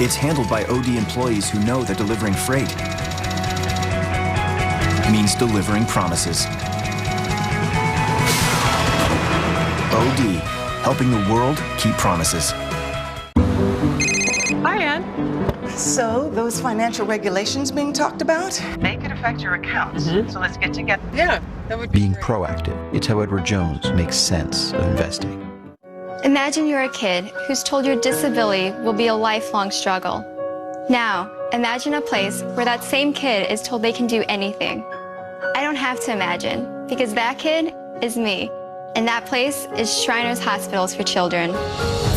It's handled by OD employees who know that delivering freight means delivering promises. OD, helping the world keep promises. Hi, Ann. So, those financial regulations being talked about? They could affect your accounts, so let's get together. Yeah, that would be Being great. proactive. It's how Edward Jones makes sense of investing. Imagine you're a kid who's told your disability will be a lifelong struggle. Now, imagine a place where that same kid is told they can do anything. I don't have to imagine, because that kid is me. And that place is Shriners Hospitals for Children.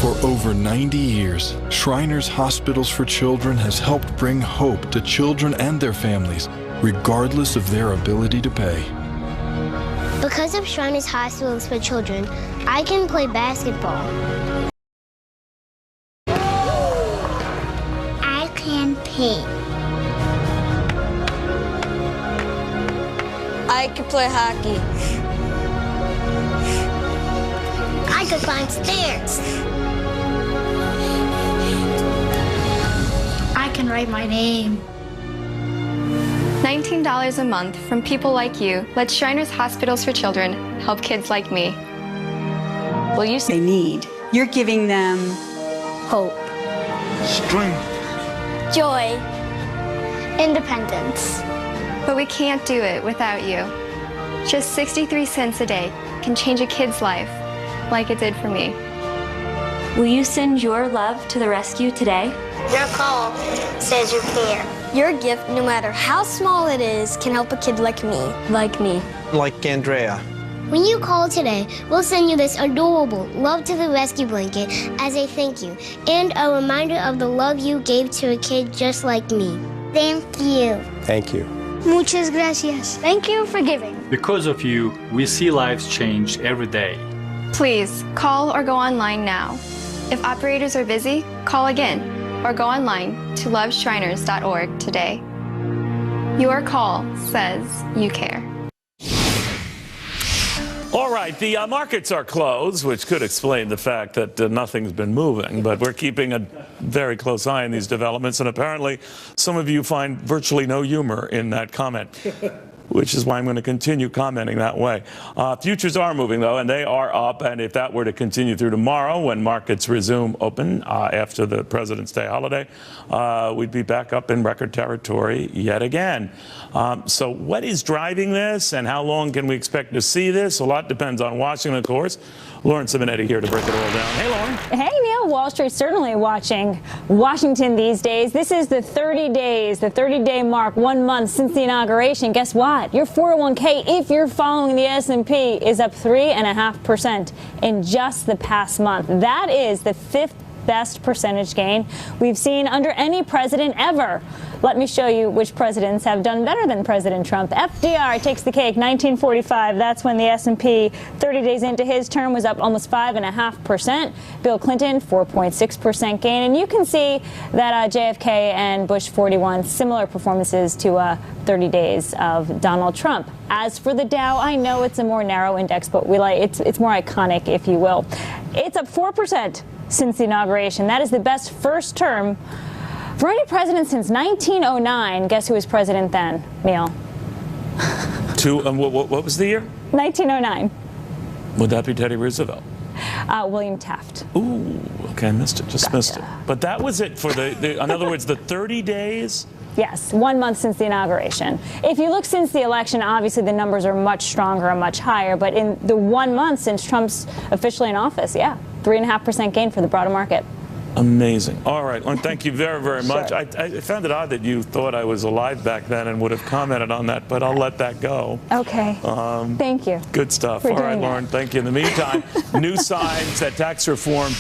For over 90 years, Shriners Hospitals for Children has helped bring hope to children and their families, regardless of their ability to pay. Because of Shriners Hospitals for Children, I can play basketball. I can paint. I can play hockey. I can climb stairs. I can write my name. $19 a month from people like you lets Shriners Hospitals for Children help kids like me. Will you they need? You're giving them Hope. Strength. Joy. Independence. But we can't do it without you. Just 63 cents a day can change a kid's life, like it did for me. Will you send your love to the rescue today? Your call says you care. Your gift, no matter how small it is, can help a kid like me. Like me. Like Andrea. When you call today, we'll send you this adorable Love to the Rescue blanket as a thank you and a reminder of the love you gave to a kid just like me. Thank you. Thank you. Muchas gracias. Thank you for giving. Because of you, we see lives change every day. Please, call or go online now. If operators are busy, call again or go online to loveshriners.org today. Your call says you care. All right, the markets are closed, which could explain the fact that nothing's been moving, but we're keeping a very close eye on these developments, and apparently some of you find virtually no humor in that comment, which is why I'm going to continue commenting that way. Futures are moving, though, and they are up, and if that were to continue through tomorrow when markets resume open after the President's Day holiday, we'd be back up in record territory yet again. So what is driving this, and how long can we expect to see this? A lot depends on Washington, of course. Lauren Simonetti here to break it all down. Hey, Lauren. Hey, Neil. Wall Street's certainly watching Washington these days. This is the 30 days, the 30-day mark, 1 month since the inauguration. Guess what? Your 401k, if you're following the S&P, is up 3.5% in just the past month. That is the fifth best percentage gain we've seen under any president ever. Let me show you which presidents have done better than President Trump. FDR takes the cake. 1945, that's when the S&P 30 days into his term was up almost 5.5%. Bill Clinton, 4.6% gain. And you can see that JFK and Bush 41, similar performances to 30 days of Donald Trump. As for the Dow, I know it's a more narrow index, but it's more iconic, if you will. It's up 4% since the inauguration. That is the best first term for any president since 1909. Guess who was president then, Neil? What was the year? 1909. Would that be Teddy Roosevelt? William Taft. Ooh, okay, I missed it. Just missed it. But that was it for in other words, the 30 days? Yes, 1 month since the inauguration. If you look since the election, obviously the numbers are much stronger and much higher. But in the 1 month since Trump's officially in office, 3.5% gain for the broader market. Amazing. All right. Well, thank you very, very much. Sure. I found it odd that you thought I was alive back then and would have commented on that, but I'll let that go. Okay. Thank you. Good stuff. All right, Lauren. Thank you. In the meantime, new signs that tax reform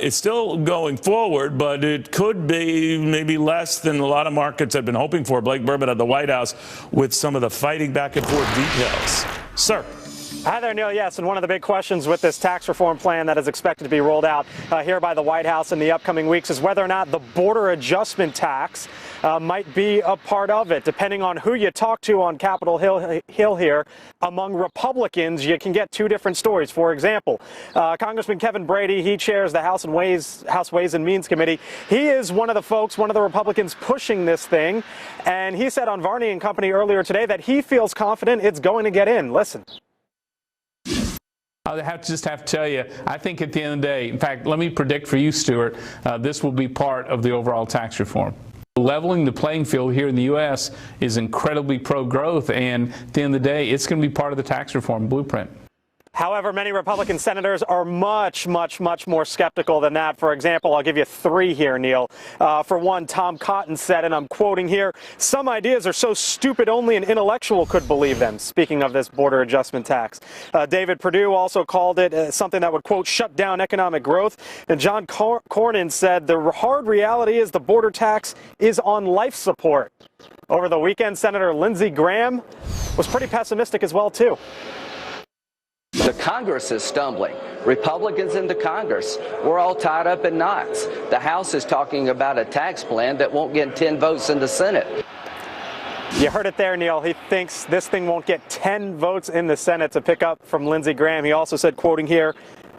is still going forward, but it could be maybe less than a lot of markets had been hoping for. Blake Bourbon at the White House with some of the fighting back and forth details. Sir. Hi there, Neil. Yes, and one of the big questions with this tax reform plan that is expected to be rolled out here by the White House in the upcoming weeks is whether or not the border adjustment tax might be a part of it. Depending on who you talk to on Capitol Hill here, among Republicans, you can get two different stories. For example, Congressman Kevin Brady, he chairs the House Ways and Means Committee. He is one of the folks, one of the Republicans pushing this thing, and he said on Varney and Company earlier today that he feels confident it's going to get in. Listen. I just have to tell you, I think at the end of the day, in fact, let me predict for you, Stuart, this will be part of the overall tax reform. Leveling the playing field here in the U.S. is incredibly pro-growth, and at the end of the day, it's going to be part of the tax reform blueprint. However, many Republican senators are much more skeptical than that. For example, I'll give you three here, Neil. For one, Tom Cotton said, and I'm quoting here, "Some ideas are so stupid only an intellectual could believe them," speaking of this border adjustment tax. David Perdue also called it something that would, quote, shut down economic growth. And John Cornyn said the hard reality is the border tax is on life support. Over the weekend, Senator Lindsey Graham was pretty pessimistic as well, too. The Congress is stumbling. Republicans in the Congress, we're all tied up in knots. The House is talking about a tax plan that won't get 10 votes in the Senate. You heard it there, Neil. He thinks this thing won't get 10 votes in the Senate, to pick up from Lindsey Graham. He also said, quoting here,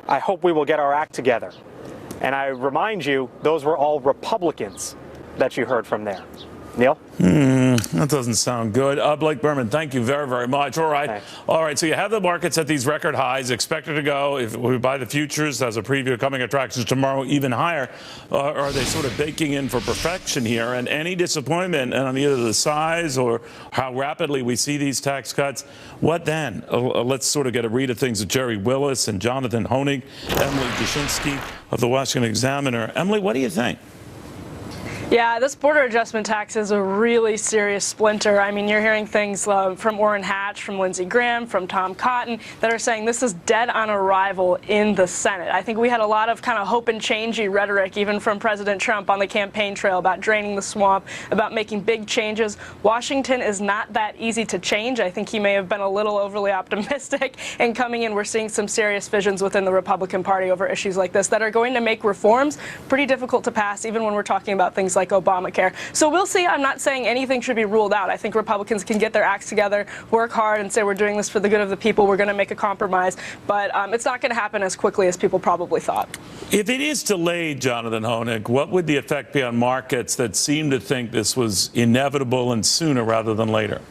"I hope we will get our act together." And I remind you, those were all Republicans that you heard from there. Neil? That doesn't sound good. Blake Berman, thank you very much. All right. Thanks. All right. So you have the markets at these record highs, expected to go, if we buy the futures as a preview of coming attractions tomorrow, even higher. Are they sort of baking in for perfection here? And any disappointment on either the size or how rapidly we see these tax cuts, what then? Let's sort of get a read of things with Jerry Willis and Jonathan Honig, Emily Dushinsky of the Washington Examiner. Emily, what do you think? Yeah, this border adjustment tax is a really serious splinter. I mean, you're hearing things from Orrin Hatch, from Lindsey Graham, from Tom Cotton that are saying this is dead on arrival in the Senate. I think we had a lot of kind of hope and changey rhetoric, even from President Trump on the campaign trail, about draining the swamp, about making big changes. Washington is not that easy to change. I think he may have been a little overly optimistic. And coming in, we're seeing some serious fissions within the Republican Party over issues like this that are going to make reforms pretty difficult to pass, even when we're talking about things like Obamacare. So we'll see. I'm not saying anything should be ruled out. I think Republicans can get their acts together, work hard, and say we're doing this for the good of the people. We're going to make a compromise. But it's not going to happen as quickly as people probably thought. If it is delayed, Jonathan Honig, what would the effect be on markets that seem to think this was inevitable and sooner rather than later?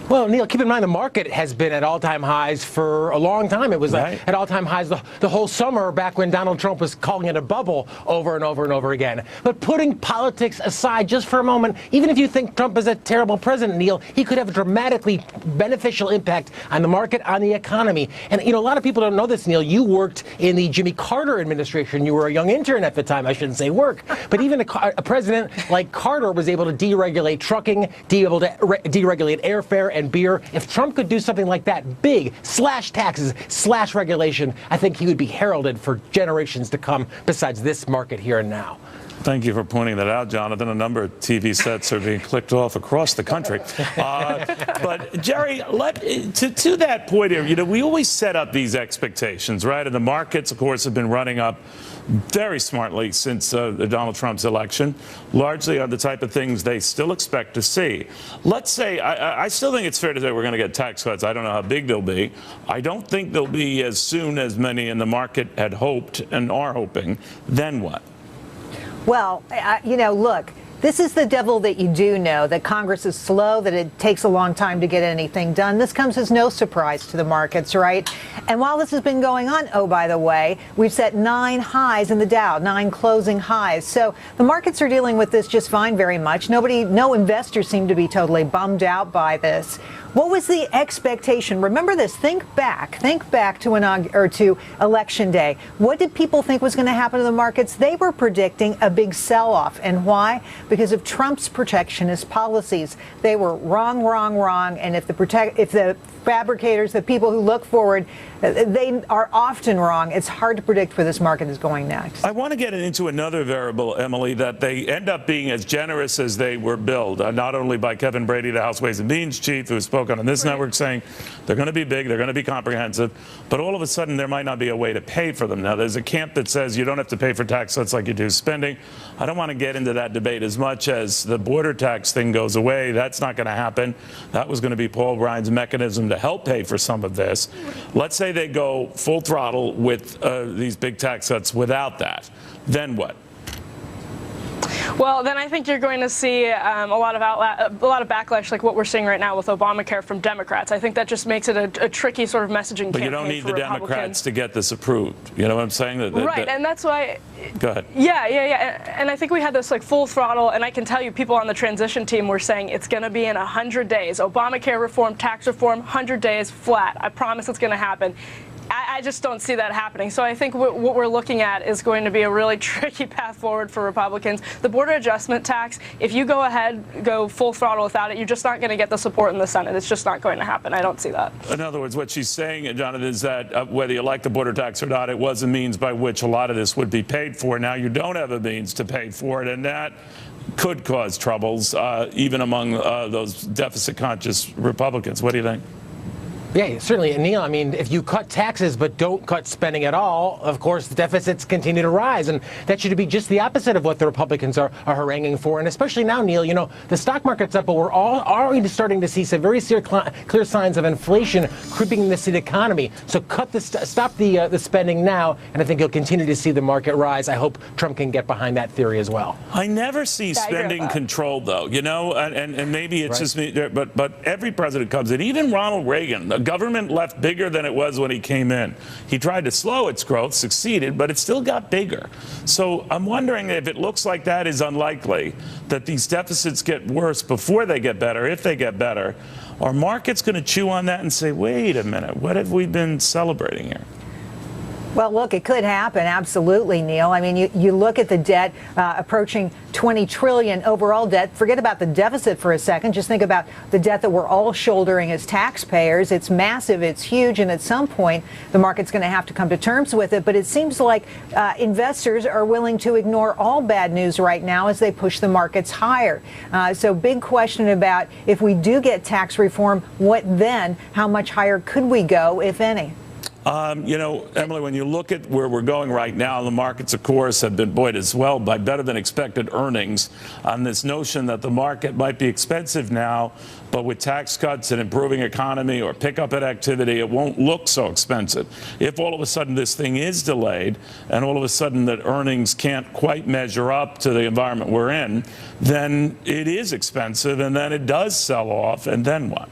Well, Neil, keep in mind the market has been at all-time highs for a long time. It was at all-time highs the whole summer back when Donald Trump was calling it a bubble over and over and over again. But putting politics aside just for a moment, even if you think Trump is a terrible president, Neil, he could have a dramatically beneficial impact on the market, on the economy. And, you know, a lot of people don't know this, Neil. You worked in the Jimmy Carter administration. You were a young intern at the time. I shouldn't say work. But even a president like Carter was able to deregulate trucking, able to deregulate airfare and beer. If Trump could do something like that, big, slash taxes, slash regulation, I think he would be heralded for generations to come besides this market here and now. Thank you for pointing that out, Jonathan. A number of TV sets are being clicked off across the country. But, Jerry, to that point here, you know, we always set up these expectations, right? And the markets, of course, have been running up very smartly since Donald Trump's election, largely on the type of things they still expect to see. Let's say, I still think it's fair to say we're going to get tax cuts. I don't know how big they'll be. I don't think they'll be as soon as many in the market had hoped and are hoping. Then what? Well, you know, look, this is the devil that you do know, that Congress is slow, that it takes a long time to get anything done. This comes as no surprise to the markets, right? And while this has been going on, oh, by the way, we've set 9 highs in the Dow, 9 closing highs. So the markets are dealing with this just fine very much. No investors seem to be totally bummed out by this. What was the expectation? Remember this. Think back to Election Day. What did people think was going to happen to the markets? They were predicting a big sell-off. And why? Because of Trump's protectionist policies. They were wrong. And if the fabricators, the people who look forward, they are often wrong. It's hard to predict where this market is going next. I want to get into another variable, Emily, that they end up being as generous as they were billed, not only by Kevin Brady, the House Ways and Means chief, who spoke on this network saying they're going to be big, they're going to be comprehensive, but all of a sudden there might not be a way to pay for them. Now, there's a camp that says you don't have to pay for tax cuts like you do spending. I don't want to get into that debate as much as the border tax thing goes away. That's not going to happen. That was going to be Paul Ryan's mechanism to help pay for some of this. Let's say they go full throttle with these big tax cuts without that. Then what? Well, then I think you're going to see a lot of backlash, like what we're seeing right now with Obamacare from Democrats. I think that just makes it a tricky sort of messaging campaign. But you don't need the Democrats to get this approved. You know what I'm saying? Right, and that's why. Go ahead. Yeah. And I think we had this like full throttle, and I can tell you people on the transition team were saying it's going to be in 100 days. Obamacare reform, tax reform, 100 days flat. I promise it's going to happen. I just don't see that happening. So I think what we're looking at is going to be a really tricky path forward for Republicans. The border adjustment tax, if you go full throttle without it, you're just not going to get the support in the Senate. It's just not going to happen. I don't see that. In other words, what she's saying, Jonathan, is that whether you like the border tax or not, it was a means by which a lot of this would be paid for. Now you don't have a means to pay for it, and that could cause troubles even among those deficit-conscious Republicans. What do you think? Yeah, certainly. And Neil, I mean, if you cut taxes but don't cut spending at all, of course, the deficits continue to rise. And that should be just the opposite of what the Republicans are haranguing for. And especially now, Neil, you know, the stock market's up, but we're already starting to see some very clear signs of inflation creeping in the economy. So stop the spending now, and I think you'll continue to see the market rise. I hope Trump can get behind that theory as well. I never see spending controlled, though, you know, and maybe it's just me, but every president comes in, even Ronald Reagan. The government left bigger than it was when he came in. He tried to slow its growth, succeeded, but it still got bigger. So I'm wondering if it looks like that is unlikely, that these deficits get worse before they get better, if they get better. Are markets going to chew on that and say, wait a minute, what have we been celebrating here? Well, look, it could happen. Absolutely, Neil. I mean, you look at the debt approaching $20 trillion overall debt. Forget about the deficit for a second. Just think about the debt that we're all shouldering as taxpayers. It's massive. It's huge. And at some point, the market's going to have to come to terms with it. But it seems like investors are willing to ignore all bad news right now as they push the markets higher. So big question about if we do get tax reform, what then? How much higher could we go, if any? You know, Emily, when you look at where we're going right now, the markets, of course, have been buoyed as well by better than expected earnings on this notion that the market might be expensive now, but with tax cuts and improving economy or pickup in activity, it won't look so expensive. If all of a sudden this thing is delayed and all of a sudden that earnings can't quite measure up to the environment we're in, then it is expensive and then it does sell off, and then what?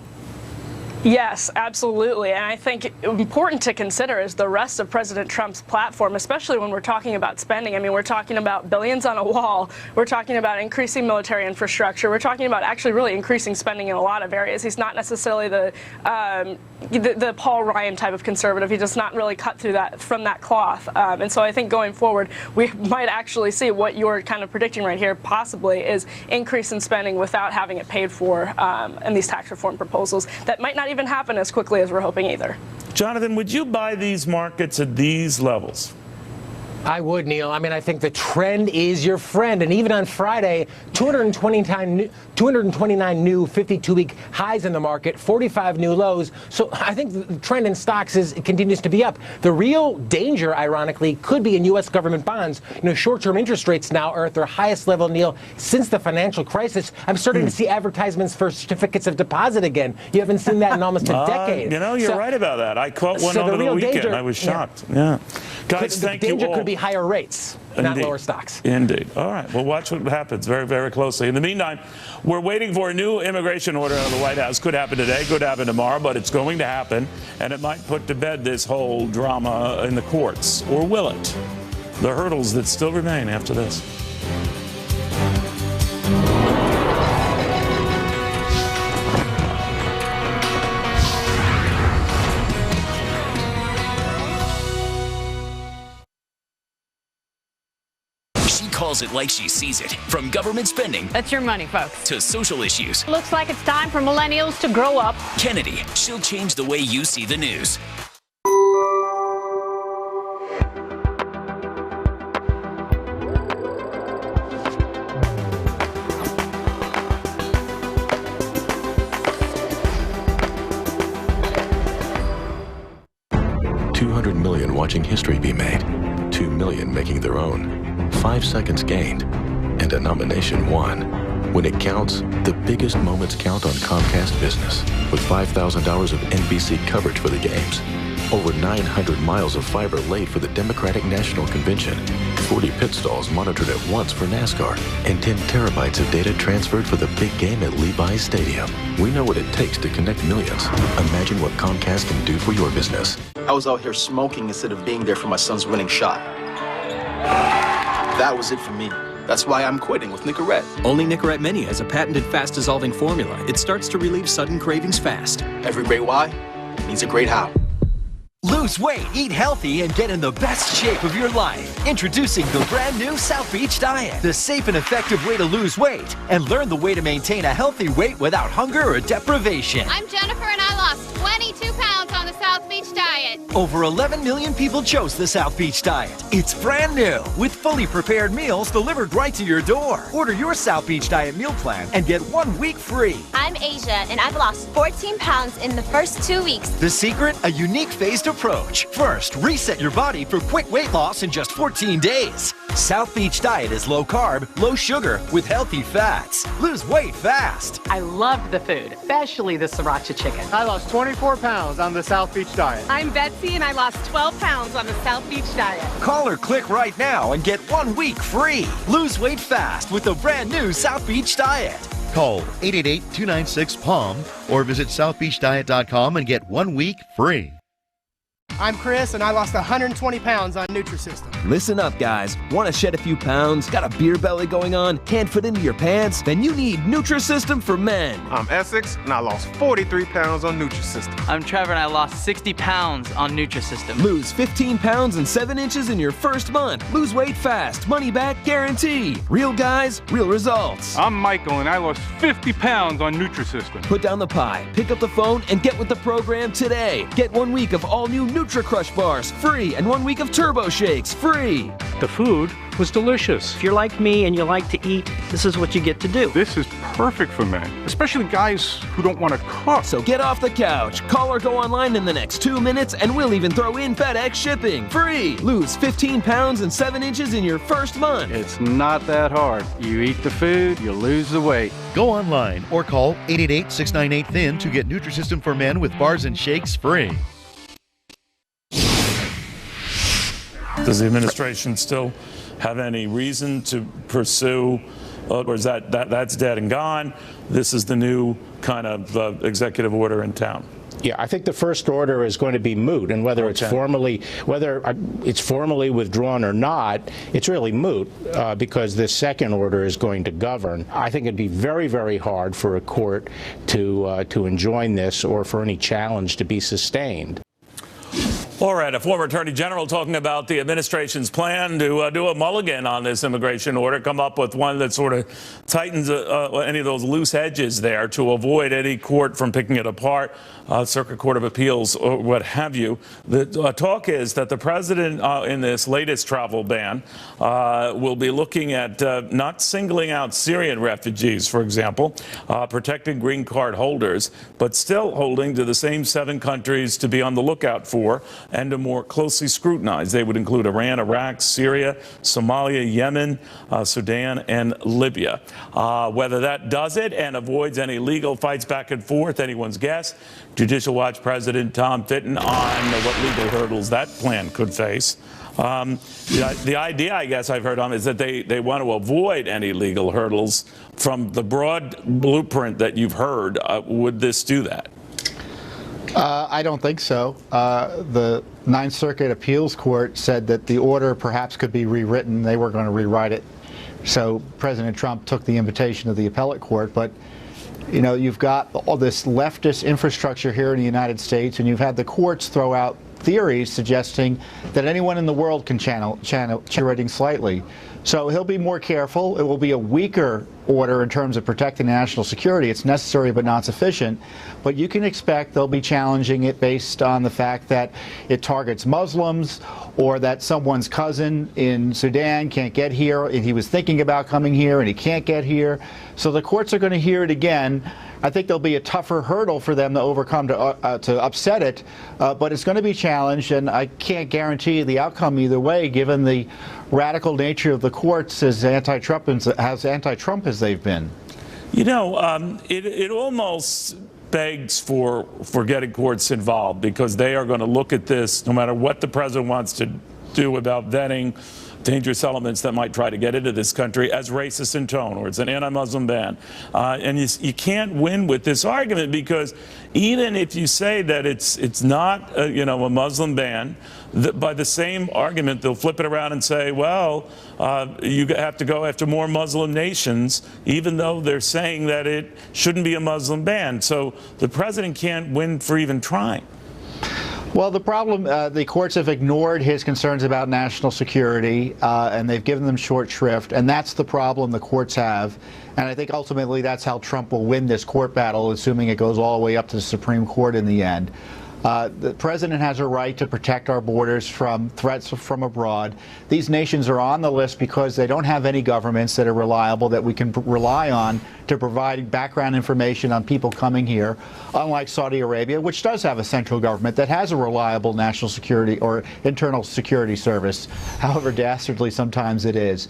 Yes, absolutely. And I think important to consider is the rest of President Trump's platform, especially when we're talking about spending. I mean, we're talking about billions on a wall. We're talking about increasing military infrastructure. We're talking about actually really increasing spending in a lot of areas. He's not necessarily the Paul Ryan type of conservative. He does not really cut through that from that cloth. And so I think going forward, we might actually see what you're kind of predicting right here possibly is increase in spending without having it paid for in these tax reform proposals that might not even happen as quickly as we're hoping either. Jonathan, would you buy these markets at these levels? I would, Neil. I mean, I think the trend is your friend. And even on Friday, 229 new 52-week highs in the market, 45 new lows. So I think the trend in stocks continues to be up. The real danger, ironically, could be in U.S. government bonds. You know, short-term interest rates now are at their highest level, Neil, since the financial crisis. I'm starting to see advertisements for certificates of deposit again. You haven't seen that in almost a decade. You know, you're right about that. I caught one over the weekend. I was shocked. Yeah. Guys, thank you all. Could be higher rates, not lower stocks. Indeed. All right. Well, watch what happens very, very closely. In the meantime, we're waiting for a new immigration order out of the White House. Could happen today, could happen tomorrow, but it's going to happen, and it might put to bed this whole drama in the courts. Or will it? The hurdles that still remain after this. calls it like she sees it. From government spending. That's your money, folks. To social issues. Looks like it's time for millennials to grow up. Kennedy, she'll change the way you see the news. Million watching history be made, 2 million making their own, 5 seconds gained, and a nomination won. When it counts, the biggest moments count on Comcast Business, with $5,000 of NBC coverage for the games, over 900 miles of fiber laid for the Democratic National Convention, 40 pit stalls monitored at once for NASCAR, and 10 terabytes of data transferred for the big game at Levi's Stadium. We know what it takes to connect millions. Imagine what Comcast can do for your business. I was out here smoking instead of being there for my son's winning shot. That was it for me. That's why I'm quitting with Nicorette. Only Nicorette Mini has a patented fast-dissolving formula. It starts to relieve sudden cravings fast. Every great why needs a great how. Lose weight, eat healthy, and get in the best shape of your life. Introducing the brand new South Beach Diet, the safe and effective way to lose weight and learn the way to maintain a healthy weight without hunger or deprivation. I'm Jennifer and I lost 22 pounds on the South Beach Diet. Over 11 million people chose the South Beach Diet. It's brand new with fully prepared meals delivered right to your door. Order your South Beach Diet meal plan and get 1 week free. I'm Asia and I've lost 14 pounds in the first 2 weeks. The secret? A unique phased approach. First, reset your body for quick weight loss in just 14 days. South Beach Diet is low carb, low sugar, with healthy fats. Lose weight fast. I loved the food, especially the sriracha chicken. I lost 24 pounds on the South Beach Diet. I'm Betsy and I lost 12 pounds on the South Beach Diet. Call or click right now and get 1 week free. Lose weight fast with the brand new South Beach Diet. Call 888-296-PALM or visit southbeachdiet.com and get 1 week free. I'm Chris, and I lost 120 pounds on Nutrisystem. Listen up, guys. Want to shed a few pounds? Got a beer belly going on? Can't fit into your pants? Then you need Nutrisystem for men. I'm Essex, and I lost 43 pounds on Nutrisystem. I'm Trevor, and I lost 60 pounds on Nutrisystem. Lose 15 pounds and 7 inches in your first month. Lose weight fast. Money back guarantee. Real guys, real results. I'm Michael, and I lost 50 pounds on Nutrisystem. Put down the pie, pick up the phone, and get with the program today. Get 1 week of all new Nutri-Crush bars free and 1 week of Turbo Shakes free. The food was delicious. If you're like me and you like to eat, this is what you get to do. This is perfect for men, especially guys who don't want to cook. So get off the couch, call or go online in the next 2 minutes, and we'll even throw in FedEx shipping. Free! Lose 15 pounds and 7 inches in your first month. It's not that hard. You eat the food, you lose the weight. Go online or call 888-698-THIN to get Nutrisystem for Men with bars and shakes free. Does the administration still have any reason to pursue, or is that's dead and gone? This is the new kind of executive order in town. Yeah, I think the first order is going to be moot, and whether it's formally withdrawn or not, it's really moot because this second order is going to govern. I think it'd be very, very hard for a court to enjoin this or for any challenge to be sustained. All right, a former attorney general talking about the administration's plan to do a mulligan on this immigration order, come up with one that sort of tightens any of those loose edges there to avoid any court from picking it apart, Circuit Court of Appeals or what have you. The talk is that the president in this latest travel ban will be looking at not singling out Syrian refugees, for example, protecting green card holders, but still holding to the same 7 countries to be on the lookout for and to more closely scrutinize. They would include Iran, Iraq, Syria, Somalia, Yemen, Sudan, and Libya. Whether that does it and avoids any legal fights back and forth, anyone's guess. Judicial Watch President Tom Fitton on what legal hurdles that plan could face. The idea, I guess, I've heard on is that they want to avoid any legal hurdles. From the broad blueprint that you've heard, would this do that? I don't think so. The Ninth Circuit Appeals Court said that the order perhaps could be rewritten. They were going to rewrite it. So President Trump took the invitation of the appellate court. But, you know, you've got all this leftist infrastructure here in the United States, and you've had the courts throw out theories suggesting that anyone in the world can channel rating slightly. So he'll be more careful. It will be a weaker order in terms of protecting national security. It's necessary but not sufficient. But you can expect they'll be challenging it based on the fact that it targets Muslims, or that someone's cousin in Sudan can't get here, and he was thinking about coming here and he can't get here. So the courts are going to hear it again. I think there'll be a tougher hurdle for them to overcome to upset it, but it's going to be challenged, and I can't guarantee the outcome either way, given the radical nature of the courts as anti-Trump as they've been. You know, it almost begs for getting courts involved, because they are going to look at this, no matter what the president wants to do about vetting dangerous elements that might try to get into this country, as racist in tone, or it's an anti-Muslim ban. And you can't win with this argument, because even if you say that it's not a Muslim ban, by the same argument they'll flip it around and say, well, you have to go after more Muslim nations, even though they're saying that it shouldn't be a Muslim ban. So the president can't win for even trying. Well, the problem, the courts have ignored his concerns about national security, and they've given them short shrift, and that's the problem the courts have. And I think ultimately that's how Trump will win this court battle, assuming it goes all the way up to the Supreme Court in the end. The president has a right to protect our borders from threats from abroad. These nations are on the list because they don't have any governments that are reliable, that we can rely on to provide background information on people coming here, unlike Saudi Arabia, which does have a central government that has a reliable national security or internal security service, however dastardly sometimes it is.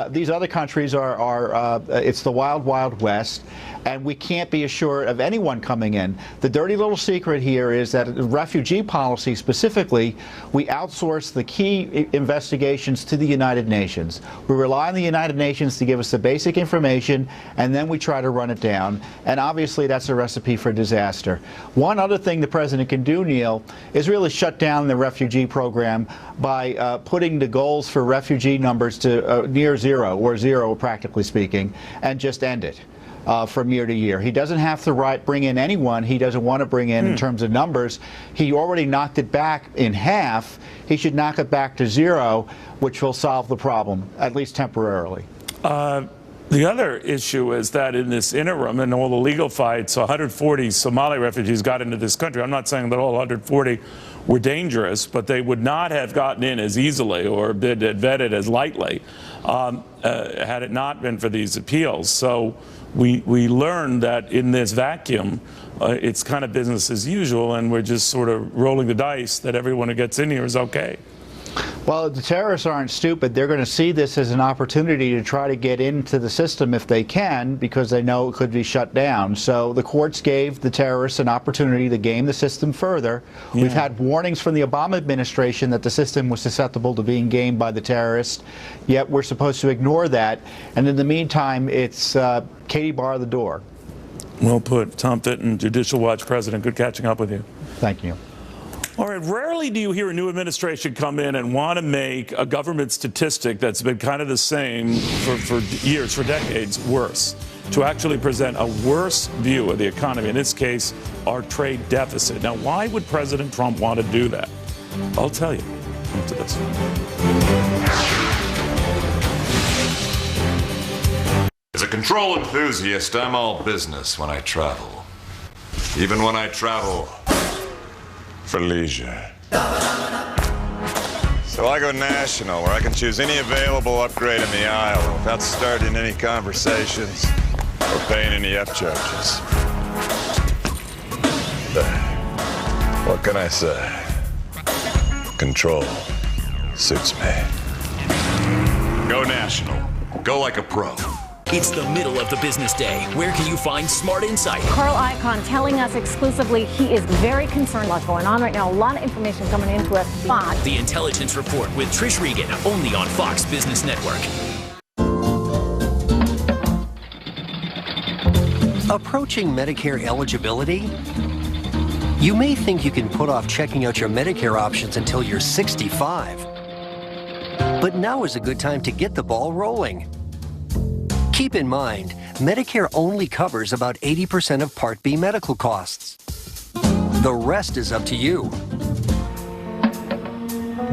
These other countries it's the wild, wild west, and we can't be assured of anyone coming in. The dirty little secret here is that refugee policy specifically, we outsource the key investigations to the United Nations. We rely on the United Nations to give us the basic information, and then we try to run it down. And obviously that's a recipe for disaster. One other thing the president can do, Neil, is really shut down the refugee program by putting the goals for refugee numbers to near zero, or zero practically speaking, and just end it. From year to year. He doesn't have to bring in anyone he doesn't want to bring in terms of numbers. He already knocked it back in half. He should knock it back to zero, which will solve the problem, at least temporarily. The other issue is that in this interim, in all the legal fights, 140 Somali refugees got into this country. I'm not saying that all 140 were dangerous, but they would not have gotten in as easily or been vetted as lightly had it not been for these appeals. So we learned that in this vacuum, it's kind of business as usual, and we're just sort of rolling the dice that everyone who gets in here is okay. Well, the terrorists aren't stupid. They're going to see this as an opportunity to try to get into the system if they can, because they know it could be shut down. So the courts gave the terrorists an opportunity to game the system further. Yeah. We've had warnings from the Obama administration that the system was susceptible to being gamed by the terrorists, yet we're supposed to ignore that. And in the meantime, it's Katie bar the door. Well put. Tom Fitton, Judicial Watch President. Good catching up with you. Thank you. All right, rarely do you hear a new administration come in and want to make a government statistic that's been kind of the same for years, for decades, worse. To actually present a worse view of the economy, in this case, our trade deficit. Now, why would President Trump want to do that? I'll tell you after this. As a control enthusiast, I'm all business when I travel. Even when I travel for leisure. So I go national, where I can choose any available upgrade in the aisle without starting any conversations or paying any F charges. What can I say? Control suits me. Go national. Go like a pro. It's the middle of the business day. Where can you find smart insight? Carl Icahn telling us exclusively he is very concerned about what's going on right now. A lot of information coming into us. The Intelligence Report with Trish Regan, only on Fox Business Network. Approaching Medicare eligibility? You may think you can put off checking out your Medicare options until you're 65. But now is a good time to get the ball rolling. Keep in mind, Medicare only covers about 80% of Part B medical costs. The rest is up to you.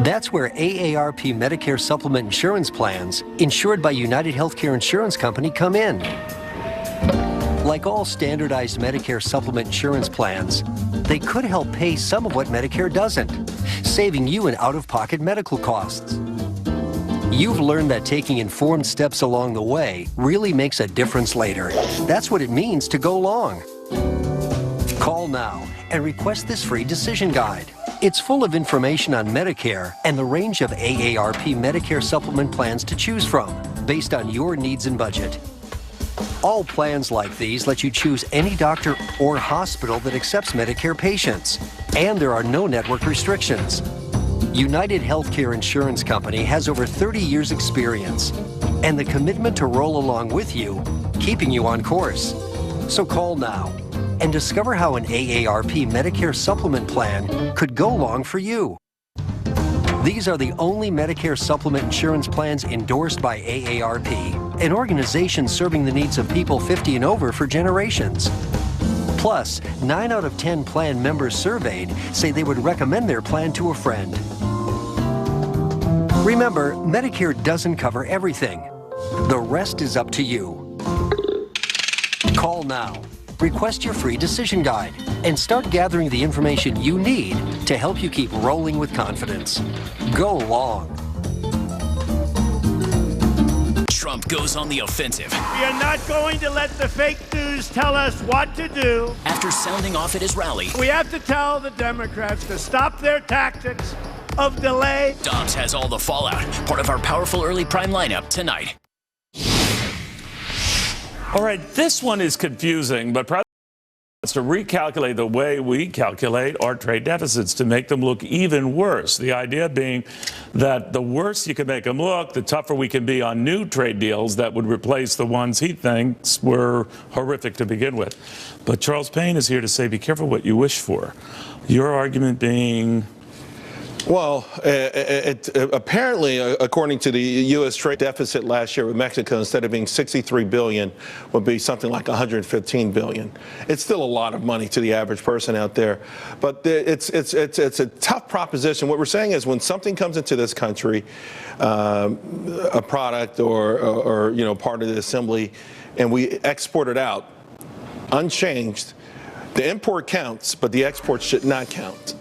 That's where AARP Medicare Supplement Insurance plans, insured by United Healthcare Insurance Company, come in. Like all standardized Medicare supplement insurance plans, they could help pay some of what Medicare doesn't, saving you in out-of-pocket medical costs. You've learned that taking informed steps along the way really makes a difference later. That's what it means to go long. Call now and request this free decision guide. It's full of information on Medicare and the range of AARP Medicare supplement plans to choose from, based on your needs and budget. All plans like these let you choose any doctor or hospital that accepts Medicare patients, and there are no network restrictions. United Healthcare Insurance Company has over 30 years' experience and the commitment to roll along with you, keeping you on course. So call now and discover how an AARP Medicare supplement plan could go long for you. These are the only Medicare supplement insurance plans endorsed by AARP, an organization serving the needs of people 50 and over for generations. Plus, 9 out of 10 plan members surveyed say they would recommend their plan to a friend. Remember, Medicare doesn't cover everything. The rest is up to you. Call now. Request your free decision guide and start gathering the information you need to help you keep rolling with confidence. Go long. Trump goes on the offensive. We are not going to let the fake news tell us what to do. After sounding off at his rally, we have to tell the Democrats to stop their tactics of delay. Dobbs has all the fallout. Part of our powerful early prime lineup tonight. All right, this one is confusing, but President wants to recalculate the way we calculate our trade deficits to make them look even worse. The idea being that the worse you can make them look, the tougher we can be on new trade deals that would replace the ones he thinks were horrific to begin with. But Charles Payne is here to say, be careful what you wish for. Your argument being... Well, apparently, according to the U.S. trade deficit last year with Mexico, instead of being $63 billion, would be something like $115 billion. It's still a lot of money to the average person out there, but it's a tough proposition. What we're saying is, when something comes into this country, a product or part of the assembly, and we export it out unchanged, the import counts, but the export should not count.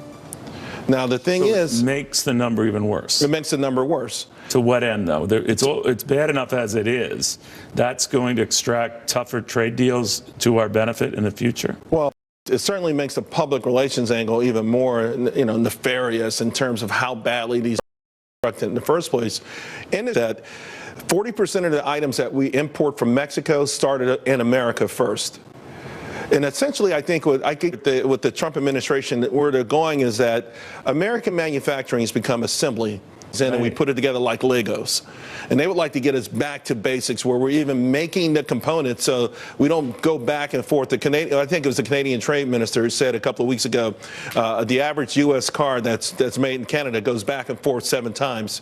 Now, the thing is... It makes the number even worse. It makes the number worse. To what end, though? It's bad enough as it is. That's going to extract tougher trade deals to our benefit in the future? Well, it certainly makes the public relations angle even more, nefarious in terms of how badly these are constructed in the first place. And that 40% of the items that we import from Mexico started in America first. And essentially, I think with the Trump administration, where they're going is that American manufacturing has become assembly. And we put it together like Legos. And they would like to get us back to basics where we're even making the components so we don't go back and forth. I think it was the Canadian Trade Minister who said a couple of weeks ago, the average U.S. car that's made in Canada goes back and forth 7 times,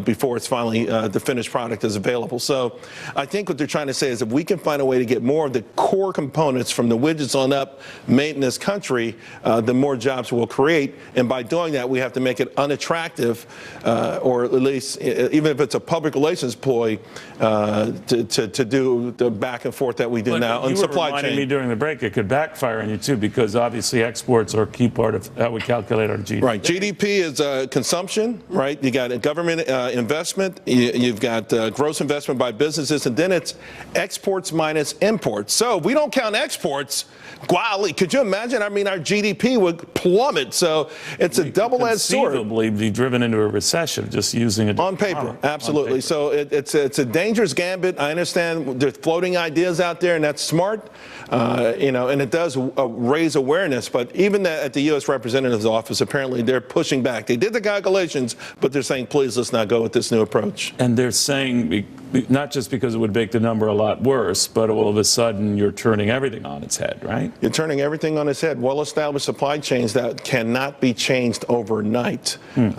before it's finally the finished product is available. So I think what they're trying to say is if we can find a way to get more of the core components from the widgets on up made in this country, the more jobs we'll create. And by doing that, we have to make it unattractive, or at least, even if it's a public relations ploy, to do the back and forth that we do now on supply chain. You were reminding me during the break it could backfire on you, too, because obviously exports are a key part of how we calculate our GDP. Right. GDP is consumption, right? You got a government investment. You've got gross investment by businesses, and then it's exports minus imports. So if we don't count exports, golly, could you imagine? I mean, our GDP would plummet. So it's a double-edged sword. Conceivably be driven into a recession just using it on paper. Absolutely. So it's a dangerous gambit. I understand there's floating ideas out there, and that's smart, and it does raise awareness. But even at the U.S. Representative's office, apparently they're pushing back. They did the calculations, but they're saying, please, let's not go with this new approach. And they're saying not just because it would make the number a lot worse, but all of a sudden you're turning everything on its head, right? You're turning everything on its head. Well-established supply chains that cannot be changed overnight. And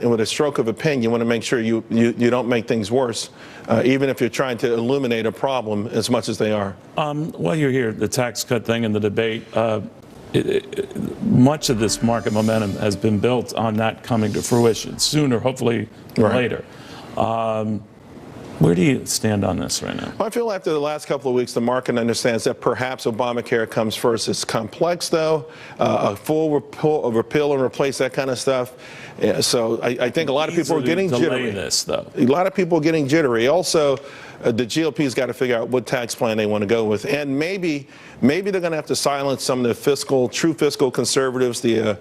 with a stroke of a pen, you want to make sure you don't make things worse, even if you're trying to illuminate a problem as much as they are. While you're here, the tax cut thing and the debate, much of this market momentum has been built on that coming to fruition sooner, hopefully later. Where do you stand on this right now? Well, I feel after the last couple of weeks, the market understands that perhaps Obamacare comes first. It's complex, though, a full repeal and replace, that kind of stuff. Yeah, so I think a lot of people are getting jittery. This, though. A lot of people are getting jittery. Also, the GOP's got to figure out what tax plan they want to go with, and maybe they're going to have to silence some of the true fiscal conservatives, the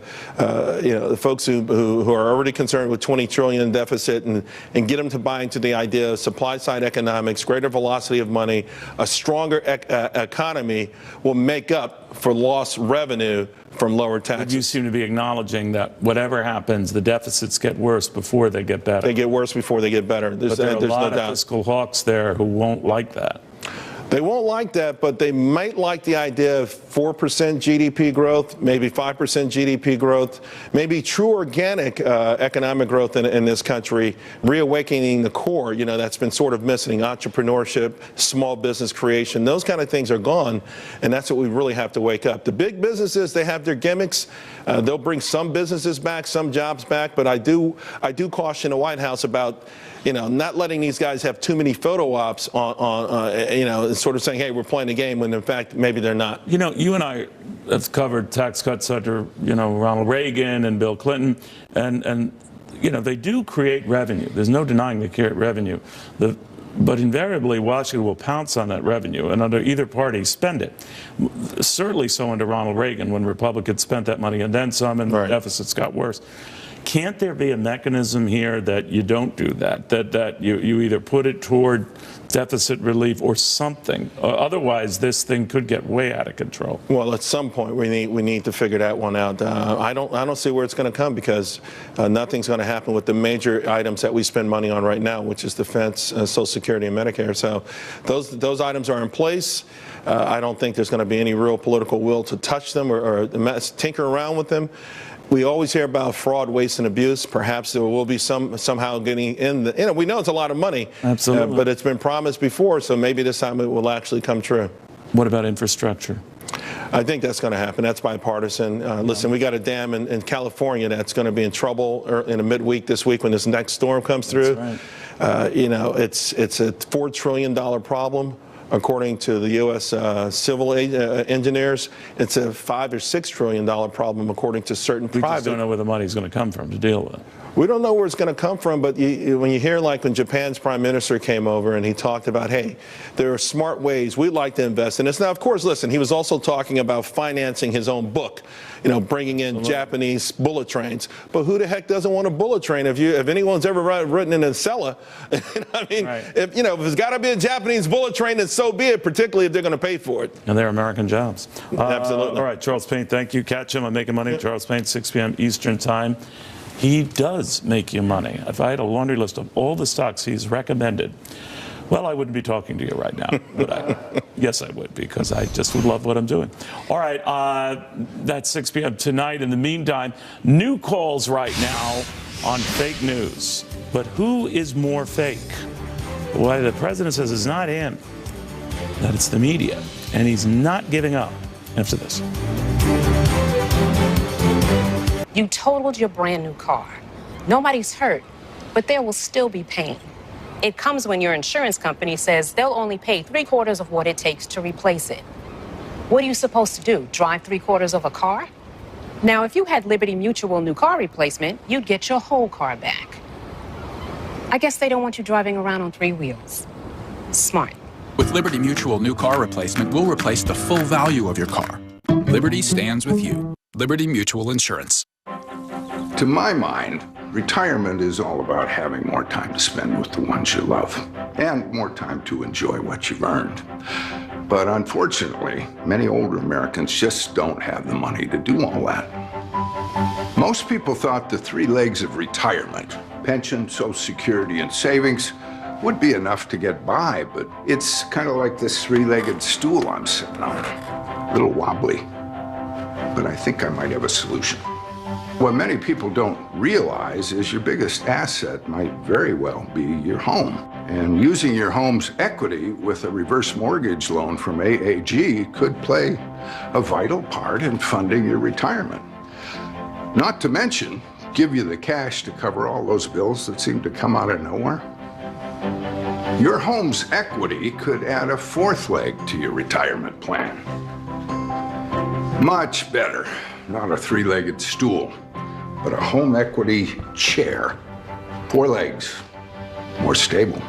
folks who are already concerned with $20 trillion in deficit, and get them to buy into the idea of supply side economics, greater velocity of money, a stronger economy will make up for lost revenue from lower taxes. You seem to be acknowledging that whatever happens, the deficits get worse before they get better. They get worse before they get better. But there are a lot of fiscal hawks there who won't like that. They won't like that, but they might like the idea of 4% GDP growth, maybe 5% GDP growth, maybe true organic economic growth in this country, reawakening the core, that's been sort of missing, entrepreneurship, small business creation. Those kind of things are gone, and that's what we really have to wake up. The big businesses, they have their gimmicks. They'll bring some businesses back, some jobs back, but I do caution the White House about not letting these guys have too many photo ops on sort of saying, hey, we're playing a game, when in fact maybe they're not. You and I have covered tax cuts under Ronald Reagan and Bill Clinton, and they do create revenue. There's no denying they create revenue. But invariably, Washington will pounce on that revenue, and under either party, spend it. Certainly so under Ronald Reagan, when Republicans spent that money and then some, and the deficits got worse. Can't there be a mechanism here that you don't do that, that you either put it toward deficit relief or something? Otherwise, this thing could get way out of control. Well, at some point, we need to figure that one out. I don't see where it's going to come, because nothing's going to happen with the major items that we spend money on right now, which is defense, Social Security, and Medicare. So those items are in place. I don't think there's going to be any real political will to touch them or tinker around with them. We always hear about fraud, waste, and abuse. Perhaps there will be somehow getting in. We know it's a lot of money. Absolutely. But it's been promised before, so maybe this time it will actually come true. What about infrastructure? I think that's going to happen. That's bipartisan. Listen, we got a dam in California that's going to be in trouble in a midweek this week when this next storm comes through. That's right. It's a $4 trillion problem. According to the U.S. civil engineers, it's a $5 or $6 trillion problem, according to certain private. We just don't know where the money's going to come from to deal with it. We don't know where it's going to come from, but when you hear, like when Japan's prime minister came over and he talked about, hey, there are smart ways we'd like to invest in this. Now, of course, listen, he was also talking about financing his own book, bringing in Japanese bullet trains. But who the heck doesn't want a bullet train? If anyone's ever ridden in a cellar, I mean, if it's got to be a Japanese bullet train, then so be it, particularly if they're going to pay for it. And they're American jobs. Absolutely. All right, Charles Payne, thank you. Catch him on Making Money. Charles Payne, 6 p.m. Eastern Time. He does make you money. If I had a laundry list of all the stocks he's recommended, well, I wouldn't be talking to you right now. But yes, I would, because I just would love what I'm doing. All right, that's 6 p.m. tonight. In the meantime, new calls right now on fake news. But who is more fake? Well, the president says it's not him, that it's the media. And he's not giving up after this. You totaled your brand new car. Nobody's hurt, but there will still be pain. It comes when your insurance company says they'll only pay 3/4 of what it takes to replace it. What are you supposed to do? Drive 3/4 of a car? Now, if you had Liberty Mutual new car replacement, you'd get your whole car back. I guess they don't want you driving around on 3 wheels. Smart. With Liberty Mutual new car replacement, we'll replace the full value of your car. Liberty stands with you. Liberty Mutual Insurance. To my mind, retirement is all about having more time to spend with the ones you love and more time to enjoy what you've earned. But unfortunately, many older Americans just don't have the money to do all that. Most people thought the 3 legs of retirement, pension, Social Security, and savings, would be enough to get by, but it's kind of like this 3-legged stool I'm sitting on. A little wobbly, but I think I might have a solution. What many people don't realize is your biggest asset might very well be your home. And using your home's equity with a reverse mortgage loan from AAG could play a vital part in funding your retirement. Not to mention, give you the cash to cover all those bills that seem to come out of nowhere. Your home's equity could add a fourth leg to your retirement plan. Much better. Not a three-legged stool, but a home equity chair. 4 legs. More stable.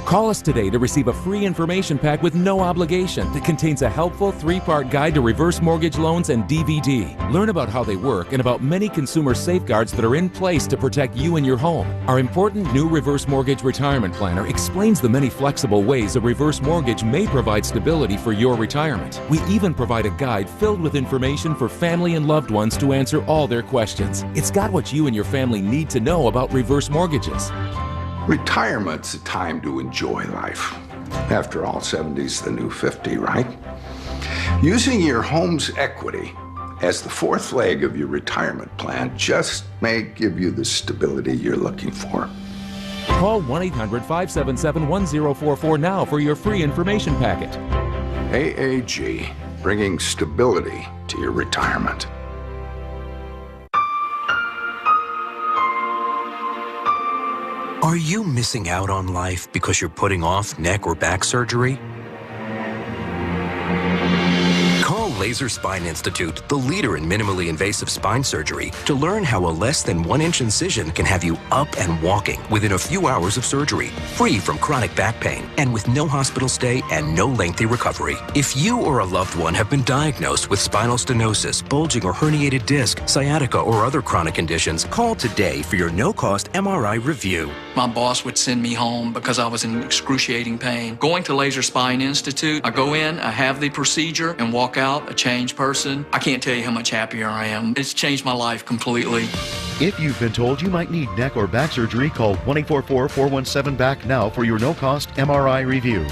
Call us today to receive a free information pack with no obligation that contains a helpful 3-part guide to reverse mortgage loans and DVD. Learn about how they work and about many consumer safeguards that are in place to protect you and your home. Our important new reverse mortgage retirement planner explains the many flexible ways a reverse mortgage may provide stability for your retirement. We even provide a guide filled with information for family and loved ones to answer all their questions. It's got what you and your family need to know about reverse mortgages. Retirement's a time to enjoy life. After all, 70's the new 50, right? Using your home's equity as the fourth leg of your retirement plan just may give you the stability you're looking for. Call 1-800-577-1044 now for your free information packet. AAG, bringing stability to your retirement. Are you missing out on life because you're putting off neck or back surgery? Call Laser Spine Institute, the leader in minimally invasive spine surgery, to learn how a less than 1-inch incision can have you up and walking within a few hours of surgery, free from chronic back pain, and with no hospital stay and no lengthy recovery. If you or a loved one have been diagnosed with spinal stenosis, bulging or herniated disc, sciatica, or other chronic conditions, call today for your no-cost MRI review. My boss would send me home because I was in excruciating pain. Going to Laser Spine Institute, I go in, I have the procedure, and walk out a changed person. I can't tell you how much happier I am. It's changed my life completely. If you've been told you might need neck or back surgery, call 1-844-417-BACK now for your no-cost MRI review.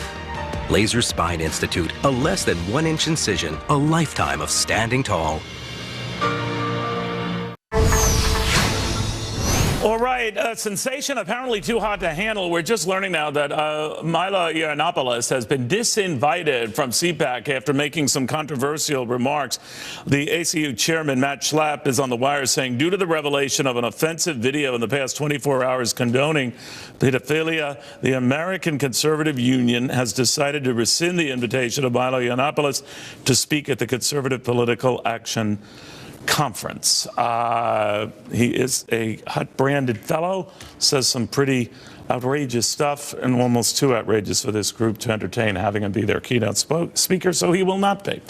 Laser Spine Institute, a less than 1-inch incision, a lifetime of standing tall. All right, a sensation apparently too hot to handle. We're just learning now that Milo Yiannopoulos has been disinvited from CPAC after making some controversial remarks. The ACU chairman, Matt Schlapp, is on the wire saying, due to the revelation of an offensive video in the past 24 hours condoning pedophilia, the American Conservative Union has decided to rescind the invitation of Milo Yiannopoulos to speak at the Conservative Political Action Conference. He is a hot-branded fellow, says some pretty outrageous stuff, and almost too outrageous for this group to entertain, having him be their keynote speaker, so he will not be.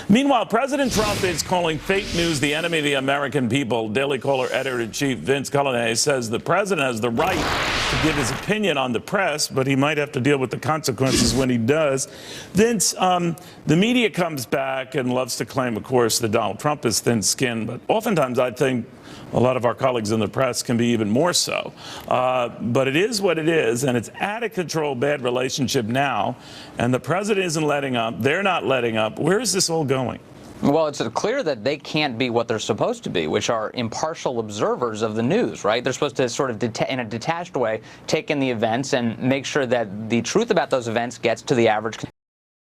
Meanwhile, President Trump is calling fake news the enemy of the American people. Daily Caller editor-in-chief Vince Cullinane says the president has the right to give his opinion on the press, but he might have to deal with the consequences when he does. Vince, the media comes back and loves to claim, of course, that Donald Trump is thin-skinned, but oftentimes I think a lot of our colleagues in the press can be even more so. But it is what it is, and it's out of control, bad relationship now, and the president isn't letting up. They're not letting up. Where is this all going? Well, it's clear that they can't be what they're supposed to be, which are impartial observers of the news, right? They're supposed to sort of, in a detached way, take in the events and make sure that the truth about those events gets to the average consumer.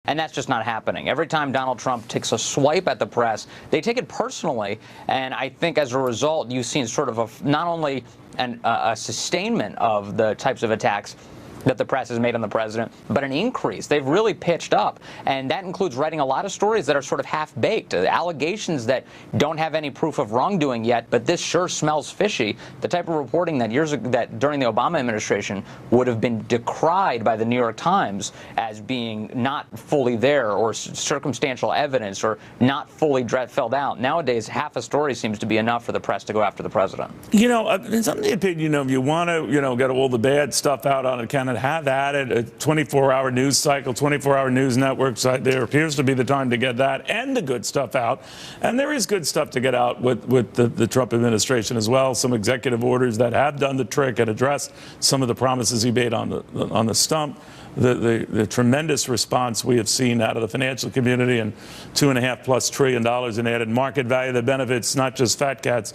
And that's just not happening. Every time Donald Trump takes a swipe at the press, they take it personally. And I think as a result, you've seen sort of not only a sustainment of the types of attacks that the press has made on the president, but an increase. They've really pitched up, and that includes writing a lot of stories that are sort of half-baked, allegations that don't have any proof of wrongdoing yet, but this sure smells fishy. The type of reporting that that during the Obama administration would have been decried by the New York Times as being not fully there, or circumstantial evidence, or not fully filled out. Nowadays, half a story seems to be enough for the press to go after the president. You know, in some opinion, if you want to, get all the bad stuff out on account, have at it, a 24-hour news cycle, 24-hour news network site. There appears to be the time to get that and the good stuff out. And there is good stuff to get out with the Trump administration as well. Some executive orders that have done the trick and addressed some of the promises he made on the stump. the tremendous response we have seen out of the financial community and $2.5+ trillion in added market value that benefits not just fat cats,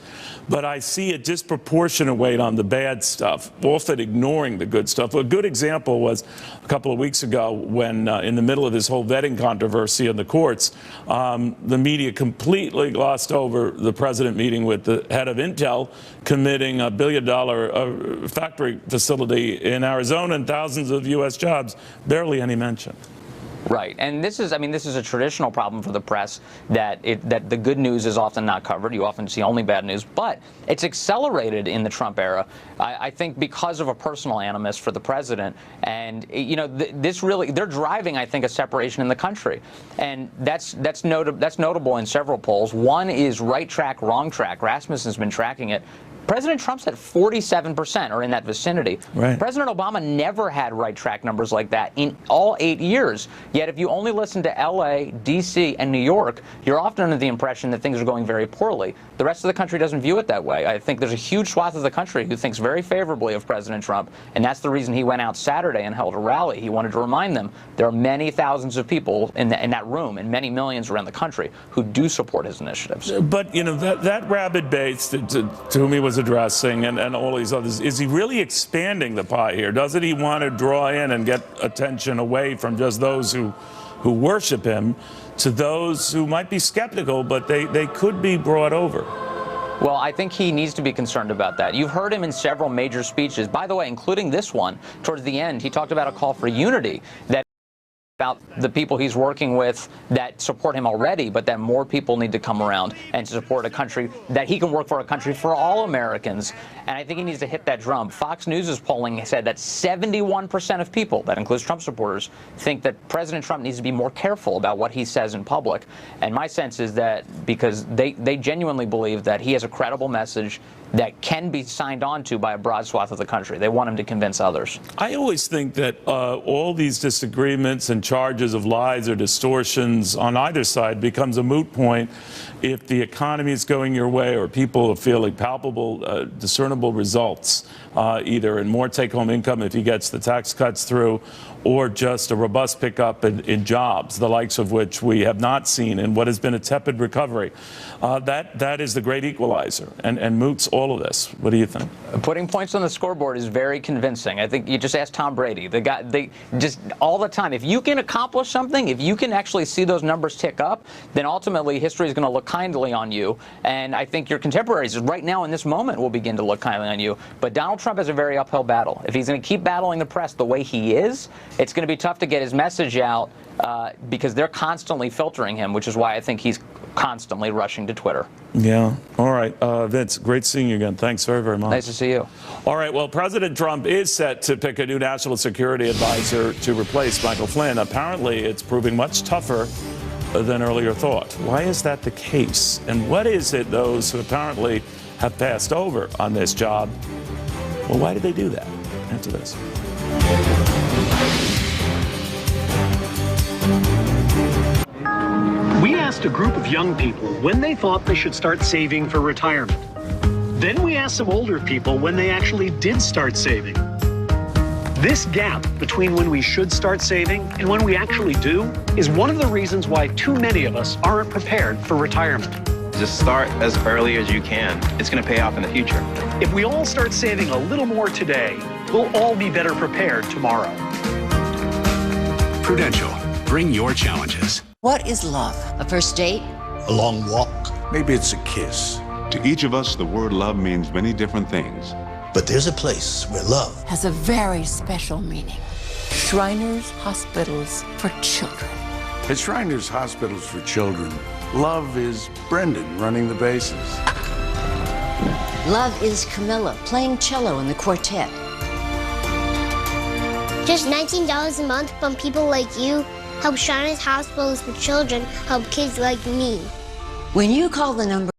but I see a disproportionate weight on the bad stuff, often ignoring the good stuff. A good example was a couple of weeks ago when, in the middle of this whole vetting controversy in the courts, the media completely glossed over the president meeting with the head of Intel, committing a $1 billion factory facility in Arizona and thousands of U.S. jobs. Barely any mention. Right, and this is a traditional problem for the press that the good news is often not covered. You often see only bad news, but it's accelerated in the Trump era. I think because of a personal animus for the president, and they're driving, I think, a separation in the country, and that's notable in several polls. One is right track, wrong track. Rasmussen's been tracking it. President Trump's at 47% or in that vicinity. Right. President Obama never had right track numbers like that in all 8 years. Yet if you only listen to LA, DC, and New York, you're often under the impression that things are going very poorly. The rest of the country doesn't view it that way. I think there's a huge swath of the country who thinks very favorably of President Trump, and that's the reason he went out Saturday and held a rally. He wanted to remind them there are many thousands of people in that room and many millions around the country who do support his initiatives. But, that rabid base to whom he was addressing and all these others, is he really expanding the pie here? Doesn't he want to draw in and get attention away from just those who worship him to those who might be skeptical, but they could be brought over? Well, I think he needs to be concerned about that. You've heard him in several major speeches, by the way, including this one. Towards the end, he talked about a call for unity, that about the people he's working with that support him already, but that more people need to come around and support a country, that he can work for a country for all Americans. And I think he needs to hit that drum. Fox News' polling said that 71% of people, that includes Trump supporters, think that President Trump needs to be more careful about what he says in public. And my sense is that because they genuinely believe that he has a credible message that can be signed on to by a broad swath of the country. They want him to convince others. I always think that all these disagreements and charges of lies or distortions on either side becomes a moot point if the economy is going your way or people are feeling palpable, discernible results, either in more take-home income if he gets the tax cuts through, or just a robust pickup in jobs, the likes of which we have not seen in what has been a tepid recovery. That is the great equalizer and moots all of this. What do you think? Putting points on the scoreboard is very convincing. I think you just asked Tom Brady. The guy, they just all the time. If you can accomplish something, if you can actually see those numbers tick up, then ultimately history is going to look kindly on you. And I think your contemporaries right now in this moment will begin to look kindly on you. But Donald Trump has a very uphill battle. If he's going to keep battling the press the way he is, it's going to be tough to get his message out because they're constantly filtering him, which is why I think he's constantly rushing to Twitter. Yeah. All right. Vince, great seeing you again. Thanks very, very much. Nice to see you. All right. Well, President Trump is set to pick a new national security advisor to replace Michael Flynn. Apparently, it's proving much tougher than earlier thought. Why is that the case? And what is it those who apparently have passed over on this job, well, why did they do that? Answer this. We asked a group of young people when they thought they should start saving for retirement. Then we asked some older people when they actually did start saving. This gap between when we should start saving and when we actually do is one of the reasons why too many of us aren't prepared for retirement. Just start as early as you can. It's going to pay off in the future. If we all start saving a little more today, we'll all be better prepared tomorrow. Prudential. Bring your challenges. What is love? A first date? A long walk? Maybe it's a kiss. To each of us, the word love means many different things. But there's a place where love has a very special meaning. Shriners Hospitals for Children. At Shriners Hospitals for Children, love is Brendan running the bases. Love is Camilla playing cello in the quartet. Just $19 a month from people like you help Shriners Hospitals for Children help kids like me. When you call the number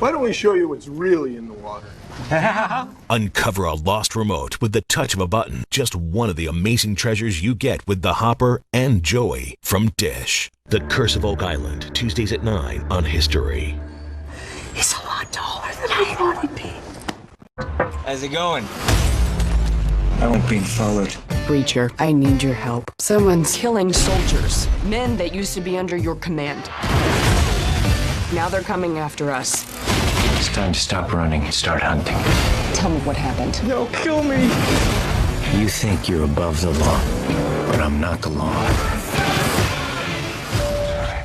Why don't we show you what's really in the water? Uncover a lost remote with the touch of a button. Just one of the amazing treasures you get with the Hopper and Joey from Dish. The Curse of Oak Island, Tuesdays at 9 on History. He's a lot taller than I thought he'd be. How's it going? I won't be followed. Breacher, I need your help. Someone's killing soldiers, men that used to be under your command. Now they're coming after us. It's time to stop running and start hunting. Tell me what happened. They'll kill me. You think you're above the law, but I'm not the law.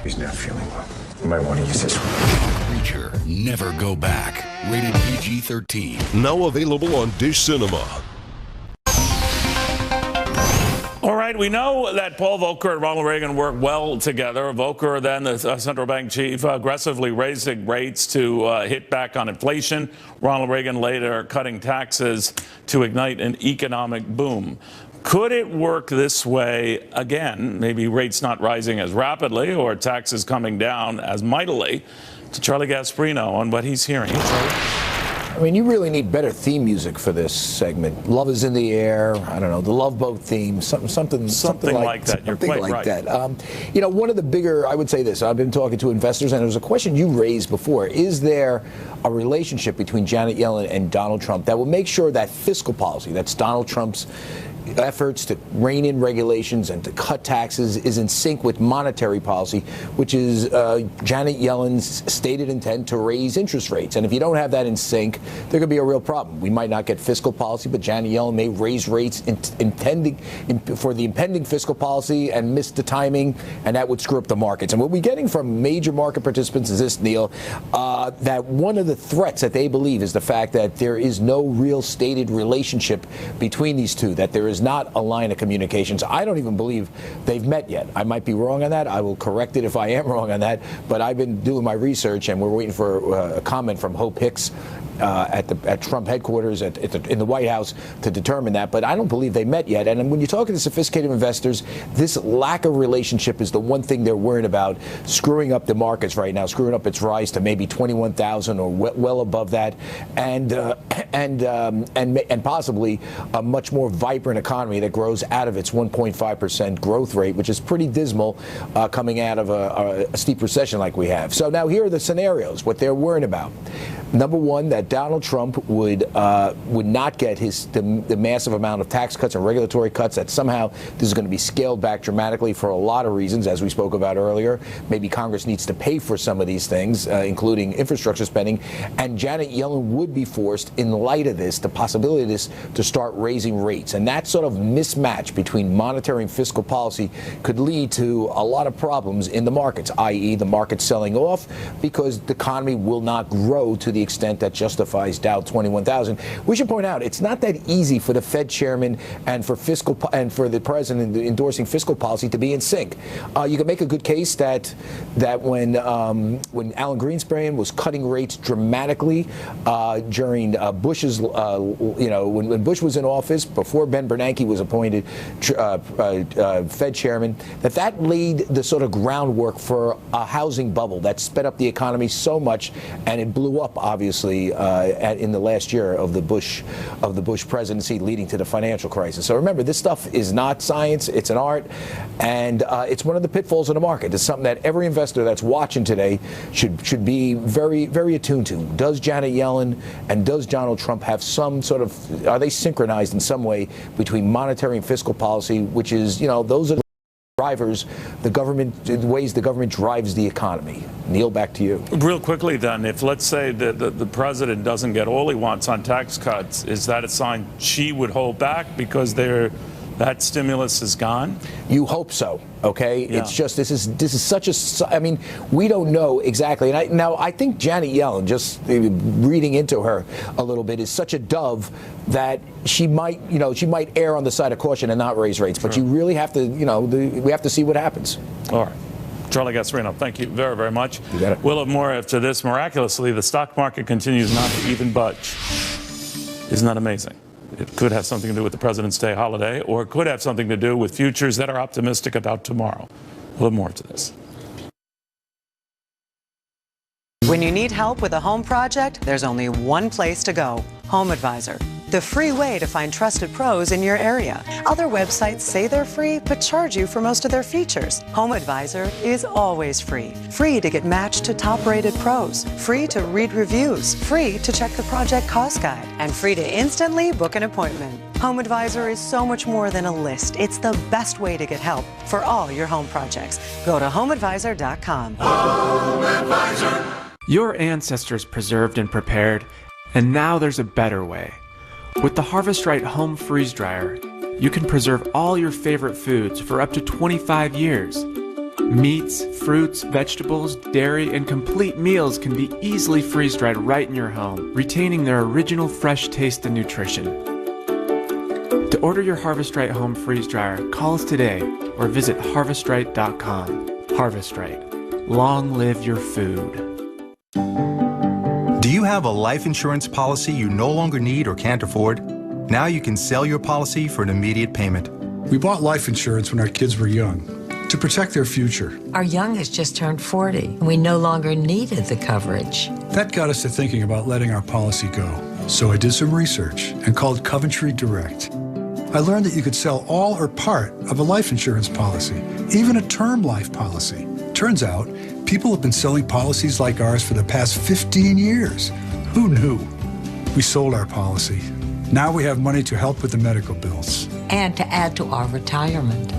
He's not feeling well. You might want to use this one. Creature, Never Go Back. Rated PG-13. Now available on Dish Cinema. All right, we know that Paul Volcker and Ronald Reagan worked well together. Volcker, then the central bank chief, aggressively raising rates to hit back on inflation. Ronald Reagan later cutting taxes to ignite an economic boom. Could it work this way again? Maybe rates not rising as rapidly or taxes coming down as mightily. To Charlie Gasparino on what he's hearing. I mean, you really need better theme music for this segment. Love is in the air. I don't know, the Love Boat theme, something like that. You're quite right. You know, one of the bigger, I would say this. I've been talking to investors, and there was a question you raised before: is there a relationship between Janet Yellen and Donald Trump that will make sure that fiscal policy, that's Donald Trump's efforts to rein in regulations and to cut taxes, is in sync with monetary policy, which is Janet Yellen's stated intent to raise interest rates? And if you don't have that in sync, there could be a real problem. We might not get fiscal policy, but Janet Yellen may raise rates for the impending fiscal policy and miss the timing, and that would screw up the markets. And what we're getting from major market participants is this, Neil, that one of the threats that they believe is the fact that there is no real stated relationship between these two, that there is not a line of communications. I don't even believe they've met yet. I might be wrong on that. I will correct it if I am wrong on that. But I've been doing my research, and we're waiting for a comment from Hope Hicks at Trump headquarters in the White House to determine that. But I don't believe they met yet. And when you're talking to sophisticated investors, this lack of relationship is the one thing they're worried about, screwing up the markets right now, screwing up its rise to maybe 21,000 or well above that, and possibly a much more vibrant economy that grows out of its 1.5% growth rate, which is pretty dismal coming out of a steep recession like we have. So now here are the scenarios, what they're worried about. Number one, that Donald Trump would not get the massive amount of tax cuts and regulatory cuts, that somehow this is going to be scaled back dramatically for a lot of reasons, as we spoke about earlier. Maybe Congress needs to pay for some of these things, including infrastructure spending. And Janet Yellen would be forced, in light of this, the possibility of this, to start raising rates. And that sort of mismatch between monetary and fiscal policy could lead to a lot of problems in the markets, i.e. the market selling off because the economy will not grow to the extent that justifies Dow 21,000. We should point out it's not that easy for the Fed chairman and for the president endorsing fiscal policy to be in sync. You can make a good case that when Alan Greenspan was cutting rates dramatically during Bush's, when Bush was in office, before Ben Bernanke was appointed Fed chairman, that laid the sort of groundwork for a housing bubble that sped up the economy so much, and it blew up obviously in the last year of the Bush presidency, leading to the financial crisis. So remember, this stuff is not science; it's an art, and it's one of the pitfalls of the market. It's something that every investor that's watching today should be very, very attuned to. Does Janet Yellen and does Donald Trump have some sort of, are they synchronized in some way between monetary and fiscal policy, which is, those are the drivers, the ways the government drives the economy. Neil, back to you. Real quickly then, if let's say that the president doesn't get all he wants on tax cuts, is that a sign she would hold back because that stimulus is gone? You hope so. Okay, yeah. It's just this is such a. I mean, we don't know exactly. And I think Janet Yellen, just reading into her a little bit, is such a dove that she might err on the side of caution and not raise rates. But you really have to, we have to see what happens. All right. Charlie Gasparino, thank you very, very much. You got it. We'll have more after this. Miraculously, the stock market continues not to even budge. Isn't that amazing? It could have something to do with the President's Day holiday, or it could have something to do with futures that are optimistic about tomorrow. We'll have more to this. When you need help with a home project, there's only one place to go, HomeAdvisor. The free way to find trusted pros in your area. Other websites say they're free, but charge you for most of their features. HomeAdvisor is always free. Free to get matched to top-rated pros. Free to read reviews. Free to check the project cost guide. And free to instantly book an appointment. HomeAdvisor is so much more than a list. It's the best way to get help for all your home projects. Go to HomeAdvisor.com. HomeAdvisor. Your ancestors preserved and prepared, and now there's a better way. With the Harvest Right Home Freeze Dryer, you can preserve all your favorite foods for up to 25 years. Meats, fruits, vegetables, dairy, and complete meals can be easily freeze-dried right in your home, retaining their original fresh taste and nutrition. To order your Harvest Right Home Freeze Dryer, call us today or visit harvestright.com. Harvest Right. Long live your food. Do you have a life insurance policy you no longer need or can't afford? Now you can sell your policy for an immediate payment. We bought life insurance when our kids were young to protect their future. Our youngest just turned 40, and we no longer needed the coverage. That got us to thinking about letting our policy go. So I did some research and called Coventry Direct. I learned that you could sell all or part of a life insurance policy, even a term life policy. Turns out, people have been selling policies like ours for the past 15 years. Who knew? We sold our policy. Now we have money to help with the medical bills. And to add to our retirement.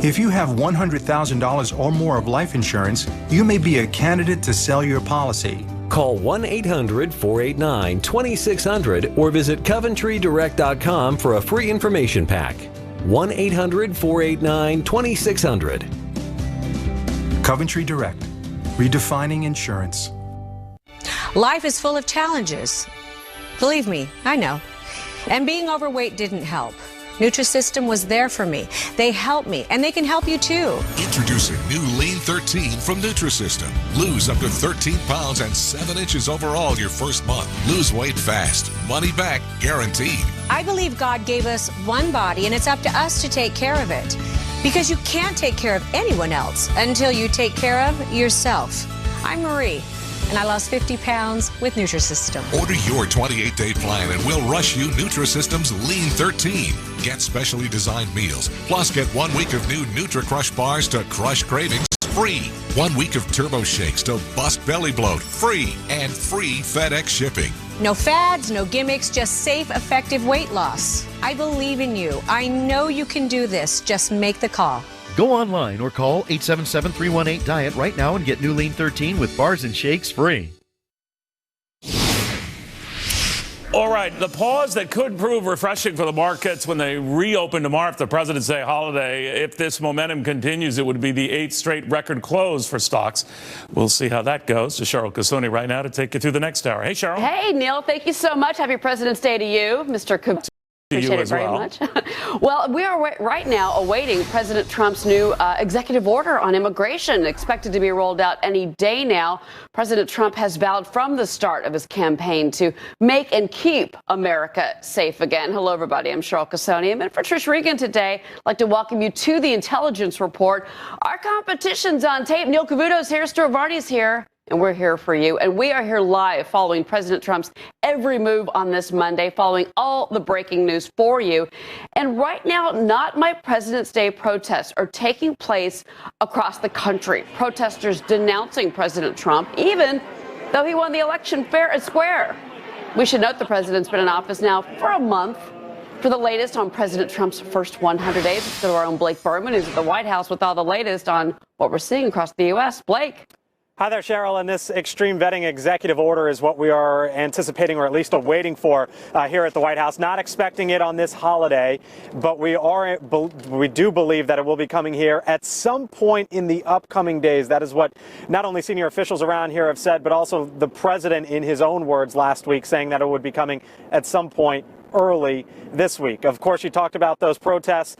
If you have $100,000 or more of life insurance, you may be a candidate to sell your policy. Call 1-800-489-2600 or visit CoventryDirect.com for a free information pack. 1-800-489-2600. Coventry Direct, redefining insurance. Life is full of challenges. Believe me, I know. And being overweight didn't help. Nutrisystem was there for me. They helped me, and they can help you too. Introducing new Lean 13 from Nutrisystem. Lose up to 13 pounds and 7 inches overall your first month. Lose weight fast. Money back guaranteed. I believe God gave us one body, and it's up to us to take care of it. Because you can't take care of anyone else until you take care of yourself. I'm Marie, and I lost 50 pounds with Nutrisystem. Order your 28-day plan and we'll rush you Nutrisystem's Lean 13. Get specially designed meals, plus get 1 week of new NutriCrush bars to crush cravings free. 1 week of Turbo Shakes to bust belly bloat free, and free FedEx shipping. No fads, no gimmicks, just safe, effective weight loss. I believe in you. I know you can do this. Just make the call. Go online or call 877-318-DIET right now and get new Lean 13 with bars and shakes free. All right, the pause that could prove refreshing for the markets when they reopen tomorrow after the President's Day holiday. If this momentum continues, it would be the 8th straight record close for stocks. We'll see how that goes. To Cheryl Casoni right now to take you through the next hour. Hey, Cheryl. Hey, Neil. Thank you so much. Happy President's Day to you, Mr. Coop. Appreciate it very much. Well, we are right now awaiting President Trump's new executive order on immigration, expected to be rolled out any day now. President Trump has vowed from the start of his campaign to make and keep America safe again. Hello, everybody. I'm Cheryl Casoni. I'm in for Trish Regan today. I'd like to welcome you to the Intelligence Report. Our competition's on tape. Neil Cavuto's here. Stuart Varney's here. And we're here for you. And we are here live following President Trump's every move on this Monday, following all the breaking news for you. And right now, Not My President's Day protests are taking place across the country. Protesters denouncing President Trump, even though he won the election fair and square. We should note the president's been in office now for a month. For the latest on President Trump's first 100 days, let's go to our own Blake Berman, who's at the White House with all the latest on what we're seeing across the U.S. Blake. Hi there, Cheryl. And this extreme vetting executive order is what we are anticipating, or at least awaiting for here at the White House. Not expecting it on this holiday, but we do believe that it will be coming here at some point in the upcoming days. That is what not only senior officials around here have said, but also the president in his own words last week, saying that it would be coming at some point early this week. Of course, you talked about those protests.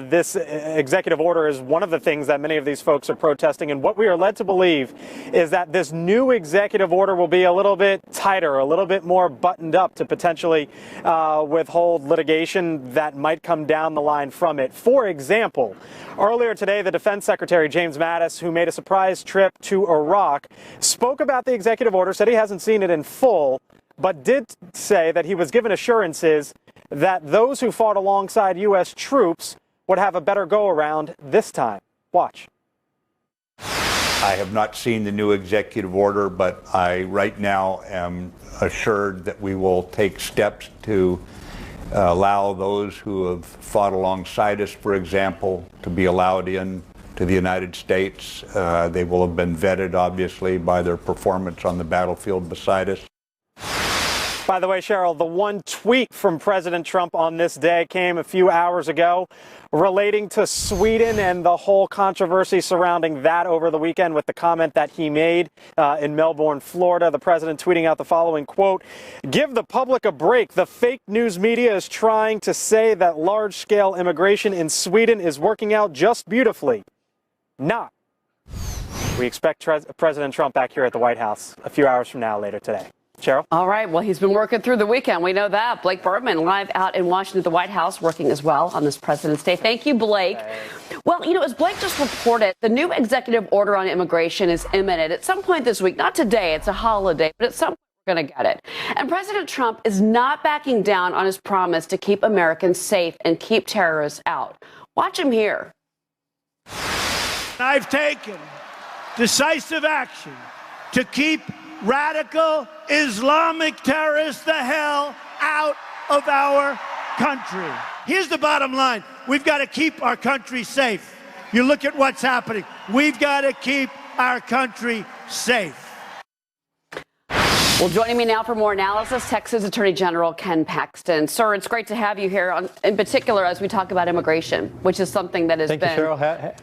This executive order is one of the things that many of these folks are protesting. And what we are led to believe is that this new executive order will be a little bit tighter, a little bit more buttoned up to potentially withhold litigation that might come down the line from it. For example, earlier today, the Defense Secretary, James Mattis, who made a surprise trip to Iraq, spoke about the executive order, said he hasn't seen it in full, but did say that he was given assurances that those who fought alongside U.S. troops would have a better go-around this time. Watch. I have not seen the new executive order, but I right now am assured that we will take steps to allow those who have fought alongside us, for example, to be allowed in to the United States. They will have been vetted, obviously, by their performance on the battlefield beside us. By the way, Cheryl, the one tweet from President Trump on this day came a few hours ago relating to Sweden and the whole controversy surrounding that over the weekend with the comment that he made in Melbourne, Florida. The president tweeting out the following quote, "Give the public a break. The fake news media is trying to say that large-scale immigration in Sweden is working out just beautifully. Not." We expect President Trump back here at the White House a few hours from now later today. Cheryl? All right. Well, he's been working through the weekend. We know that. Blake Berman live out in Washington at the White House working as well on this President's Day. Thank you, Blake. Well, you know, as Blake just reported, the new executive order on immigration is imminent. At some point this week, not today, it's a holiday, but at some point we're going to get it. And President Trump is not backing down on his promise to keep Americans safe and keep terrorists out. Watch him here. I've taken decisive action to keep radical Islamic terrorists the hell out of our country. Here's the bottom line. We've got to keep our country safe. You look at what's happening. We've got to keep our country safe. Well, joining me now for more analysis, Texas Attorney General Ken Paxton. Sir, it's great to have you here, in particular as we talk about immigration, which is something that has been... Thank you, Cheryl.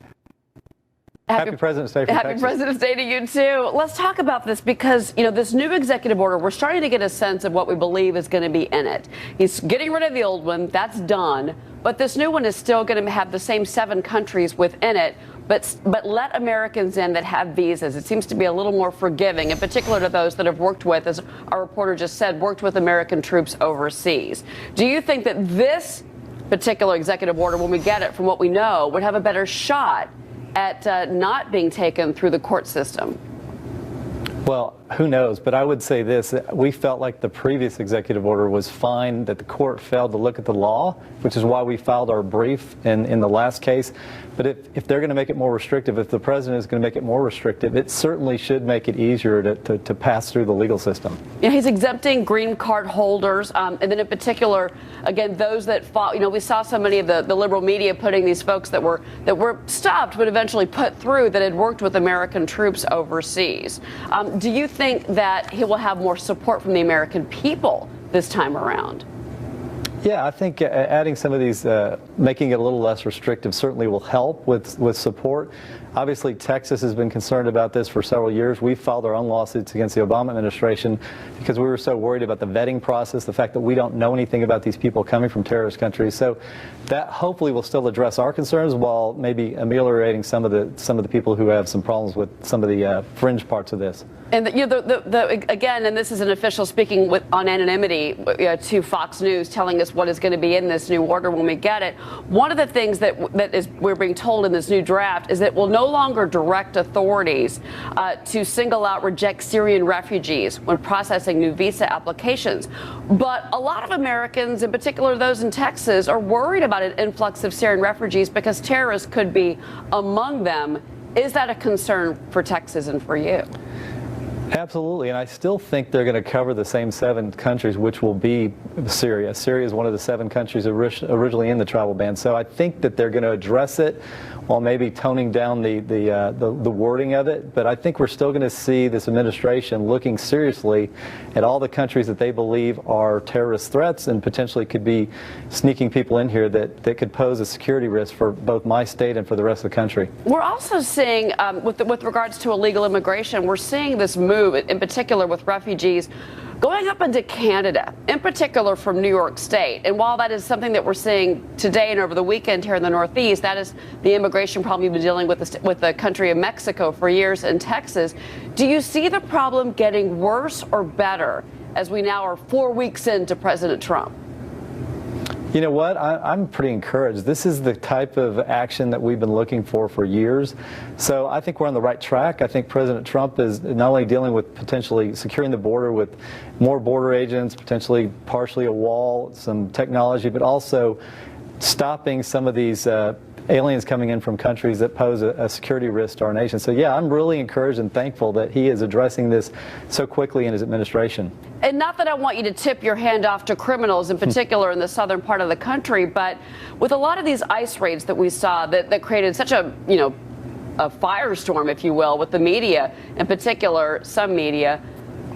Happy President's Day from Texas. Happy President's Day to you, too. Let's talk about this because, you know, this new executive order, we're starting to get a sense of what we believe is going to be in it. He's getting rid of the old one. That's done. But this new one is still going to have the same 7 countries within it, but let Americans in that have visas. It seems to be a little more forgiving, in particular to those that have worked with, as our reporter just said, worked with American troops overseas. Do you think that this particular executive order, when we get it from what we know, would have a better shot at not being taken through the court system? Well, who knows? But I would say this. We felt like the previous executive order was fine, that the court failed to look at the law, which is why we filed our brief in the last case. But if they're going to make it more restrictive, if the president is going to make it more restrictive, it certainly should make it easier to pass through the legal system. Yeah, he's exempting green card holders, and then in particular, again, those that fought. You know, we saw so many of the liberal media putting these folks that were stopped but eventually put through that had worked with American troops overseas. Do you think that he will have more support from the American people this time around? Yeah, I think adding some of these, making it a little less restrictive certainly will help with support. Obviously, Texas has been concerned about this for several years. We've filed our own lawsuits against the Obama administration because we were so worried about the vetting process, the fact that we don't know anything about these people coming from terrorist countries. So that hopefully will still address our concerns while maybe ameliorating some of the people who have some problems with some of the fringe parts of this. And again, and this is an official speaking on anonymity to Fox News, telling us what is going to be in this new order when we get it. One of the things that we're being told in this new draft is that we'll no longer direct authorities to single out reject Syrian refugees when processing new visa applications. But a lot of Americans, in particular those in Texas, are worried about an influx of Syrian refugees because terrorists could be among them. Is that a concern for Texas and for you? Absolutely, and I still think they're going to cover the same 7 countries, which will be Syria. Syria is one of the 7 countries originally in the travel ban, so I think that they're going to address it while maybe toning down the wording of it. But I think we're still going to see this administration looking seriously at all the countries that they believe are terrorist threats and potentially could be sneaking people in here that could pose a security risk for both my state and for the rest of the country. We're also seeing, with regards to illegal immigration, we're seeing this move, in particular with refugees going up into Canada, in particular from New York State. And while that is something that we're seeing today and over the weekend here in the Northeast, that is the immigration problem you've been dealing with the country of Mexico for years in Texas. Do you see the problem getting worse or better as we now are 4 weeks into President Trump? You know what? I'm pretty encouraged. This is the type of action that we've been looking for years. So I think we're on the right track. I think President Trump is not only dealing with potentially securing the border with more border agents, potentially partially a wall, some technology, but also stopping some of these aliens coming in from countries that pose a security risk to our nation. So yeah, I'm really encouraged and thankful that he is addressing this so quickly in his administration. And not that I want you to tip your hand off to criminals in particular in the southern part of the country, but with a lot of these ICE raids that we saw that created such a firestorm, if you will, with the media, in particular some media,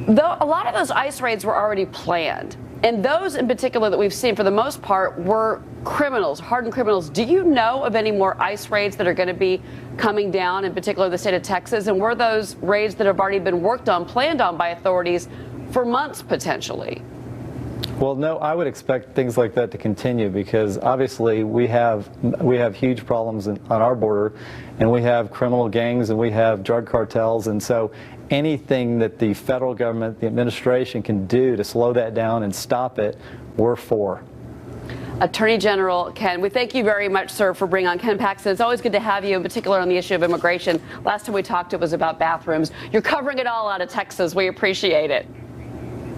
though a lot of those ICE raids were already planned. And those in particular that we've seen for the most part were criminals, hardened criminals. Do you know of any more ICE raids that are going to be coming down, in particular the state of Texas? And were those raids that have already been worked on, planned on by authorities for months potentially? Well, no, I would expect things like that to continue because obviously we have huge problems on our border, and we have criminal gangs and we have drug cartels, and so anything that the federal government, the administration can do to slow that down and stop it, we're for. Attorney General Ken, we thank you very much, sir, for bringing on Ken Paxton. It's always good to have you, in particular on the issue of immigration. Last time we talked, it was about bathrooms. You're covering it all out of Texas. We appreciate it.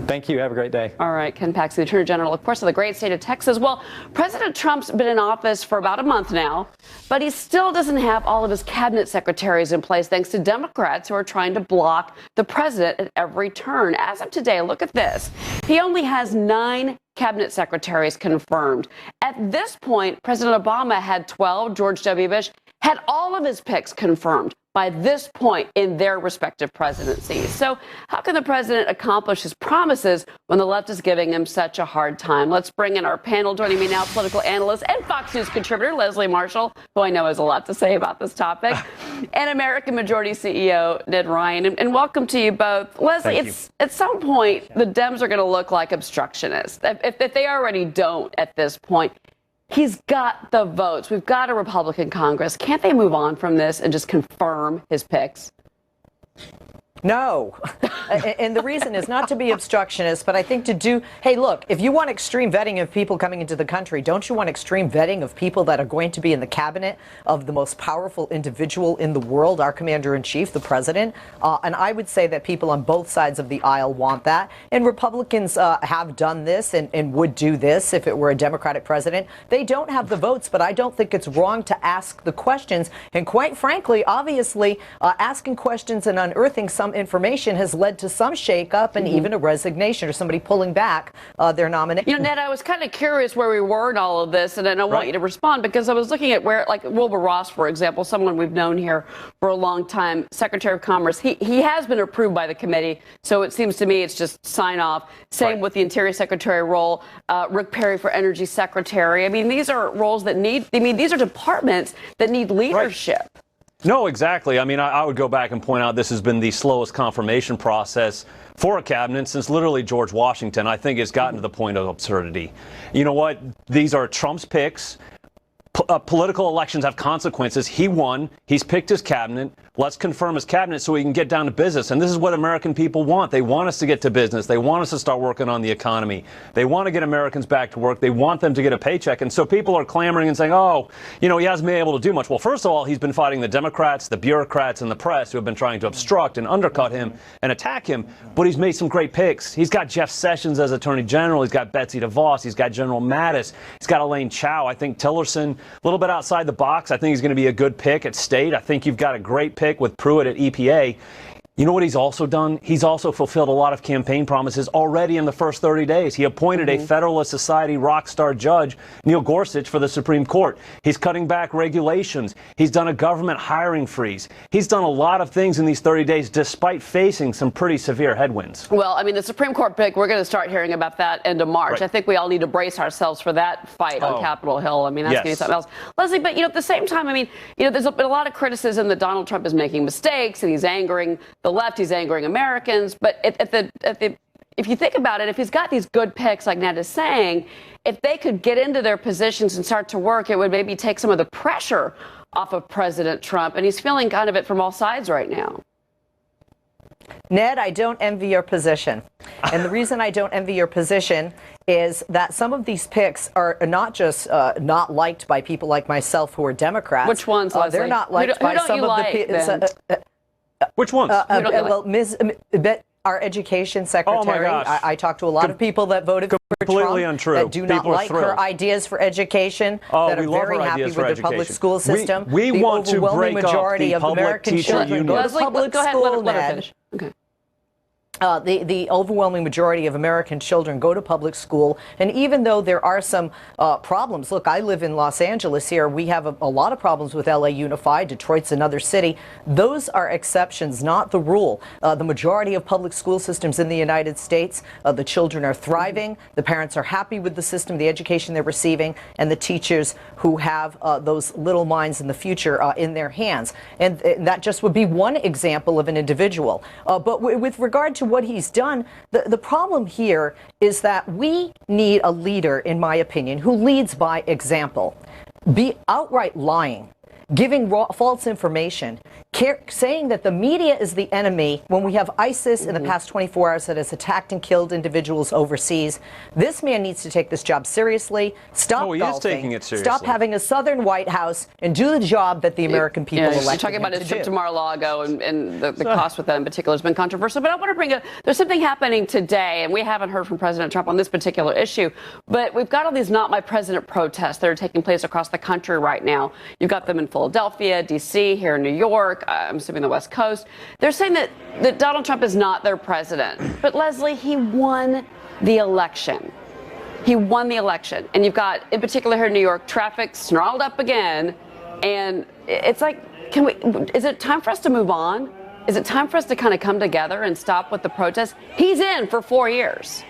Thank you. Have a great day. All right, Ken Paxton, the Attorney General, of course, of the great state of Texas. Well, President Trump's been in office for about a month now, but he still doesn't have all of his cabinet secretaries in place, thanks to Democrats who are trying to block the president at every turn. As of today, look at this. He only has 9 cabinet secretaries confirmed. At this point, President Obama had 12. George W. Bush had all of his picks confirmed by this point in their respective presidencies. So how can the president accomplish his promises when the left is giving him such a hard time? Let's bring in our panel. Joining me now, political analyst and Fox News contributor Leslie Marshall, who I know has a lot to say about this topic, and American Majority CEO Ned Ryan. And welcome to you both. Leslie, at some point, the Dems are going to look like obstructionists. If they already don't at this point. He's got the votes. We've got a Republican Congress. Can't they move on from this and just confirm his picks? No. And the reason is not to be obstructionist, but I think to do, hey, look, if you want extreme vetting of people coming into the country, don't you want extreme vetting of people that are going to be in the cabinet of the most powerful individual in the world, our commander-in-chief, the president? And I would say that people on both sides of the aisle want that. And Republicans have done this and would do this if it were a Democratic president. They don't have the votes, but I don't think it's wrong to ask the questions. And quite frankly, obviously, asking questions and unearthing some information has led to some shakeup and even a resignation or somebody pulling back their nomination. You know, Ned, I was kind of curious where we were in all of this, and I want you to respond because I was looking at where, like Wilbur Ross, for example, someone we've known here for a long time, Secretary of Commerce. He has been approved by the committee, so it seems to me it's just sign off. Same with the Interior Secretary role, Rick Perry for Energy Secretary. I mean, these are roles that these are departments that need leadership. Right. No, exactly. I mean, I would go back and point out this has been the slowest confirmation process for a cabinet since literally George Washington. I think it's gotten to the point of absurdity. You know what? These are Trump's picks. Political elections have consequences. He won. He's picked his cabinet. Let's confirm his cabinet so we can get down to business. And this is what American people want. They want us to get to business. They want us to start working on the economy. They want to get Americans back to work. They want them to get a paycheck. And so people are clamoring and saying, oh, you know, he hasn't been able to do much. Well, first of all, he's been fighting the Democrats, the bureaucrats, and the press who have been trying to obstruct and undercut him and attack him. But he's made some great picks. He's got Jeff Sessions as Attorney General. He's got Betsy DeVos. He's got General Mattis. He's got Elaine Chao. I think Tillerson, a little bit outside the box. I think he's going to be a good pick at state. I think you've got a great pick with Pruitt at EPA. You know what he's also done? He's also fulfilled a lot of campaign promises already in the first 30 days. He appointed a Federalist Society rock star judge, Neil Gorsuch, for the Supreme Court. He's cutting back regulations. He's done a government hiring freeze. He's done a lot of things in these 30 days despite facing some pretty severe headwinds. Well, I mean, the Supreme Court pick, we're going to start hearing about that end of March. I think we all need to brace ourselves for that fight on Capitol Hill. I mean, that's going to be something else. Leslie, but, you know, at the same time, I mean, you know, there's been a lot of criticism that Donald Trump is making mistakes and he's angering the left, he's angering Americans, but at the if you think about it, if he's got these good picks, like Ned is saying, if they could get into their positions and start to work, it would maybe take some of the pressure off of President Trump. And he's feeling kind of it from all sides right now. Ned, I don't envy your position. And the reason I don't envy your position is that some of these picks are not just not liked by people like myself who are Democrats. Which ones, Leslie? They're not liked by some of the people. Which ones? Well, our education secretary. Oh my gosh. I talked to a lot of people that voted for Completely Trump untrue. that do not People are like her thrilled. ideas for education, that we are love very her happy ideas with for the public education. school system. We the want to overwhelming break up majority the of public American teacher children go to Leslie, public go ahead, school, let her Ned. finish. Okay. The overwhelming majority of American children go to public school, and even though there are some problems, look, I live in Los Angeles here. We have a lot of problems with LA Unified. Detroit's another city. Those are exceptions, not the rule. The majority of public school systems in the United States, the children are thriving, the parents are happy with the system, the education they're receiving, and the teachers who have those little minds in the future in their hands. And that just would be one example of an individual. But with regard to what he's done, the problem here is that we need a leader, in my opinion, who leads by example. Be outright lying, giving false information, saying that the media is the enemy when we have ISIS in the past 24 hours that has attacked and killed individuals overseas. This man needs to take this job seriously. Stop golfing. Is taking it seriously. Stop having a Southern White House and do the job that the American people elected You're talking about him his to trip do. to Mar-a-Lago and the cost with that in particular has been controversial. But I want to bring there's something happening today, and we haven't heard from President Trump on this particular issue, but we've got all these Not My President protests that are taking place across the country right now. You've got them in Philadelphia, D.C., here in New York, I'm assuming the West Coast. They're saying that Donald Trump is not their president. But, Leslie, he won the election. He won the election. And you've got, in particular here in New York, traffic snarled up again. And it's like, is it time for us to move on? Is it time for us to kind of come together and stop with the protests? He's in for 4 years.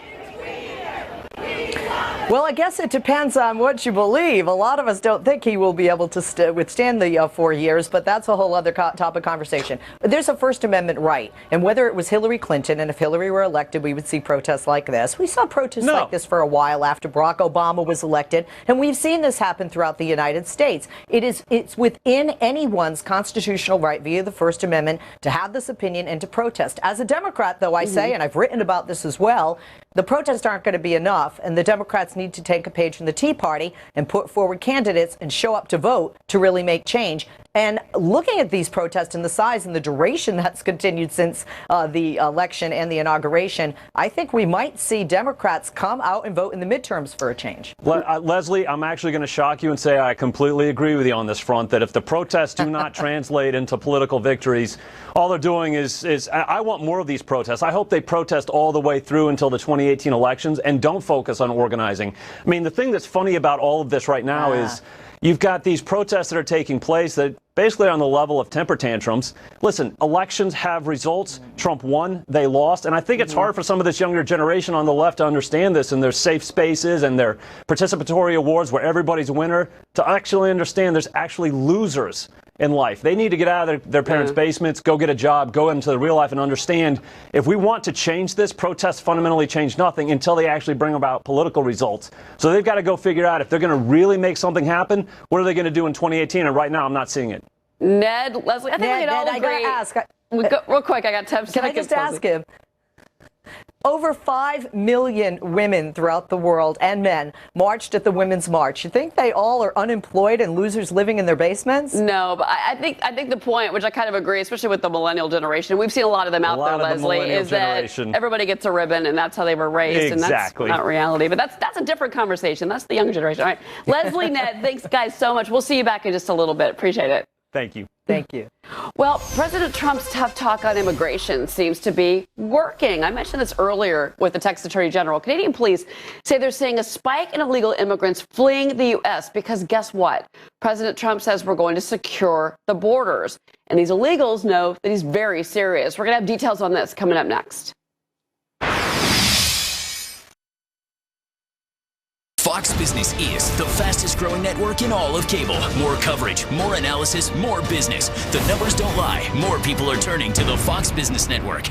Well, I guess it depends on what you believe. A lot of us don't think he will be able to withstand the 4 years, but that's a whole other topic conversation. But there's a First Amendment right, and whether it was Hillary Clinton, and if Hillary were elected, we would see protests like this. We saw protests like this for a while after Barack Obama was elected, and we've seen this happen throughout the United States. It's within anyone's constitutional right via the First Amendment to have this opinion and to protest. As a Democrat, though, I say, and I've written about this as well, the protests aren't going to be enough, and the Democrats need to take a page from the Tea Party and put forward candidates and show up to vote to really make change. And looking at these protests and the size and the duration that's continued since the election and the inauguration, I think we might see Democrats come out and vote in the midterms for a change. Leslie, I'm actually going to shock you and say I completely agree with you on this front, that if the protests do not translate into political victories, all they're doing is I want more of these protests. I hope they protest all the way through until the 2018 elections and don't focus on organizing. I mean, the thing that's funny about all of this right now is you've got these protests that are taking place that basically are on the level of temper tantrums. Listen, elections have results. Trump won, they lost. And I think it's hard for some of this younger generation on the left to understand this and their safe spaces and their participatory awards where everybody's a winner, to actually understand there's actually losers in life. They need to get out of their parents' basements, go get a job, go into the real life and understand if we want to change this, protests fundamentally change nothing until they actually bring about political results. So they've got to go figure out if they're going to really make something happen, what are they going to do in 2018? And right now, I'm not seeing it. Ned, Leslie, I think we can all agree. I got to ask. Real quick, I got 10 seconds. Can I just ask him? Over 5 million women throughout the world and men marched at the Women's March. You think they all are unemployed and losers living in their basements? No, but I think the point, which I kind of agree, especially with the millennial generation, we've seen a lot of them out there, Leslie, is that everybody gets a ribbon and that's how they were raised. Exactly. And that's not reality. But that's a different conversation. That's the younger generation. All right. Leslie, Ned, thanks guys so much. We'll see you back in just a little bit. Appreciate it. Thank you. Thank you. Well, President Trump's tough talk on immigration seems to be working. I mentioned this earlier with the Texas Attorney General. Canadian police say they're seeing a spike in illegal immigrants fleeing the U.S. because guess what? President Trump says we're going to secure the borders. And these illegals know that he's very serious. We're going to have details on this coming up next. Fox Business is the fastest growing network in all of cable. More coverage, more analysis, more business. The numbers don't lie. More people are turning to the Fox Business Network.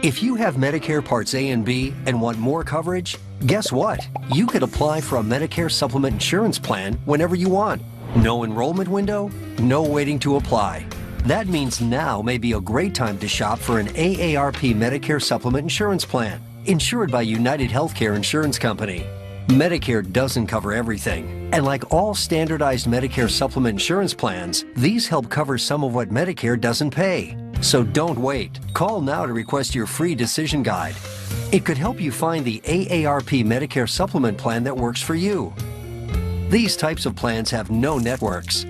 If you have Medicare Parts A and B and want more coverage, guess what? You could apply for a Medicare Supplement Insurance Plan whenever you want. No enrollment window, no waiting to apply. That means now may be a great time to shop for an AARP Medicare Supplement Insurance Plan, insured by United Healthcare Insurance Company. Medicare doesn't cover everything, and like all standardized Medicare Supplement Insurance plans, these help cover some of what Medicare doesn't pay. So don't wait. Call now to request your free decision guide. It could help you find the AARP Medicare Supplement plan that works for you. These types of plans have no networks,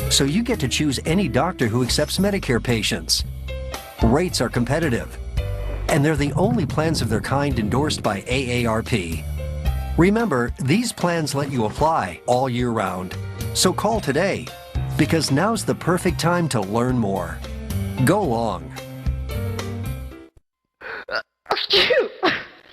so you get to choose any doctor who accepts Medicare patients. Rates are competitive, and they're the only plans of their kind endorsed by AARP. Remember, these plans let you apply all year round. So call today, because now's the perfect time to learn more. Go long.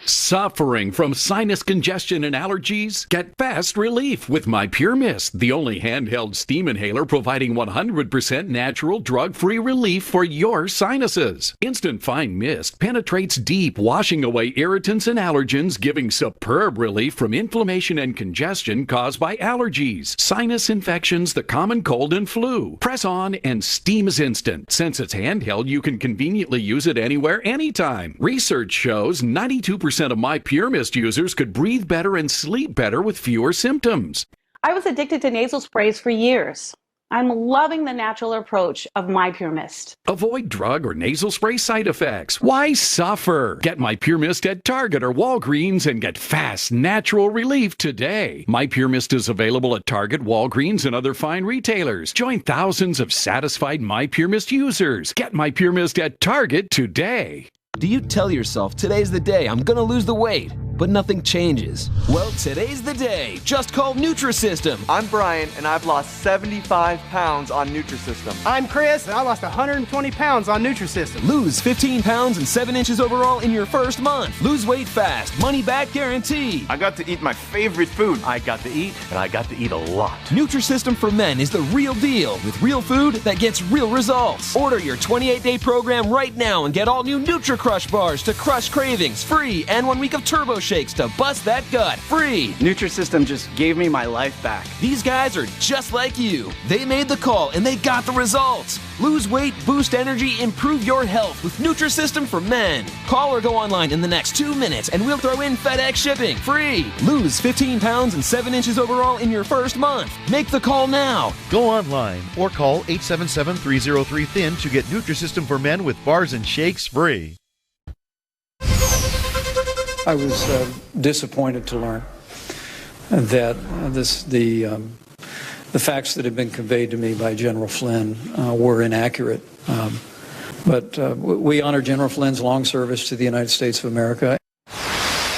Suffering from sinus congestion and allergies? Get fast relief with My Pure Mist, the only handheld steam inhaler providing 100% natural drug-free relief for your sinuses. Instant Fine Mist penetrates deep, washing away irritants and allergens, giving superb relief from inflammation and congestion caused by allergies, sinus infections, the common cold and flu. Press on and steam is instant. Since it's handheld, you can conveniently use it anywhere, anytime. Research shows 92% of My Pure Mist users could breathe better and sleep better with fewer symptoms. I was addicted to nasal sprays for years. I'm loving the natural approach of My Pure Mist. Avoid drug or nasal spray side effects. Why suffer? Get My Pure Mist at Target or Walgreens and get fast, natural relief today. My Pure Mist is available at Target, Walgreens, and other fine retailers. Join thousands of satisfied My Pure Mist users. Get My Pure Mist at Target today. Do you tell yourself, today's the day, I'm gonna lose the weight, but nothing changes? Well, today's the day. Just call Nutrisystem. I'm Brian, and I've lost 75 pounds on Nutrisystem. I'm Chris, and I lost 120 pounds on Nutrisystem. Lose 15 pounds and 7 inches overall in your first month. Lose weight fast. Money back guarantee. I got to eat my favorite food. I got to eat, and I got to eat a lot. Nutrisystem for Men is the real deal, with real food that gets real results. Order your 28-day program right now and get all new Nutri-Crush bars to crush cravings, free, and 1 week of Turbo Shakes to bust that gut, free. Nutrisystem just gave me my life back. These guys are just like you. They made the call and they got the results. Lose weight, boost energy, improve your health with Nutrisystem for Men. Call or go online in the next 2 minutes and we'll throw in FedEx shipping, free. Lose 15 pounds and 7 inches overall in your first month. Make the call now. Go online or call 877-303-THIN to get Nutrisystem for Men with bars and shakes free. I was disappointed to learn that the facts that had been conveyed to me by General Flynn were inaccurate. But we honor General Flynn's long service to the United States of America.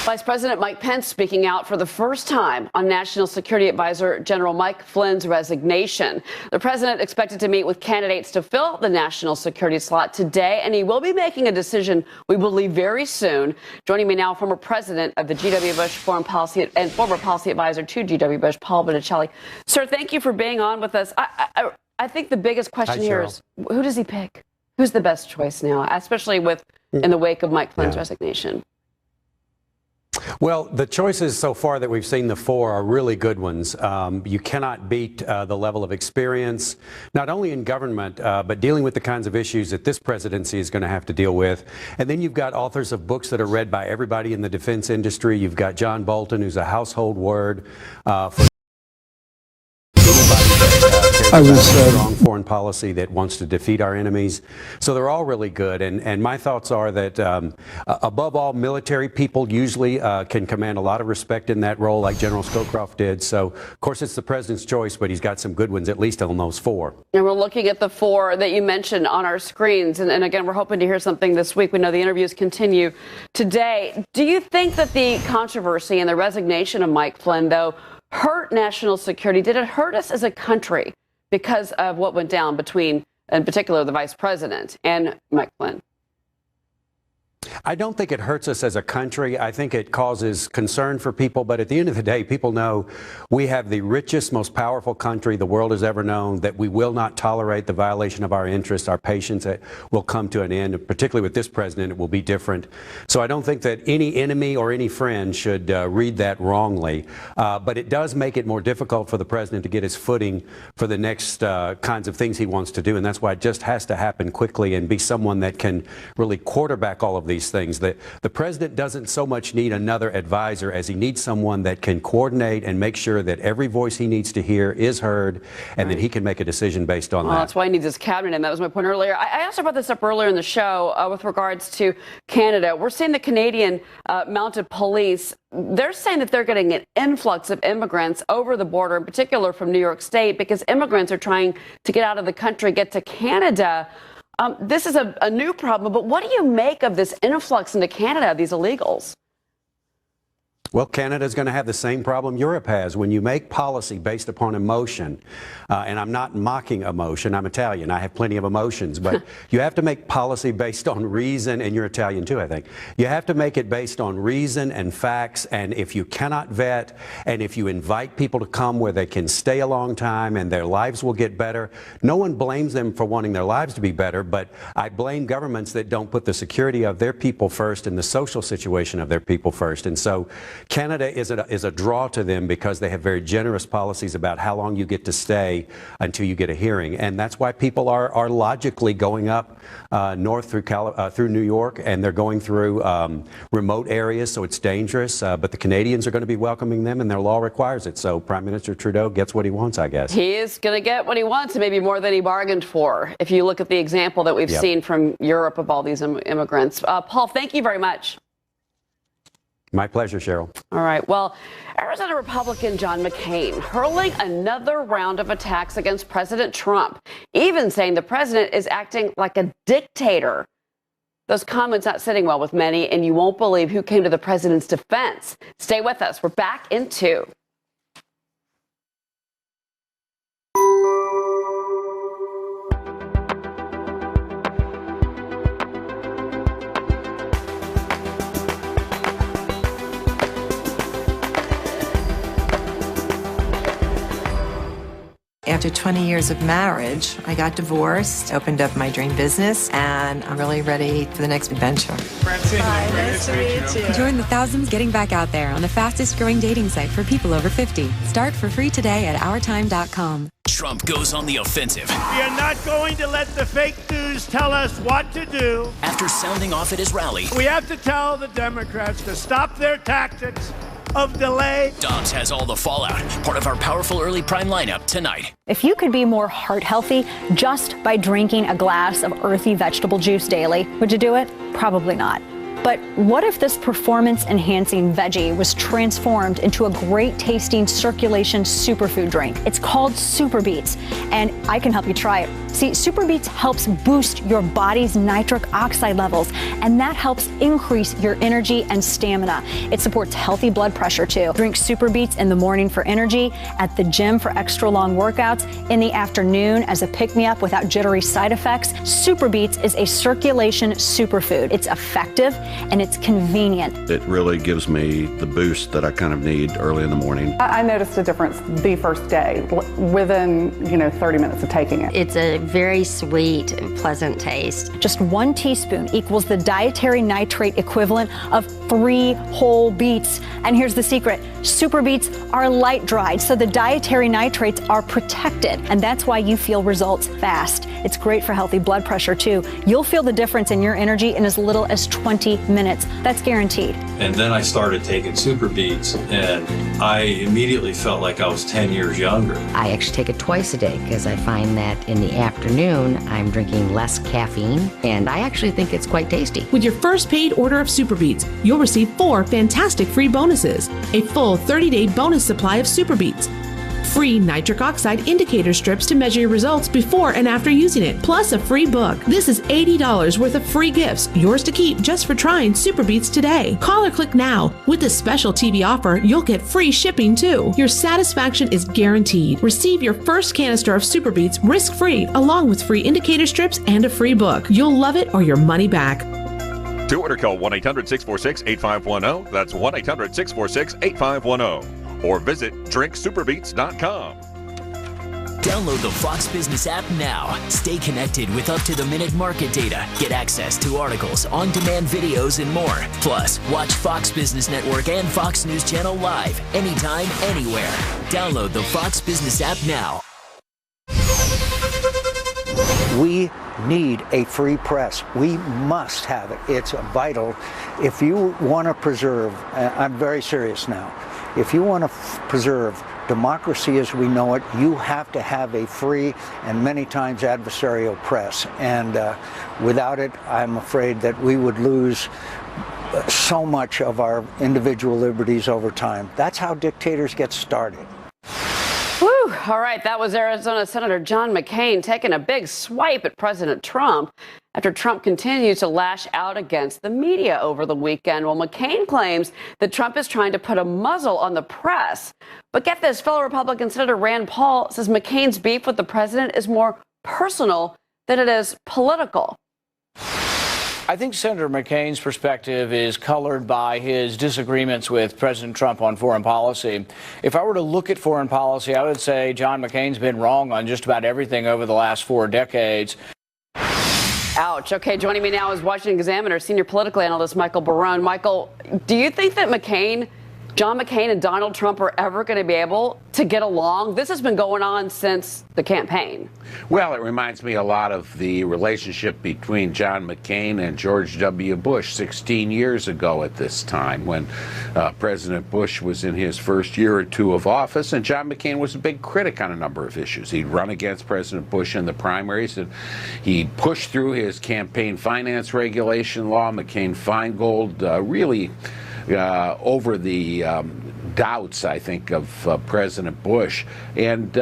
Vice President Mike Pence speaking out for the first time on National Security Advisor General Mike Flynn's resignation. The president expected to meet with candidates to fill the national security slot today, and he will be making a decision, we believe, very soon. Joining me now, former president of the G.W. Bush Foreign Policy and former policy advisor to G.W. Bush, Paul Botticelli. Sir, thank you for being on with us. I think the biggest question here is, who does he pick? Who's the best choice now, especially in the wake of Mike Flynn's resignation? Well, the choices so far that we've seen, the four, are really good ones. You cannot beat the level of experience, not only in government, but dealing with the kinds of issues that this presidency is going to have to deal with. And then you've got authors of books that are read by everybody in the defense industry. You've got John Bolton, who's a household word for strong foreign policy that wants to defeat our enemies. So they're all really good. And my thoughts are that, above all, military people usually can command a lot of respect in that role, like General Scowcroft did. So, of course, it's the president's choice, but he's got some good ones, at least on those four. And we're looking at the four that you mentioned on our screens. And again, we're hoping to hear something this week. We know the interviews continue today. Do you think that the controversy and the resignation of Mike Flynn, though, hurt national security? Did it hurt us as a country because of what went down between, in particular, the vice president and Mike Flynn? I don't think it hurts us as a country. I think it causes concern for people. But at the end of the day, people know we have the richest, most powerful country the world has ever known, that we will not tolerate the violation of our interests. Our patience will come to an end. Particularly with this president, it will be different. So I don't think that any enemy or any friend should read that wrongly. But it does make it more difficult for the president to get his footing for the next kinds of things he wants to do. And that's why it just has to happen quickly and be someone that can really quarterback all of these things. The president doesn't so much need another advisor as he needs someone that can coordinate and make sure that every voice he needs to hear is heard, and that he can make a decision based on that. That's why he needs his cabinet, and that was my point earlier. I asked about this up earlier in the show with regards to Canada. We're seeing the Canadian mounted police. They're saying that they're getting an influx of immigrants over the border, in particular from New York State, because immigrants are trying to get out of the country, get to Canada. This is a new problem, but what do you make of this influx into Canada, these illegals? Well, Canada is going to have the same problem Europe has. When you make policy based upon emotion, and I'm not mocking emotion, I'm Italian, I have plenty of emotions, but you have to make policy based on reason, and you're Italian too, I think. You have to make it based on reason and facts, and if you cannot vet, and if you invite people to come where they can stay a long time and their lives will get better, no one blames them for wanting their lives to be better, but I blame governments that don't put the security of their people first and the social situation of their people first. And so Canada is a draw to them because they have very generous policies about how long you get to stay until you get a hearing. And that's why people are logically going up north through New York, and they're going through remote areas, so it's dangerous. But the Canadians are going to be welcoming them, and their law requires it. So Prime Minister Trudeau gets what he wants, I guess. He is going to get what he wants, and maybe more than he bargained for, if you look at the example that we've seen from Europe of all these immigrants. Paul, thank you very much. My pleasure, Cheryl. All right. Well, Arizona Republican John McCain hurling another round of attacks against President Trump, even saying the president is acting like a dictator. Those comments not sitting well with many, and you won't believe who came to the president's defense. Stay with us. We're back in 2. After 20 years of marriage, I got divorced, opened up my dream business, and I'm really ready for the next adventure. Hi, nice to meet you. Join the thousands getting back out there on the fastest growing dating site for people over 50. Start for free today at OurTime.com. Trump goes on the offensive. We are not going to let the fake news tell us what to do. After sounding off at his rally, We have to tell the Democrats to stop their tactics of delay. Dobbs has all the fallout. Part of our powerful early prime lineup tonight. If you could be more heart healthy just by drinking a glass of earthy vegetable juice daily, would you do it? Probably not. But what if this performance-enhancing veggie was transformed into a great-tasting circulation superfood drink? It's called Super Beets, and I can help you try it. See, Super Beets helps boost your body's nitric oxide levels, and that helps increase your energy and stamina. It supports healthy blood pressure, too. Drink Super Beets in the morning for energy, at the gym for extra long workouts, in the afternoon as a pick-me-up without jittery side effects. Super Beets is a circulation superfood. It's effective and it's convenient. It really gives me the boost that I kind of need early in the morning. I noticed a difference the first day, within 30 minutes of taking it. It's a very sweet, pleasant taste. Just 1 teaspoon equals the dietary nitrate equivalent of 3 whole beets. And here's the secret. Super Beets are light dried, so the dietary nitrates are protected. And that's why you feel results fast. It's great for healthy blood pressure, too. You'll feel the difference in your energy in as little as 20 minutes. That's guaranteed. And then I started taking Super Beets, and I immediately felt like I was 10 years younger. I actually take it twice a day because I find that in the afternoon I'm drinking less caffeine, and I actually think it's quite tasty. With your first paid order of Super Beets, you'll receive 4 fantastic free bonuses. A full 30-day bonus supply of Super Beets. Free nitric oxide indicator strips to measure your results before and after using it, plus a free book. This is $80 worth of free gifts, yours to keep just for trying Super Beets today. Call or click now. With this special TV offer, you'll get free shipping too. Your satisfaction is guaranteed. Receive your first canister of Super Beets risk-free, along with free indicator strips and a free book. You'll love it or your money back. To order, call 1-800-646-8510. That's 1-800-646-8510. Or visit drinksuperbeats.com. Download the Fox Business app now. Stay connected with up-to-the-minute market data. Get access to articles, on-demand videos, and more. Plus, watch Fox Business Network and Fox News Channel live, anytime, anywhere. Download the Fox Business app now. We need a free press. We must have it. It's vital. If you want to preserve, I'm very serious now, if you want to preserve democracy as we know it, you have to have a free and many times adversarial press. And without it, I'm afraid that we would lose so much of our individual liberties over time. That's how dictators get started. Whew. All right, that was Arizona Senator John McCain taking a big swipe at President Trump after Trump continues to lash out against the media over the weekend. Well, McCain claims that Trump is trying to put a muzzle on the press. But get this, fellow Republican Senator Rand Paul says McCain's beef with the president is more personal than it is political. I think Senator McCain's perspective is colored by his disagreements with President Trump on foreign policy. If I were to look at foreign policy, I would say John McCain's been wrong on just about everything over the last 4 decades. Ouch. Okay, joining me now is Washington Examiner senior political analyst Michael Barone. Michael, do you think that John McCain and Donald Trump are ever going to be able to get along? This has been going on since the campaign. Well, it reminds me a lot of the relationship between John McCain and George W. Bush 16 years ago at this time, when President Bush was in his first year or two of office, and John McCain was a big critic on a number of issues. He'd run against President Bush in the primaries, and he pushed through his campaign finance regulation law, McCain-Feingold, really over the doubts, I think, of President Bush. And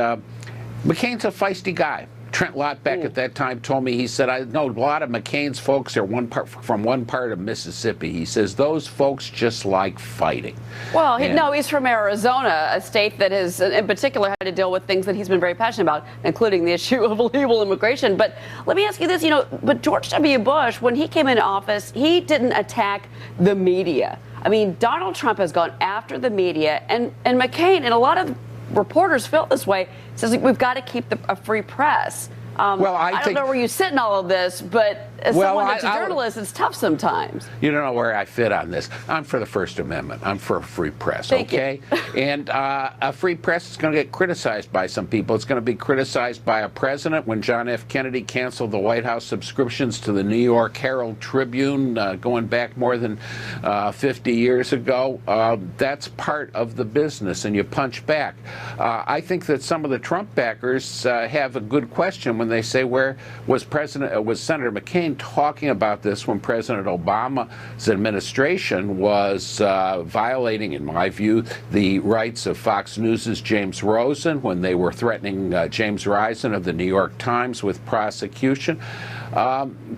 McCain's a feisty guy. Trent Lott back at that time told me, he said, I know a lot of McCain's folks are from one part of Mississippi. He says those folks just like fighting. Well, he's from Arizona, a state that has, in particular, had to deal with things that he's been very passionate about, including the issue of illegal immigration. But let me ask you this, but George W. Bush, when he came into office, he didn't attack the media. I mean, Donald Trump has gone after the media, and McCain, and a lot of reporters feel this way, says we've got to keep a free press. Well, I don't know where you sit in all of this, but as someone that's a journalist, it's tough sometimes. You don't know where I fit on this. I'm for the First Amendment. I'm for a free press, Thank okay? And a free press is going to get criticized by some people. It's going to be criticized by a president. When John F. Kennedy canceled the White House subscriptions to the New York Herald Tribune, going back more than 50 years ago, that's part of the business, and you punch back. I think that some of the Trump backers have a good question when they say, where was Senator McCain talking about this when President Obama's administration was violating, in my view, the rights of Fox News' James Rosen, when they were threatening James Risen of the New York Times with prosecution.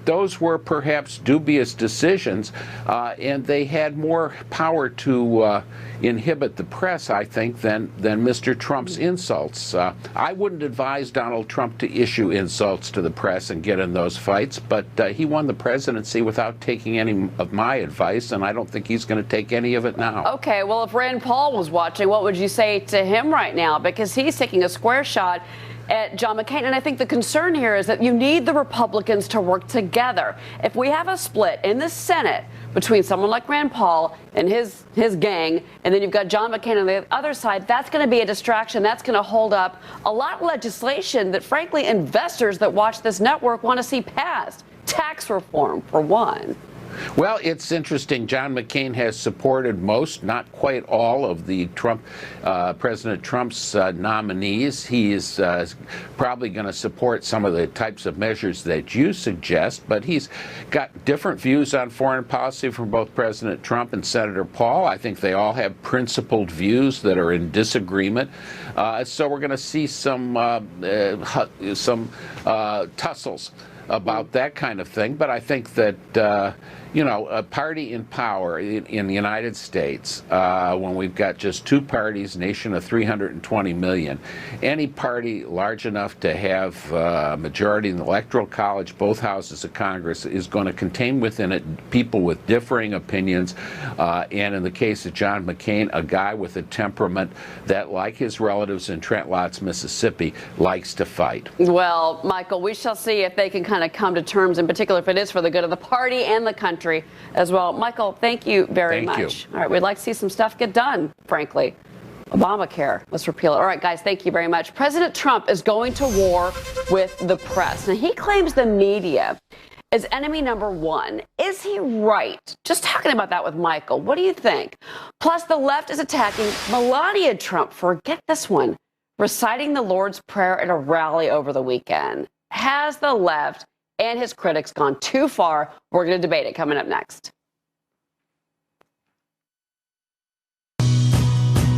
Those were perhaps dubious decisions, and they had more power to inhibit the press, I think, than Mr. Trump's insults. I wouldn't advise Donald Trump to issue insults to the press and get in those fights, but he won the presidency without taking any of my advice, and I don't think he's going to take any of it now. Okay, well, if Rand Paul was watching, what would you say to him right now? Because he's taking a square shot at John McCain. And I think the concern here is that you need the Republicans to work together. If we have a split in the Senate between someone like Rand Paul and his gang, and then you've got John McCain on the other side, that's going to be a distraction. That's going to hold up a lot of legislation that, frankly, investors that watch this network want to see passed. Tax reform, for one. Well, it's interesting. John McCain has supported most, not quite all, of the President Trump's nominees. He is probably going to support some of the types of measures that you suggest, but he's got different views on foreign policy from both President Trump and Senator Paul. I think they all have principled views that are in disagreement. So we're going to see some tussles about that kind of thing. But I think that a party in power in the United States, when we've got just two parties, nation of 320 million, any party large enough to have a majority in the Electoral College, both houses of Congress, is going to contain within it people with differing opinions, and in the case of John McCain, a guy with a temperament that, like his relatives in Trent Lots, Mississippi, likes to fight. Well, Michael, we shall see if they can kind of come to terms, in particular if it is for the good of the party and the country as well. Michael, thank you very much. All right, we'd like to see some stuff get done, frankly. Obamacare, let's repeal it. All right, guys, thank you very much. President Trump is going to war with the press. Now, he claims the media is enemy number one. Is he right? Just talking about that with Michael. What do you think? Plus, the left is attacking Melania Trump for, get this one, reciting the Lord's Prayer at a rally over the weekend. Has the left and his critics gone too far? We're going to debate it coming up next.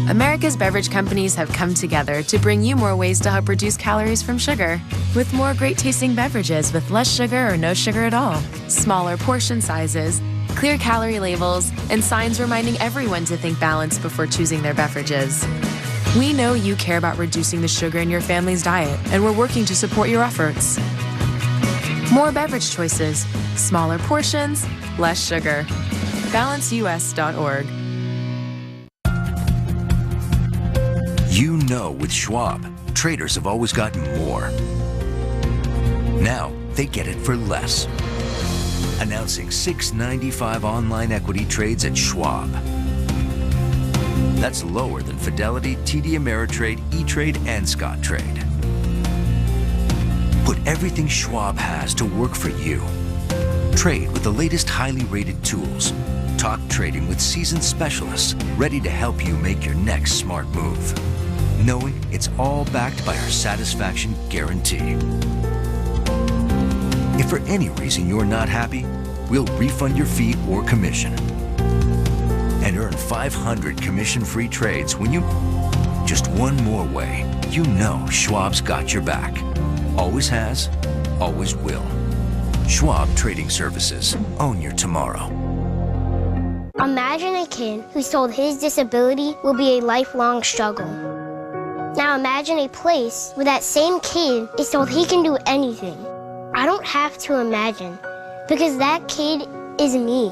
America's beverage companies have come together to bring you more ways to help reduce calories from sugar. With more great-tasting beverages with less sugar or no sugar at all, smaller portion sizes, clear calorie labels, and signs reminding everyone to think balance before choosing their beverages. We know you care about reducing the sugar in your family's diet, and we're working to support your efforts. More beverage choices, smaller portions, less sugar. BalanceUS.org. You know, with Schwab, traders have always gotten more. Now they get it for less. Announcing $6.95 online equity trades at Schwab. That's lower than Fidelity, TD Ameritrade, E-Trade, and Scottrade. Put everything Schwab has to work for you. Trade with the latest highly rated tools. Talk trading with seasoned specialists ready to help you make your next smart move. Knowing it's all backed by our satisfaction guarantee. If for any reason you're not happy, we'll refund your fee or commission. And earn 500 commission-free trades when you... Just one more way. You know Schwab's got your back. Always has, always will. Schwab Trading Services. Own your tomorrow. Imagine a kid who's told his disability will be a lifelong struggle. Now imagine a place where that same kid is told he can do anything. I don't have to imagine, because that kid is me.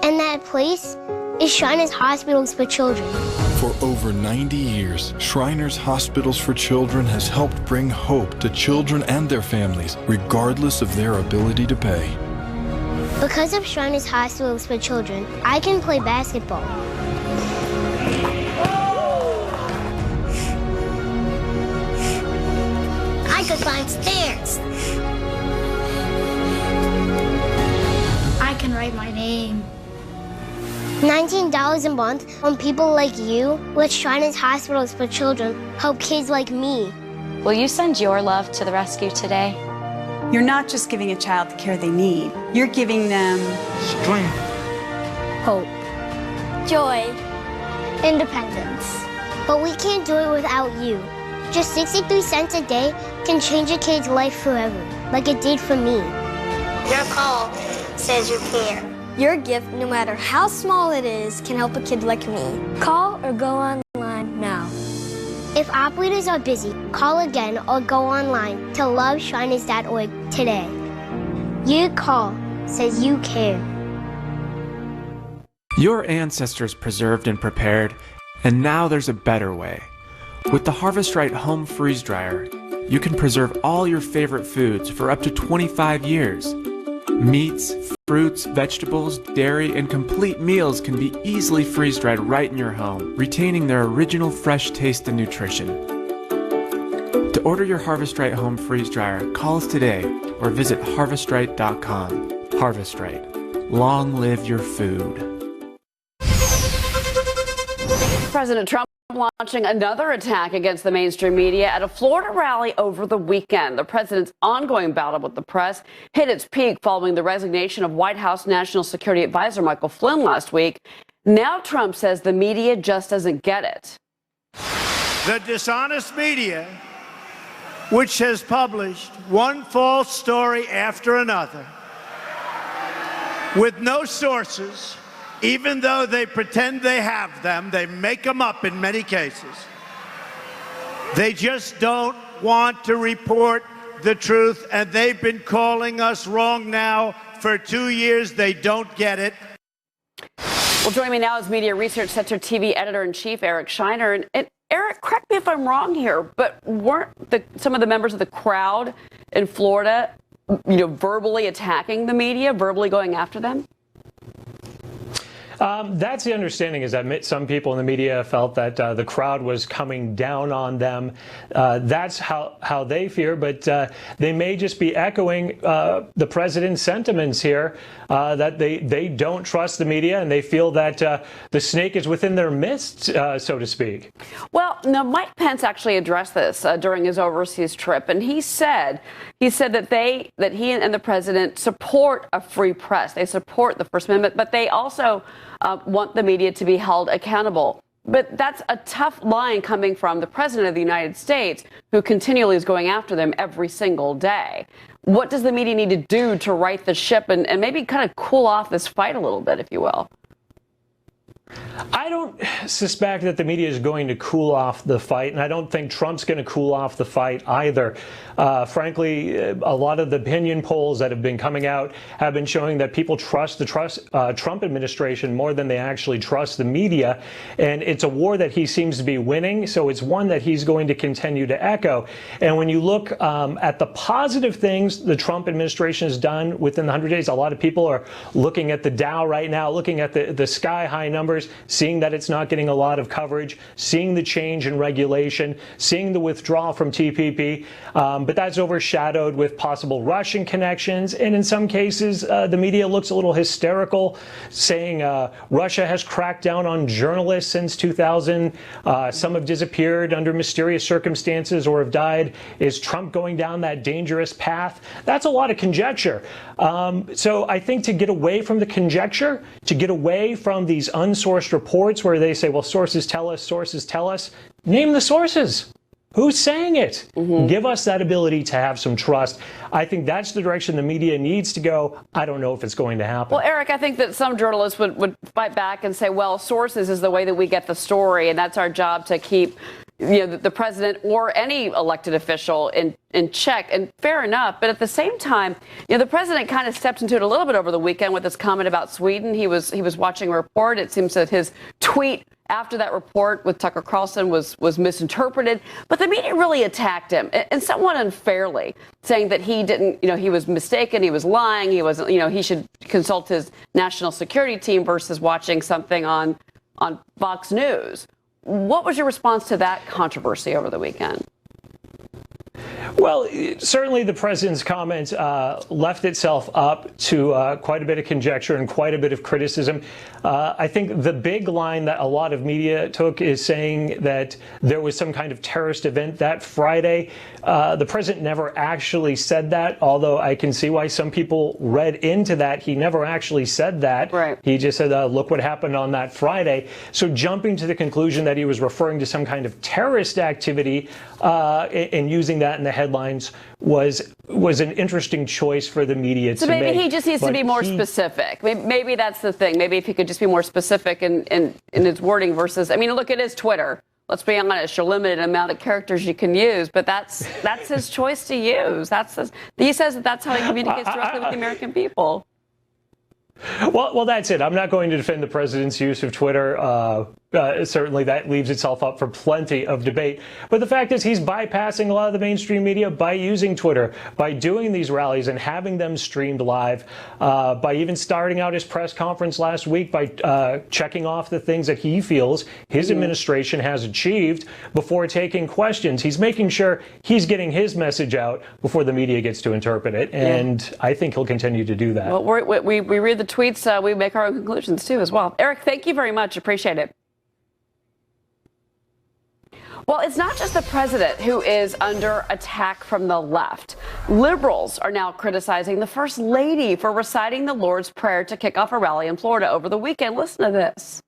And that place is Shriners Hospitals for Children. For over 90 years, Shriners Hospitals for Children has helped bring hope to children and their families, regardless of their ability to pay. Because of Shriners Hospitals for Children, I can play basketball. I could climb stairs. I can write my name. $19 a month on people like you let Shriners Hospitals for Children help kids like me. Will you send your love to the rescue today? You're not just giving a child the care they need. You're giving them strength, hope, joy, independence. But we can't do it without you. Just 63 cents a day can change a kid's life forever, like it did for me. Your call says you care. Your gift, no matter how small it is, can help a kid like me. Call or go online now. If operators are busy, call again or go online to loveshriners.org today. Your call says you care. Your ancestors preserved and prepared, and now there's a better way. With the Harvest Right Home Freeze Dryer, you can preserve all your favorite foods for up to 25 years. Meats, fruits, vegetables, dairy, and complete meals can be easily freeze-dried right in your home, retaining their original fresh taste and nutrition. To order your Harvest Right Home Freeze Dryer, call us today or visit harvestright.com. Harvest Right. Long live your food. President Trump launching another attack against the mainstream media at a Florida rally over the weekend. The president's ongoing battle with the press hit its peak following the resignation of White House National Security Advisor Michael Flynn last week. Now Trump says the media just doesn't get it. The dishonest media, which has published one false story after another, with no sources, even though they pretend they have them. They make them up in many cases. They just don't want to report the truth, and they've been calling us wrong now for 2 years. They don't get it. Well, joining me now is Media Research Center TV Editor-in-Chief Eric Scheiner. And Eric, correct me if I'm wrong here, but weren't some of the members of the crowd in Florida, verbally attacking the media, verbally going after them? That's the understanding, is that some people in the media felt that the crowd was coming down on them. That's how they fear, but they may just be echoing the president's sentiments here, that they don't trust the media and they feel that the snake is within their midst, so to speak. Well, now Mike Pence actually addressed this during his overseas trip, and he said that he and the president support a free press. They support the First Amendment, but they also want the media to be held accountable. But that's a tough line coming from the president of the United States, who continually is going after them every single day. What does the media need to do to right the ship and maybe kind of cool off this fight a little bit, if you will? I don't suspect that the media is going to cool off the fight, and I don't think Trump's going to cool off the fight either. Frankly, a lot of the opinion polls that have been coming out have been showing that people trust the Trump administration more than they actually trust the media, and it's a war that he seems to be winning, so it's one that he's going to continue to echo. And when you look at the positive things the Trump administration has done within the 100 days, a lot of people are looking at the Dow right now, looking at the sky-high numbers, seeing that it's not getting a lot of coverage, seeing the change in regulation, seeing the withdrawal from TPP, but that's overshadowed with possible Russian connections. And in some cases, the media looks a little hysterical, saying Russia has cracked down on journalists since 2000. Some have disappeared under mysterious circumstances or have died. Is Trump going down that dangerous path? That's a lot of conjecture. So I think to get away from the conjecture, to get away from these unsourced reports where they say, well, sources tell us, name the sources. Who's saying it? Give us that ability to have some trust. I think that's the direction the media needs to go. I don't know if it's going to happen. Well, Eric, I think that some journalists would fight back and say, well, sources is the way that we get the story, and that's our job to keep the president or any elected official in check. And fair enough. But at the same time, the president kind of stepped into it a little bit over the weekend with his comment about Sweden. He was watching a report. It seems that his tweet after that report with Tucker Carlson was misinterpreted. But the media really attacked him, and somewhat unfairly, saying that he didn't, he was mistaken, he was lying, he wasn't, he should consult his national security team versus watching something on Fox News. What was your response to that controversy over the weekend? Well, certainly the president's comment left itself up to quite a bit of conjecture and quite a bit of criticism. I think the big line that a lot of media took is saying that there was some kind of terrorist event that Friday. The president never actually said that, although I can see why some people read into that. He never actually said that. Right. He just said, look what happened on that Friday. So jumping to the conclusion that he was referring to some kind of terrorist activity and using that in the headlines was an interesting choice for the media to make. So maybe he just needs to be more specific. Maybe that's the thing. Maybe if he could just be more specific in his wording versus, look, it is Twitter. Let's be honest, you're limited in the amount of characters you can use, but that's his choice to use. He says that's how he communicates directly with the American people. Well, that's it. I'm not going to defend the president's use of Twitter. Certainly that leaves itself up for plenty of debate. But the fact is he's bypassing a lot of the mainstream media by using Twitter, by doing these rallies and having them streamed live, by even starting out his press conference last week by checking off the things that he feels his administration has achieved before taking questions. He's making sure he's getting his message out before the media gets to interpret it. And I think he'll continue to do that. Well, we read the tweets. We make our own conclusions, too, as well. Eric, thank you very much. Appreciate it. Well, it's not just the president who is under attack from the left. Liberals are now criticizing the First Lady for reciting the Lord's Prayer to kick off a rally in Florida over the weekend. Listen to this.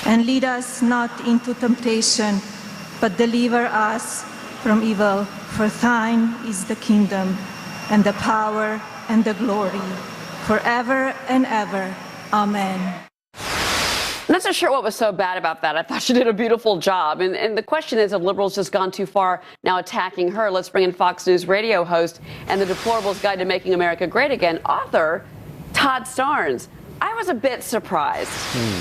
And lead us not into temptation, but deliver us from evil. For thine is the kingdom and the power and the glory forever and ever. Amen. I'm not so sure what was so bad about that. I thought she did a beautiful job. And the question is, have liberals just gone too far now attacking her? Let's bring in Fox News radio host and the Deplorables Guide to Making America Great Again, author Todd Starnes. I was a bit surprised.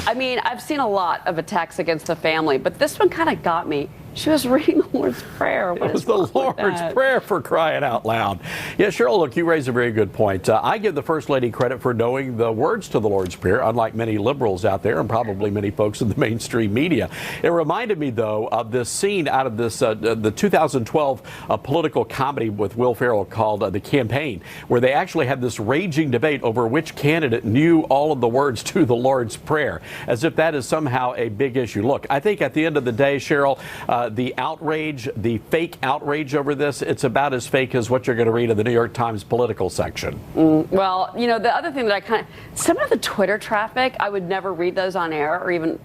I mean, I've seen a lot of attacks against the family, but this one kind of got me. She was reading the Lord's Prayer. It was the Lord's Prayer, for crying out loud. Yeah, Cheryl, look, you raise a very good point. I give the First Lady credit for knowing the words to the Lord's Prayer, unlike many liberals out there and probably many folks in the mainstream media. It reminded me, though, of this scene out of this the 2012 political comedy with Will Ferrell called The Campaign, where they actually had this raging debate over which candidate knew all of the words to the Lord's Prayer, as if that is somehow a big issue. Look, I think at the end of the day, Cheryl, the outrage, the fake outrage over this, it's about as fake as what you're going to read in the New York Times political section. Well, you know, the other thing that some of the Twitter traffic, I would never read those on air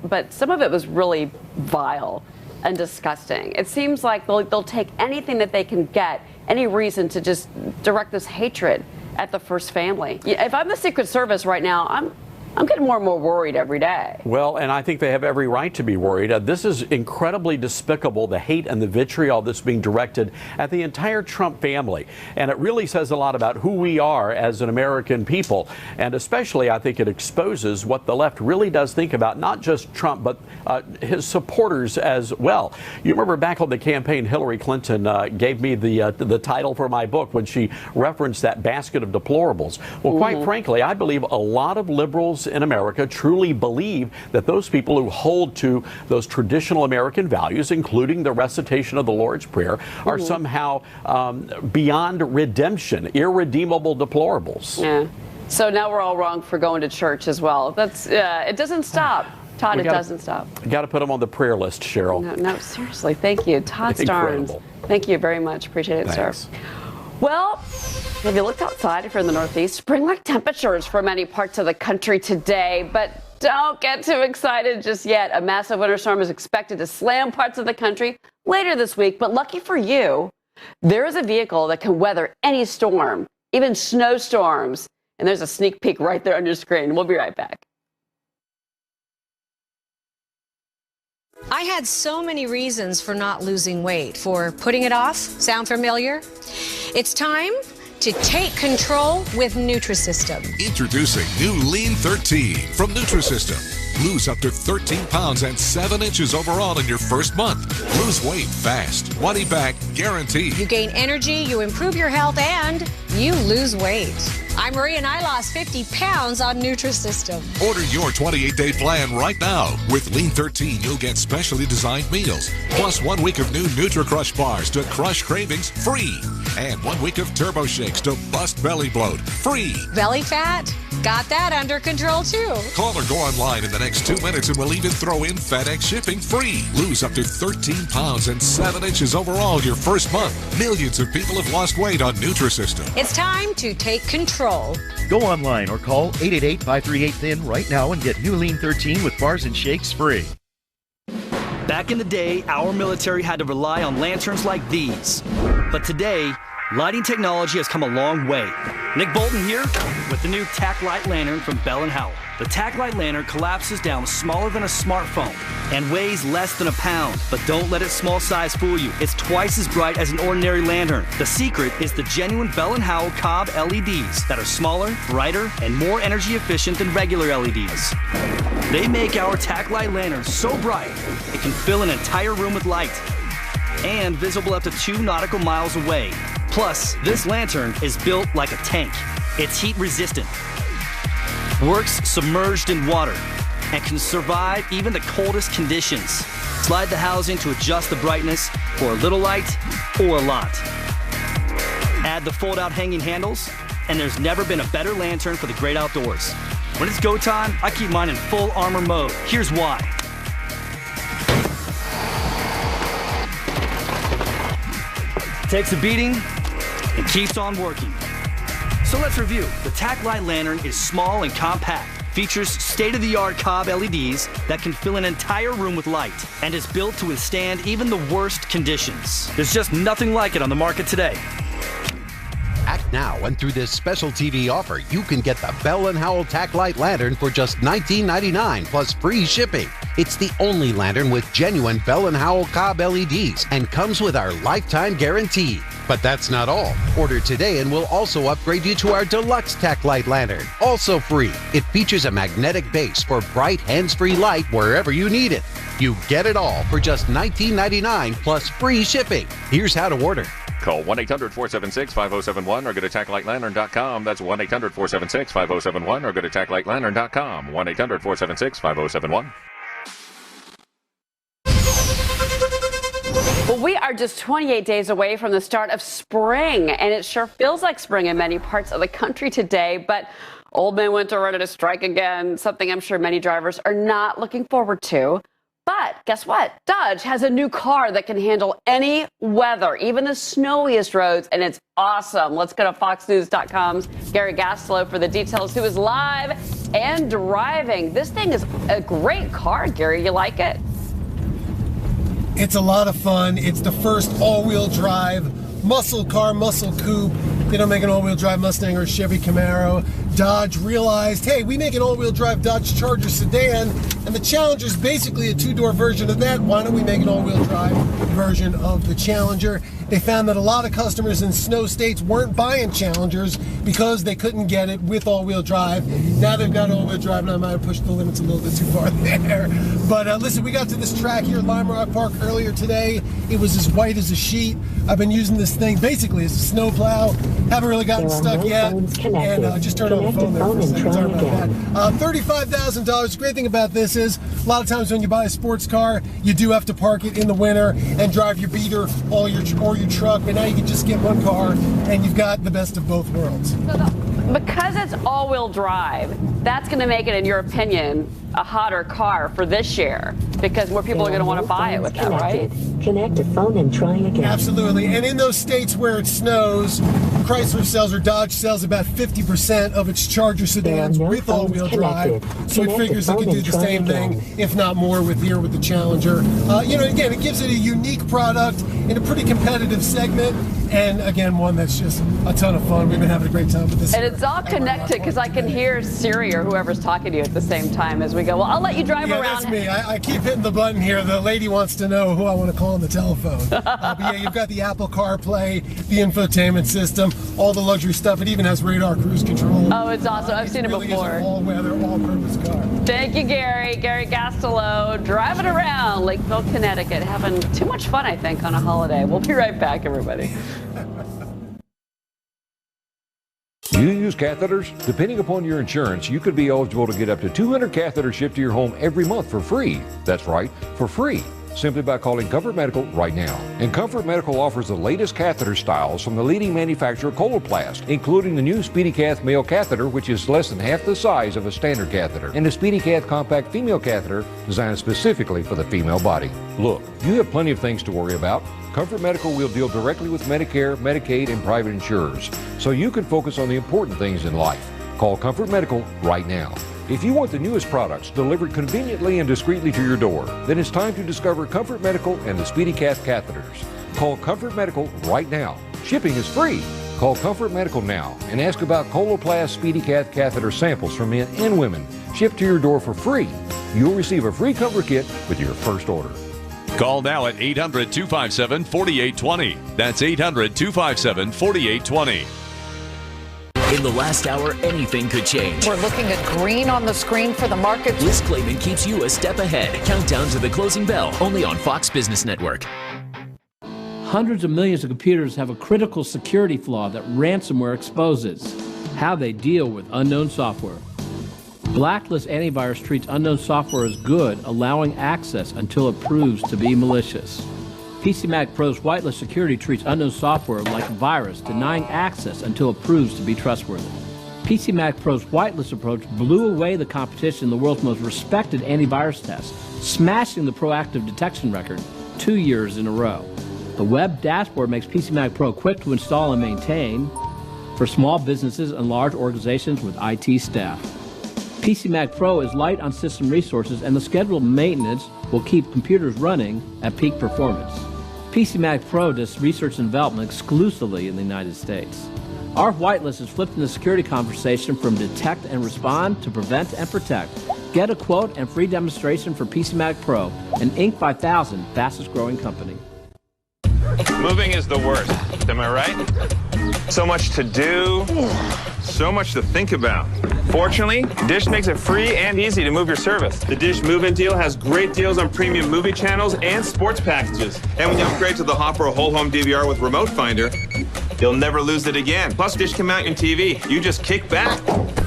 but some of it was really vile and disgusting. It seems like they'll take anything that they can get, any reason to just direct this hatred at the first family. If I'm the Secret Service right now, I'm getting more and more worried every day. Well, and I think they have every right to be worried. This is incredibly despicable, the hate and the vitriol that's being directed at the entire Trump family. And it really says a lot about who we are as an American people. And especially, I think it exposes what the left really does think about not just Trump, but his supporters as well. You remember back on the campaign, Hillary Clinton gave me the title for my book when she referenced that basket of deplorables. Well, quite frankly, I believe a lot of liberals in America truly believe that those people who hold to those traditional American values, including the recitation of the Lord's Prayer, are somehow beyond redemption, irredeemable deplorables. Yeah. So now we're all wrong for going to church as well. That's it doesn't stop. Todd, it doesn't stop. Got to put them on the prayer list, Cheryl. No, seriously. Thank you. Todd Starnes. Thank you very much. Appreciate it, sir. Well, have you looked outside if you're in the Northeast? Spring-like temperatures for many parts of the country today, but don't get too excited just yet. A massive winter storm is expected to slam parts of the country later this week, but lucky for you, there is a vehicle that can weather any storm, even snowstorms. And there's a sneak peek right there on your screen. We'll be right back. I had so many reasons for not losing weight, for putting it off. Sound familiar? It's time to take control with Nutrisystem. Introducing new Lean 13 from Nutrisystem. Lose up to 13 pounds and 7 inches overall in your first month. Lose weight fast. Money back guaranteed. You gain energy, you improve your health, and you lose weight. I'm Marie, and I lost 50 pounds on Nutrisystem. Order your 28-day plan right now. With Lean 13, you'll get specially designed meals, plus 1 week of new NutriCrush bars to crush cravings free, and 1 week of Turbo Shakes to bust belly bloat free. Belly fat? Got that under control, too. Call or go online in the next 2 minutes and we'll even throw in FedEx shipping free. Lose up to 13 pounds and 7 inches overall your first month. Millions of people have lost weight on Nutrisystem. It's time to take control. Go online or call 888-538-THIN right now and get new Lean 13 with bars and shakes free. Back in the day, our military had to rely on lanterns like these. But today, lighting technology has come a long way. Nick Bolton here with the new TAC Light Lantern from Bell & Howell. The TAC Light Lantern collapses down smaller than a smartphone and weighs less than a pound. But don't let its small size fool you. It's twice as bright as an ordinary lantern. The secret is the genuine Bell & Howell Cobb LEDs that are smaller, brighter, and more energy efficient than regular LEDs. They make our TAC Light Lantern so bright, it can fill an entire room with light and visible up to 2 nautical miles away. Plus, this lantern is built like a tank. It's heat resistant, works submerged in water, and can survive even the coldest conditions. Slide the housing to adjust the brightness for a little light or a lot. Add the fold-out hanging handles, and there's never been a better lantern for the great outdoors. When it's go time, I keep mine in full armor mode. Here's why. Takes a beating and keeps on working. So let's review. The TAC Light Lantern is small and compact, features state-of-the-art Cobb LEDs that can fill an entire room with light, and is built to withstand even the worst conditions. There's just nothing like it on the market today. At Now, and through this special TV offer, you can get the Bell & Howell Tack Light Lantern for just $19.99 plus free shipping. It's the only lantern with genuine Bell & Howell Cobb LEDs and comes with our lifetime guarantee. But that's not all. Order today and we'll also upgrade you to our Deluxe Tack Light Lantern, also free. It features a magnetic base for bright, hands-free light wherever you need it. You get it all for just $19.99 plus free shipping. Here's how to order. Call 1-800-476-5071 or go to tacklightlantern.com. That's 1-800-476-5071 or go to tacklightlantern.com. 1-800-476-5071. Well, we are just 28 days away from the start of spring, and it sure feels like spring in many parts of the country today, but old man winter ready to strike again, something I'm sure many drivers are not looking forward to. But guess what? Dodge has a new car that can handle any weather, even the snowiest roads, and it's awesome. Let's go to FoxNews.com's Gary Gaslow for the details, who is live and driving. This thing is a great car, Gary. You like it? It's a lot of fun. It's the first all-wheel drive muscle car, muscle coupe. They don't make an all-wheel drive Mustang or Chevy Camaro. Dodge realized, hey, we make an all-wheel drive Dodge Charger sedan, and the Challenger's basically a two-door version of that. Why don't we make an all-wheel drive version of the Challenger? They found that a lot of customers in snow states weren't buying Challengers because they couldn't get it with all-wheel drive. Now they've got all-wheel drive, and I might have pushed the limits a little bit too far there. But listen, we got to this track here at Lime Rock Park earlier today. It was as white as a sheet. I've been using this thing basically as a snowplow. Haven't really gotten stuck yet. And just turned on the phone there for a second. Sorry about that. $35,000. The great thing about this is a lot of times when you buy a sports car, you do have to park it in the winter and drive your beater or your truck. But now you can just get one car and you've got the best of both worlds. Because it's all-wheel drive, that's going to make it, in your opinion, a hotter car for this year, because more people are going to want to buy it with that, right? Connect a phone and try again. Absolutely. And in those states where it snows, Chrysler sells or Dodge sells about 50% of its Charger sedans with all-wheel drive. So it figures it can do the same thing, if not more, with the Challenger. Again, it gives it a unique product in a pretty competitive segment. And again, one that's just a ton of fun. We've been having a great time with this. And it's all connected, because I can hear Siri or whoever's talking to you at the same time as we go. Well, I'll let you drive around. That's me. I keep hitting the button here. The lady wants to know who I want to call on the telephone. But yeah, you've got the Apple CarPlay, the infotainment system, all the luxury stuff. It even has radar cruise control. Oh, it's awesome. I've seen it before. It's an all-weather, all-purpose car. Thank you, Gary. Gary Gastelot, driving around Lakeville, Connecticut, having too much fun, I think, on a holiday. We'll be right back, everybody. Do you use catheters? Depending upon your insurance, you could be eligible to get up to 200 catheters shipped to your home every month for free. That's right, for free. Simply by calling Comfort Medical right now. And Comfort Medical offers the latest catheter styles from the leading manufacturer Coloplast, including the new SpeedyCath male catheter, which is less than half the size of a standard catheter, and the SpeedyCath compact female catheter designed specifically for the female body. Look, you have plenty of things to worry about. Comfort Medical will deal directly with Medicare, Medicaid, and private insurers, so you can focus on the important things in life. Call Comfort Medical right now. If you want the newest products delivered conveniently and discreetly to your door, then it's time to discover Comfort Medical and the SpeedyCath catheters. Call Comfort Medical right now. Shipping is free. Call Comfort Medical now and ask about Coloplast SpeedyCath catheter samples for men and women shipped to your door for free. You'll receive a free comfort kit with your first order. Call now at 800-257-4820. That's 800-257-4820. In the last hour, anything could change. We're looking at green on the screen for the markets. Liz Clayman keeps you a step ahead. Countdown to the closing bell, only on Fox Business Network. Hundreds of millions of computers have a critical security flaw that ransomware exposes: how they deal with unknown software. Blacklist Antivirus treats unknown software as good, allowing access until it proves to be malicious. PCMag Pro's Whitelist Security treats unknown software like a virus, denying access until it proves to be trustworthy. PCMag Pro's Whitelist approach blew away the competition in the world's most respected antivirus test, smashing the proactive detection record 2 years in a row. The web dashboard makes PCMag Pro quick to install and maintain for small businesses and large organizations with IT staff. PCMag Pro is light on system resources, and the scheduled maintenance will keep computers running at peak performance. PCMag Pro does research and development exclusively in the United States. Our whitelist is flipping the security conversation from detect and respond to prevent and protect. Get a quote and free demonstration for PCMag Pro, an Inc. 5000 fastest growing company. Moving is the worst, am I right? So much to do, so much to think about. Fortunately, Dish makes it free and easy to move your service. The Dish Move-In deal has great deals on premium movie channels and sports packages. And when you upgrade to the Hopper Whole Home DVR with Remote Finder, you'll never lose it again. Plus, Dish can mount your TV. You just kick back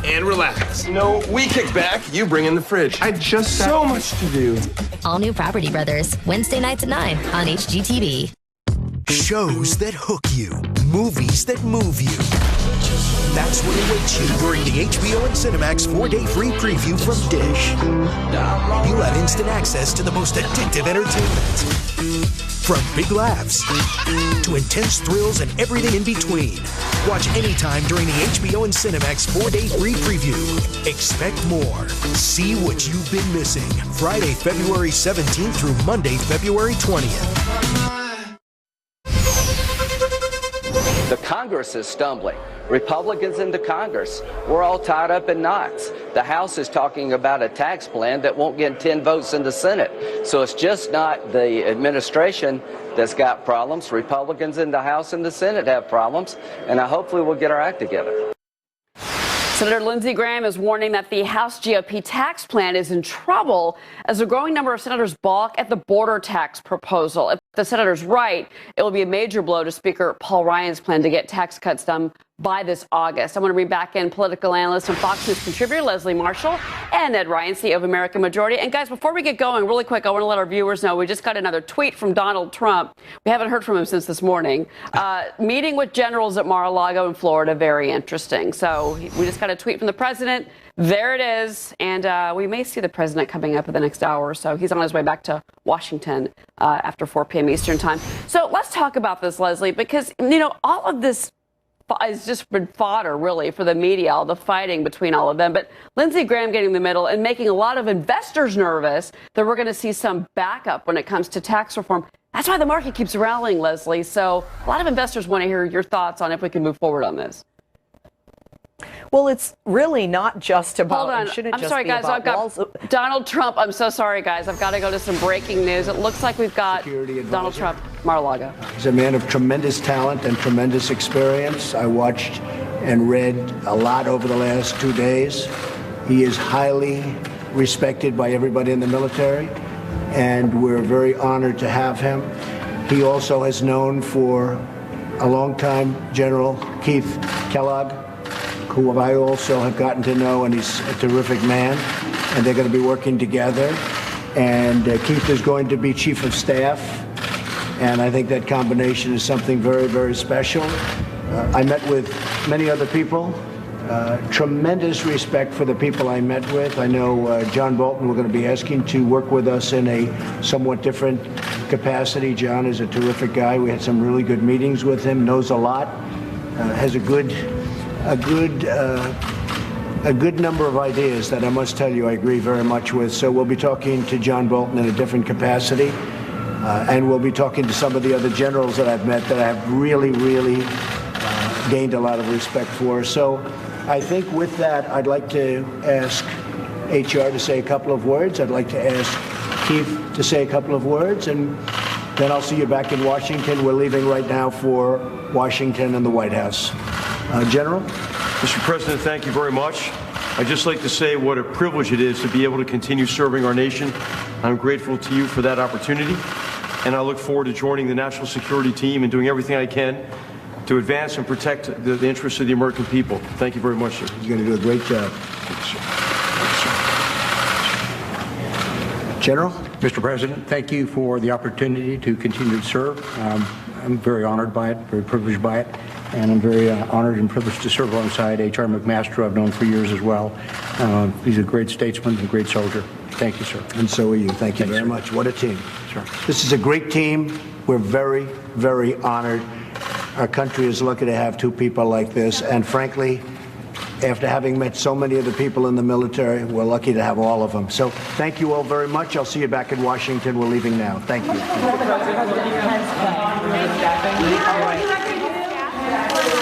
and relax. No, we kick back, you bring in the fridge. So much to do. All new Property Brothers, Wednesday nights at 9 on HGTV. Shows that hook you, movies that move you. That's what awaits you during the HBO and Cinemax 4-day free preview from Dish. You'll have instant access to the most addictive entertainment. From big laughs to intense thrills and everything in between. Watch anytime during the HBO and Cinemax 4-day free preview. Expect more. See what you've been missing. Friday, February 17th through Monday, February 20th. The Congress is stumbling. Republicans in the Congress, we're all tied up in knots. The House is talking about a tax plan that won't get 10 votes in the Senate. So it's just not the administration that's got problems. Republicans in the House and the Senate have problems, and hopefully we'll get our act together. Senator Lindsey Graham is warning that the House GOP tax plan is in trouble as a growing number of senators balk at the border tax proposal. If the senator's right, it will be a major blow to Speaker Paul Ryan's plan to get tax cuts done by this August. I want to bring back in political analyst and Fox News contributor Leslie Marshall and Ed Ryan, CEO of American Majority. And guys, before we get going, really quick, I want to let our viewers know we just got another tweet from Donald Trump. We haven't heard from him since this morning. Meeting with generals at Mar-a-Lago in Florida, very interesting. So we just got a tweet from the president. There it is. And we may see the president coming up in the next hour or so. He's on his way back to Washington after 4 p.m. Eastern time. So let's talk about this, Leslie, because, you know, all of this has just been fodder, really, for the media, all the fighting between all of them. But Lindsey Graham getting in the middle and making a lot of investors nervous that we're going to see some backup when it comes to tax reform. That's why the market keeps rallying, Leslie. So a lot of investors want to hear your thoughts on if we can move forward on this. Well, it's really not just about. Hold on. I'm sorry, guys. I've got Donald Trump. I'm so sorry, guys. I've got to go to some breaking news. It looks like we've got Donald Trump, Mar-a-Lago. He's a man of tremendous talent and tremendous experience. I watched and read a lot over the last 2 days. He is highly respected by everybody in the military, and we're very honored to have him. He also has known for a long time General Keith Kellogg, who I also have gotten to know, and he's a terrific man, and they're going to be working together. And Keith is going to be chief of staff, and I think that combination is something very, very special. I met with many other people. Tremendous respect for the people I met with. I know John Bolton, we're going to be asking to work with us in a somewhat different capacity. John is a terrific guy. We had some really good meetings with him, knows a lot, has a good number of ideas that I must tell you I agree very much with. So we'll be talking to John Bolton in a different capacity, and we'll be talking to some of the other generals that I've met that I have really gained a lot of respect for. So I think with that, I'd like to ask HR to say a couple of words. I'd like to ask Keith to say a couple of words, and then I'll see you back in Washington. We're leaving right now for Washington and the White House. General? Mr. President, thank you very much. I'd just like to say what a privilege it is to be able to continue serving our nation. I'm grateful to you for that opportunity, and I look forward to joining the national security team and doing everything I can to advance and protect the interests of the American people. Thank you very much, sir. You're going to do a great job. General? Mr. President, thank you for the opportunity to continue to serve. I'm very honored by it, very privileged by it, and I'm very honored and privileged to serve alongside H.R. McMaster, who I've known for years as well. He's a great statesman and a great soldier. Thank you, sir. And so are you. Thank you very much. What a team. Sure. This is a great team. We're very, very honored. Our country is lucky to have two people like this, and frankly, after having met so many of the people in the military, we're lucky to have all of them. So thank you all very much. I'll see you back in Washington. We're leaving now. Thank you.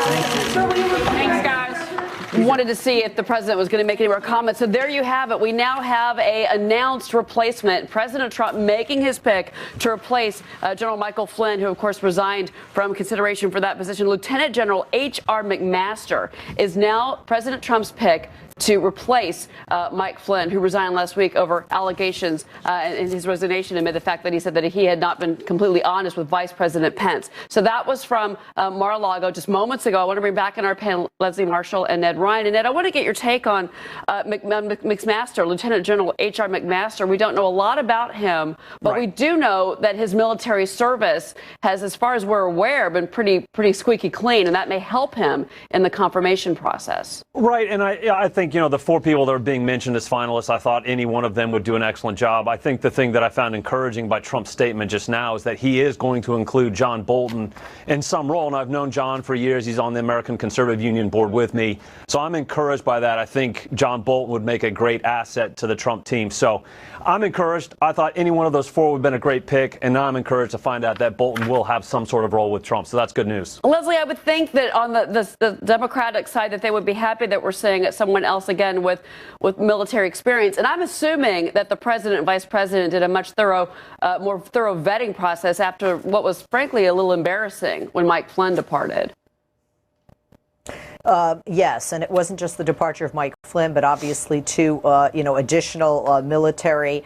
Thank you. Thanks, guys. Wanted to see if the president was going to make any more comments. So there you have it. We now have a announced replacement. President Trump making his pick to replace General Michael Flynn, who, of course, resigned from consideration for that position. Lieutenant General H.R. McMaster is now President Trump's pick to replace Mike Flynn, who resigned last week over allegations in his resignation amid the fact that he said that he had not been completely honest with Vice President Pence. So that was from Mar-a-Lago just moments ago. I want to bring back in our panel Leslie Marshall and Ned Ryan. And Ned, I want to get your take on McMaster, Lieutenant General H.R. McMaster. We don't know a lot about him, but we do know that his military service has, as far as we're aware, been pretty squeaky clean, and that may help him in the confirmation process. Right, and I think, you know, the four people that are being mentioned as finalists, I thought any one of them would do an excellent job. I think the thing that I found encouraging by Trump's statement just now is that he is going to include John Bolton in some role, and I've known John for years. He's on the American Conservative Union board with me, so I'm encouraged by that. I think John Bolton would make a great asset to the Trump team, so I'm encouraged. I thought any one of those four would have been a great pick, and now I'm encouraged to find out that Bolton will have some sort of role with Trump, so that's good news. Leslie, I would think that on the Democratic side that they would be happy that we're seeing someone else again with military experience. And I'm assuming that the president and vice president did a much more thorough vetting process after what was frankly a little embarrassing when Mike Flynn departed. Yes, and it wasn't just the departure of Mike Flynn, but obviously two, additional military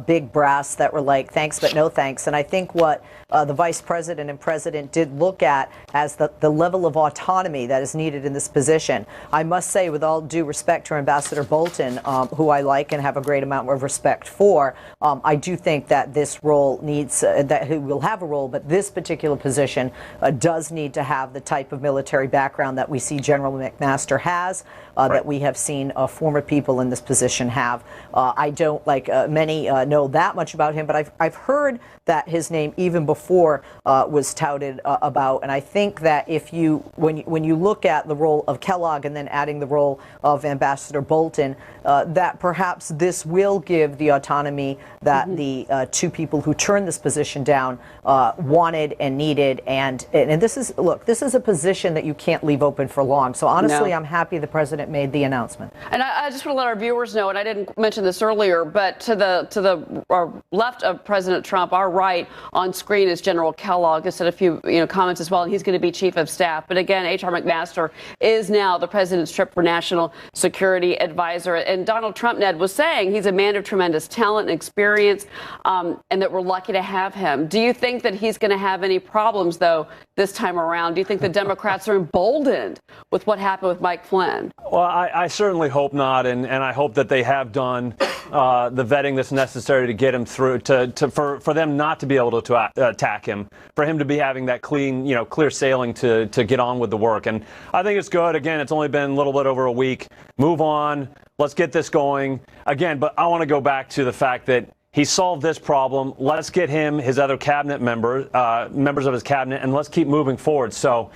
big brass that were like, thanks, but no thanks. And I think what the vice president and president did look at as the level of autonomy that is needed in this position. I must say, with all due respect to Ambassador Bolton, who I like and have a great amount of respect for, I do think that this role needs, that he will have a role, but this particular position does need to have the type of military background that we see General McMaster has, that we have seen former people in this position have. I don't, like many, know that much about him, but I've heard that his name even before was touted about, and I think that if you, when you look at the role of Kellogg and then adding the role of Ambassador Bolton, that perhaps this will give the autonomy that the two people who turned this position down wanted and needed, and this is, look, this is a position that you can't leave open for long. So honestly, I'm happy the president made the announcement. And I just want to let our viewers know, and I didn't mention this earlier, but to the left of President Trump, our right on screen is General Kellogg, who said a few comments as well, and he's going to be chief of staff. But again, H.R. McMaster is now the president's trip for national security advisor. And Donald Trump, Ned, was saying he's a man of tremendous talent and experience, and that we're lucky to have him. Do you think that he's going to have any problems, though, this time around? Do you think the Democrats are emboldened with what happened with Mike Flynn? Well, I certainly hope not, and I hope that they have done the vetting that's necessary to get him through, for them not to be able to attack him, for him to be having that clean, clear sailing to get on with the work. And I think it's good. Again, it's only been a little bit over a week. Move on. Let's get this going. Again, but I want to go back to the fact that he solved this problem. Let's get him, his other cabinet members of his cabinet, and let's keep moving forward. So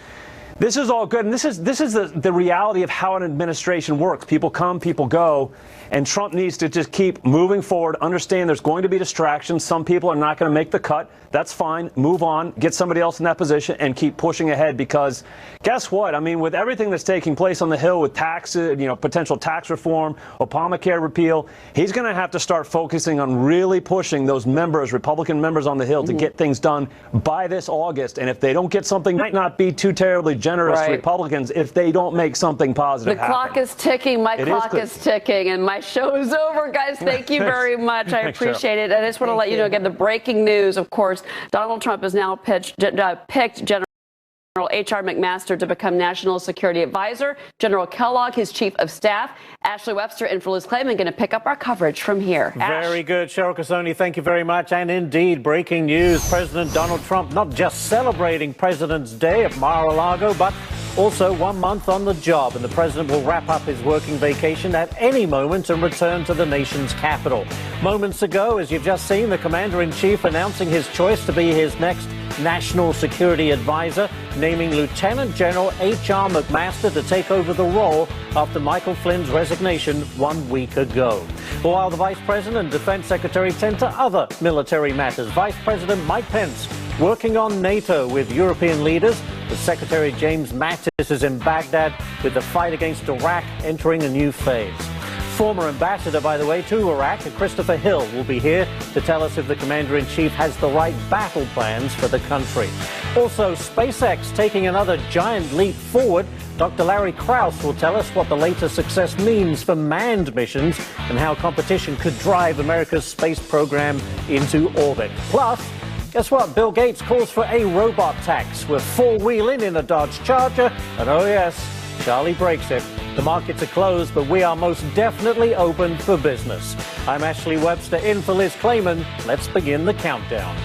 this is all good, and this is the reality of how an administration works. People come, people go, and Trump needs to just keep moving forward, understand there's going to be distractions. Some people are not going to make the cut. That's fine. Move on, get somebody else in that position, and keep pushing ahead, because guess what? I mean, with everything that's taking place on the Hill with taxes, potential tax reform, Obamacare repeal, he's going to have to start focusing on really pushing those members, Republican members on the Hill, to get things done by this August. And if they don't get something, might not be too terribly generous to Republicans if they don't make something positive happen. The clock is ticking. My clock is ticking, and my show is over, guys. Thank you very much. I appreciate it. I just want to let you know again the breaking news, of course. Donald Trump has now picked General H.R. McMaster to become National Security Advisor. General Kellogg, his Chief of Staff. Ashley Webster and Liz Clayman going to pick up our coverage from here. Very good, Cheryl Casoni. Thank you very much. And indeed, breaking news. President Donald Trump not just celebrating President's Day at Mar-a-Lago, but also 1 month on the job. And the president will wrap up his working vacation at any moment and return to the nation's capital. Moments ago, as you've just seen, the commander-in-chief announcing his choice to be his next National Security Advisor, naming Lieutenant General H.R. McMaster to take over the role after Michael Flynn's resignation 1 week ago. While the Vice President and Defense Secretary tend to other military matters, Vice President Mike Pence working on NATO with European leaders The Secretary James Mattis is in Baghdad with the fight against Iraq entering a new phase. Former ambassador, by the way, to Iraq, Christopher Hill, will be here to tell us if the commander-in-chief has the right battle plans for the country. Also, SpaceX taking another giant leap forward. Dr. Larry Krauss will tell us what the latest success means for manned missions and how competition could drive America's space program into orbit. Plus, guess what? Bill Gates calls for a robot tax. We're four-wheeling in a Dodge Charger, and oh yes, Charlie breaks it. The markets are closed, but we are most definitely open for business. I'm Ashley Webster in for Liz Clayman. Let's begin the countdown.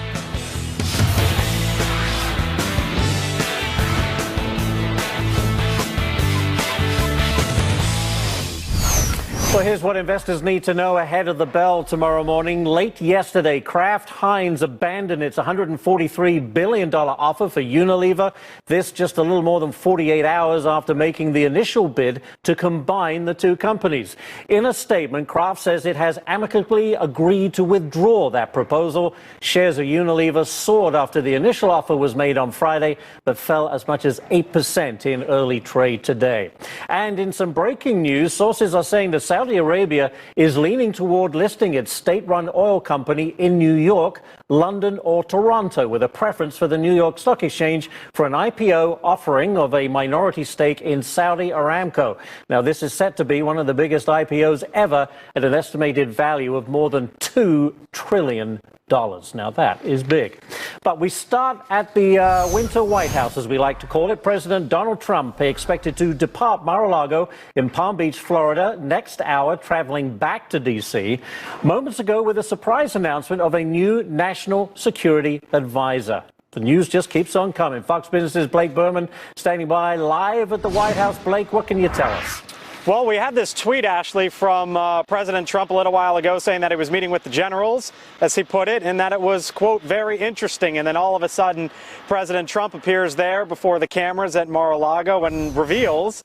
Well, here's what investors need to know ahead of the bell tomorrow morning. Late yesterday, Kraft Heinz abandoned its $143 billion offer for Unilever. This just a little more than 48 hours after making the initial bid to combine the two companies. In a statement, Kraft says it has amicably agreed to withdraw that proposal. Shares of Unilever soared after the initial offer was made on Friday, but fell as much as 8% in early trade today. And in some breaking news, sources are saying that Saudi Arabia is leaning toward listing its state-run oil company in New York, London, or Toronto, with a preference for the New York Stock Exchange for an IPO offering of a minority stake in Saudi Aramco. Now, this is set to be one of the biggest IPOs ever at an estimated value of more than $2 trillion. Now, that is big. But we start at the Winter White House, as we like to call it. President Donald Trump expected to depart Mar-a-Lago in Palm Beach, Florida, next hour, traveling back to D.C. moments ago with a surprise announcement of a new national security advisor. The news just keeps on coming. Fox Business's Blake Berman standing by live at the White House. Blake, what can you tell us? Well, we had this tweet, Ashley, from President Trump a little while ago saying that he was meeting with the generals, as he put it, and that it was, quote, very interesting. And then all of a sudden, President Trump appears there before the cameras at Mar-a-Lago and reveals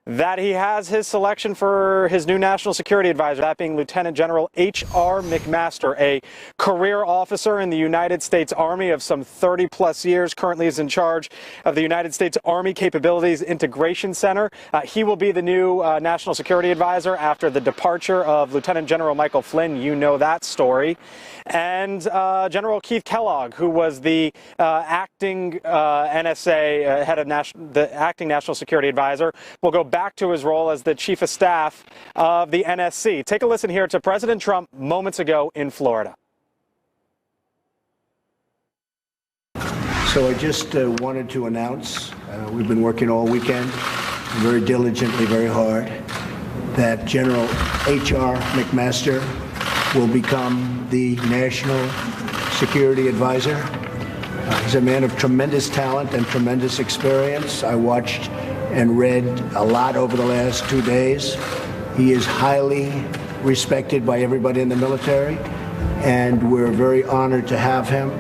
that he has his selection for his new national security advisor, that being Lieutenant General H.R. McMaster, a career officer in the United States Army of some 30-plus years, currently is in charge of the United States Army Capabilities Integration Center. He will be the new national security advisor after the departure of Lieutenant General Michael Flynn. You know that story. And General Keith Kellogg, who was the acting NSA head of the acting national security advisor, will go back to his role as the chief of staff of the NSC. Take a listen here to President Trump moments ago in Florida. So I just wanted to announce, we've been working all weekend, very diligently, very hard, that General H.R. McMaster will become the National Security Advisor. He's a man of tremendous talent and tremendous experience. I watched and read a lot over the last 2 days. He is highly respected by everybody in the military, and we're very honored to have him.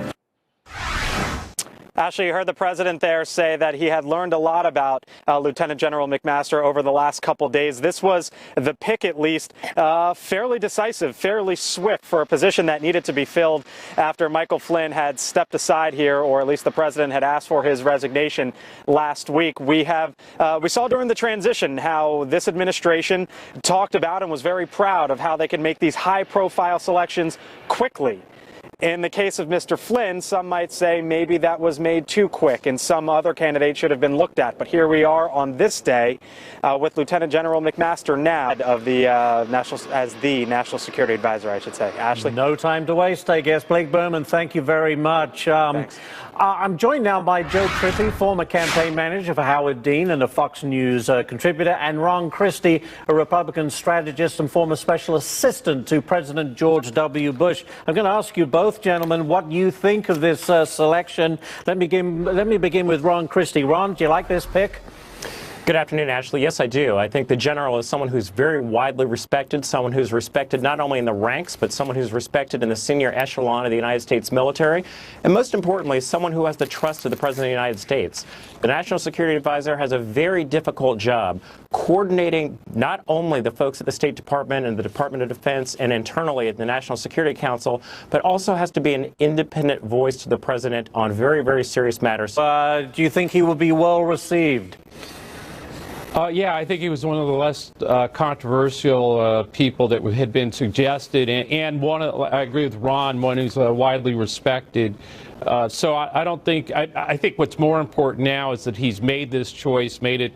Ashley, you heard the president there say that he had learned a lot about Lieutenant General McMaster over the last couple days. This was the pick, at least, fairly decisive, fairly swift for a position that needed to be filled after Michael Flynn had stepped aside here, or at least the president had asked for his resignation last week. We saw during the transition how this administration talked about and was very proud of how they could make these high-profile selections quickly. In the case of Mr. Flynn, some might say maybe that was made too quick and some other candidate should have been looked at. But here we are on this day with Lieutenant General McMaster now of the National Security Advisor, I should say. Ashley? No time to waste, I guess. Blake Berman, thank you very much. I'm joined now by Joe Trippi, former campaign manager for Howard Dean and a Fox News contributor, and Ron Christie, a Republican strategist and former special assistant to President George W. Bush. I'm going to ask you both, gentlemen, what you think of this selection. Let me begin with Ron Christie. Ron, do you like this pick? Good afternoon, Ashley. Yes, I do. I think the general is someone who's very widely respected, someone who's respected not only in the ranks, but someone who's respected in the senior echelon of the United States military, and most importantly, someone who has the trust of the President of the United States. The National Security Advisor has a very difficult job coordinating not only the folks at the State Department and the Department of Defense and internally at the National Security Council, but also has to be an independent voice to the President on very, very serious matters. Do you think he will be well received? Yeah, I think he was one of the less controversial people that had been suggested, and I agree with Ron, one who's widely respected. So I don't think, I think what's more important now is that he's made this choice, made it,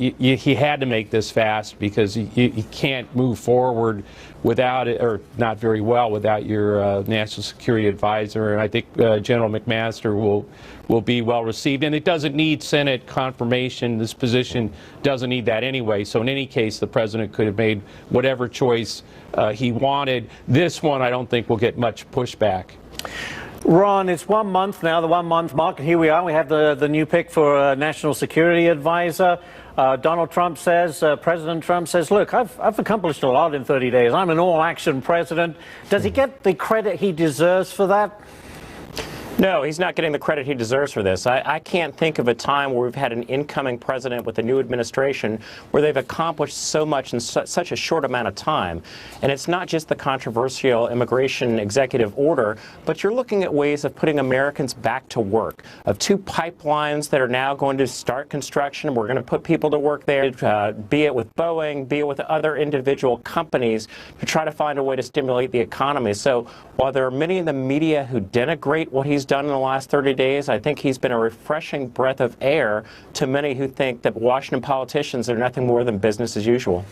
he had to make this fast because he can't move forward without it, or not very well without your National Security Advisor. And I think General McMaster will be well received. And it doesn't need Senate confirmation. This position doesn't need that anyway. So in any case, the president could have made whatever choice he wanted. This one, I don't think will get much pushback. Ron, it's 1 month now, the 1 month mark. Here we are. We have the new pick for National Security Advisor. Donald Trump says, President Trump says, look, I've accomplished a lot in 30 days. I'm an all-action president. Does he get the credit he deserves for that? No, he's not getting the credit he deserves for this. I can't think of a time where we've had an incoming president with a new administration where they've accomplished so much in such a short amount of time. And it's not just the controversial immigration executive order, but you're looking at ways of putting Americans back to work, of 2 pipelines that are now going to start construction. We're going to put people to work there, be it with Boeing, be it with other individual companies, to try to find a way to stimulate the economy. So while there are many in the media who denigrate what he's done in the last 30 days, I think he's been a refreshing breath of air to many who think that Washington politicians are nothing more than business as usual.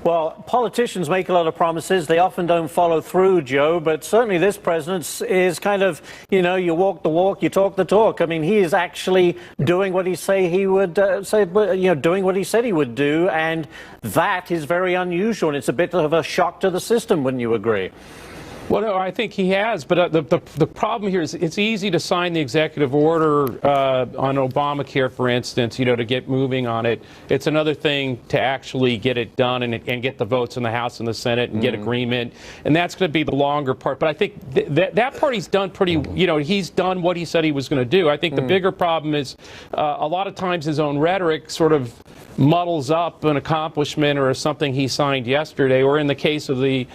Well, politicians make a lot of promises. They often don't follow through, Joe, but certainly this president is kind of, you know, you walk the walk, you talk the talk. I mean, he is actually doing what he say he would doing what he said he would do, and that is very unusual, and it's a bit of a shock to the system, wouldn't you agree? Well, no, I think he has, but the problem here is it's easy to sign the executive order on Obamacare, for instance, you know, to get moving on it. It's another thing to actually get it done and get the votes in the House and the Senate and get agreement, and that's going to be the longer part. But I think that part he's done pretty, you know, he's done what he said he was going to do. I think the bigger problem is a lot of times his own rhetoric sort of muddles up an accomplishment or something he signed yesterday, or in the case of the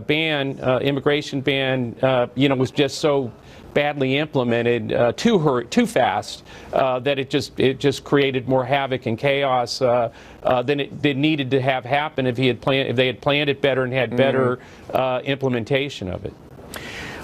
ban, immigration ban, you know, was just so badly implemented too fast that it just created more havoc and chaos than it needed to have happen if they had planned it better and had better implementation of it.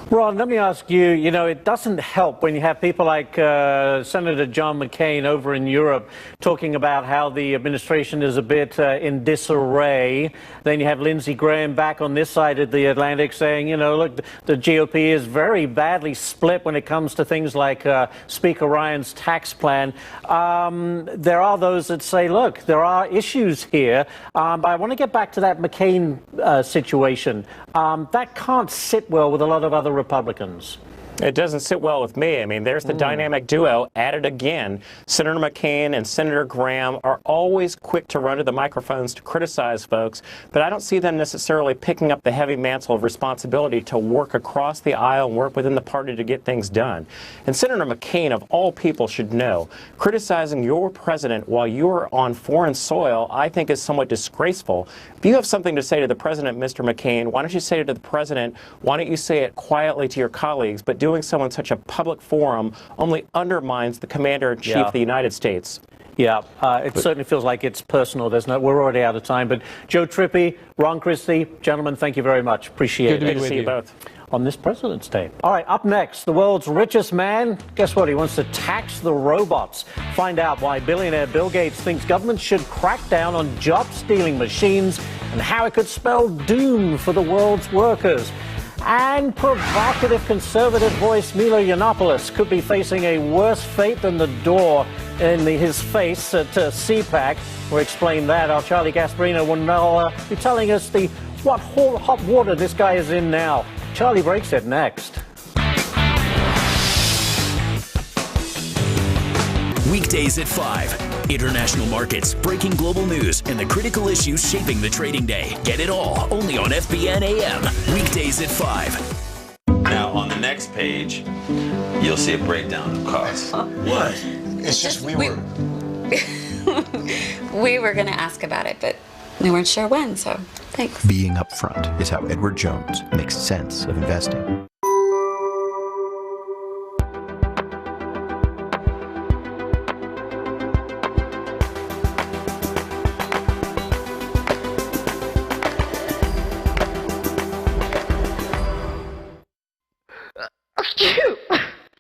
Ron, let me ask you, you know, it doesn't help when you have people like Senator John McCain over in Europe talking about how the administration is a bit in disarray. Then you have Lindsey Graham back on this side of the Atlantic saying, you know, look, the GOP is very badly split when it comes to things like Speaker Ryan's tax plan. There are those that say, look, there are issues here. But I want to get back to that McCain situation. That can't sit well with a lot of other Republicans. It doesn't sit well with me. I mean, there's the dynamic duo at it again. Senator McCain and Senator Graham are always quick to run to the microphones to criticize folks, but I don't see them necessarily picking up the heavy mantle of responsibility to work across the aisle and work within the party to get things done. And Senator McCain, of all people, should know, criticizing your president while you're on foreign soil, I think is somewhat disgraceful. If you have something to say to the president, Mr. McCain, why don't you say it to the president? Why don't you say it quietly to your colleagues? But doing so in such a public forum only undermines the commander-in-chief of the United States. Yeah, it certainly feels like it's personal. We're already out of time. But Joe Trippi, Ron Christie, gentlemen, thank you very much. Appreciate it. Good to see you both. On this President's Day. All right, up next, the world's richest man. Guess what? He wants to tax the robots. Find out why billionaire Bill Gates thinks government should crack down on job-stealing machines and how it could spell doom for the world's workers. And provocative conservative voice Milo Yiannopoulos could be facing a worse fate than the door in his face at CPAC. We'll explain that. Our Charlie Gasparino will now be telling us what hot water this guy is in now. Charlie breaks it next. weekdays at 5. International markets, breaking global news, and the critical issues shaping the trading day. Get it all only on FBN AM, weekdays at 5. Now, on the next page, you'll see a breakdown of costs. What? It's just we were going to ask about it, but we weren't sure when, so thanks. Being upfront is how Edward Jones makes sense of investing.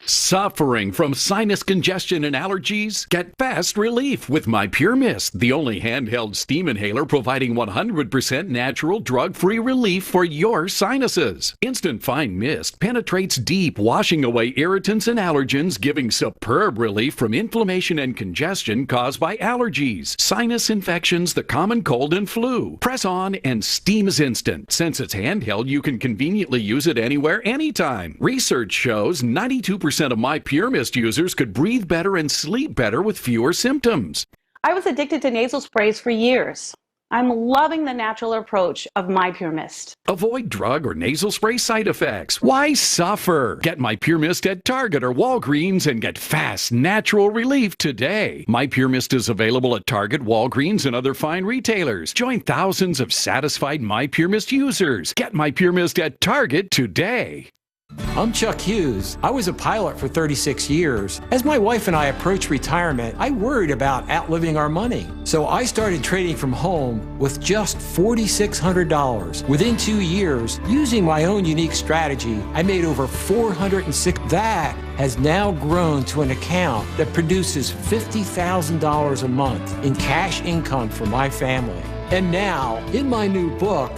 Suffering from sinus congestion and allergies? Get fast relief with My Pure Mist, the only handheld steam inhaler providing 100% natural drug-free relief for your sinuses. Instant Fine Mist penetrates deep, washing away irritants and allergens, giving superb relief from inflammation and congestion caused by allergies, sinus infections, the common cold and flu. Press on and steam is instant. Since it's handheld, you can conveniently use it anywhere, anytime. Research shows 92% of My Pure Mist users could breathe better and sleep better with fewer symptoms. I was addicted to nasal sprays for years. I'm loving the natural approach of My Pure Mist. Avoid drug or nasal spray side effects. Why suffer? Get My Pure Mist at Target or Walgreens and get fast, natural relief today. My Pure Mist is available at Target, Walgreens, and other fine retailers. Join thousands of satisfied My Pure Mist users. Get My Pure Mist at Target today. I'm Chuck Hughes. I was a pilot for 36 years. As my wife and I approached retirement, I worried about outliving our money. So I started trading from home with just $4,600. Within 2 years, using my own unique strategy, I made over $406. That has now grown to an account that produces $50,000 a month in cash income for my family. And now, in my new book,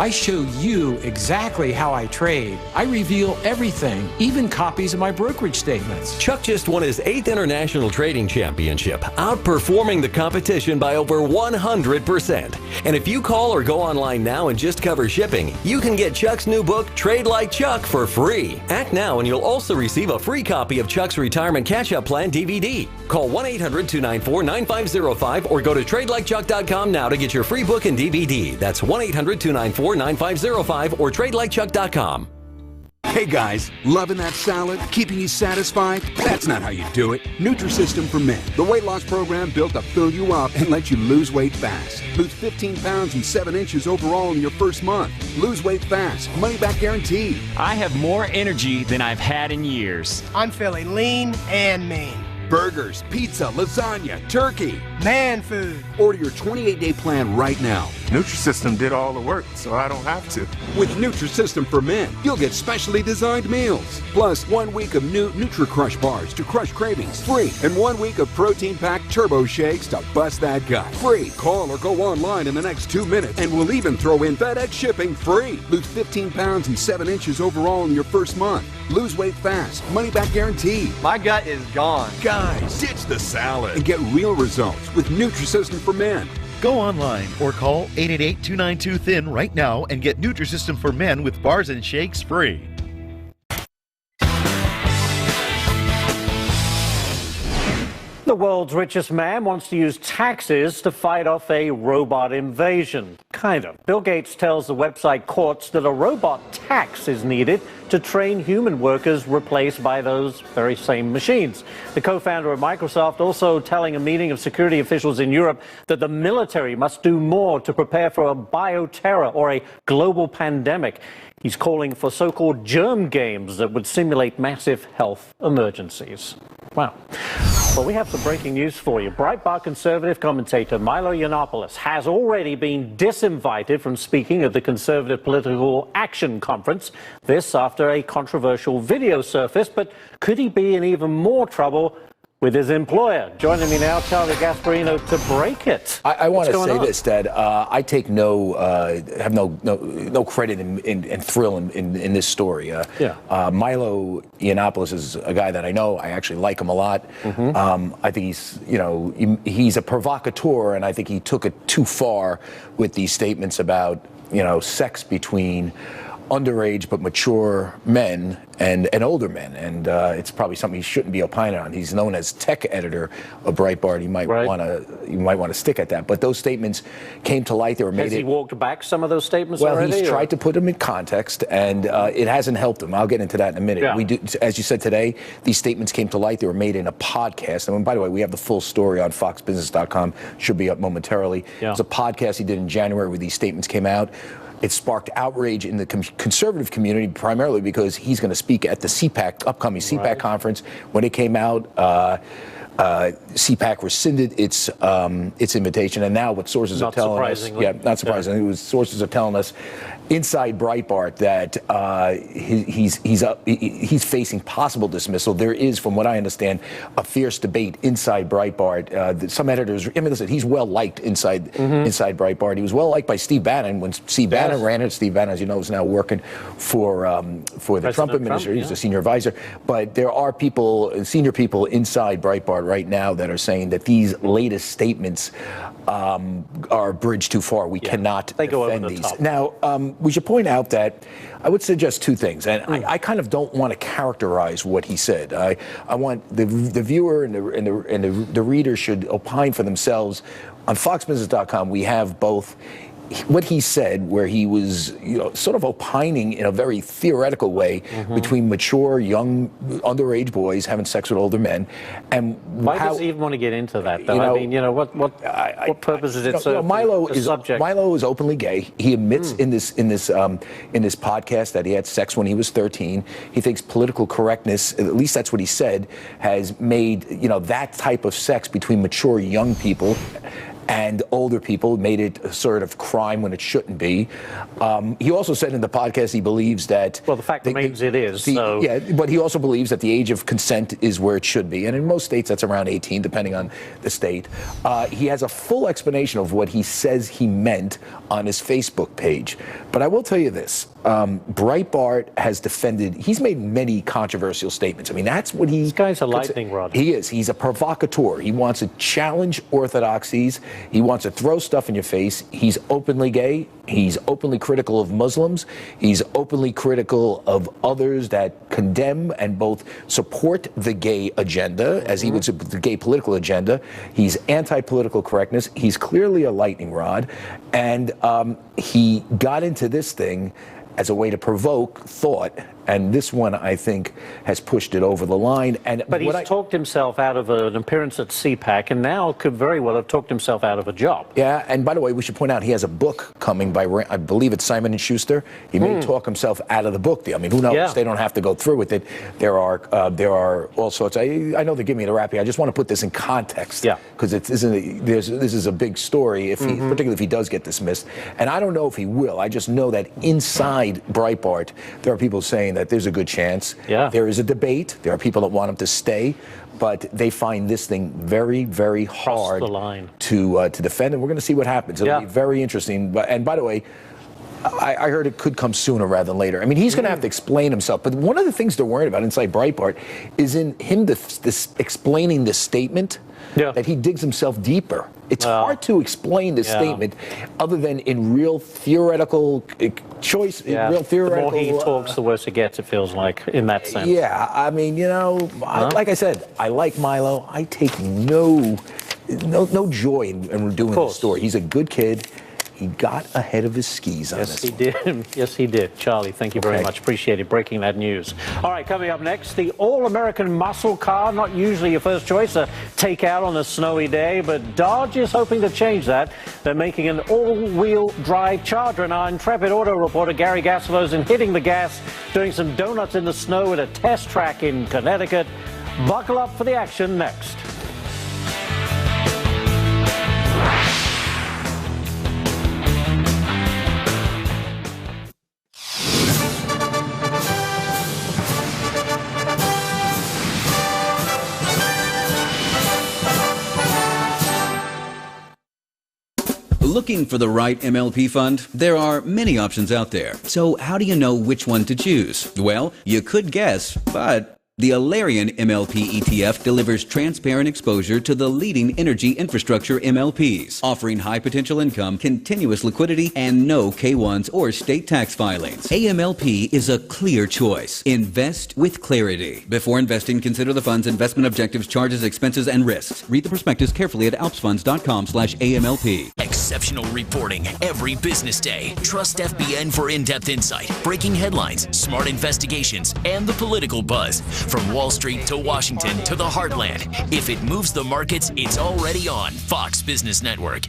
I show you exactly how I trade. I reveal everything, even copies of my brokerage statements. Chuck just won his 8th International Trading Championship, outperforming the competition by over 100%. And if you call or go online now and just cover shipping, you can get Chuck's new book, Trade Like Chuck, for free. Act now and you'll also receive a free copy of Chuck's Retirement Catch-Up Plan DVD. Call 1-800-294-9505 or go to tradelikechuck.com now to get your free book and DVD. That's 1-800-294-9505 or tradelikechuck.com. Hey guys, loving that salad? Keeping you satisfied? That's not how you do it. Nutrisystem for Men, the weight loss program built to fill you up and let you lose weight fast. Lose 15 pounds and 7 inches overall in your first month. Lose weight fast, money back guaranteed. I have more energy than I've had in years. I'm feeling lean and mean. Burgers, pizza, lasagna, turkey. Man food. Order your 28-day plan right now. Nutrisystem did all the work, so I don't have to. With Nutrisystem for Men, you'll get specially designed meals. Plus 1 week of new Nutri-Crush bars to crush cravings, free. And 1 week of protein-packed turbo shakes to bust that gut, free. Call or go online in the next 2 minutes, and we'll even throw in FedEx shipping free. Lose 15 pounds and 7 inches overall in your first month. Lose weight fast, money back guaranteed. My gut is gone. Guys, ditch the salad and get real results with Nutrisystem for Men. Go online or call 888-292-THIN right now and get Nutrisystem for Men with bars and shakes free. The world's richest man wants to use taxes to fight off a robot invasion. Kind of. Bill Gates tells the website Quartz that a robot tax is needed to train human workers replaced by those very same machines. The co-founder of Microsoft also telling a meeting of security officials in Europe that the military must do more to prepare for a bioterror or a global pandemic. He's calling for so-called germ games that would simulate massive health emergencies. Wow. Well, we have some breaking news for you. Breitbart conservative commentator Milo Yiannopoulos has already been disinvited from speaking at the Conservative Political Action Conference. This after a controversial video surfaced. But could he be in even more trouble with his employer? Joining me now, Charlie Gasparino, to break it. I want to say this, Ted. I take have no credit and thrill in this story. Milo Yiannopoulos is a guy that I know. I actually like him a lot. I think he's a provocateur, and I think he took it too far with these statements about sex between underage but mature men and older men, and it's probably something he shouldn't be opining on. He's known as tech editor of Breitbart. He might want to stick at that. But those statements came to light. They were made. Has he walked back some of those statements well, already? He's tried to put them in context, and it hasn't helped him. I'll get into that in a minute. Yeah. We do, as you said today, these statements came to light. They were made in a podcast. And by the way, we have the full story on foxbusiness.com. Should be up momentarily. Yeah. It's a podcast he did in January where these statements came out. It sparked outrage in the conservative community, primarily because he's going to speak at the upcoming CPAC conference. When it came out, CPAC rescinded its invitation, and now what sources are telling us, not surprisingly, it was sources are telling us inside Breitbart that he's facing possible dismissal. There is, from what I understand, a fierce debate inside Breitbart. Some editors, I mean, listen, he's well liked inside Breitbart. He was well liked by Steve Bannon when Steve Bannon ran it. Steve Bannon, as you know, is now working for the Trump administration. He's a senior advisor. But there are senior people inside Breitbart right now that are saying that these latest statements are a bridge too far. We cannot defend these. Top. Now, we should point out that I would suggest two things, and I kind of don't want to characterize what he said. I want the viewer and the reader should opine for themselves. On foxbusiness.com, we have both what he said, where he was, sort of opining in a very theoretical way between mature, young, underage boys having sex with older men, and why does he even want to get into that, though? I mean, what purpose is it serve? Milo is openly gay. He admits in this podcast that he had sex when he was 13. He thinks political correctness, at least that's what he said, has made that type of sex between mature young people and older people made it a sort of crime when it shouldn't be. He also said in the podcast he believes that... Well, the fact remains it is. Yeah, but he also believes that the age of consent is where it should be. And in most states, that's around 18, depending on the state. He has a full explanation of what he says he meant on his Facebook page. But I will tell you this. Breitbart has defended... He's made many controversial statements. I mean, that's what he... This guy's a lightning rod. He is. He's a provocateur. He wants to challenge orthodoxies. He wants to throw stuff in your face. He's openly gay. He's openly critical of Muslims. He's openly critical of others that condemn and both support the gay agenda, as he would support the gay political agenda. He's anti-political correctness. He's clearly a lightning rod. And he got into this thing as a way to provoke thought. And this one, I think, has pushed it over the line. But he's talked himself out of an appearance at CPAC, and now could very well have talked himself out of a job. Yeah, and by the way, we should point out he has a book coming by, I believe it's Simon & Schuster. He may talk himself out of the book deal. I mean, who knows? Yeah. They don't have to go through with it. There are all sorts. I know they're giving me the rap here. I just want to put this in context. Yeah. Because this is a big story, particularly if he does get dismissed. And I don't know if he will. I just know that inside Breitbart, there are people saying that there's a good chance. Yeah. There is a debate. There are people that want him to stay, but they find this thing very, very hard to defend, and we're going to see what happens. It'll be very interesting. And by the way, I heard it could come sooner rather than later. I mean, he's going to have to explain himself. But one of the things they're worried about inside Breitbart is in him explaining this statement, that he digs himself deeper. It's hard to explain this statement other than in real theoretical choice, real theoretical... The more he talks, the worse it gets, it feels like, in that sense. Yeah, I mean, like I said, I like Milo. I take no joy in doing this story. He's a good kid. He got ahead of his skis on this. Yes, he did. Charlie, thank you very much. Appreciate it, breaking that news. All right, coming up next, the all-American muscle car, not usually your first choice, a takeout on a snowy day, but Dodge is hoping to change that. They're making an all-wheel drive Charger, and our intrepid auto reporter Gary Gassilo's in hitting the gas, doing some donuts in the snow at a test track in Connecticut. Buckle up for the action next. Looking for the right MLP fund? There are many options out there. So how do you know which one to choose? Well, you could guess, but The Alarian MLP ETF delivers transparent exposure to the leading energy infrastructure MLPs, offering high potential income, continuous liquidity, and no K-1s or state tax filings. AMLP is a clear choice. Invest with clarity. Before investing, consider the fund's investment objectives, charges, expenses, and risks. Read the prospectus carefully at alpsfunds.com/AMLP. Exceptional reporting every business day. Trust FBN for in-depth insight, breaking headlines, smart investigations, and the political buzz. From Wall Street to Washington to the heartland. If it moves the markets, it's already on Fox Business Network.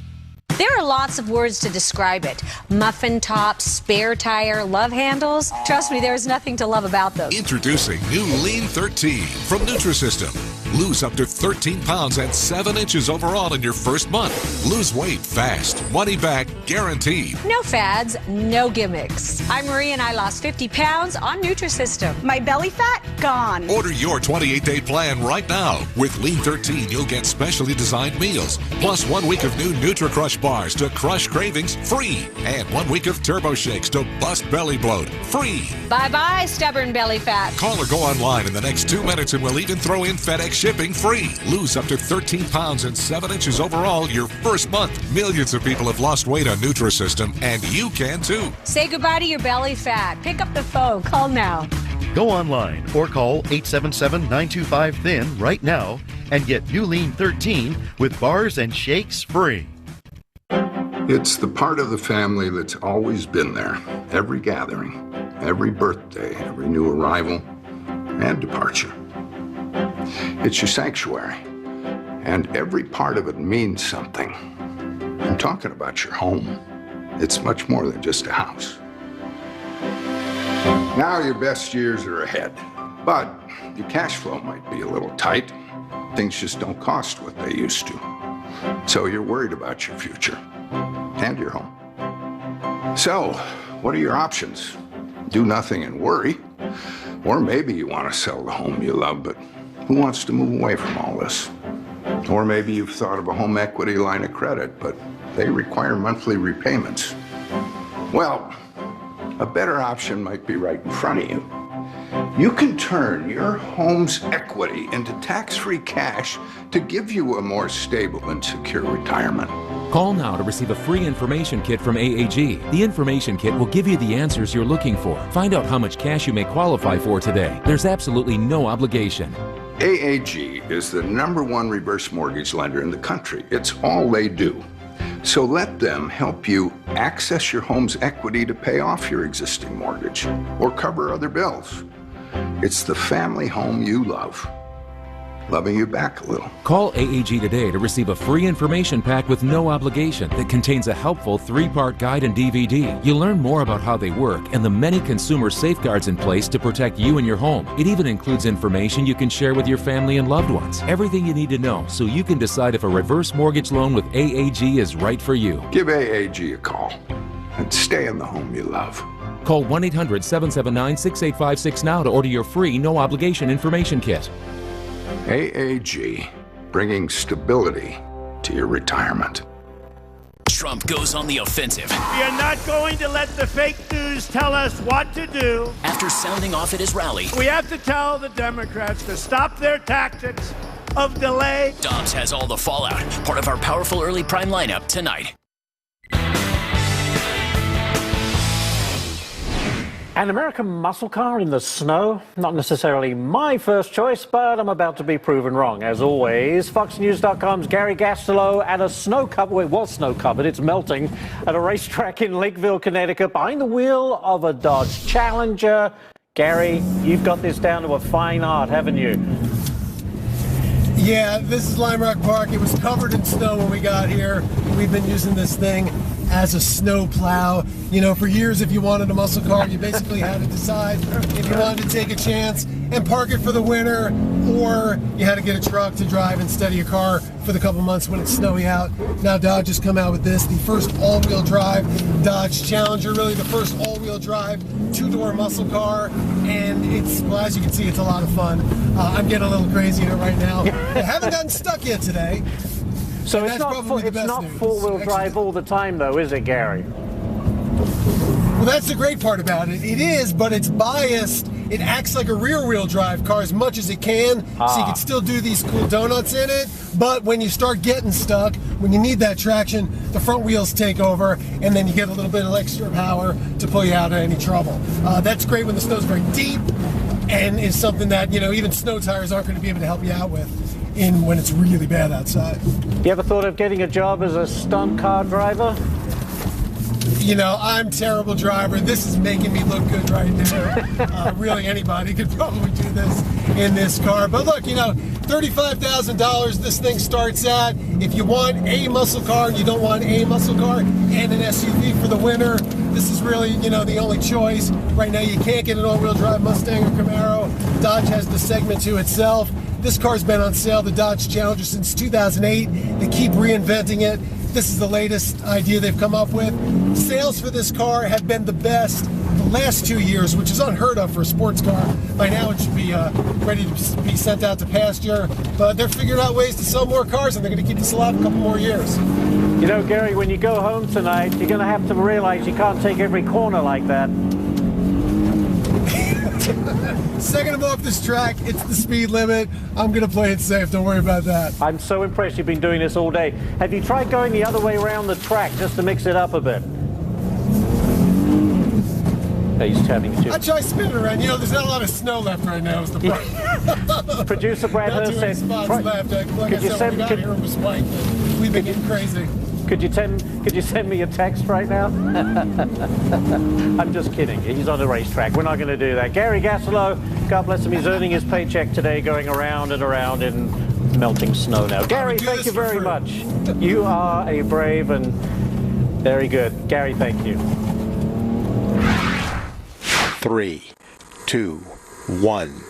There are lots of words to describe it. Muffin tops, spare tire, love handles. Trust me, there's nothing to love about them. Introducing new Lean 13 from Nutrisystem. Lose up to 13 pounds and 7 inches overall in your first month. Lose weight fast, money back guaranteed. No fads, no gimmicks. I'm Marie and I lost 50 pounds on Nutrisystem. My belly fat gone. Order your 28-day plan right now. With Lean 13, you'll get specially designed meals, plus 1 week of new NutriCrush bars to crush cravings free, and 1 week of turbo shakes to bust belly bloat free. Bye-bye, stubborn belly fat. Call or go online in the next 2 minutes and we'll even throw in FedEx shipping free. Lose up to 13 pounds and 7 inches overall your first month. Millions of people have lost weight on Nutrisystem, and you can too. Say goodbye to your belly fat. Pick up the phone. Call now. Go online or call 877-925-THIN right now and get new Lean 13 with bars and shakes free. It's the part of the family that's always been there. Every gathering, every birthday, every new arrival and departure. It's your sanctuary, and every part of it means something. I'm talking about your home. It's much more than just a house. Now your best years are ahead, but your cash flow might be a little tight. Things just don't cost what they used to. So you're worried about your future and your home. So, what are your options? Do nothing and worry. Or maybe you want to sell the home you love, but who wants to move away from all this? Or maybe you've thought of a home equity line of credit, but they require monthly repayments. Well, a better option might be right in front of you. You can turn your home's equity into tax-free cash to give you a more stable and secure retirement. Call now to receive a free information kit from AAG. The information kit will give you the answers you're looking for. Find out how much cash you may qualify for today. There's absolutely no obligation. AAG is the #1 reverse mortgage lender in the country. It's all they do. So let them help you access your home's equity to pay off your existing mortgage or cover other bills. It's the family home you love, loving you back a little. Call AAG today to receive a free information pack with no obligation that contains a helpful 3-part guide and DVD. You'll learn more about how they work and the many consumer safeguards in place to protect you and your home. It even includes information you can share with your family and loved ones. Everything you need to know so you can decide if a reverse mortgage loan with AAG is right for you. Give AAG a call and stay in the home you love. Call 1-800-779-6856 now to order your free no-obligation information kit. AAG, bringing stability to your retirement. Trump goes on the offensive. We are not going to let the fake news tell us what to do. After sounding off at his rally, We have to tell the Democrats to stop their tactics of delay. Dobbs has all the fallout. Part of our powerful early prime lineup tonight. An American muscle car in the snow? Not necessarily my first choice, but I'm about to be proven wrong. As always, FoxNews.com's Gary Gastilow at a snow cover, well, it was snow covered, it's melting, at a racetrack in Lakeville, Connecticut, behind the wheel of a Dodge Challenger. Gary, you've got this down to a fine art, haven't you? Yeah, this is Lime Rock Park. It was covered in snow when we got here. We've been using this thing as a snow plow. You know, for years, if you wanted a muscle car, you basically had to decide if you wanted to take a chance and park it for the winter, or you had to get a truck to drive and steady your car for the couple months when it's snowy out. Now Dodge has come out with this, the first all-wheel drive Dodge Challenger, really the first all-wheel drive two-door muscle car, and it's, well, as you can see, it's a lot of fun. I'm getting a little crazy in it right now. I haven't gotten stuck yet today. So it's not four-wheel drive all the time, though, is it, Gary? Well, that's the great part about it. It is, but it's biased it acts like a rear-wheel drive car as much as it can, so you can still do these cool donuts in it. But when you start getting stuck, when you need that traction, the front wheels take over, and then you get a little bit of extra power to pull you out of any trouble. That's great when the snow's very deep, and is something that, you know, even snow tires aren't going to be able to help you out with when it's really bad outside. You ever thought of getting a job as a stunt car driver? You know, I'm a terrible driver. This is making me look good right now. Really, anybody could probably do this in this car. But look, you know, $35,000 this thing starts at. If you want a muscle car and you don't want a muscle car and an SUV for the winter, this is really, you know, the only choice. Right now, you can't get an all-wheel drive Mustang or Camaro. Dodge has the segment to itself. This car's been on sale, the Dodge Challenger, since 2008. They keep reinventing it. This is the latest idea they've come up with. Sales for this car have been the best the last 2 years, which is unheard of for a sports car. By now it should be ready to be sent out to pasture, but they're figuring out ways to sell more cars, and they're going to keep this alive a couple more years. You know, Gary, when you go home tonight, you're going to have to realize you can't take every corner like that. Second I'm off this track, it's the speed limit. I'm going to play it safe, don't worry about that. I'm so impressed you've been doing this all day. Have you tried going the other way around the track just to mix it up a bit? He's turning to you. I try spinning around. You know, there's not a lot of snow left right now. Is the problem. Producer Brad Not Hurst too many said, spots left. Like I said, when we got here, it was white. We've been getting crazy. Could you send me a text right now? I'm just kidding. He's on the racetrack. We're not going to do that. Gary Gassalow, God bless him, he's earning his paycheck today, going around and around in melting snow now. Gary, thank you very much. You are a brave and very good. Gary, thank you. 3, 2, 1.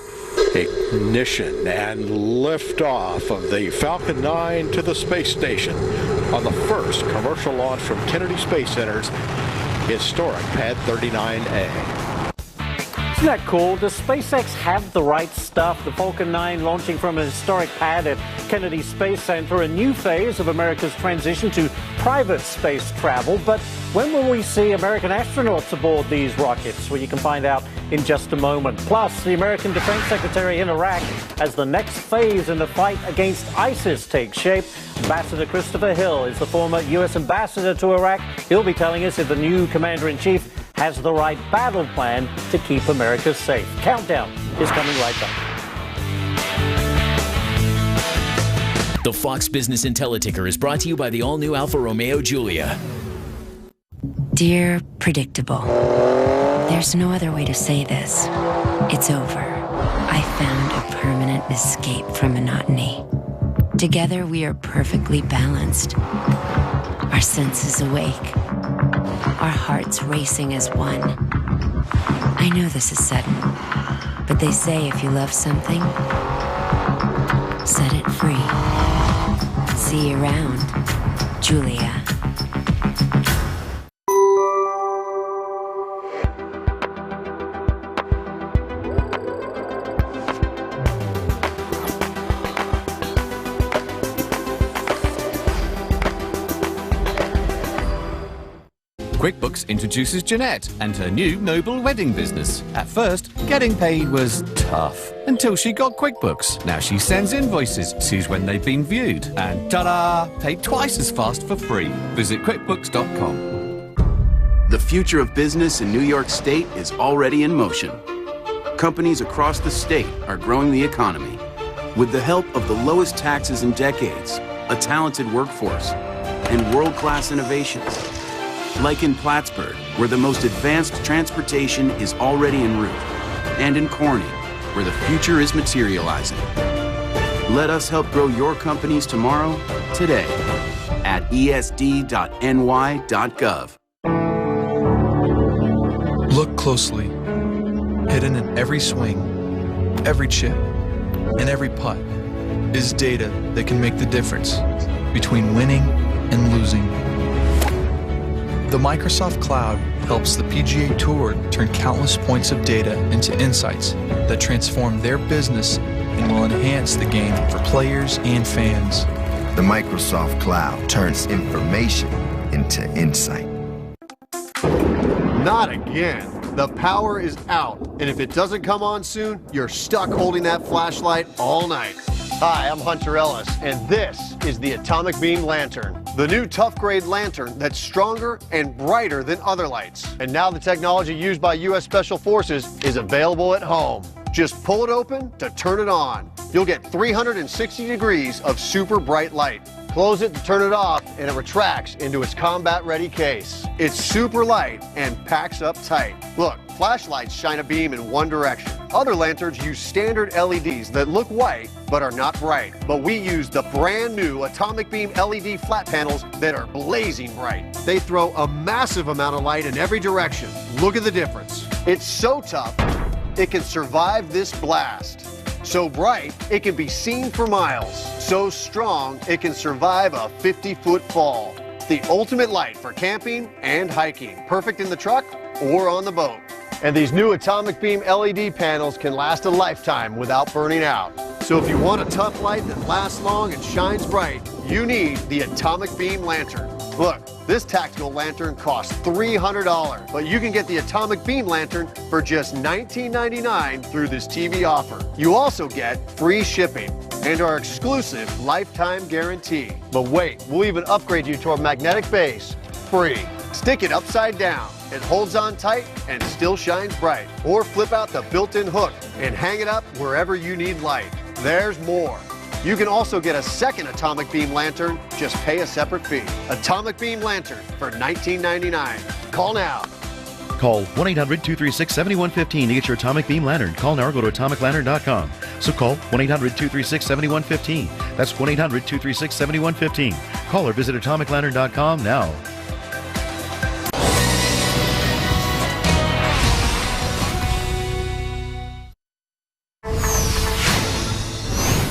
Ignition and liftoff of the Falcon 9 to the space station on the first commercial launch from Kennedy Space Center's historic Pad 39A. Isn't that cool? Does SpaceX have the right stuff? The Falcon 9 launching from a historic pad at Kennedy Space Center, a new phase of America's transition to private space travel. But when will we see American astronauts aboard these rockets? Well, you can find out in just a moment. Plus, the American Defense Secretary in Iraq as the next phase in the fight against ISIS takes shape. Ambassador Christopher Hill is the former U.S. ambassador to Iraq. He'll be telling us if the new commander-in-chief has the right battle plan to keep America safe. Countdown is coming right back. The Fox Business IntelliTicker is brought to you by the all-new Alfa Romeo Giulia. Dear Predictable, there's no other way to say this. It's over. I found a permanent escape from monotony. Together we are perfectly balanced. Our senses awake. Our hearts racing as one. I know this is sudden, but they say if you love something, set it free. See you around, Julia. QuickBooks introduces Jeanette and her new Noble wedding business. At first, getting paid was tough until she got QuickBooks. Now she sends invoices, sees when they've been viewed, and ta-da! Paid twice as fast for free. Visit QuickBooks.com. The future of business in New York State is already in motion. Companies across the state are growing the economy with the help of the lowest taxes in decades, a talented workforce, and world-class innovations. Like in Plattsburgh, where the most advanced transportation is already en route, and in Corning, where the future is materializing. Let us help grow your companies tomorrow, today, at esd.ny.gov. Look closely. Hidden in every swing, every chip, and every putt is data that can make the difference between winning and losing. The Microsoft Cloud helps the PGA Tour turn countless points of data into insights that transform their business and will enhance the game for players and fans. The Microsoft Cloud turns information into insight. Not again. The power is out, and if it doesn't come on soon, you're stuck holding that flashlight all night. Hi, I'm Hunter Ellis, and this is the Atomic Beam Lantern, the new tough grade lantern that's stronger and brighter than other lights. And now the technology used by U.S. Special Forces is available at home. Just pull it open to turn it on. You'll get 360 degrees of super bright light. Close it to turn it off, and it retracts into its combat-ready case. It's super light and packs up tight. Look, flashlights shine a beam in one direction. Other lanterns use standard LEDs that look white but are not bright. But we use the brand new Atomic Beam LED flat panels that are blazing bright. They throw a massive amount of light in every direction. Look at the difference. It's so tough, it can survive this blast. So bright, it can be seen for miles. So strong, it can survive a 50-foot fall. The ultimate light for camping and hiking. Perfect in the truck or on the boat. And these new Atomic Beam LED panels can last a lifetime without burning out. So if you want a tough light that lasts long and shines bright, you need the Atomic Beam Lantern. Look, this tactical lantern costs $300, but you can get the Atomic Beam Lantern for just $19.99 through this TV offer. You also get free shipping and our exclusive lifetime guarantee. But wait, we'll even upgrade you to our magnetic base, free. Stick it upside down. It holds on tight and still shines bright. Or flip out the built-in hook and hang it up wherever you need light. There's more. You can also get a second Atomic Beam Lantern, just pay a separate fee. Atomic Beam Lantern for $19.99. Call now. Call 1-800-236-7115 to get your Atomic Beam Lantern. Call now or go to atomiclantern.com. So call 1-800-236-7115. That's 1-800-236-7115. Call or visit atomiclantern.com now.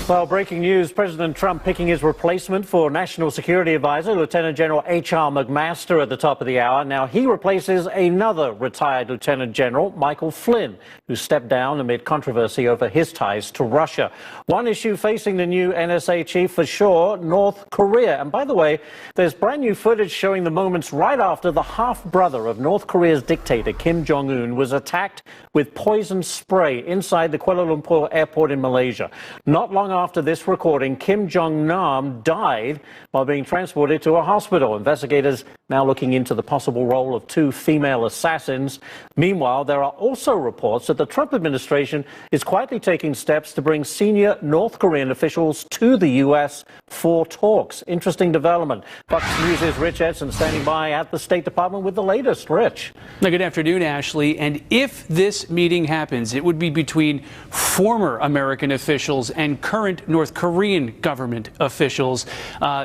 Well, breaking news, President Trump picking his replacement for National Security Advisor, Lieutenant General H.R. McMaster, at the top of the hour. Now, he replaces another retired Lieutenant General, Michael Flynn, who stepped down amid controversy over his ties to Russia. One issue facing the new NSA chief for sure, North Korea. And by the way, there's brand new footage showing the moments right after the half-brother of North Korea's dictator, Kim Jong-un, was attacked with poison spray inside the Kuala Lumpur airport in Malaysia. Not long after this recording, Kim Jong-nam died while being transported to a hospital. Investigators now looking into the possible role of two female assassins. Meanwhile, there are also reports that the Trump administration is quietly taking steps to bring senior North Korean officials to the U.S. for talks. Interesting development. Fox News' Rich Edson standing by at the State Department with the latest. Rich. Good afternoon, Ashley. And if this meeting happens, it would be between former American officials and current North Korean government officials.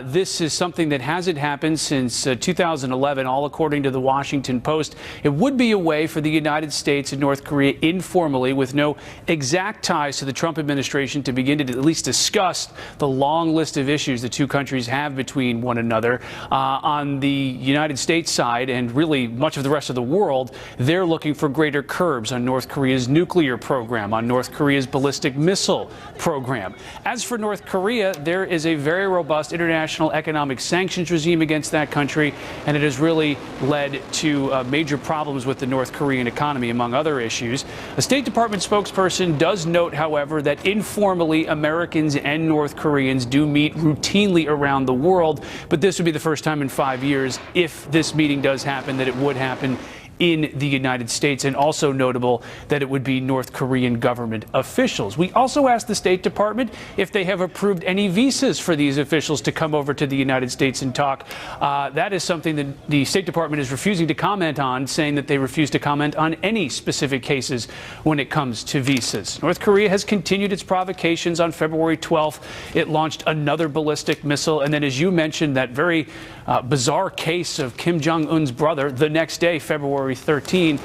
This is something that hasn't happened since 2011, all according to the Washington Post. It would be a way for the United States and North Korea informally, with no exact ties to the Trump administration, to begin to at least discuss the long list of issues the two countries have between one another. On the United States side, and really much of the rest of the world, they're looking for greater curbs on North Korea's nuclear program, on North Korea's ballistic missile program. As for North Korea, there is a very robust international economic sanctions regime against that country, and it has really led to major problems with the North Korean economy, among other issues. A State Department spokesperson does note, however, that informally Americans and North Koreans do meet routinely around the world, but this would be the first time in 5 years, if this meeting does happen, that it would happen in the United States, and also notable that it would be North Korean government officials. We also asked the State Department if they have approved any visas for these officials to come over to the United States and talk. That is something that the State Department is refusing to comment on, saying that they refuse to comment on any specific cases when it comes to visas. North Korea has continued its provocations. On February 12th, it launched another ballistic missile, and then, as you mentioned, that very bizarre case of Kim Jong-un's brother the next day, February 13,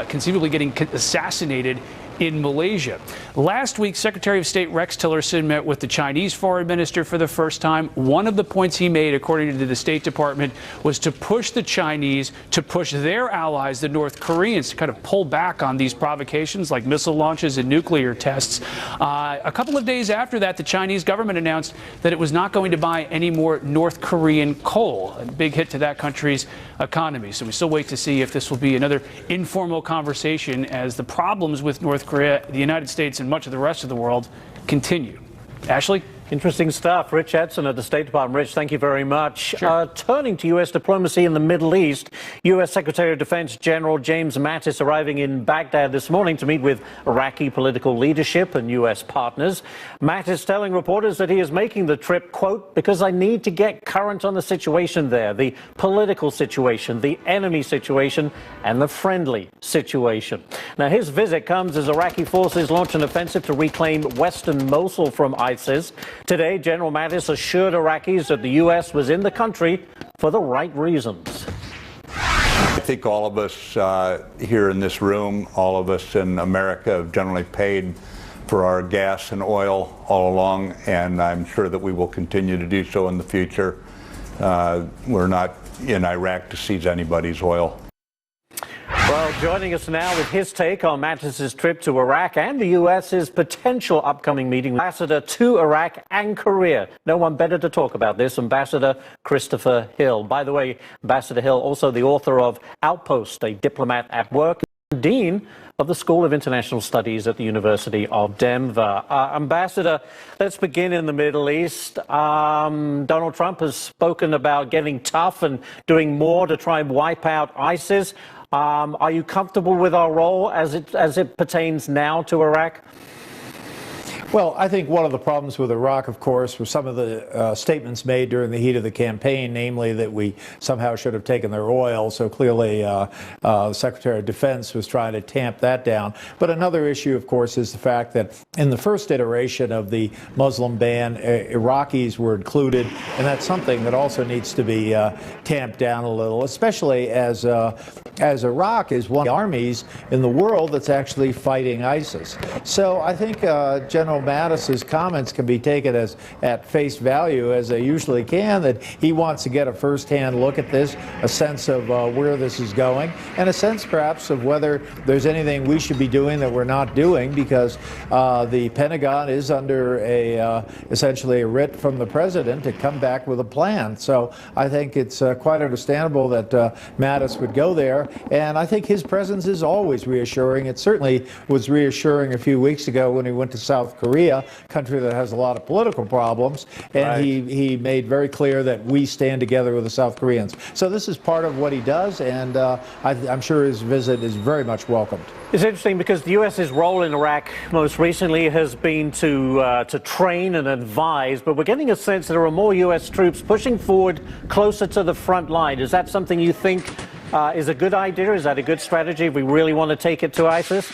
conceivably getting assassinated in Malaysia. Last week, Secretary of State Rex Tillerson met with the Chinese foreign minister for the first time. One of the points he made, according to the State Department, was to push the Chinese to push their allies, the North Koreans, to kind of pull back on these provocations like missile launches and nuclear tests. A couple of days after that, the Chinese government announced that it was not going to buy any more North Korean coal, a big hit to that country's economy. So we still wait to see if this will be another informal conversation as the problems with North Korea, the United States, and much of the rest of the world continue. Ashley? Interesting stuff. Rich Edson at the State Department. Rich, thank you very much. Sure. Turning to U.S. diplomacy in the Middle East, U.S. Secretary of Defense General James Mattis arriving in Baghdad this morning to meet with Iraqi political leadership and U.S. partners. Mattis telling reporters that he is making the trip, quote, because I need to get current on the situation there, the political situation, the enemy situation, and the friendly situation. Now, his visit comes as Iraqi forces launch an offensive to reclaim western Mosul from ISIS. Today, General Mattis assured Iraqis that the U.S. was in the country for the right reasons. I think all of us here in this room, all of us in America have generally paid for our gas and oil all along, and I'm sure that we will continue to do so in the future. We're not in Iraq to seize anybody's oil. Well, joining us now with his take on Mattis's trip to Iraq and the U.S.'s potential upcoming meeting with Ambassador to Iraq and Korea. No one better to talk about this, Ambassador Christopher Hill. By the way, Ambassador Hill, also the author of Outpost, A Diplomat at Work, and Dean of the School of International Studies at the University of Denver. Ambassador, let's begin in the Middle East. Donald Trump has spoken about getting tough and doing more to try and wipe out ISIS. Are you comfortable with our role as it pertains now to Iraq? Well, I think one of the problems with Iraq, of course, were some of the statements made during the heat of the campaign, namely that we somehow should have taken their oil. So clearly, the Secretary of Defense was trying to tamp that down. But another issue, of course, is the fact that in the first iteration of the Muslim ban, Iraqis were included, and that's something that also needs to be tamped down a little, especially as Iraq is one of the armies in the world that's actually fighting ISIS. So I think General Mattis's comments can be taken as at face value, as they usually can, that he wants to get a first-hand look at this, a sense of where this is going, and a sense perhaps of whether there's anything we should be doing that we're not doing, because the Pentagon is under essentially a writ from the president to come back with a plan. So I think it's quite understandable that Mattis would go there, and I think his presence is always reassuring. It certainly was reassuring a few weeks ago when he went to South Korea, a country that has a lot of political problems, and right. he made very clear that we stand together with the South Koreans. So this is part of what he does, and I'm sure his visit is very much welcomed. It's interesting because the U.S.'s role in Iraq most recently has been to train and advise, but we're getting a sense that there are more U.S. troops pushing forward closer to the front line. Is that something you think is a good idea? Is that a good strategy if we really want to take it to ISIS?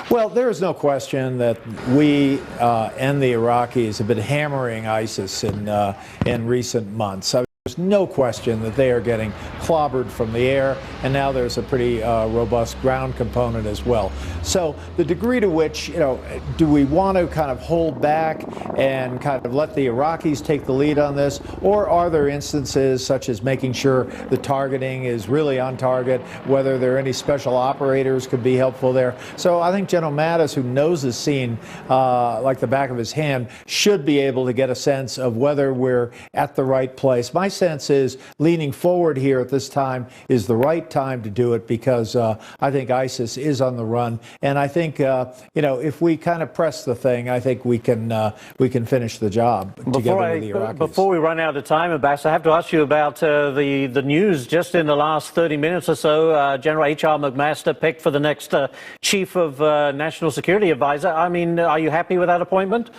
Well, there is no question that we and the Iraqis have been hammering ISIS in recent months. There's no question that they are getting clobbered from the air, and now there's a pretty robust ground component as well. So the degree to which, do we want to kind of hold back and kind of let the Iraqis take the lead on this, or are there instances such as making sure the targeting is really on target, whether there are any special operators could be helpful there? So I think General Mattis, who knows the scene like the back of his hand, should be able to get a sense of whether we're at the right place. My sense is leaning forward here at this time is the right time to do it, because I think ISIS is on the run, and I think if we kind of press the thing, I think we can finish the job together with the Iraqis. Before we run out of time, Ambassador, I have to ask you about the news just in the last 30 minutes or so. General H.R. McMaster picked for the next Chief of National Security Advisor. I mean, are you happy with that appointment?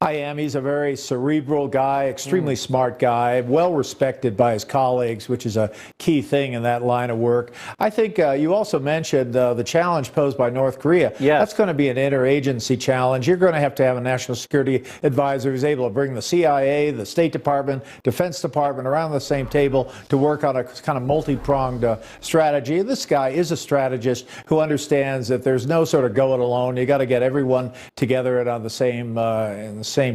I am. He's a very cerebral guy, extremely smart guy, well respected by his colleagues, which is a key thing in that line of work. I think you also mentioned the challenge posed by North Korea. Yes. That's going to be an interagency challenge. You're going to have a national security advisor who's able to bring the CIA, the State Department, Defense Department around the same table to work on a kind of multi-pronged strategy. This guy is a strategist who understands that there's no sort of go it alone. You got to get everyone together and on the same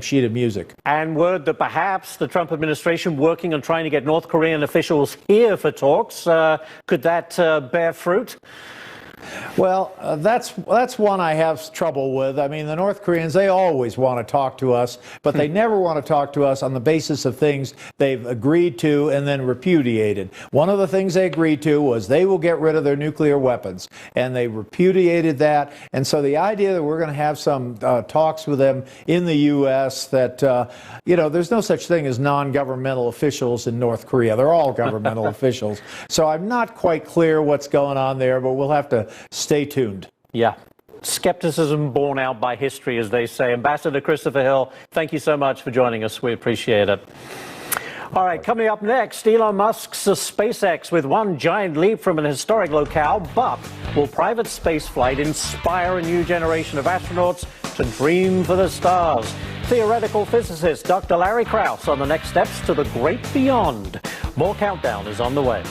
sheet of music. And word that perhaps the Trump administration working on trying to get North Korean officials here for talks. Could that bear fruit? Well, that's one I have trouble with. I mean, the North Koreans, they always want to talk to us, but they never want to talk to us on the basis of things they've agreed to and then repudiated. One of the things they agreed to was they will get rid of their nuclear weapons, and they repudiated that. And so the idea that we're going to have some talks with them in the U.S. that, there's no such thing as non-governmental officials in North Korea. They're all governmental officials. So I'm not quite clear what's going on there, but we'll have to stay tuned. Yeah. Skepticism borne out by history, as they say. Ambassador Christopher Hill, thank you so much for joining us. We appreciate it. All right, coming up next, Elon Musk's SpaceX with one giant leap from an historic locale, but will private spaceflight inspire a new generation of astronauts to dream for the stars? Theoretical physicist Dr. Larry Krauss on the next steps to the great beyond. More Countdown is on the way.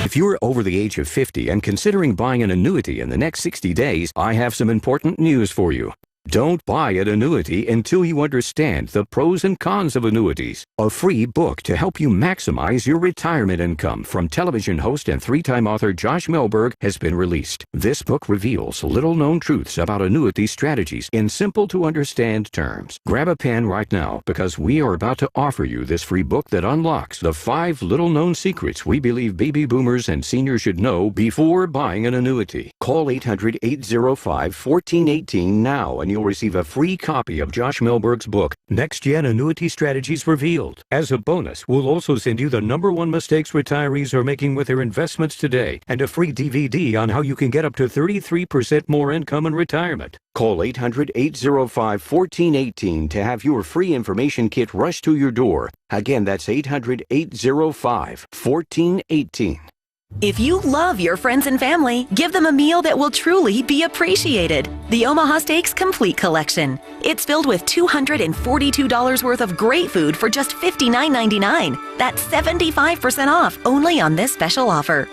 If you're over the age of 50 and considering buying an annuity in the next 60 days, I have some important news for you. Don't buy an annuity until you understand the pros and cons of annuities. A free book to help you maximize your retirement income from television host and three-time author Josh Melberg has been released. This book reveals little-known truths about annuity strategies in simple-to-understand terms. Grab a pen right now because we are about to offer you this free book that unlocks the 5 little-known secrets we believe baby boomers and seniors should know before buying an annuity. Call 800-805-1418 now and you'll receive a free copy of Josh Melberg's book, Next Gen Annuity Strategies Revealed. As a bonus, we'll also send you the #1 mistakes retirees are making with their investments today and a free DVD on how you can get up to 33% more income in retirement. Call 800-805-1418 to have your free information kit rushed to your door. Again, that's 800-805-1418. If you love your friends and family, give them a meal that will truly be appreciated. The Omaha Steaks Complete Collection. It's filled with $242 worth of great food for just $59.99. That's 75% off only on this special offer.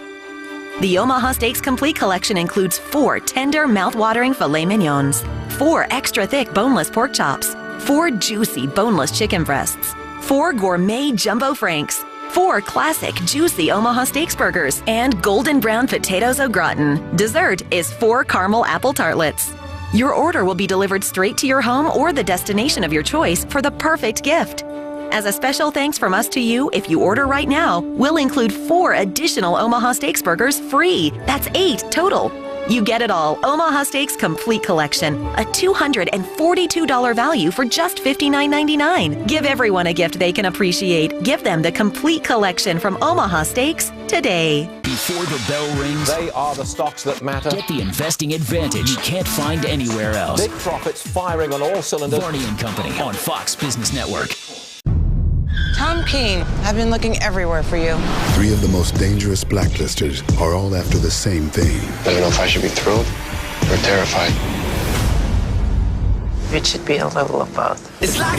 The Omaha Steaks Complete Collection includes 4 tender, mouth-watering filet mignons, 4 extra thick boneless pork chops, 4 juicy boneless chicken breasts, 4 gourmet jumbo franks, 4 classic juicy Omaha Steaks burgers, and golden brown potatoes au gratin. Dessert is 4 caramel apple tartlets. Your order will be delivered straight to your home or the destination of your choice for the perfect gift. As a special thanks from us to you, if you order right now, we'll include 4 additional Omaha Steaks burgers free. That's 8 total. You get it all. Omaha Steaks Complete Collection. A $242 value for just $59.99. Give everyone a gift they can appreciate. Give them the Complete Collection from Omaha Steaks today. Before the bell rings, they are the stocks that matter. Get the investing advantage you can't find anywhere else. Big profits firing on all cylinders. Varney & Company on Fox Business Network. Tom Keene, I've been looking everywhere for you. 3 of the most dangerous blacklisters are all after the same thing. I don't know if I should be thrilled or terrified. It should be a little of both. It's like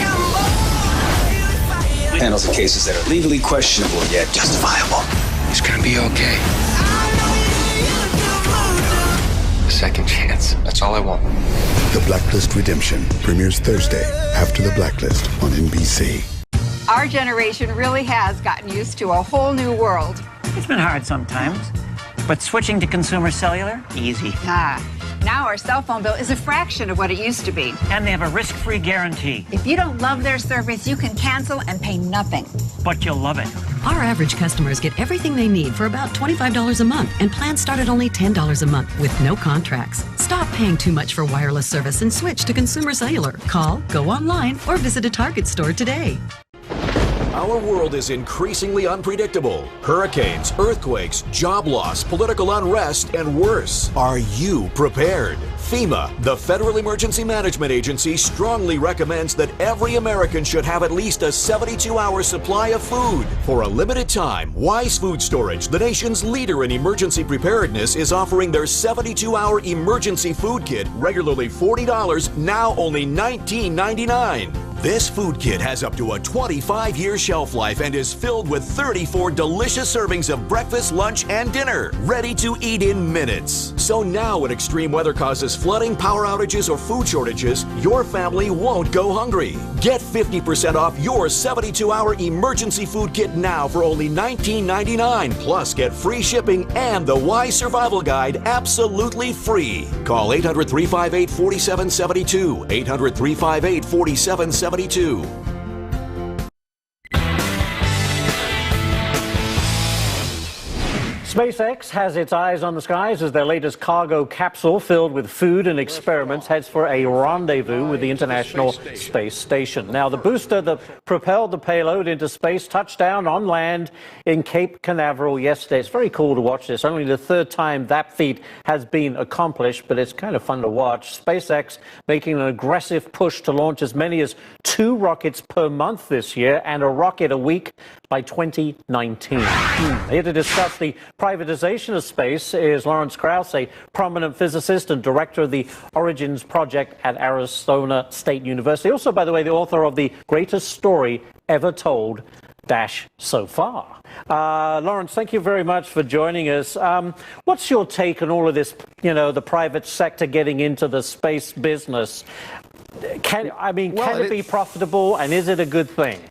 handles the cases that are legally questionable yet justifiable. It's gonna be okay. A second chance. That's all I want. The Blacklist Redemption premieres Thursday after The Blacklist on NBC. Our generation really has gotten used to a whole new world. It's been hard sometimes, but switching to consumer cellular, easy. Now our cell phone bill is a fraction of what it used to be. And they have a risk-free guarantee. If you don't love their service, you can cancel and pay nothing. But you'll love it. Our average customers get everything they need for about $25 a month, and plans start at only $10 a month with no contracts. Stop paying too much for wireless service and switch to consumer cellular. Call, go online, or visit a Target store today. Our world is increasingly unpredictable. Hurricanes, earthquakes, job loss, political unrest, and worse. Are you prepared? FEMA, the Federal Emergency Management Agency, strongly recommends that every American should have at least a 72-hour supply of food. For a limited time, Wise Food Storage, the nation's leader in emergency preparedness, is offering their 72-hour emergency food kit, regularly $40, now only $19.99. This food kit has up to a 25-year shelf life and is filled with 34 delicious servings of breakfast, lunch, and dinner, ready to eat in minutes. So now when extreme weather causes flooding, power outages, or food shortages, your family won't go hungry. Get 50% off your 72-hour emergency food kit now for only $19.99. Plus, get free shipping and the Wise Survival Guide absolutely free. Call 800-358-4772. 800-358-4772. SpaceX has its eyes on the skies as their latest cargo capsule filled with food and experiments heads for a rendezvous with the International Space Station. Now, the booster that propelled the payload into space touched down on land in Cape Canaveral yesterday. It's very cool to watch this. Only the third time that feat has been accomplished, but it's kind of fun to watch. SpaceX making an aggressive push to launch as many as 2 rockets per month this year and a rocket a week by 2019. Here to discuss the privatization of space is Lawrence Krauss, a prominent physicist and director of the Origins Project at Arizona State University. Also, by the way, the author of The Greatest Story Ever Told so far. Lawrence, thank you very much for joining us. What's your take on all of this, the private sector getting into the space business? Can it be profitable, and is it a good thing?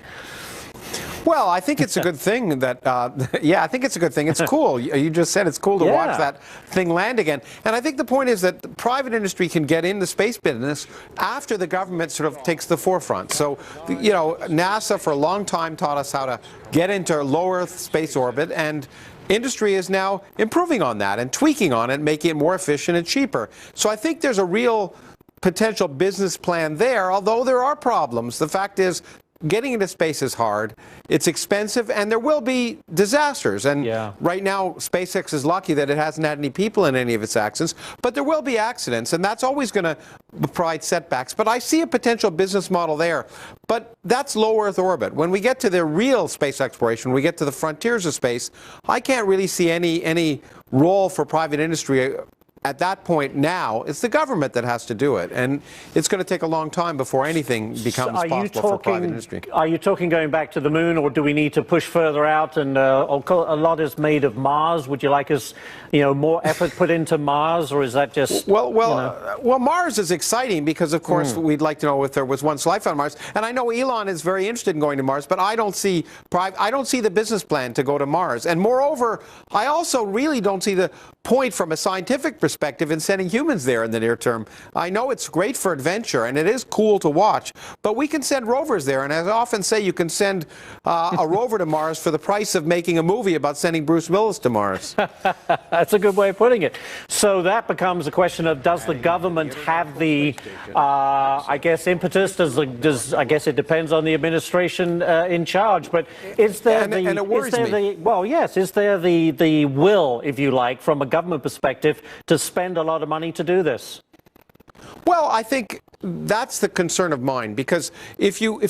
Well, I think it's a good thing that, I think it's a good thing. It's cool. You just said it's cool to watch that thing land again. And I think the point is that the private industry can get in the space business after the government sort of takes the forefront. So, NASA for a long time taught us how to get into low Earth space orbit, and industry is now improving on that and tweaking on it, making it more efficient and cheaper. So I think there's a real potential business plan there, although there are problems. The fact is, getting into space is hard, it's expensive, and there will be disasters. And right now, SpaceX is lucky that it hasn't had any people in any of its accidents, but there will be accidents, and that's always going to provide setbacks. But I see a potential business model there. But that's low Earth orbit. When we get to the real space exploration, we get to the frontiers of space, I can't really see any role for private industry. At that point now, it's the government that has to do it. And it's going to take a long time before anything becomes possible for private industry. Are you talking going back to the moon, or do we need to push further out? And a lot is made of Mars. Would you like us, more effort put into Mars, or is that just... Well, Mars is exciting because, of course, we'd like to know if there was once life on Mars. And I know Elon is very interested in going to Mars, but I don't see the business plan to go to Mars. And moreover, I also really don't see the point from a scientific perspective in sending humans there in the near term. I know it's great for adventure and it is cool to watch, but we can send rovers there. And as I often say, you can send a rover to Mars for the price of making a movie about sending Bruce Willis to Mars. That's a good way of putting it. So that becomes a question of, does the government have the, impetus? I guess it depends on the administration in charge. But is there is there the will, if you like, from a government perspective, to spend a lot of money to do this? Well, I think that's the concern of mine, because if you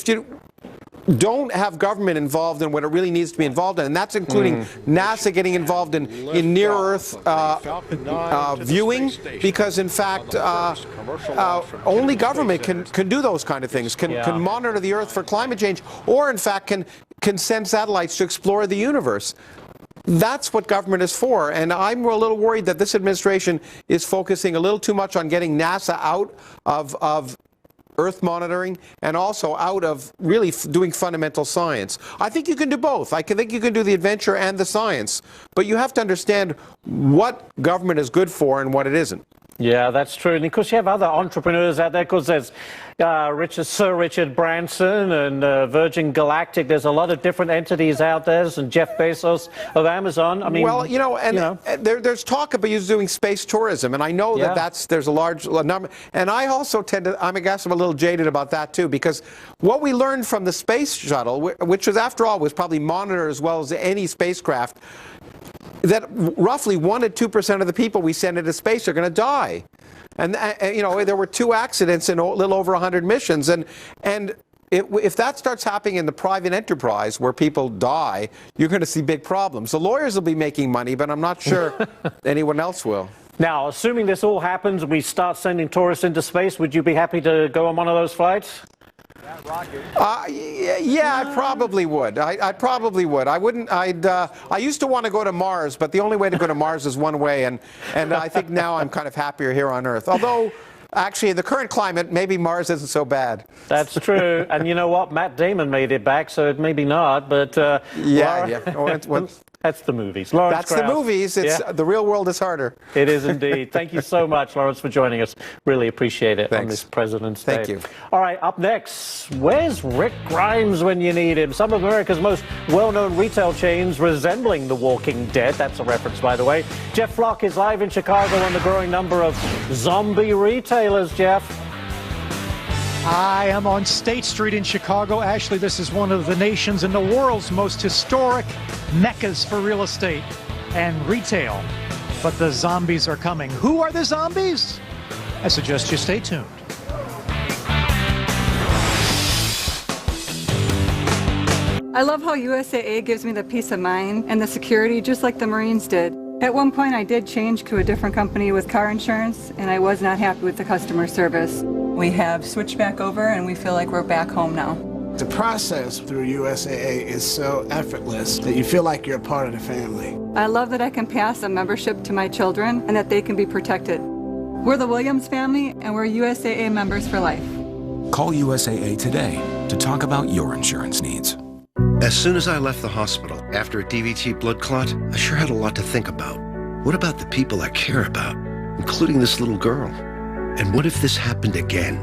don't have government involved in what it really needs to be involved in, and that's including NASA getting involved in near-Earth viewing, because in fact only government can do those kind of things, can monitor the Earth for climate change, or in fact can send satellites to explore the universe. That's what government is for, and I'm a little worried that this administration is focusing a little too much on getting NASA out of Earth monitoring and also out of really doing fundamental science. I think you can do both. I think you can do the adventure and the science, but you have to understand what government is good for and what it isn't. Yeah, that's true. And of course, you have other entrepreneurs out there. Of course, there's Sir Richard Branson and Virgin Galactic. There's a lot of different entities out there, and Jeff Bezos of Amazon. I mean, well, there's talk about you doing space tourism, and I know that there's a large number. And I also I guess I'm a little jaded about that too, because what we learned from the space shuttle, which was after all was probably monitored as well as any spacecraft, that roughly 1 to 2% of the people we send into space are going to die. And there were 2 accidents in a little over 100 missions. And if that starts happening in the private enterprise where people die, you're going to see big problems. The lawyers will be making money, but I'm not sure anyone else will. Now, assuming this all happens, we start sending tourists into space, would you be happy to go on one of those flights? Yeah, I probably would. I probably would. I wouldn't. I used to want to go to Mars, but the only way to go to Mars is one way, and I think now I'm kind of happier here on Earth. Although, actually, in the current climate, maybe Mars isn't so bad. That's true. And you know what? Matt Damon made it back, so it maybe not. But that's the movies. Lawrence That's Krauss. the movies. The real world is harder. It is indeed. Thank you so much, Lawrence, for joining us. Really appreciate it on this President's Day. Thank you. All right, up next, where's Rick Grimes when you need him? Some of America's most well-known retail chains resembling The Walking Dead. That's a reference, by the way. Jeff Flock is live in Chicago on the growing number of zombie retailers. Jeff. I am on State Street in Chicago. Actually, this is one of the nation's and the world's most historic meccas for real estate and retail. But the zombies are coming. Who are the zombies? I suggest you stay tuned. I love how USAA gives me the peace of mind and the security just like the Marines did. At one point, I did change to a different company with car insurance, and I was not happy with the customer service. We have switched back over, and we feel like we're back home now. The process through USAA is so effortless that you feel like you're a part of the family. I love that I can pass a membership to my children and that they can be protected. We're the Williams family, and we're USAA members for life. Call USAA today to talk about your insurance needs. As soon as I left the hospital after a DVT blood clot, I sure had a lot to think about. What about the people I care about, including this little girl? And what if this happened again?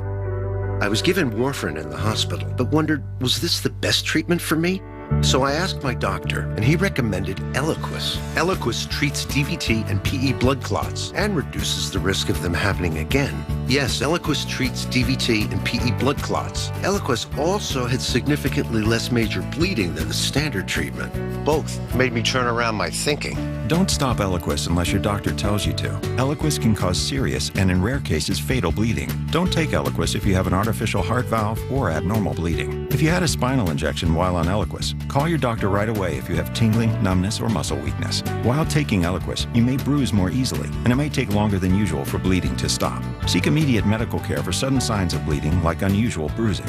I was given warfarin in the hospital, but wondered, was this the best treatment for me? So I asked my doctor, and he recommended Eliquis. Eliquis treats DVT and PE blood clots and reduces the risk of them happening again. Yes, Eliquis treats DVT and PE blood clots. Eliquis also had significantly less major bleeding than the standard treatment. Both made me turn around my thinking. Don't stop Eliquis unless your doctor tells you to. Eliquis can cause serious and, in rare cases, fatal bleeding. Don't take Eliquis if you have an artificial heart valve or abnormal bleeding. If you had a spinal injection while on Eliquis, call your doctor right away if you have tingling, numbness, or muscle weakness. While taking Eliquis, you may bruise more easily, and it may take longer than usual for bleeding to stop. Seek immediate medical care for sudden signs of bleeding, like unusual bruising.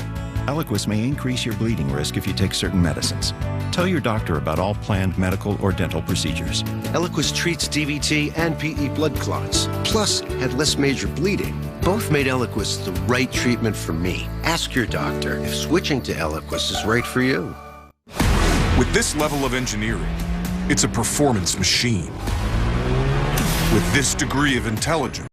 Eliquis may increase your bleeding risk if you take certain medicines. Tell your doctor about all planned medical or dental procedures. Eliquis treats DVT and PE blood clots, plus had less major bleeding. Both made Eliquis the right treatment for me. Ask your doctor if switching to Eliquis is right for you. With this level of engineering, it's a performance machine. With this degree of intelligence,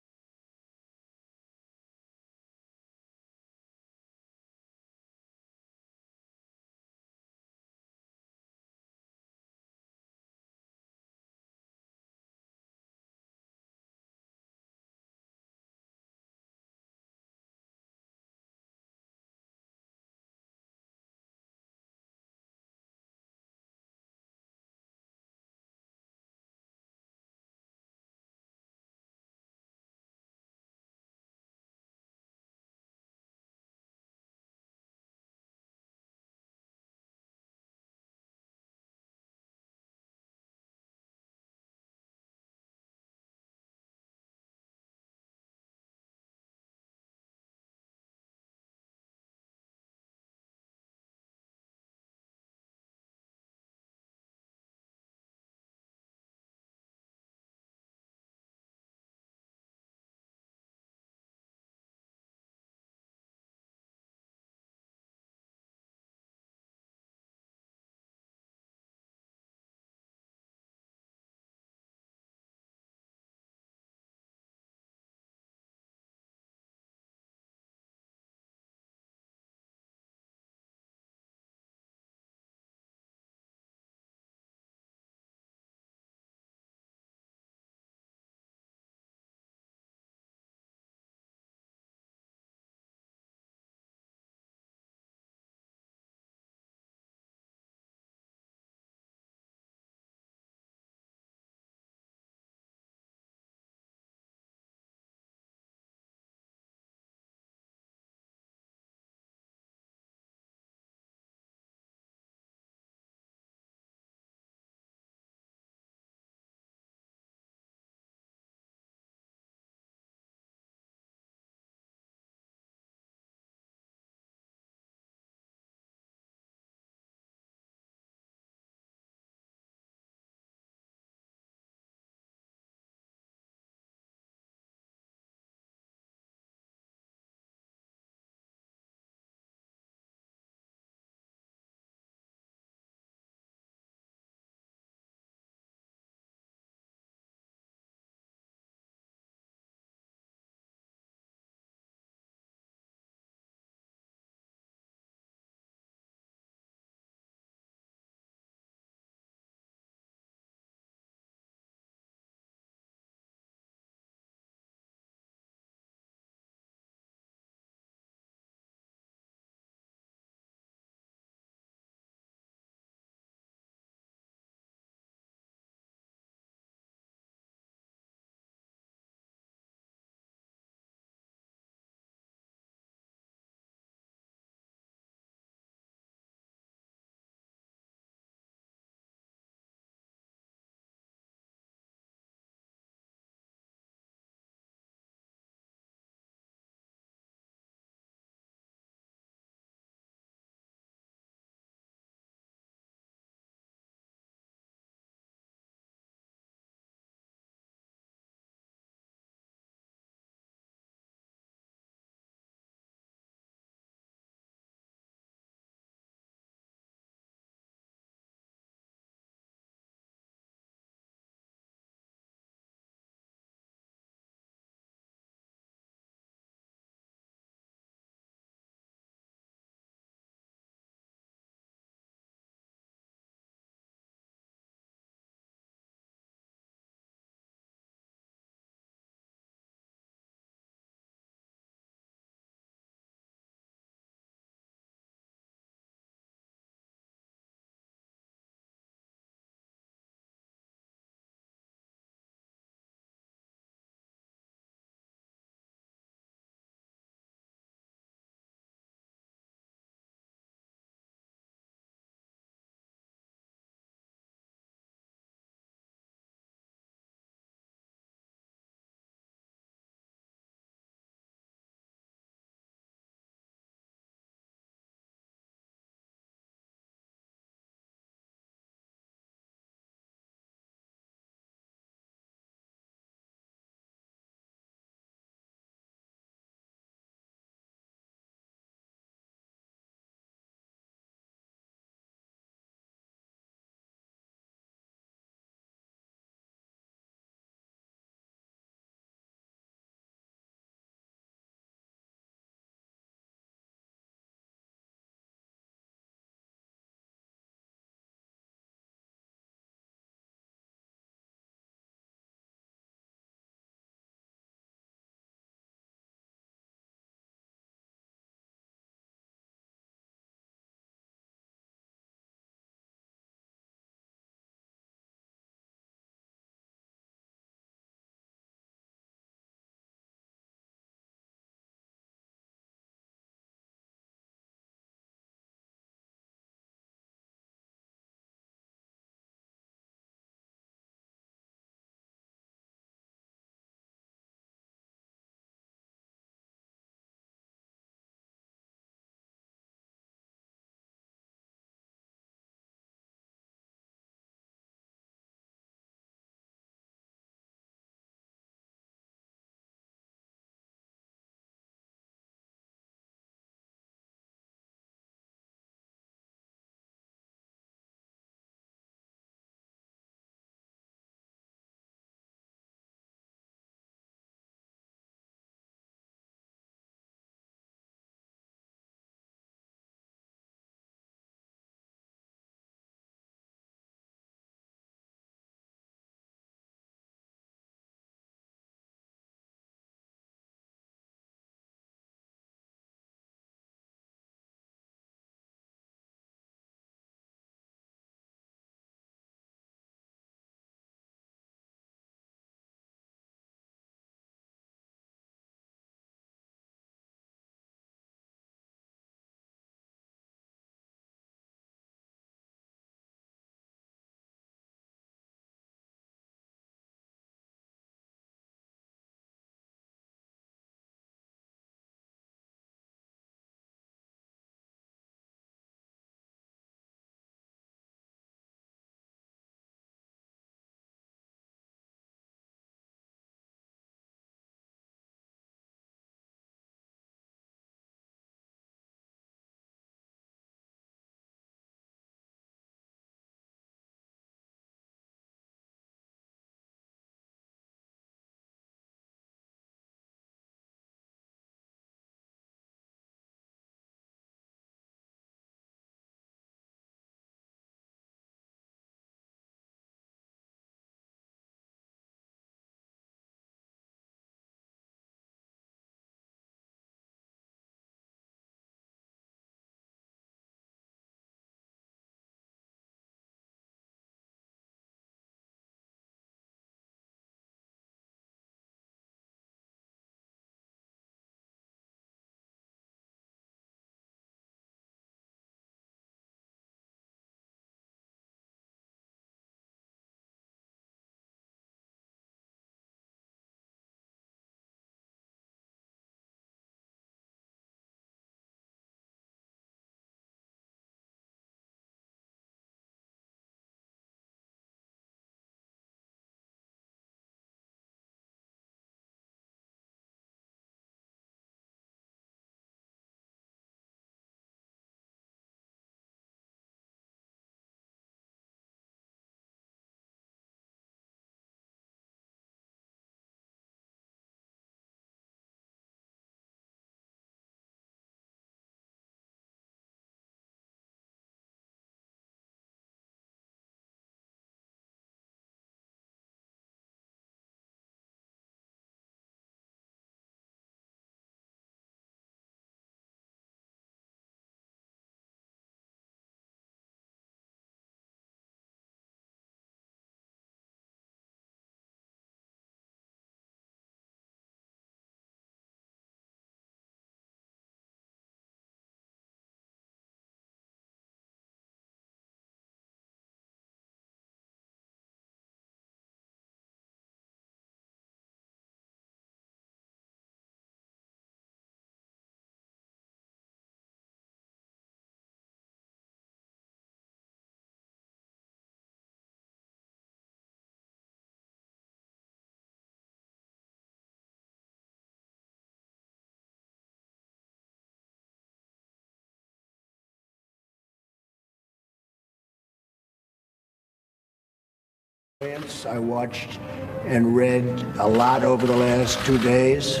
I watched and read a lot over the last 2 days.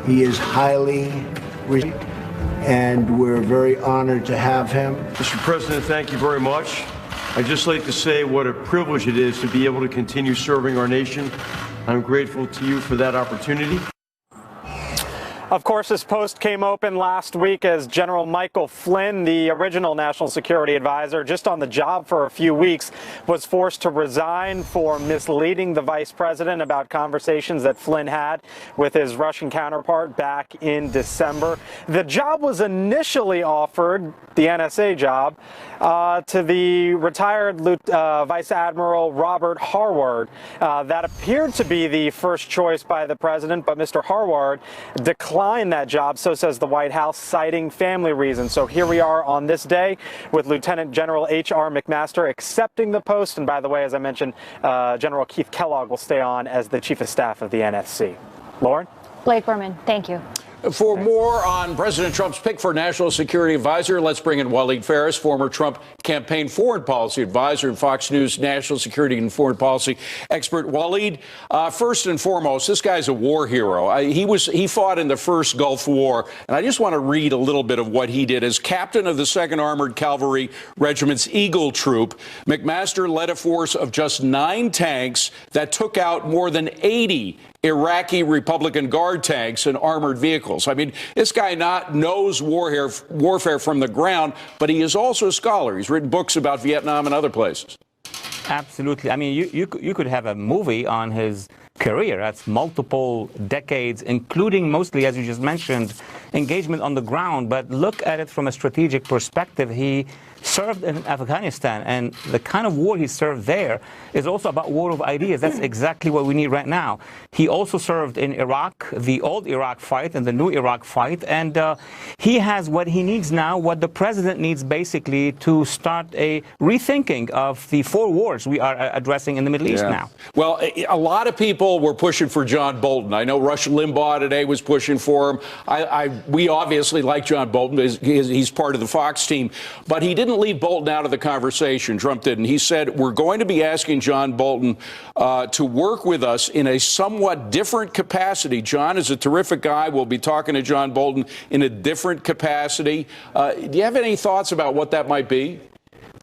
He is highly respected, and we're very honored to have him. Mr. President, thank you very much. I'd just like to say what a privilege it is to be able to continue serving our nation. I'm grateful to you for that opportunity. Of course, this post came open last week as General Michael Flynn, the original national security advisor, just on the job for a few weeks, was forced to resign for misleading the vice president about conversations that Flynn had with his Russian counterpart back in December. The job was initially offered, the NSA job, to the retired Vice Admiral Robert Harward. That appeared to be the first choice by the president, but Mr. Harward declined that job, so says the White House, citing family reasons. So here we are on this day with Lieutenant General H.R. McMaster accepting the post. And by the way, as I mentioned, General Keith Kellogg will stay on as the Chief of Staff of the NSC. Lauren? Blake Berman, thank you. For more on President Trump's pick for National Security Advisor, let's bring in Waleed Phares, former Trump campaign foreign policy advisor and Fox News national security and foreign policy expert. Waleed, first and foremost, this guy's a war hero. He fought in the first Gulf War, and I just want to read a little bit of what he did. As captain of the 2nd Armored Cavalry Regiment's Eagle Troop, McMaster led a force of just 9 tanks that took out more than 80 Iraqi Republican Guard tanks and armored vehicles. I mean, this guy knows warfare from the ground, but he is also a scholar. He's written books about Vietnam and other places. Absolutely. I mean, you could have a movie on his career. That's multiple decades, including mostly, as you just mentioned, engagement on the ground. But look at it from a strategic perspective. He served in Afghanistan, and the kind of war he served there is also about war of ideas. That's exactly what we need right now. He also served in Iraq, the old Iraq fight and the new Iraq fight, and he has what he needs now, what the president needs basically to start a rethinking of the 4 wars we are addressing in the Middle East now. Well, a lot of people were pushing for John Bolton. I know Rush Limbaugh today was pushing for him. We obviously like John Bolton. He's part of the Fox team, but he didn't leave Bolton out of the conversation. Trump didn't. He said, we're going to be asking John Bolton to work with us in a somewhat different capacity. John is a terrific guy. We'll be talking to John Bolton in a different capacity. Do you have any thoughts about what that might be?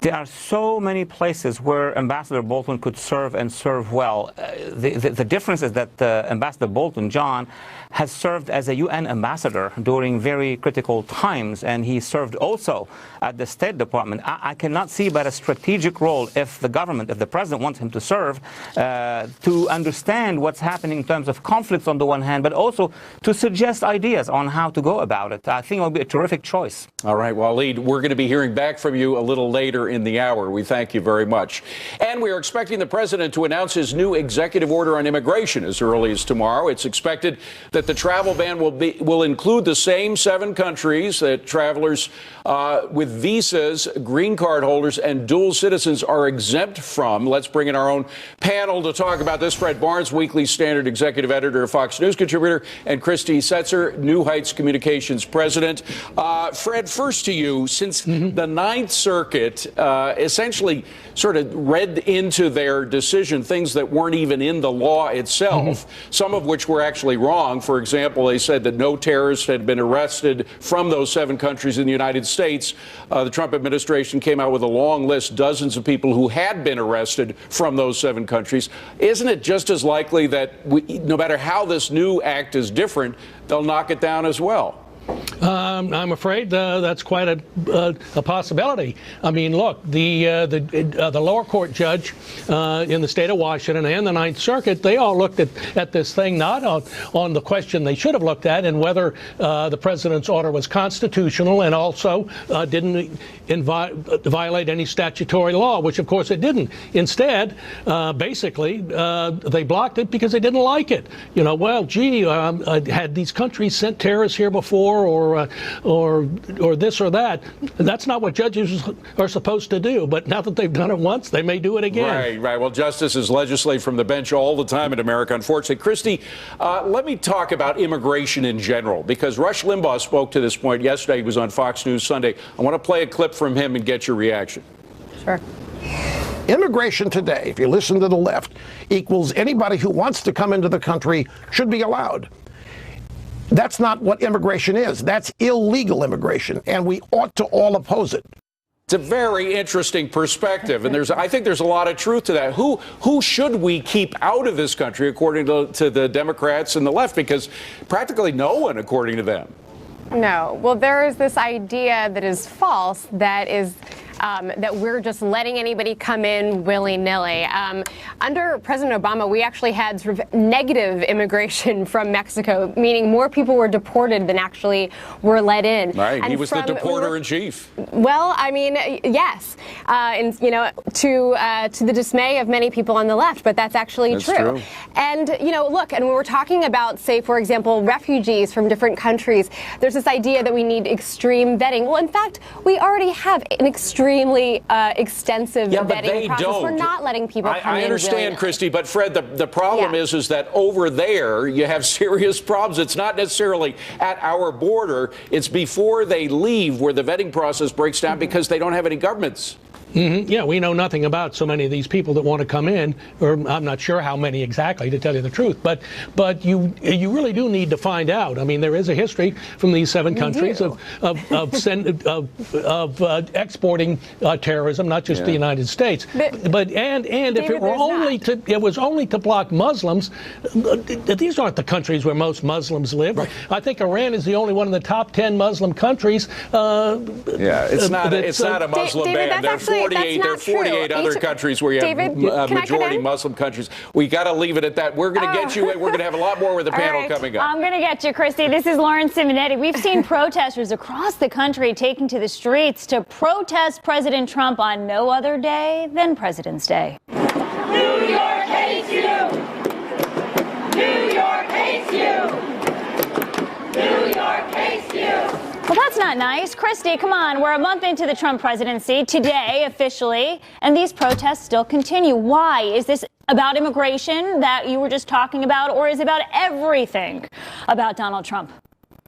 There are so many places where Ambassador Bolton could serve and serve well. The difference is that Ambassador Bolton, John, has served as a UN ambassador during very critical times, and he served also at the State Department. I cannot see but a strategic role if the government, if the president wants him to serve, to understand what's happening in terms of conflicts on the one hand, but also to suggest ideas on how to go about it. I think it would be a terrific choice. All right, Waleed, we're going to be hearing back from you a little later in the hour. We thank you very much. And we are expecting the president to announce his new executive order on immigration as early as tomorrow. It's expected that the travel ban will include the same 7 countries that travelers with visas, green card holders, and dual citizens are exempt from. Let's bring in our own panel to talk about this. Fred Barnes, Weekly Standard executive editor, Fox News contributor, and Christy Setzer, New Heights Communications president. Fred, first to you. Since the Ninth Circuit essentially sort of read into their decision things that weren't even in the law itself, some of which were actually wrong. For example, they said that no terrorists had been arrested from those 7 countries in the United States. The Trump administration came out with a long list, dozens of people who had been arrested from those 7 countries. Isn't it just as likely that no matter how this new act is different, they'll knock it down as well? I'm afraid that's quite a possibility. I mean, look, the lower court judge in the state of Washington and the Ninth Circuit, they all looked at this thing not on the question they should have looked at and whether the president's order was constitutional and also didn't violate any statutory law, which of course it didn't. Instead, basically, they blocked it because they didn't like it. You know, well, gee, had these countries sent terrorists here before, or this or that? That's not what judges are supposed to do. But now that they've done it once, they may do it again. Right. Well, justices legislate from the bench all the time in America, unfortunately. Christy, let me talk about immigration in general, because Rush Limbaugh spoke to this point yesterday. He was on Fox News Sunday. I want to play a clip from him and get your reaction. Sure. Immigration today, if you listen to the left, equals anybody who wants to come into the country should be allowed. That's not what immigration is. That's illegal immigration, and we ought to all oppose it. It's a very interesting perspective, and I think there's a lot of truth to that. Who should we keep out of this country, according to the Democrats and the left? Because practically no one, according to them. No. Well, there is this idea that is false, that is that we're just letting anybody come in willy-nilly. Under President Obama, we actually had sort of negative immigration from Mexico, meaning more people were deported than actually were let in. Right. And he was the deporter in chief. Well, I mean, yes, and you know, to the dismay of many people on the left, but that's actually true. And you know, look, and when we're talking about, say, for example, refugees from different countries, there's this idea that we need extreme vetting. Well, in fact, we already have an extremely extensive vetting process. We're not letting people come in. I understand, Christy, but Fred, the problem is that over there you have serious problems. It's not necessarily at our border. It's before they leave where the vetting process breaks down because they don't have any governments. Mm-hmm. Yeah, we know nothing about so many of these people that want to come in, or I'm not sure how many exactly, to tell you the truth. But you really do need to find out. I mean, there is a history from these 7 countries of exporting terrorism, not just the United States. But if it were it was only to block Muslims, these aren't the countries where most Muslims live. Right. I think Iran is the only one in the top 10 Muslim countries. It's not a Muslim ban. There are 48 other countries where you have majority Muslim countries. We got to leave it at that. We're going to get you. We're going to have a lot more with the panel coming up. I'm going to get you, Christy. This is Lauren Simonetti. We've seen protesters across the country taking to the streets to protest President Trump on no other day than President's Day. New York hates you. New York hates you. New York hates you. Well, that's not nice. Christy, come on. We're a month into the Trump presidency today, officially, and these protests still continue. Why? Is this about immigration that you were just talking about, or is it about everything about Donald Trump?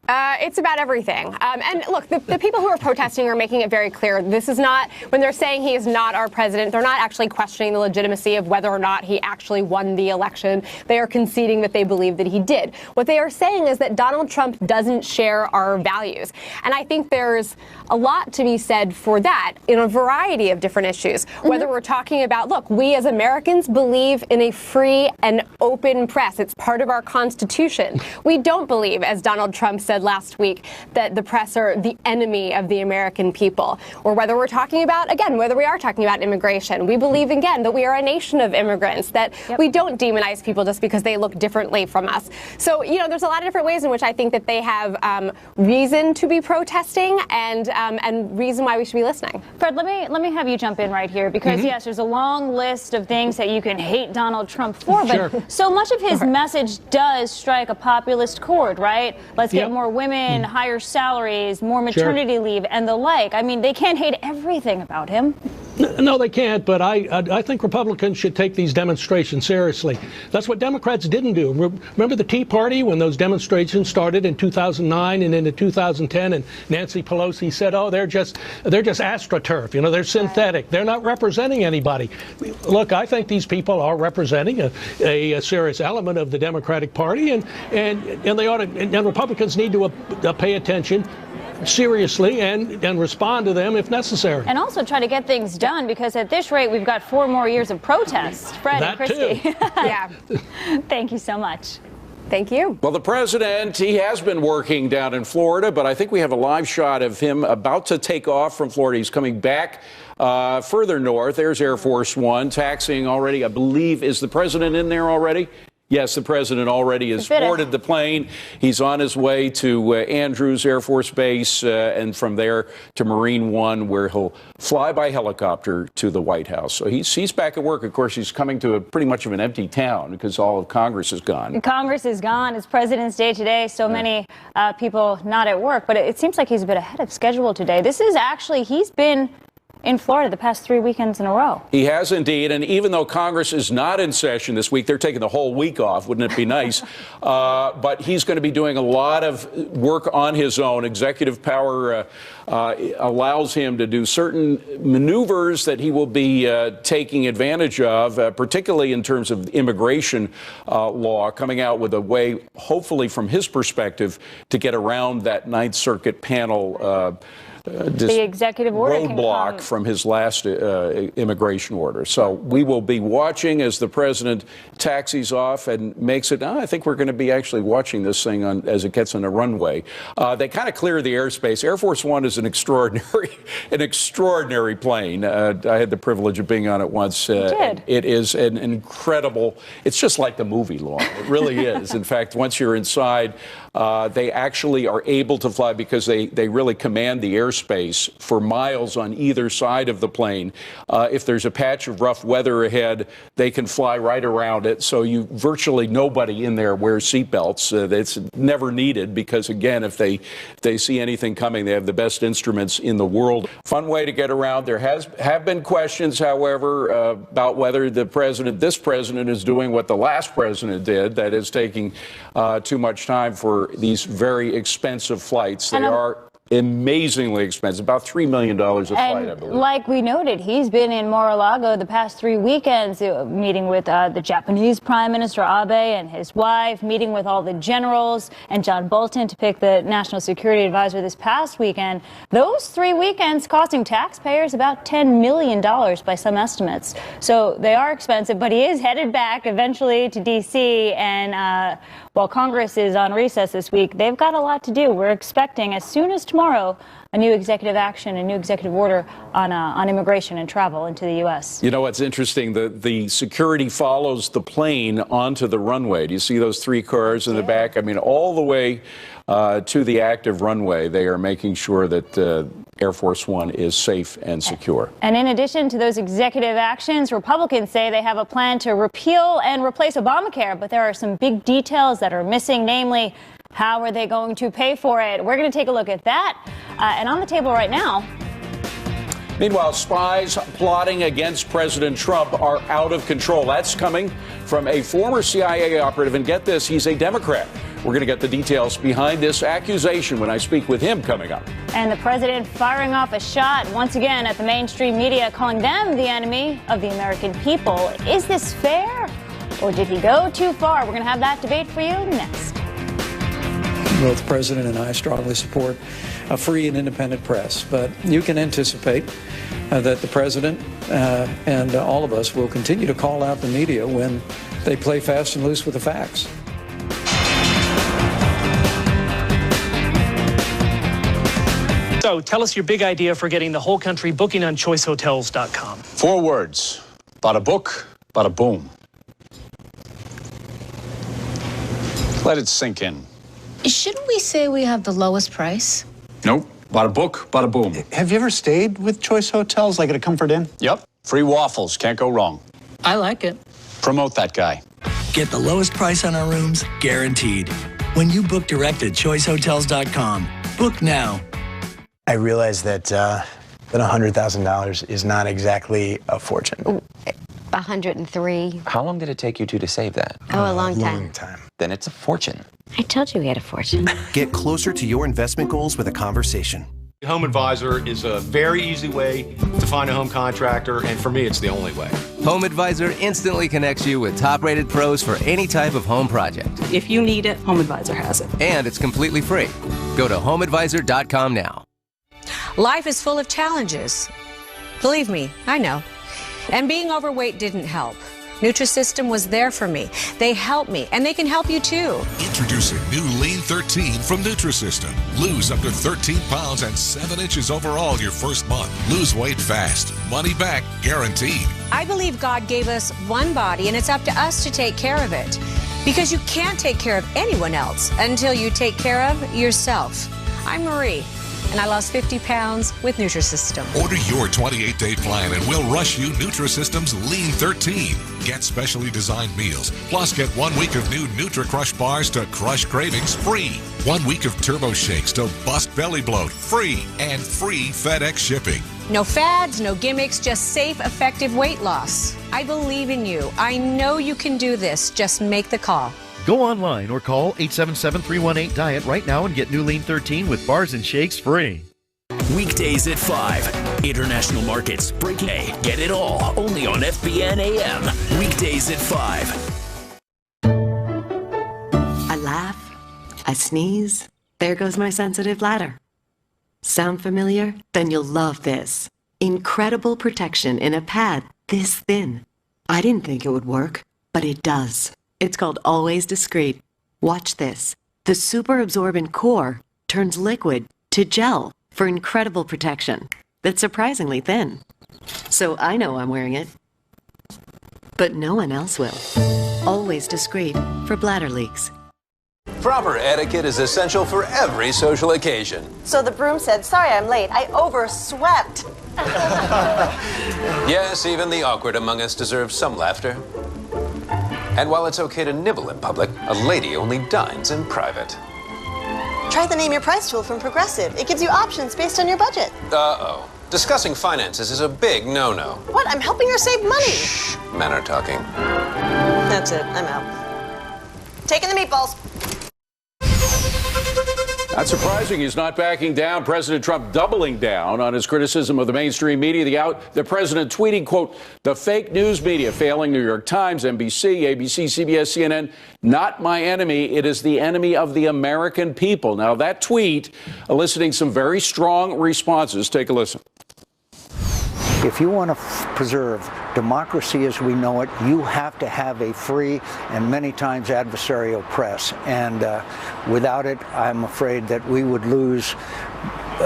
It's about everything. And look, the people who are protesting are making it very clear. This is not, when they're saying he is not our president, they're not actually questioning the legitimacy of whether or not he actually won the election. They are conceding that they believe that he did. What they are saying is that Donald Trump doesn't share our values. And I think there's a lot to be said for that in a variety of different issues. Whether we're talking about, look, we as Americans believe in a free and open press. It's part of our Constitution. We don't believe, as Donald Trump said last week, that the press are the enemy of the American people. Or whether we're talking about, again, whether we are talking about immigration. We believe, again, that we are a nation of immigrants, that we don't demonize people just because they look differently from us. So, you know, there's a lot of different ways in which I think that they have reason to be protesting and reason why we should be listening. Fred, let me have you jump in right here, because yes, there's a long list of things that you can hate Donald Trump for, but so much of his message does strike a populist chord, right? Let's get more women, higher salaries, more maternity leave, and the like. I mean, they can't hate everything about him. No, they can't, but I think Republicans should take these demonstrations seriously. That's what Democrats didn't do. Remember the Tea Party, when those demonstrations started in 2009 and into 2010, and Nancy Pelosi said, oh, they're just astroturf, you know, they're synthetic, they're not representing anybody. Look, I think these people are representing a serious element of the Democratic Party, and they ought to, and Republicans need to pay attention seriously and respond to them if necessary. And also try to get things done, because at this rate, we've got 4 more years of protests. Fred and Christy. Yeah. Thank you so much. Thank you. Well, the president, he has been working down in Florida, but I think we have a live shot of him about to take off from Florida. He's coming back further north. There's Air Force One, taxiing already. I believe, is the president in there already? Yes, the president already has boarded the plane. He's on his way to Andrews Air Force Base, and from there to Marine One, where he'll fly by helicopter to the White House. So he's back at work. Of course, he's coming to pretty much of an empty town because all of Congress is gone. Congress is gone. It's President's Day today. So many people not at work. But it seems like he's a bit ahead of schedule today. This is actually, he's been in Florida the past 3 weekends in a row. He has indeed, and even though Congress is not in session this week, they're taking the whole week off. Wouldn't it be nice? But he's going to be doing a lot of work on his own. Executive power allows him to do certain maneuvers that he will be taking advantage of, particularly in terms of immigration law, coming out with a way, hopefully from his perspective, to get around that Ninth Circuit panel the executive order roadblock from his last immigration order. So we will be watching as the president taxis off and makes it. I think we're going to be actually watching this thing as it gets on the runway. They kind of clear the airspace. Air Force One is an extraordinary plane. I had the privilege of being on it once. It is an incredible. It's just like the movie, Lauren. It really is. In fact, once you're inside, they actually are able to fly because they really command the airspace for miles on either side of the plane. If there's a patch of rough weather ahead, they can fly right around it. So virtually nobody in there wears seatbelts. It's never needed because, again, if they see anything coming, they have the best instruments in the world. Fun way to get around. There have been questions, however, about whether this president is doing what the last president did, that is taking too much time for these very expensive flights. They are amazingly expensive, about $3 million a flight, I believe. Like we noted, he's been in Mar-a-Lago the past 3 weekends, meeting with the Japanese Prime Minister Abe and his wife, meeting with all the generals, and John Bolton to pick the National Security Advisor this past weekend. Those 3 weekends costing taxpayers about $10 million by some estimates. So they are expensive, but he is headed back eventually to D.C. And while Congress is on recess this week, they've got a lot to do. We're expecting as soon as tomorrow a new executive action, a new executive order on immigration and travel into the U.S. You know what's interesting? The security follows the plane onto the runway. Do you see those 3 cars in the back? I mean, all the way to the active runway, they are making sure that Air Force One is safe and secure. And in addition to those executive actions, Republicans say they have a plan to repeal and replace Obamacare, but there are some big details that are missing, namely, how are they going to pay for it? We're going to take a look at that. And on the table right now. Meanwhile, spies plotting against President Trump are out of control. That's coming from a former CIA operative. And get this, he's a Democrat. We're going to get the details behind this accusation when I speak with him coming up. And the president firing off a shot once again at the mainstream media, calling them the enemy of the American people. Is this fair? Or did he go too far? We're going to have that debate for you next. Both the president and I strongly support a free and independent press. But you can anticipate that the president and all of us will continue to call out the media when they play fast and loose with the facts. So tell us your big idea for getting the whole country booking on choicehotels.com. 4 words. Bada book, bada boom. Let it sink in. Shouldn't we say we have the lowest price? Nope. Bada book, bada boom. Have you ever stayed with Choice Hotels, like at a Comfort Inn? Yep. Free waffles. Can't go wrong. I like it. Promote that guy. Get the lowest price on our rooms, guaranteed. When you book direct at choicehotels.com. Book now. I realize that $100,000 is not exactly a fortune. 103. How long did it take you two to save that? Oh, a long time. Long time. Then it's a fortune. I told you we had a fortune. Get closer to your investment goals with a conversation. Home Advisor is a very easy way to find a home contractor, and for me, it's the only way. Home Advisor instantly connects you with top-rated pros for any type of home project. If you need it, Home Advisor has it. And it's completely free. Go to homeadvisor.com now. Life is full of challenges. Believe me, I know. And being overweight didn't help. Nutrisystem was there for me. They helped me, and they can help you too. Introducing new Lean 13 from Nutrisystem. Lose up to 13 pounds and 7 inches overall your first month. Lose weight fast. Money back guaranteed. I believe God gave us one body, and it's up to us to take care of it. Because you can't take care of anyone else until you take care of yourself. I'm Marie, and I lost 50 pounds with Nutrisystem. Order your 28-day plan and we'll rush you Nutrisystem's Lean 13. Get specially designed meals, plus get 1 week of new NutriCrush bars to crush cravings free. 1 week of Turbo Shakes to bust belly bloat free, and free FedEx shipping. No fads, no gimmicks, just safe, effective weight loss. I believe in you. I know you can do this. Just make the call. Go online or call 877-318-DIET right now and get New Lean 13 with bars and shakes free. Weekdays at 5. International markets, breaking A. Get it all only on FBN AM. Weekdays at 5. I laugh, I sneeze, there goes my sensitive bladder. Sound familiar? Then you'll love this. Incredible protection in a pad this thin. I didn't think it would work, but it does. It's called Always Discreet. Watch this. The super absorbent core turns liquid to gel for incredible protection that's surprisingly thin. So I know I'm wearing it, but no one else will. Always Discreet for bladder leaks. Proper etiquette is essential for every social occasion. So the broom said, sorry I'm late, I overswept. Yes, even the awkward among us deserve some laughter. And while it's okay to nibble in public, a lady only dines in private. Try the Name Your Price tool from Progressive. It gives you options based on your budget. Uh-oh. Discussing finances is a big no-no. What? I'm helping her save money. Shh. Men are talking. That's it. I'm out. Taking the meatballs. Not surprising he's not backing down. President Trump doubling down on his criticism of the mainstream media. The president tweeting, quote, the fake news media failing New York Times, NBC, ABC, CBS, CNN, not my enemy. It is the enemy of the American people. Now, that tweet eliciting some very strong responses. Take a listen. If you want to preserve democracy as we know it, you have to have a free and many times adversarial press. And without it, I'm afraid that we would lose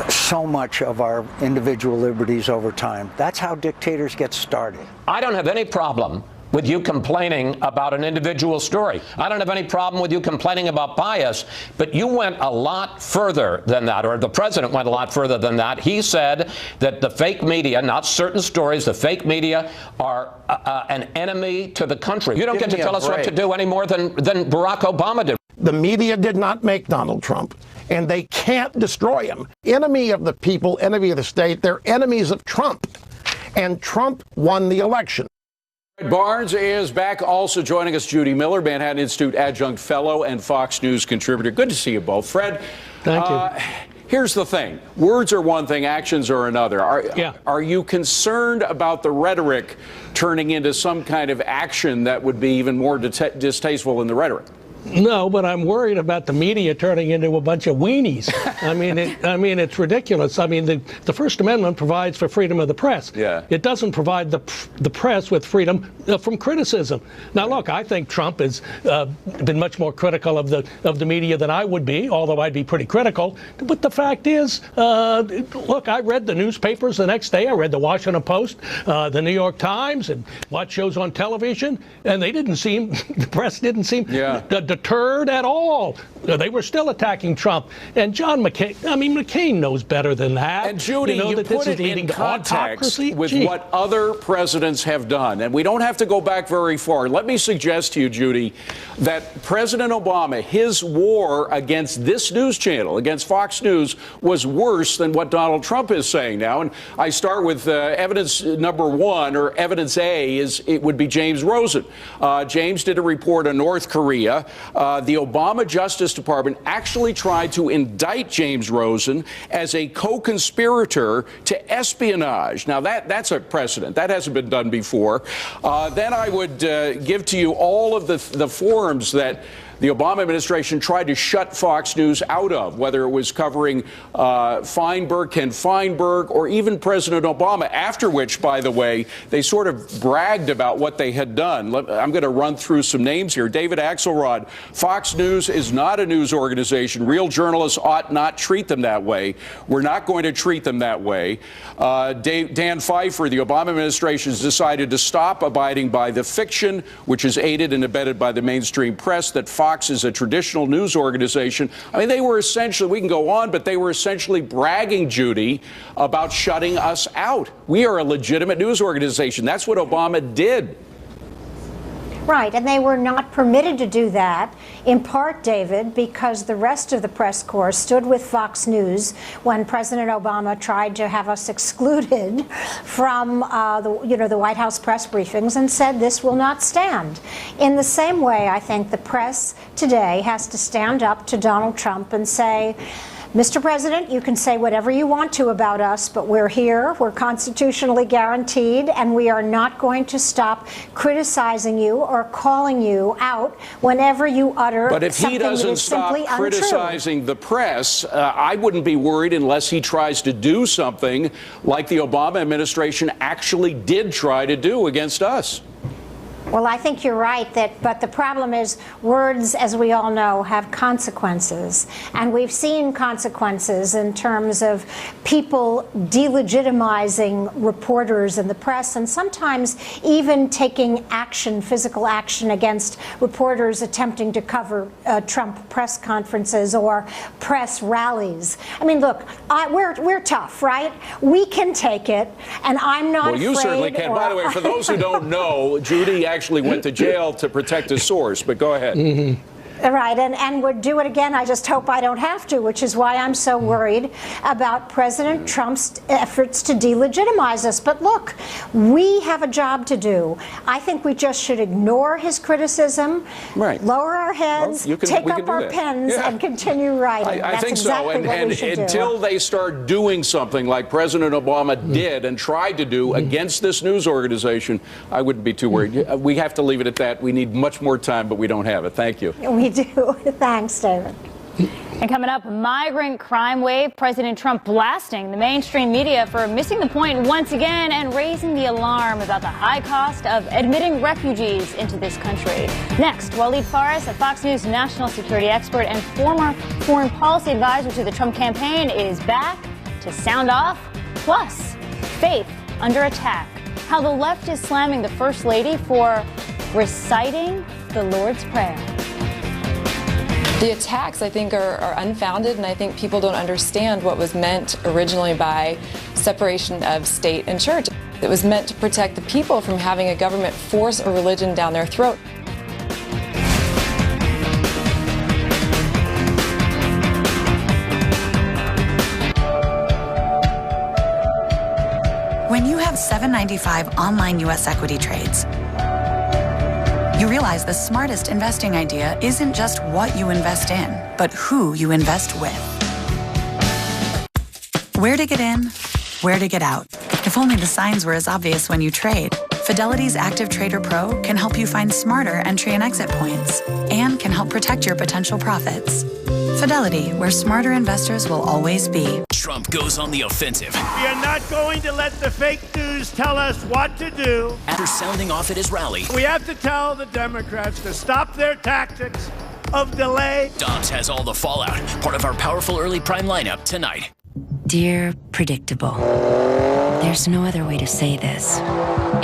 so much of our individual liberties over time. That's how dictators get started. I don't have any problem with you complaining about an individual story. I don't have any problem with you complaining about bias, but you went a lot further than that, or the president went a lot further than that. He said that the fake media, not certain stories, the fake media are an enemy to the country. You don't get to tell us what to do any more than Barack Obama did. The media did not make Donald Trump, and they can't destroy him. Enemy of the people, enemy of the state, they're enemies of Trump, and Trump won the election. Barnes is back. Also joining us, Judy Miller, Manhattan Institute adjunct fellow and Fox News contributor. Good to see you both. Fred, thank you. Here's the thing. Words are one thing, actions are another. Are you concerned about the rhetoric turning into some kind of action that would be even more distasteful than the rhetoric? No, but I'm worried about the media turning into a bunch of weenies. I mean, it's ridiculous. I mean, the First Amendment provides for freedom of the press. Yeah. It doesn't provide the press with freedom from criticism. Now, look, I think Trump has been much more critical of the media than I would be, although I'd be pretty critical. But the fact is, look, I read the newspapers the next day. I read the Washington Post, the New York Times, and watched shows on television, and the press didn't seem deterred at all. They were still attacking Trump. And John McCain, McCain knows better than that. And Judy, you that put this is it leading in to context autocracy? with what other presidents have done. And we don't have to go back very far. Let me suggest to you, Judy, that President Obama, his war against this news channel, against Fox News, was worse than what Donald Trump is saying now. And I start with evidence number one, or evidence A, it would be James Rosen. James did a report on North Korea. The Obama Justice Department actually tried to indict James Rosen as a co-conspirator to espionage. Now, that's a precedent. That hasn't been done before. Then I would give to you all of the forums that the Obama administration tried to shut Fox News out of, whether it was covering Ken Feinberg, or even President Obama, after which, by the way, they sort of bragged about what they had done. I'm going to run through some names here. David Axelrod, Fox News is not a news organization. Real journalists ought not treat them that way. We're not going to treat them that way. Dan Pfeiffer, the Obama administration has decided to stop abiding by the fiction, which is aided and abetted by the mainstream press, that Fox is a traditional news organization. I mean, they were essentially, we can go on, but they were essentially bragging, Judy, about shutting us out. We are a legitimate news organization. That's what Obama did. Right, and they were not permitted to do that, in part, David, because the rest of the press corps stood with Fox News when President Obama tried to have us excluded from the White House press briefings and said this will not stand. In the same way, I think the press today has to stand up to Donald Trump and say, Mr. President, you can say whatever you want to about us, but we're here, we're constitutionally guaranteed, and we are not going to stop criticizing you or calling you out whenever you utter But if something he doesn't that is stop simply untrue. criticizing the press, I wouldn't be worried unless he tries to do something like the Obama administration actually did try to do against us. Well, I think you're right, but the problem is words, as we all know, have consequences. And we've seen consequences in terms of people delegitimizing reporters in the press and sometimes even taking action, physical action against reporters attempting to cover Trump press conferences or press rallies. I mean, look, we're tough, right? We can take it, and I'm not afraid. Well, you certainly can. By the way, for those who don't know, Judy actually went to jail to protect his source, but go ahead. Mm-hmm. Right, and would do it again. I just hope I don't have to, which is why I'm so worried about President Trump's efforts to delegitimize us. But look, we have a job to do. I think we just should ignore his criticism, lower our heads, take up our pens, and continue writing. I That's think exactly so. what we And should do. until they start doing something like President Obama did and tried to do against this news organization, I wouldn't be too worried. We have to leave it at that. We need much more time, but we don't have it. Thank you. We do. Thanks, David. And coming up, migrant crime wave, President Trump blasting the mainstream media for missing the point once again and raising the alarm about the high cost of admitting refugees into this country. Next, Waleed Faris, a Fox News national security expert and former foreign policy advisor to the Trump campaign, is back to sound off. Plus, faith under attack, how the left is slamming the First Lady for reciting the Lord's Prayer. The attacks, I think, are unfounded, and I think people don't understand what was meant originally by separation of state and church. It was meant to protect the people from having a government force a religion down their throat. When you have $7.95 online U.S. equity trades, you realize the smartest investing idea isn't just what you invest in, but who you invest with. Where to get in, where to get out. If only the signs were as obvious when you trade. Fidelity's Active Trader Pro can help you find smarter entry and exit points and can help protect your potential profits. Fidelity, where smarter investors will always be. Trump goes on the offensive. We are not going to let the fake news tell us what to do. After sounding off at his rally, We have to tell the Democrats to stop their tactics of delay. Dobbs has all the fallout. Part of our powerful early prime lineup tonight. Dear Predictable, there's no other way to say this.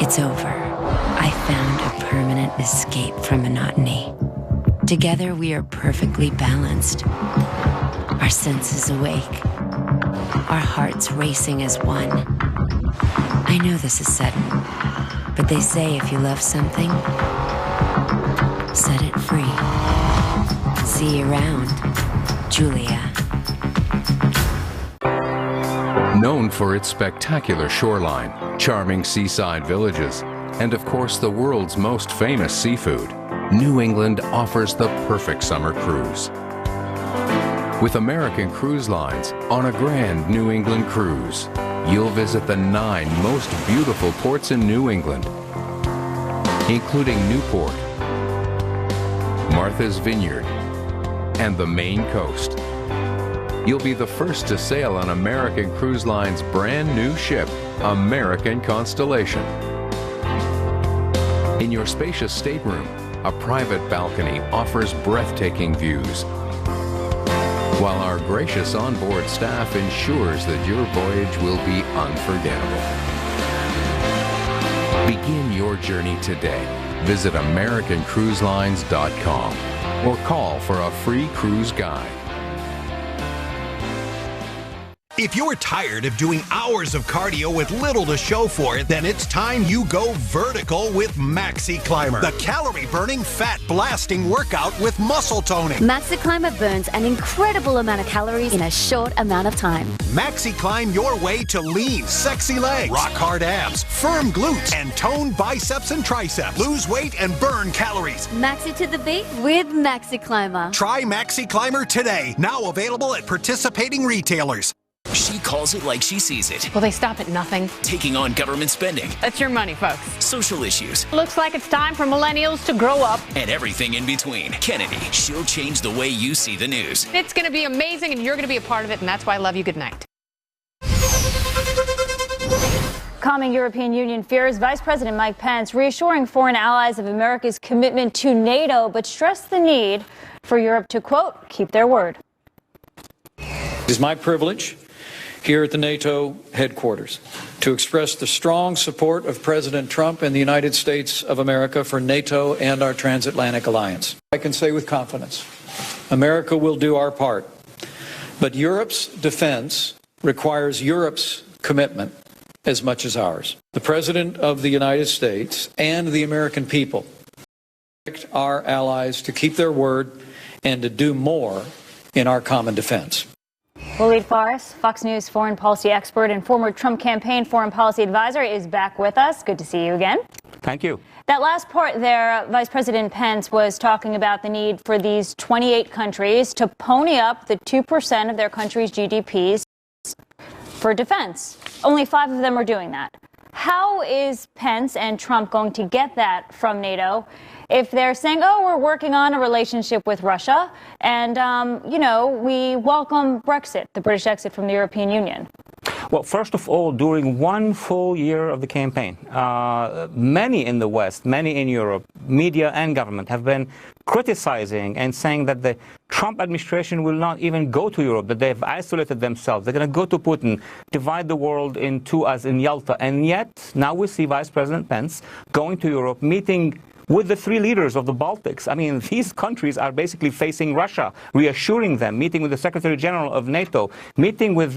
It's over. I found a permanent escape from monotony. Together we are perfectly balanced. Our senses awake. Our hearts racing as one. I know this is sudden, but they say if you love something, set it free. See you around, Julia. Known for its spectacular shoreline, charming seaside villages, and of course the world's most famous seafood, New England offers the perfect summer cruise. With American Cruise Lines, on a grand New England cruise, you'll visit the 9 most beautiful ports in New England, including Newport, Martha's Vineyard, and the Maine coast. You'll be the first to sail on American Cruise Line's brand new ship, American Constellation. In your spacious stateroom, a private balcony offers breathtaking views, while our gracious onboard staff ensures that your voyage will be unforgettable. Begin your journey today. Visit AmericanCruiseLines.com or call for a free cruise guide. If you're tired of doing hours of cardio with little to show for it, then it's time you go vertical with Maxi Climber, the calorie-burning, fat-blasting workout with muscle toning. Maxi Climber burns an incredible amount of calories in a short amount of time. Maxi Climb your way to lean, sexy legs, rock-hard abs, firm glutes, and toned biceps and triceps. Lose weight and burn calories. Maxi to the beat with Maxi Climber. Try Maxi Climber today. Now available at participating retailers. She calls it like she sees it. Will they stop at nothing? Taking on government spending. That's your money, folks. Social issues. Looks like it's time for millennials to grow up. And everything in between. Kennedy, she'll change the way you see the news. It's going to be amazing, and you're going to be a part of it, and that's why I love you. Good night. Calming European Union fears, Vice President Mike Pence reassuring foreign allies of America's commitment to NATO, but stressed the need for Europe to, quote, keep their word. It is my privilege here at the NATO headquarters to express the strong support of President Trump and the United States of America for NATO and our transatlantic alliance. I can say with confidence, America will do our part, but Europe's defense requires Europe's commitment as much as ours. The President of the United States and the American people expect our allies to keep their word and to do more in our common defense. Waleed Faris, Fox News foreign policy expert and former Trump campaign foreign policy advisor, is back with us. Good to see you again. Thank you. That last part there, Vice President Pence was talking about the need for these 28 countries to pony up the 2% of their country's GDPs for defense. Only 5 of them are doing that. How is Pence and Trump going to get that from NATO if they're saying, oh, we're working on a relationship with Russia and, we welcome Brexit, the British exit from the European Union? Well, first of all, during one full year of the campaign, many in the West, many in Europe, media and government have been criticizing and saying that the Trump administration will not even go to Europe, that they've isolated themselves. They're going to go to Putin, divide the world in two as in Yalta. And yet, now we see Vice President Pence going to Europe, meeting with the 3 leaders of the Baltics. I mean, these countries are basically facing Russia, reassuring them, meeting with the Secretary General of NATO, meeting with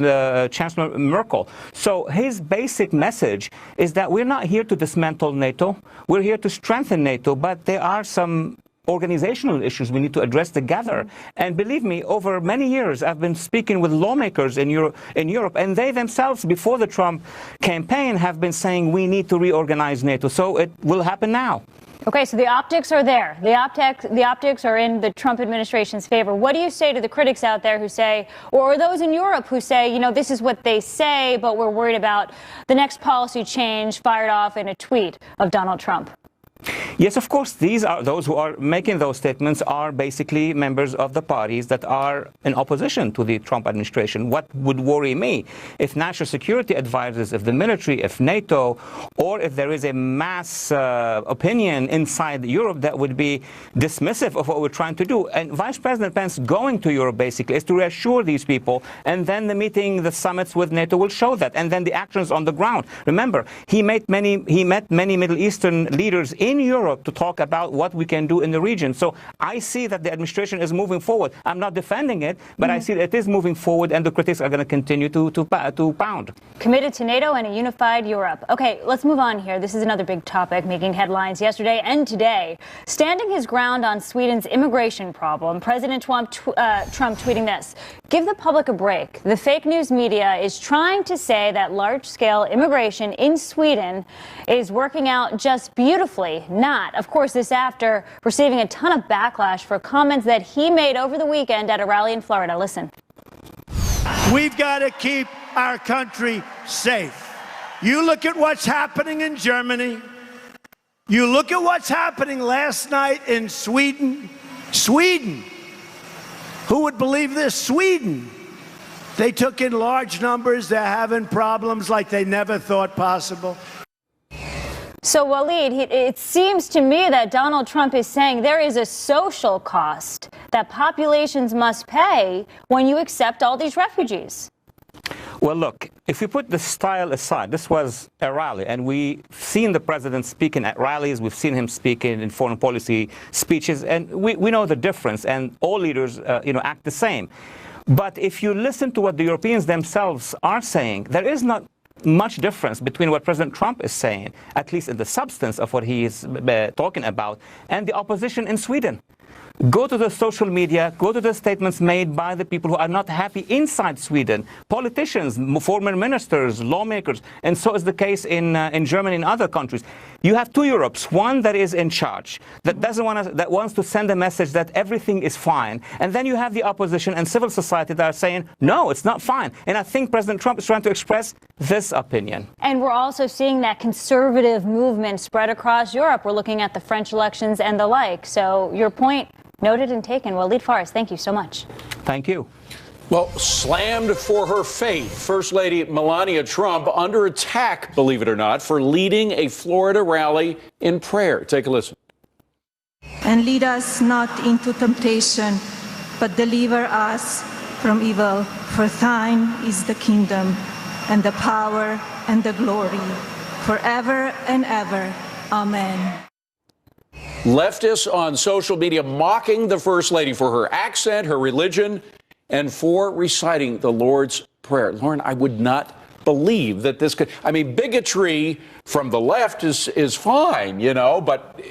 Chancellor Merkel. So his basic message is that we're not here to dismantle NATO. We're here to strengthen NATO, but there are some organizational issues we need to address together. And believe me, over many years, I've been speaking with lawmakers in Europe, and they themselves, before the Trump campaign, have been saying we need to reorganize NATO. So it will happen now. Okay, so the optics are there. The optics are in the Trump administration's favor. What do you say to the critics out there who say, or those in Europe who say, this is what they say, but we're worried about the next policy change fired off in a tweet of Donald Trump? Yes, of course, those who are making those statements are basically members of the parties that are in opposition to the Trump administration. What would worry me if national security advisors, if the military, if NATO, or if there is a mass opinion inside Europe that would be dismissive of what we're trying to do. And Vice President Pence going to Europe basically is to reassure these people, and then the summits with NATO will show that, and then the actions on the ground. Remember, he met many Middle Eastern leaders in Europe to talk about what we can do in the region. So I see that the administration is moving forward. I'm not defending it, but I see that it is moving forward, and the critics are going to continue to pound. Committed to NATO and a unified Europe. Okay, let's move on here. This is another big topic making headlines yesterday and today. Standing his ground on Sweden's immigration problem, President Trump tweeting this: "Give the public a break. The fake news media is trying to say that large-scale immigration in Sweden is working out just beautifully. Not." Of course, this after receiving a ton of backlash for comments that he made over the weekend at a rally in Florida. Listen. We've got to keep our country safe. You look at what's happening in Germany. You look at what's happening last night in Sweden. Sweden. Who would believe this? Sweden. They took in large numbers. They're having problems like they never thought possible. So, Waleed, it seems to me that Donald Trump is saying there is a social cost that populations must pay when you accept all these refugees. Well, look, if we put the style aside, this was a rally, and we've seen the president speaking at rallies. We've seen him speaking in foreign policy speeches, and we know the difference, and all leaders, act the same. But if you listen to what the Europeans themselves are saying, there is not much difference between what President Trump is saying, at least in the substance of what he is talking about, and the opposition in Sweden. Go to the social media, go to the statements made by the people who are not happy inside Sweden, politicians, former ministers, lawmakers, and so is the case in Germany and other countries. You have two Europes, one that is in charge, that wants to send a message that everything is fine, and then you have the opposition and civil society that are saying, no, it's not fine. And I think President Trump is trying to express this opinion. And we're also seeing that conservative movement spread across Europe. We're looking at the French elections and the like. So your point noted and taken. Walid Fares, thank you so much. Thank you. Well, slammed for her faith, First Lady Melania Trump under attack, believe it or not, for leading a Florida rally in prayer. Take a listen. And lead us not into temptation, but deliver us from evil. For thine is the kingdom, and the power, and the glory, forever and ever. Amen. Leftists on social media mocking the First Lady for her accent, her religion, and for reciting the Lord's Prayer. Lauren, I would not believe that this could, I mean, bigotry from the left is fine, you know, but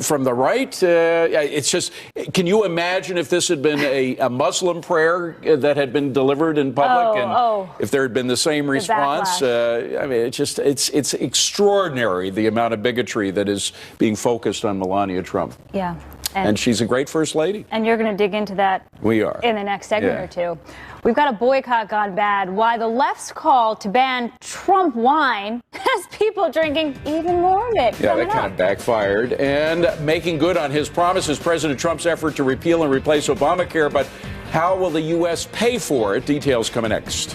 from the right, it's just, can you imagine if this had been a Muslim prayer that had been delivered in public if there had been the same response? I mean, it's extraordinary the amount of bigotry that is being focused on Melania Trump. Yeah. And she's a great First Lady. And you're going to dig into that We are. in the next segment or two. We've got a boycott gone bad. Why the left's call to ban Trump wine has people drinking even more of it. Yeah, that kind of backfired. And making good on his promises, President Trump's effort to repeal and replace Obamacare. But how will the U.S. pay for it? Details coming next.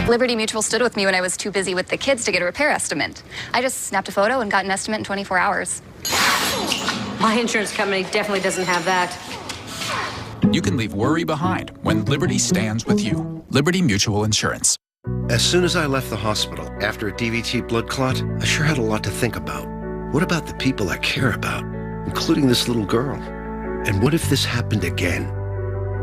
Liberty Mutual stood with me when I was too busy with the kids to get a repair estimate. I just snapped a photo and got an estimate in 24 hours. My insurance company definitely doesn't have that. You can leave worry behind when Liberty stands with you. Liberty Mutual Insurance. As soon as I left the hospital after a DVT blood clot, I sure had a lot to think about. What about the people I care about, including this little girl? And what if this happened again?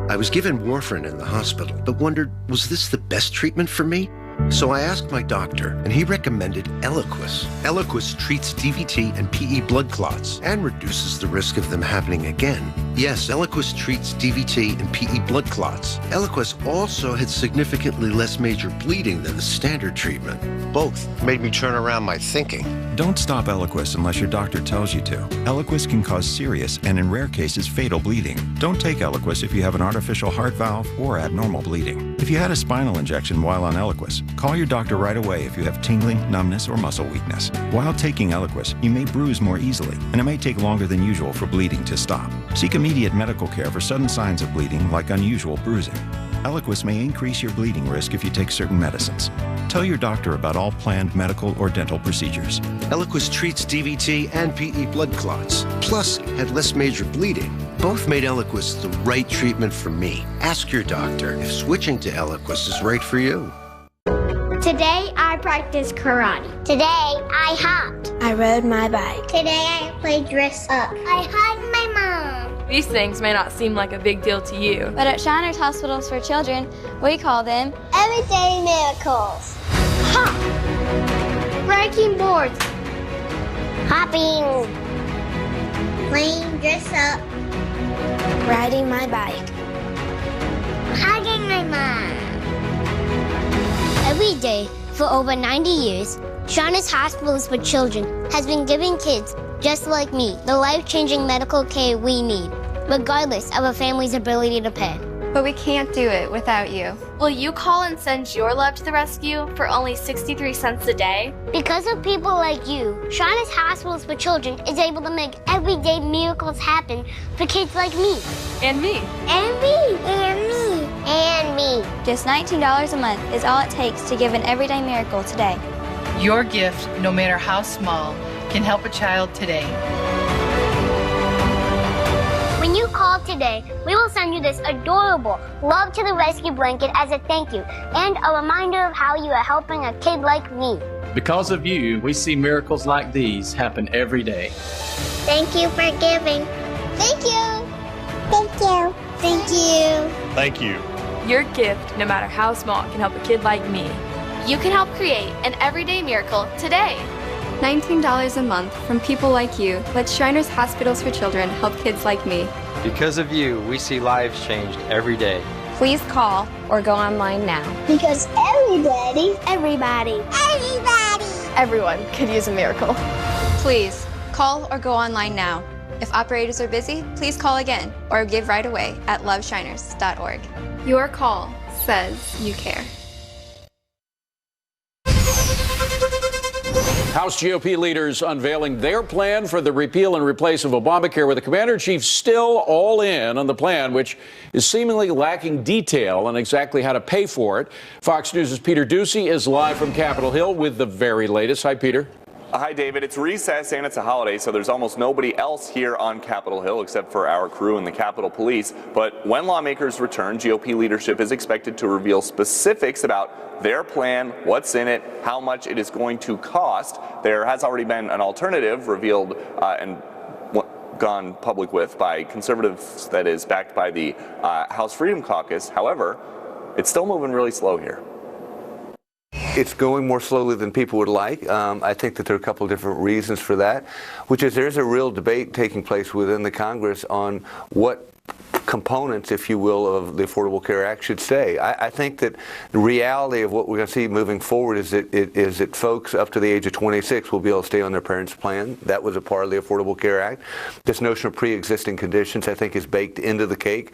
I was given warfarin in the hospital, but wondered, was this the best treatment for me? So I asked my doctor, and he recommended Eliquis. Eliquis treats DVT and PE blood clots and reduces the risk of them happening again. Yes, Eliquis treats DVT and PE blood clots. Eliquis also had significantly less major bleeding than the standard treatment. Both made me turn around my thinking. Don't stop Eliquis unless your doctor tells you to. Eliquis can cause serious and, in rare cases, fatal bleeding. Don't take Eliquis if you have an artificial heart valve or abnormal bleeding. If you had a spinal injection while on Eliquis, call your doctor right away if you have tingling, numbness, or muscle weakness. While taking Eliquis, you may bruise more easily, and it may take longer than usual for bleeding to stop. Seek immediate medical care for sudden signs of bleeding like unusual bruising. Eliquis may increase your bleeding risk if you take certain medicines. Tell your doctor about all planned medical or dental procedures. Eliquis treats DVT and PE blood clots, plus had less major bleeding. Both made Eliquis the right treatment for me. Ask your doctor if switching to Eliquis is right for you. Today I practiced karate. Today I hopped. I rode my bike. Today I played dress up. I hugged my mom. These things may not seem like a big deal to you, But at Shriners Hospitals for Children, we call them everyday miracles. Hop! Breaking boards. Hopping. Playing dress up. Riding my bike. Hugging my mom. Every day, for over 90 years, Shriners Hospitals for Children has been giving kids just like me the life-changing medical care we need, regardless of a family's ability to pay. but we can't do it without you. Will you call and send your love to the rescue for only 63 cents a day? Because of people like you, Shriners Hospitals for Children is able to make everyday miracles happen for kids like me. And me. And me. And me. And me. Just $19 a month is all it takes to give an everyday miracle today. Your gift, no matter how small, can help a child today. When you call today, we will send you this adorable Love to the Rescue blanket as a thank you and a reminder of how you are helping a kid like me. Because of you, we see miracles like these happen every day. Thank you for giving. Thank you. Thank you. Thank you. Thank you. Your gift, no matter how small, can help a kid like me. You can help create an everyday miracle today. $19 a month from people like you lets Shriners Hospitals for Children help kids like me. Because of you, we see lives changed every day. Please call or go online now. Because everybody, Everyone could use a miracle. Please call or go online now. If operators are busy, please call again or give right away at loveshiners.org. Your call says you care. House GOP leaders unveiling their plan for the repeal and replace of Obamacare, with the commander-in-chief still all in on the plan, which is seemingly lacking detail on exactly how to pay for it. Fox News' Peter Doocy is live from Capitol Hill with the very latest. Hi, Peter. Hi, David. It's recess and it's a holiday, so there's almost nobody else here on Capitol Hill except for our crew and the Capitol Police. But when lawmakers return, GOP leadership is expected to reveal specifics about their plan, what's in it, how much it is going to cost. There has already been an alternative revealed and gone public with by conservatives that is backed by the House Freedom Caucus. However, it's still moving really slow here. It's going more slowly than people would like. I think that there are a couple of different reasons for that, which is there's a real debate taking place within the Congress on what components, if you will, of the Affordable Care Act should stay. I think that the reality of what we're going to see moving forward is that folks up to the age of 26 will be able to stay on their parents' plan. That was a part of the Affordable Care Act. This notion of pre-existing conditions, I think, is baked into the cake.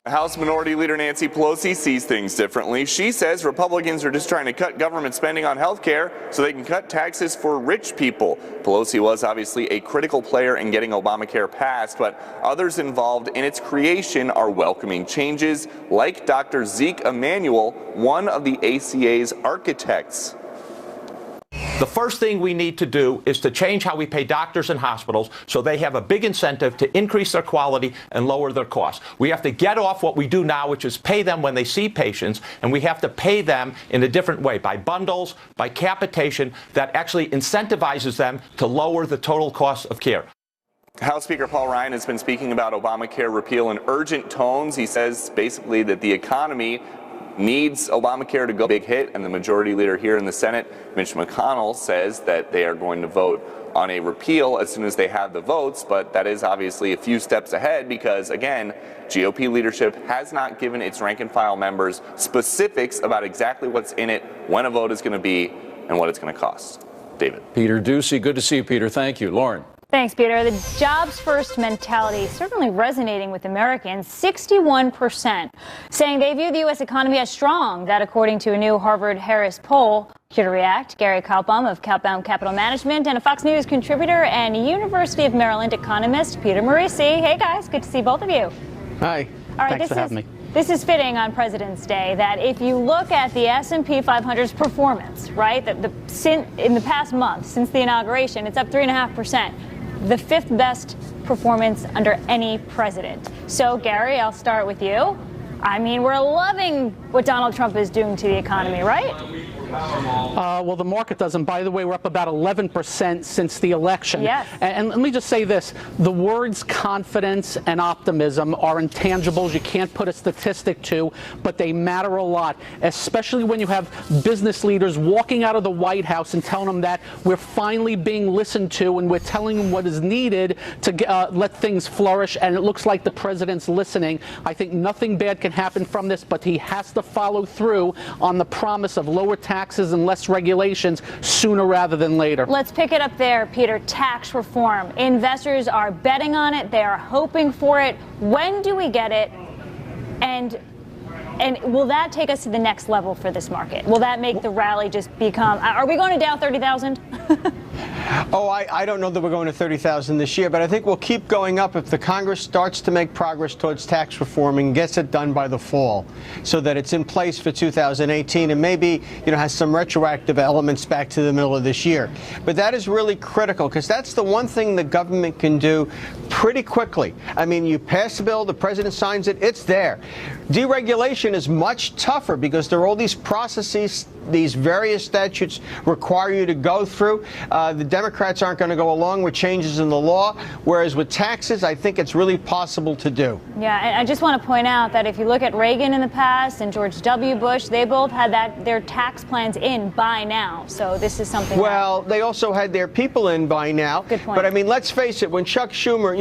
House Minority Leader Nancy Pelosi sees things differently. She says Republicans are just trying to cut government spending on health care so they can cut taxes for rich people. Pelosi was obviously a critical player in getting Obamacare passed, but others involved in its creation are welcoming changes, like Dr. Zeke Emanuel, one of the ACA's architects. The first thing we need to do is to change how we pay doctors and hospitals so they have a big incentive to increase their quality and lower their costs. We have to get off what we do now, which is pay them when they see patients, and we have to pay them in a different way, by bundles, by capitation, that actually incentivizes them to lower the total cost of care. House Speaker Paul Ryan has been speaking about Obamacare repeal in urgent tones. He says basically that the economy needs Obamacare to go big hit, and the majority leader here in the Senate, Mitch McConnell, says that they are going to vote on a repeal as soon as they have the votes, but that is obviously a few steps ahead because, again, GOP leadership has not given its rank-and-file members specifics about exactly what's in it, when a vote is going to be, and what it's going to cost. David. Peter Doocy, good to see you, Peter. Thank you. Lauren. Thanks, Peter. The jobs-first mentality certainly resonating with Americans. 61% saying they view the U.S. economy as strong. That, according to a new Harvard-Harris poll. Here to react, Gary Kaltbaum of Kaltbaum Capital Management and a Fox News contributor and University of Maryland economist, Peter Morisi. Hey, guys. Good to see both of you. Hi. All right, Thanks for having me. This is fitting on President's Day that if you look at the S&P 500's performance, right, in the past month since the inauguration, it's up 3.5%. The fifth best performance under any president. So, Gary, I'll start with you. I mean, we're loving what Donald Trump is doing to the economy, right? Well, the market doesn't. By the way, we're up about 11% since the election. Yes. And let me just say this. The words confidence and optimism are intangibles you can't put a statistic to, but they matter a lot, especially when you have business leaders walking out of the White House and telling them that we're finally being listened to and we're telling them what is needed to let things flourish, and it looks like the president's listening. I think nothing bad can happen from this, but he has to follow through on the promise of lower taxes and less regulations sooner rather than later. Let's pick it up there, Peter. Tax reform. Investors are betting on it. They are hoping for it. When do we get it? And will that take us to the next level for this market? Will that make the rally just become, are we going to Dow 30,000? Oh, I don't know that we're going to 30,000 this year, but I think we'll keep going up if the Congress starts to make progress towards tax reform and gets it done by the fall so that it's in place for 2018 and maybe, has some retroactive elements back to the middle of this year. But that is really critical because that's the one thing the government can do pretty quickly. I mean, you pass the bill, the president signs it, it's there. Deregulation is much tougher because there are all these processes these various statutes require you to go through. The Democrats aren't going to go along with changes in the law, whereas with taxes, I think it's really possible to do. Yeah, and I just want to point out that if you look at Reagan in the past and George W. Bush, they both had their tax plans in by now. So this is something. Well, they also had their people in by now. Good point. But I mean, let's face it, when Chuck Schumer,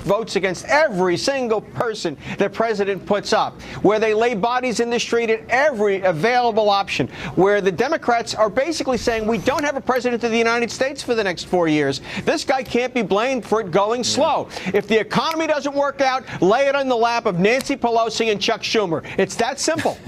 votes against every single person the president puts up, where they lay bodies in the street at every available option, where the Democrats are basically saying we don't have a president of the United States for the next 4 years. This guy can't be blamed for it going slow. If the economy doesn't work out, lay it on the lap of Nancy Pelosi and Chuck Schumer. It's that simple.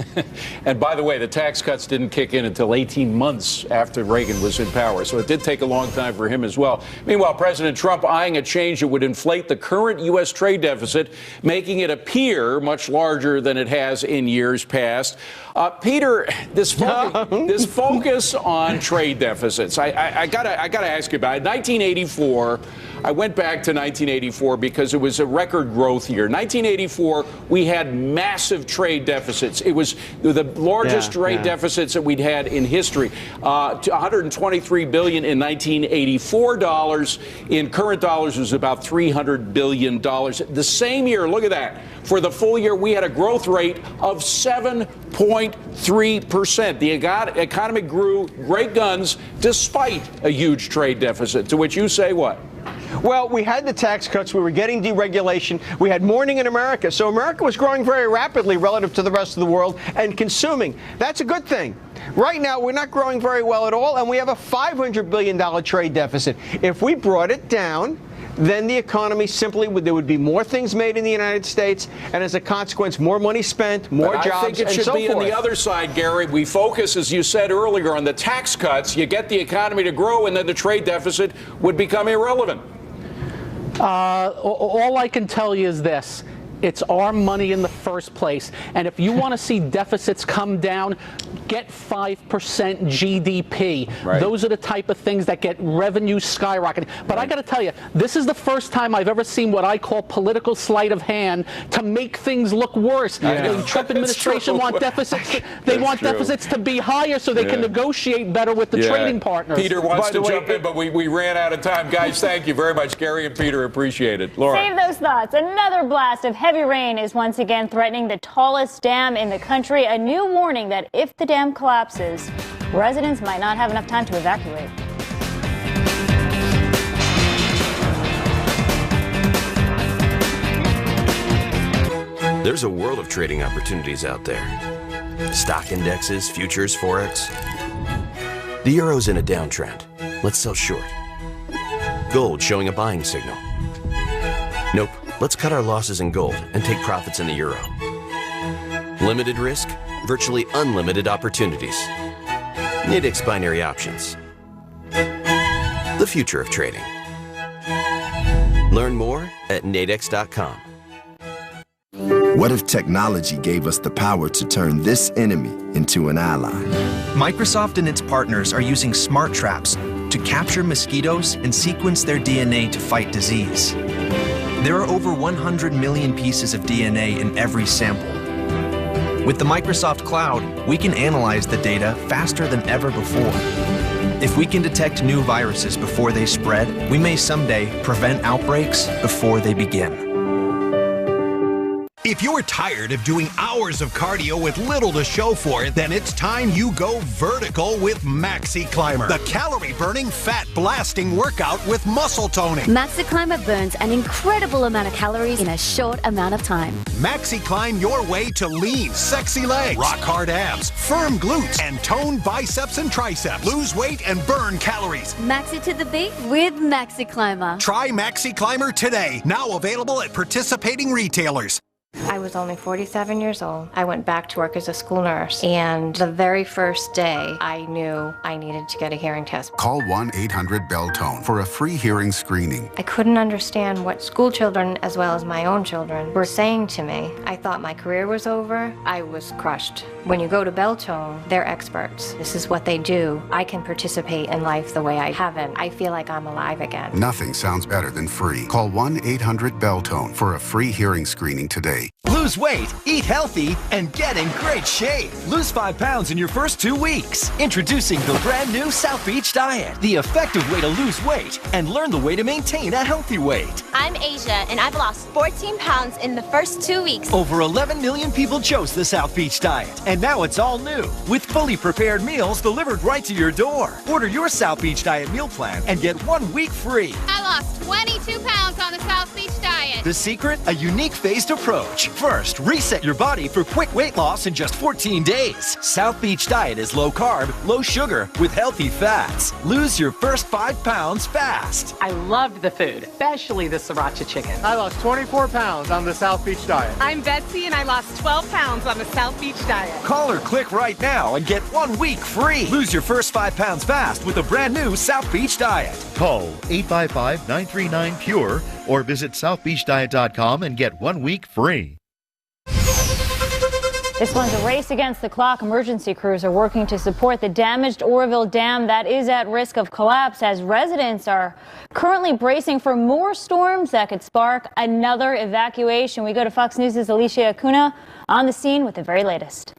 And by the way, the tax cuts didn't kick in until 18 months after Reagan was in power, so it did take a long time for him as well. Meanwhile, President Trump eyeing a change that would inflate the current U.S. trade deficit, making it appear much larger than it has in years past. Peter, this focus on trade deficits, I gotta ask you about it. 1984, I went back to 1984 because it was a record growth year. 1984, we had massive trade deficits. It was the largest trade deficits that we'd had in history. $123 billion in 1984 dollars. In current dollars, it was about $300 billion. The same year, look at that. For the full year, we had a growth rate of 7.3%. The economy grew great guns despite a huge trade deficit, to which you say what? Well, we had the tax cuts. We were getting deregulation. We had Morning in America. So America was growing very rapidly relative to the rest of the world and consuming. That's a good thing. Right now, we're not growing very well at all, and we have a $500 billion trade deficit. If we brought it down, then the economy there would be more things made in the United States, and as a consequence, more money spent, more jobs, and so forth. I think it should be on the other side, Gary. We focus, as you said earlier, on the tax cuts. You get the economy to grow, and then the trade deficit would become irrelevant. All I can tell you is this. It's our money in the first place. And if you want to see deficits come down, get 5% GDP. Right. Those are the type of things that get revenue skyrocketing. But I got to tell you, this is the first time I've ever seen what I call political sleight of hand to make things look worse. The Trump administration want deficits. They want deficits to be higher so they can negotiate better with the trading partners. Peter wants to jump in, but we ran out of time. Guys, thank you very much. Gary and Peter, appreciate it. Laura. Save those thoughts. Another blast of heavy rain is once again threatening the tallest dam in the country. A new warning that if the dam collapses, residents might not have enough time to evacuate. There's a world of trading opportunities out there. Stock indexes, futures, forex. The euro's in a downtrend. Let's sell short. Gold showing a buying signal. Nope. Let's cut our losses in gold and take profits in the euro. Limited risk, virtually unlimited opportunities. Nadex binary options. The future of trading. Learn more at nadex.com. What if technology gave us the power to turn this enemy into an ally? Microsoft and its partners are using smart traps to capture mosquitoes and sequence their DNA to fight disease. There are over 100 million pieces of DNA in every sample. With the Microsoft Cloud, we can analyze the data faster than ever before. If we can detect new viruses before they spread, we may someday prevent outbreaks before they begin. If you're tired of doing hours of cardio with little to show for it, then it's time you go vertical with Maxi Climber, the calorie-burning, fat-blasting workout with muscle toning. Maxi Climber burns an incredible amount of calories in a short amount of time. Maxi Climb your way to lean, sexy legs, rock-hard abs, firm glutes, and toned biceps and triceps. Lose weight and burn calories. Maxi to the beat with Maxi Climber. Try Maxi Climber today. Now available at participating retailers. I was only 47 years old. I went back to work as a school nurse, and the very first day, I knew I needed to get a hearing test. Call 1-800-BELL-TONE for a free hearing screening. I couldn't understand what school children, as well as my own children, were saying to me. I thought my career was over. I was crushed. When you go to Bell-Tone, they're experts. This is what they do. I can participate in life the way I haven't. I feel like I'm alive again. Nothing sounds better than free. Call 1-800-BELL-TONE for a free hearing screening today. today. Lose weight, eat healthy, and get in great shape. Lose 5 pounds in your first 2 weeks. Introducing the brand new South Beach Diet, the effective way to lose weight and learn the way to maintain a healthy weight. I'm Asia, and I've lost 14 pounds in the first 2 weeks. Over 11 million people chose the South Beach Diet, and now it's all new, with fully prepared meals delivered right to your door. Order your South Beach Diet meal plan and get 1 week free. I lost 22 pounds on the South Beach Diet. The secret? A unique phased approach. First, reset your body for quick weight loss in just 14 days. South Beach Diet is low carb, low sugar, with healthy fats. Lose your first 5 pounds fast. I loved the food, especially the sriracha chicken. I lost 24 pounds on the South Beach Diet. I'm Betsy, and I lost 12 pounds on the South Beach Diet. Call or click right now and get 1 week free. Lose your first 5 pounds fast with the brand new South Beach Diet. Call 855-939-PURE or visit southbeachdiet.com and get 1 week free. This one's a race against the clock. Emergency crews are working to support the damaged Oroville Dam that is at risk of collapse as residents are currently bracing for more storms that could spark another evacuation. We go to Fox News' Alicia Acuna on the scene with the very latest.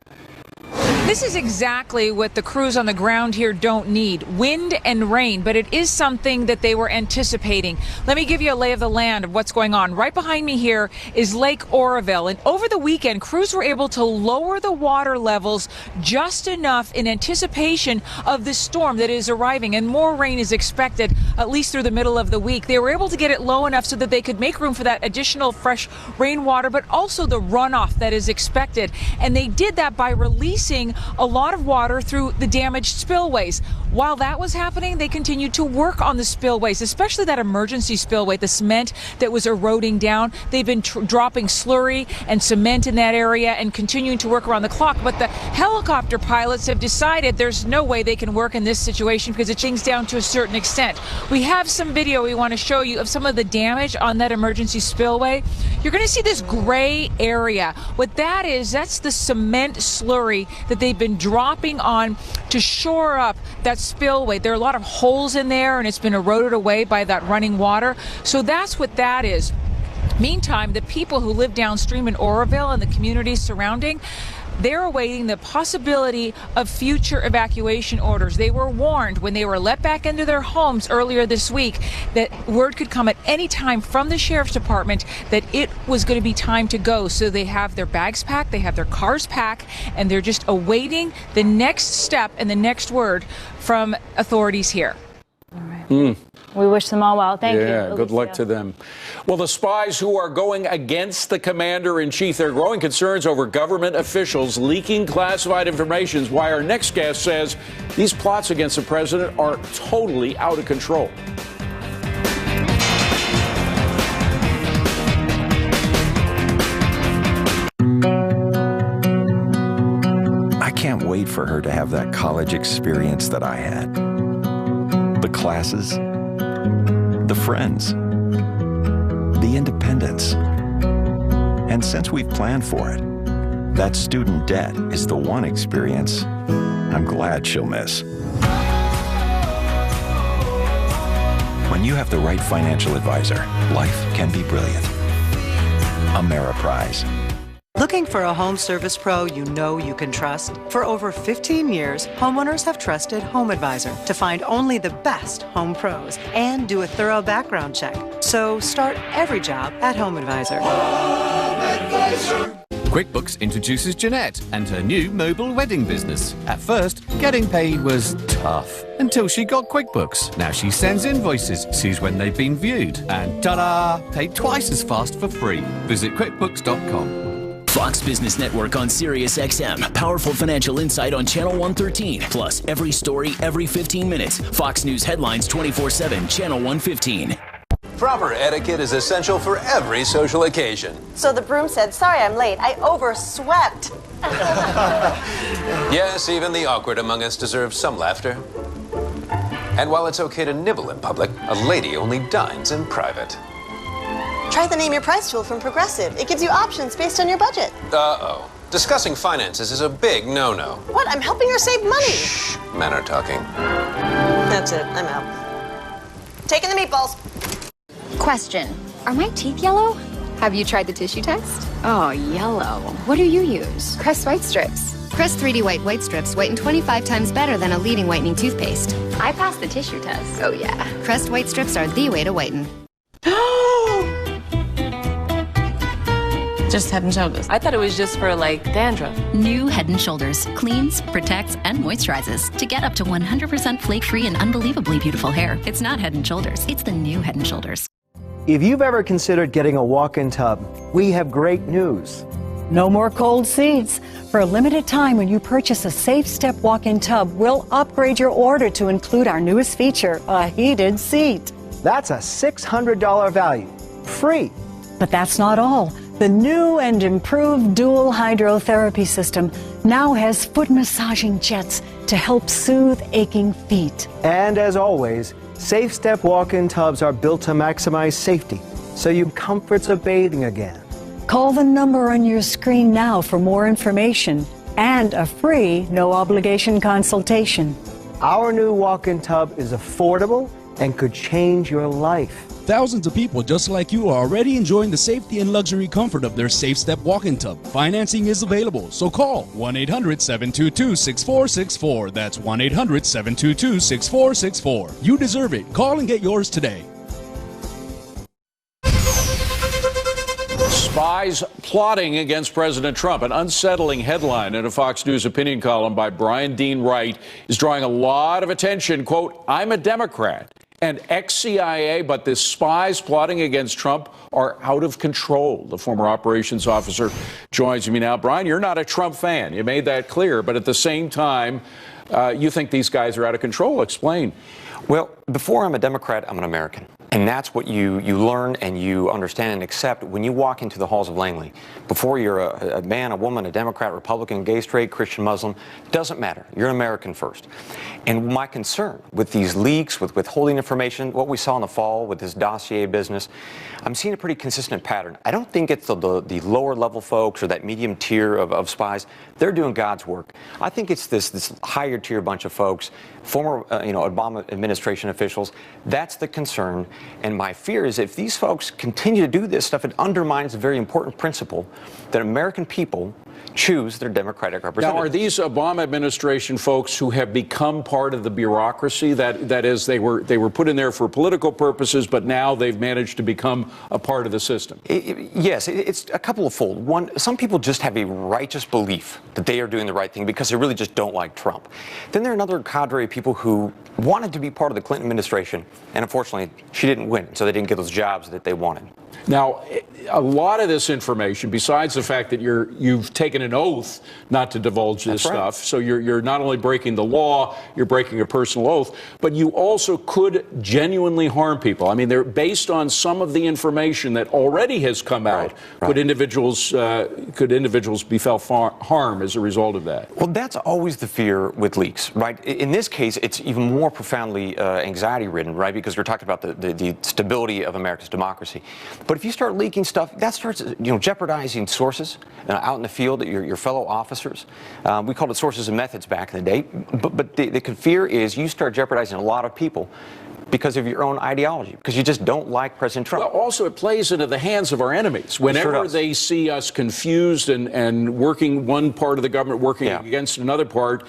This is exactly what the crews on the ground here don't need, wind and rain, but it is something that they were anticipating. Let me give you a lay of the land of what's going on. Right behind me here is Lake Oroville, and over the weekend, crews were able to lower the water levels just enough in anticipation of the storm that is arriving, and more rain is expected at least through the middle of the week. They were able to get it low enough so that they could make room for that additional fresh rainwater, but also the runoff that is expected, and they did that by releasing a lot of water through the damaged spillways. While that was happening, they continued to work on the spillways, especially that emergency spillway, the cement that was eroding down. They've been dropping slurry and cement in that area and continuing to work around the clock. But the helicopter pilots have decided there's no way they can work in this situation because it things down to a certain extent. We have some video we want to show you of some of the damage on that emergency spillway. You're going to see this gray area. What that is, that's the cement slurry that they've been dropping on to shore up that spillway. There are a lot of holes in there and it's been eroded away by that running water. So that's what that is. Meantime, the people who live downstream in Oroville and the communities surrounding, they're awaiting the possibility of future evacuation orders. They were warned when they were let back into their homes earlier this week that word could come at any time from the sheriff's department that it was going to be time to go. So they have their bags packed, they have their cars packed, and they're just awaiting the next step and the next word from authorities here. All right. We wish them all well. Thank you. Yeah, good luck to them. Well, the spies who are going against the commander-in-chief, there are growing concerns over government officials leaking classified information. Why our next guest says these plots against the president are totally out of control. I can't wait for her to have that college experience that I had. The classes, the friends, the independence. And since we've planned for it, that student debt is the one experience I'm glad she'll miss. When you have the right financial advisor, life can be brilliant. Ameriprise. Looking for a home service pro you know you can trust? For over 15 years, homeowners have trusted HomeAdvisor to find only the best home pros and do a thorough background check. So start every job at HomeAdvisor. QuickBooks introduces Jeanette and her new mobile wedding business. At first, getting paid was tough until she got QuickBooks. Now she sends invoices, sees when they've been viewed, and ta-da! Paid twice as fast for free. Visit QuickBooks.com. Fox Business Network on Sirius XM. Powerful financial insight on Channel 113. Plus, every story, every 15 minutes. Fox News headlines 24/7, Channel 115. Proper etiquette is essential for every social occasion. So the broom said, "Sorry, I'm late. I overswept." Yes, even the awkward among us deserve some laughter. And while it's okay to nibble in public, a lady only dines in private. Try the Name Your Price tool from Progressive. It gives you options based on your budget. Uh-oh. Discussing finances is a big no-no. What? I'm helping her save money. Shh. Men are talking. That's it. I'm out. Taking the meatballs. Question. Are my teeth yellow? Have you tried the tissue test? Oh, yellow. What do you use? Crest White Strips. Crest 3D White Strips whiten 25 times better than a leading whitening toothpaste. I passed the tissue test. Oh, yeah. Crest White Strips are the way to whiten. Just Head & Shoulders. I thought it was just for, like, dandruff. New Head & Shoulders cleans, protects, and moisturizes to get up to 100% flake-free and unbelievably beautiful hair. It's not Head & Shoulders. It's the new Head & Shoulders. If you've ever considered getting a walk-in tub, we have great news. No more cold seats. For a limited time, when you purchase a Safe Step walk-in tub, we'll upgrade your order to include our newest feature, a heated seat. That's a $600 value. Free. But that's not all. The new and improved dual hydrotherapy system now has foot massaging jets to help soothe aching feet. And as always, Safe Step walk-in tubs are built to maximize safety, so you have comforts of bathing again. Call the number on your screen now for more information and a free, no-obligation consultation. Our new walk-in tub is affordable and could change your life. Thousands of people just like you are already enjoying the safety and luxury comfort of their Safe Step walk-in tub. Financing is available, so call 1-800-722-6464. That's 1-800-722-6464. You deserve it. Call and get yours today. Spies plotting against President Trump. An unsettling headline in a Fox News opinion column by Brian Dean Wright is drawing a lot of attention. Quote, I'm a Democrat and ex-CIA, but the spies plotting against Trump are out of control. The former operations officer joins me now. Brian, you're not a Trump fan. You made that clear. But at the same time, you think these guys are out of control. Explain. Well, before I'm a Democrat, I'm an American. And that's what you learn and you understand and accept when you walk into the halls of Langley. Before you're a man, a woman, a Democrat, Republican, gay, straight, Christian, Muslim, doesn't matter. You're an American first. And my concern with these leaks, with withholding information, what we saw in the fall with this dossier business, I'm seeing a pretty consistent pattern. I don't think it's the lower level folks or that medium tier of spies. They're doing God's work. I think it's this higher tier bunch of folks, former Obama administration officials. That's the concern. And my fear is if these folks continue to do this stuff, it undermines a very important principle that American people choose their Democratic representatives. Now, are these Obama administration folks who have become part of the bureaucracy? That is, they were put in there for political purposes, but now they've managed to become a part of the system? Yes, it's a couple of fold. One, some people just have a righteous belief that they are doing the right thing because they really just don't like Trump. Then there are another cadre of people who wanted to be part of the Clinton administration, and unfortunately, she didn't win, so they didn't get those jobs that they wanted. Now, a lot of this information, besides the fact that you've taken an oath not to divulge this stuff, so you're not only breaking the law, you're breaking a personal oath, but you also could genuinely harm people. I mean, they're based on some of the information that already has come out. Could individuals befell harm as a result of that? Well, that's always the fear with leaks, right? In this case, it's even more profoundly anxiety-ridden, right? Because we're talking about the stability of America's democracy. But if you start leaking stuff, that starts, jeopardizing sources out in the field, your fellow officers. We called it sources and methods back in the day. But the fear is you start jeopardizing a lot of people because of your own ideology, because you just don't like President Trump. Well, also, it plays into the hands of our enemies. Whenever they see us confused and working one part of the government working against another part,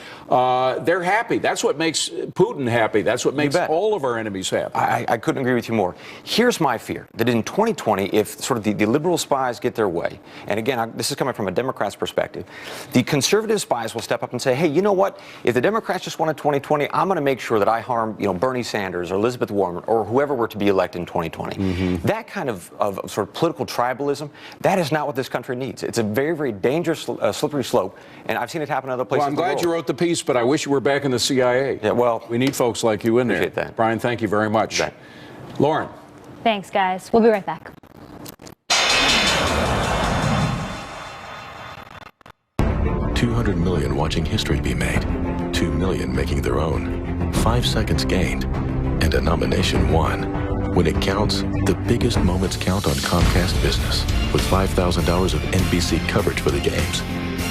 they're happy. That's what makes Putin happy. That's what makes all of our enemies happy. I couldn't agree with you more. Here's my fear, that in 2020, if sort of the liberal spies get their way, and again, this is coming from a Democrat's perspective, the conservative spies will step up and say, hey, you know what? If the Democrats just won in 2020, I'm going to make sure that I harm, Bernie Sanders or Elizabeth Warren or whoever were to be elected in 2020. Mm-hmm. That kind of sort of political tribalism, that is not what this country needs. It's a very, very dangerous, slippery slope, and I've seen it happen in other places. Well, I'm glad you wrote the piece, but I wish you were back in the CIA. Yeah, well, we need folks like you in there. Appreciate that. Brian, thank you very much. Lauren. Thanks, guys. We'll be right back. $200 million watching history be made, 2 million making their own, 5 seconds gained, and a nomination won. When it counts, the biggest moments count on Comcast Business, with $5,000 of NBC coverage for the games.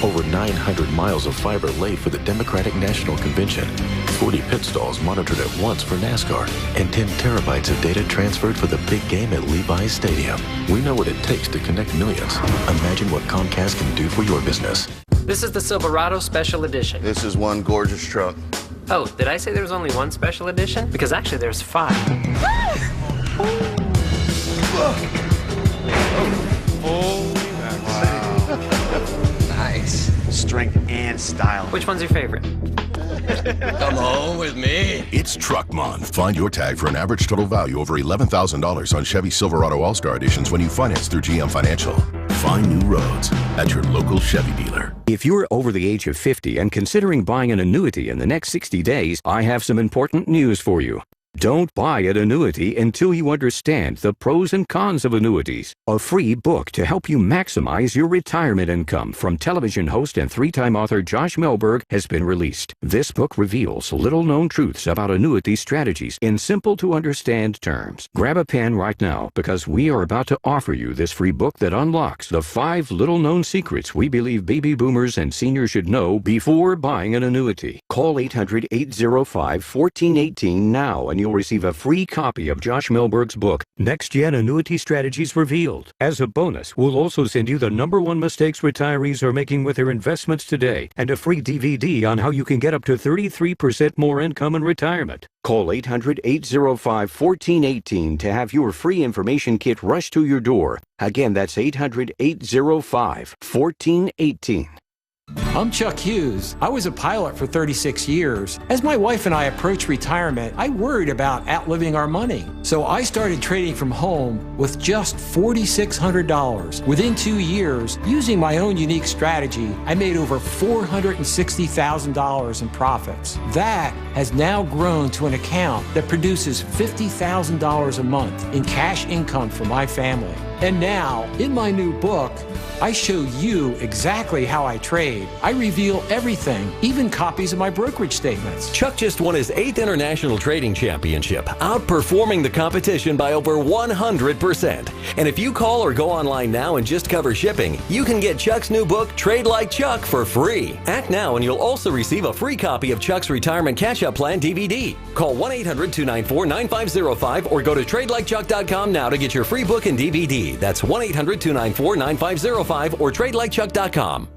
Over 900 miles of fiber laid for the Democratic National Convention. 40 pit stalls monitored at once for NASCAR. And 10 terabytes of data transferred for the big game at Levi's Stadium. We know what it takes to connect millions. Imagine what Comcast can do for your business. This is the Silverado Special Edition. This is one gorgeous truck. Oh, did I say there was only one special edition? Because actually there's 5. Nice. Strength and style. Which one's your favorite? Come home with me. It's Truck Month. Find your tag for an average total value over $11,000 on Chevy Silverado All-Star Editions when you finance through GM Financial. Find new roads at your local Chevy dealer. If you're over the age of 50 and considering buying an annuity in the next 60 days, I have some important news for you. Don't buy an annuity until you understand the pros and cons of annuities. A free book to help you maximize your retirement income from television host and 3-time author Josh Melberg has been released. This book reveals little-known truths about annuity strategies in simple-to-understand terms. Grab a pen right now because we are about to offer you this free book that unlocks the 5 little-known secrets we believe baby boomers and seniors should know before buying an annuity. Call 800-805-1418 now and you'll receive a free copy of Josh Melberg's book, Next Gen Annuity Strategies Revealed. As a bonus, we'll also send you the #1 mistakes retirees are making with their investments today and a free DVD on how you can get up to 33% more income in retirement. Call 800-805-1418 to have your free information kit rushed to your door. Again, that's 800-805-1418. I'm Chuck Hughes. I was a pilot for 36 years. As my wife and I approached retirement, I worried about outliving our money. So I started trading from home with just $4,600. Within 2 years, using my own unique strategy, I made over $460,000 in profits. That has now grown to an account that produces $50,000 a month in cash income for my family. And now, in my new book, I show you exactly how I trade. I reveal everything, even copies of my brokerage statements. Chuck just won his 8th International Trading Championship, outperforming the competition by over 100%. And if you call or go online now and just cover shipping, you can get Chuck's new book, Trade Like Chuck, for free. Act now and you'll also receive a free copy of Chuck's Retirement Catch-Up Plan DVD. Call 1-800-294-9505 or go to tradelikechuck.com now to get your free book and DVD. That's 1-800-294-9505 or tradelikechuck.com.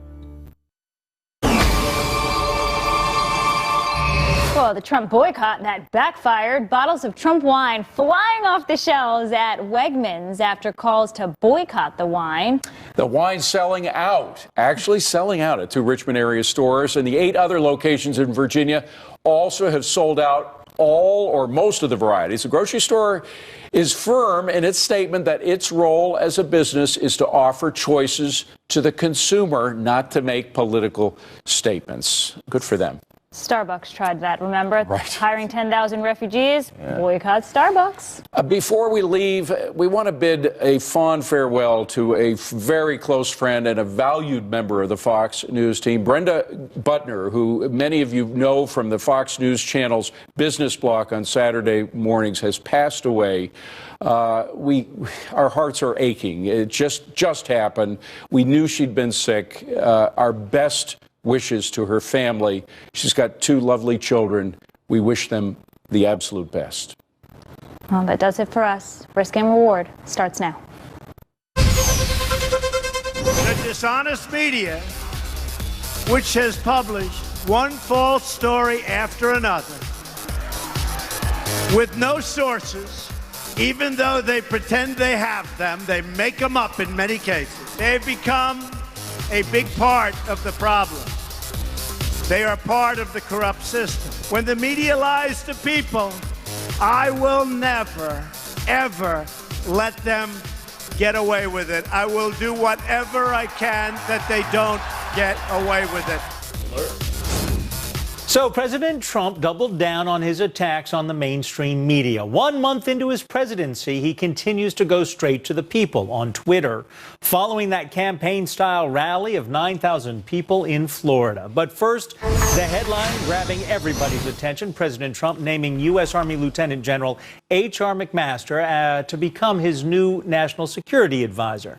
Well, the Trump boycott that backfired. Bottles of Trump wine flying off the shelves at Wegmans after calls to boycott the wine. The wine selling out, actually selling out at 2 Richmond area stores, and the 8 other locations in Virginia also have sold out all or most of the varieties. The grocery store is firm in its statement that its role as a business is to offer choices to the consumer, not to make political statements. Good for them. Starbucks tried that, remember? Right. Hiring 10,000 refugees, boycott Starbucks. Before we leave, we want to bid a fond farewell to a very close friend and a valued member of the Fox News team, Brenda Butner, who many of you know from the Fox News Channel's business block on Saturday mornings, has passed away. Our hearts are aching. It just happened. We knew she'd been sick. Our best wishes to her family. She's got 2 lovely children. We wish them the absolute best. Well, that does it for us. Risk and reward starts now. The dishonest media, which has published one false story after another, with no sources, even though they pretend they have them, they make them up in many cases. They've become a big part of the problem. They are part of the corrupt system. When the media lies to people, I will never, ever let them get away with it. I will do whatever I can that they don't get away with it. So President Trump doubled down on his attacks on the mainstream media. 1 month into his presidency, he continues to go straight to the people on Twitter, following that campaign-style rally of 9,000 people in Florida. But first, the headline grabbing everybody's attention, President Trump naming U.S. Army Lieutenant General H.R. McMaster to become his new national security advisor.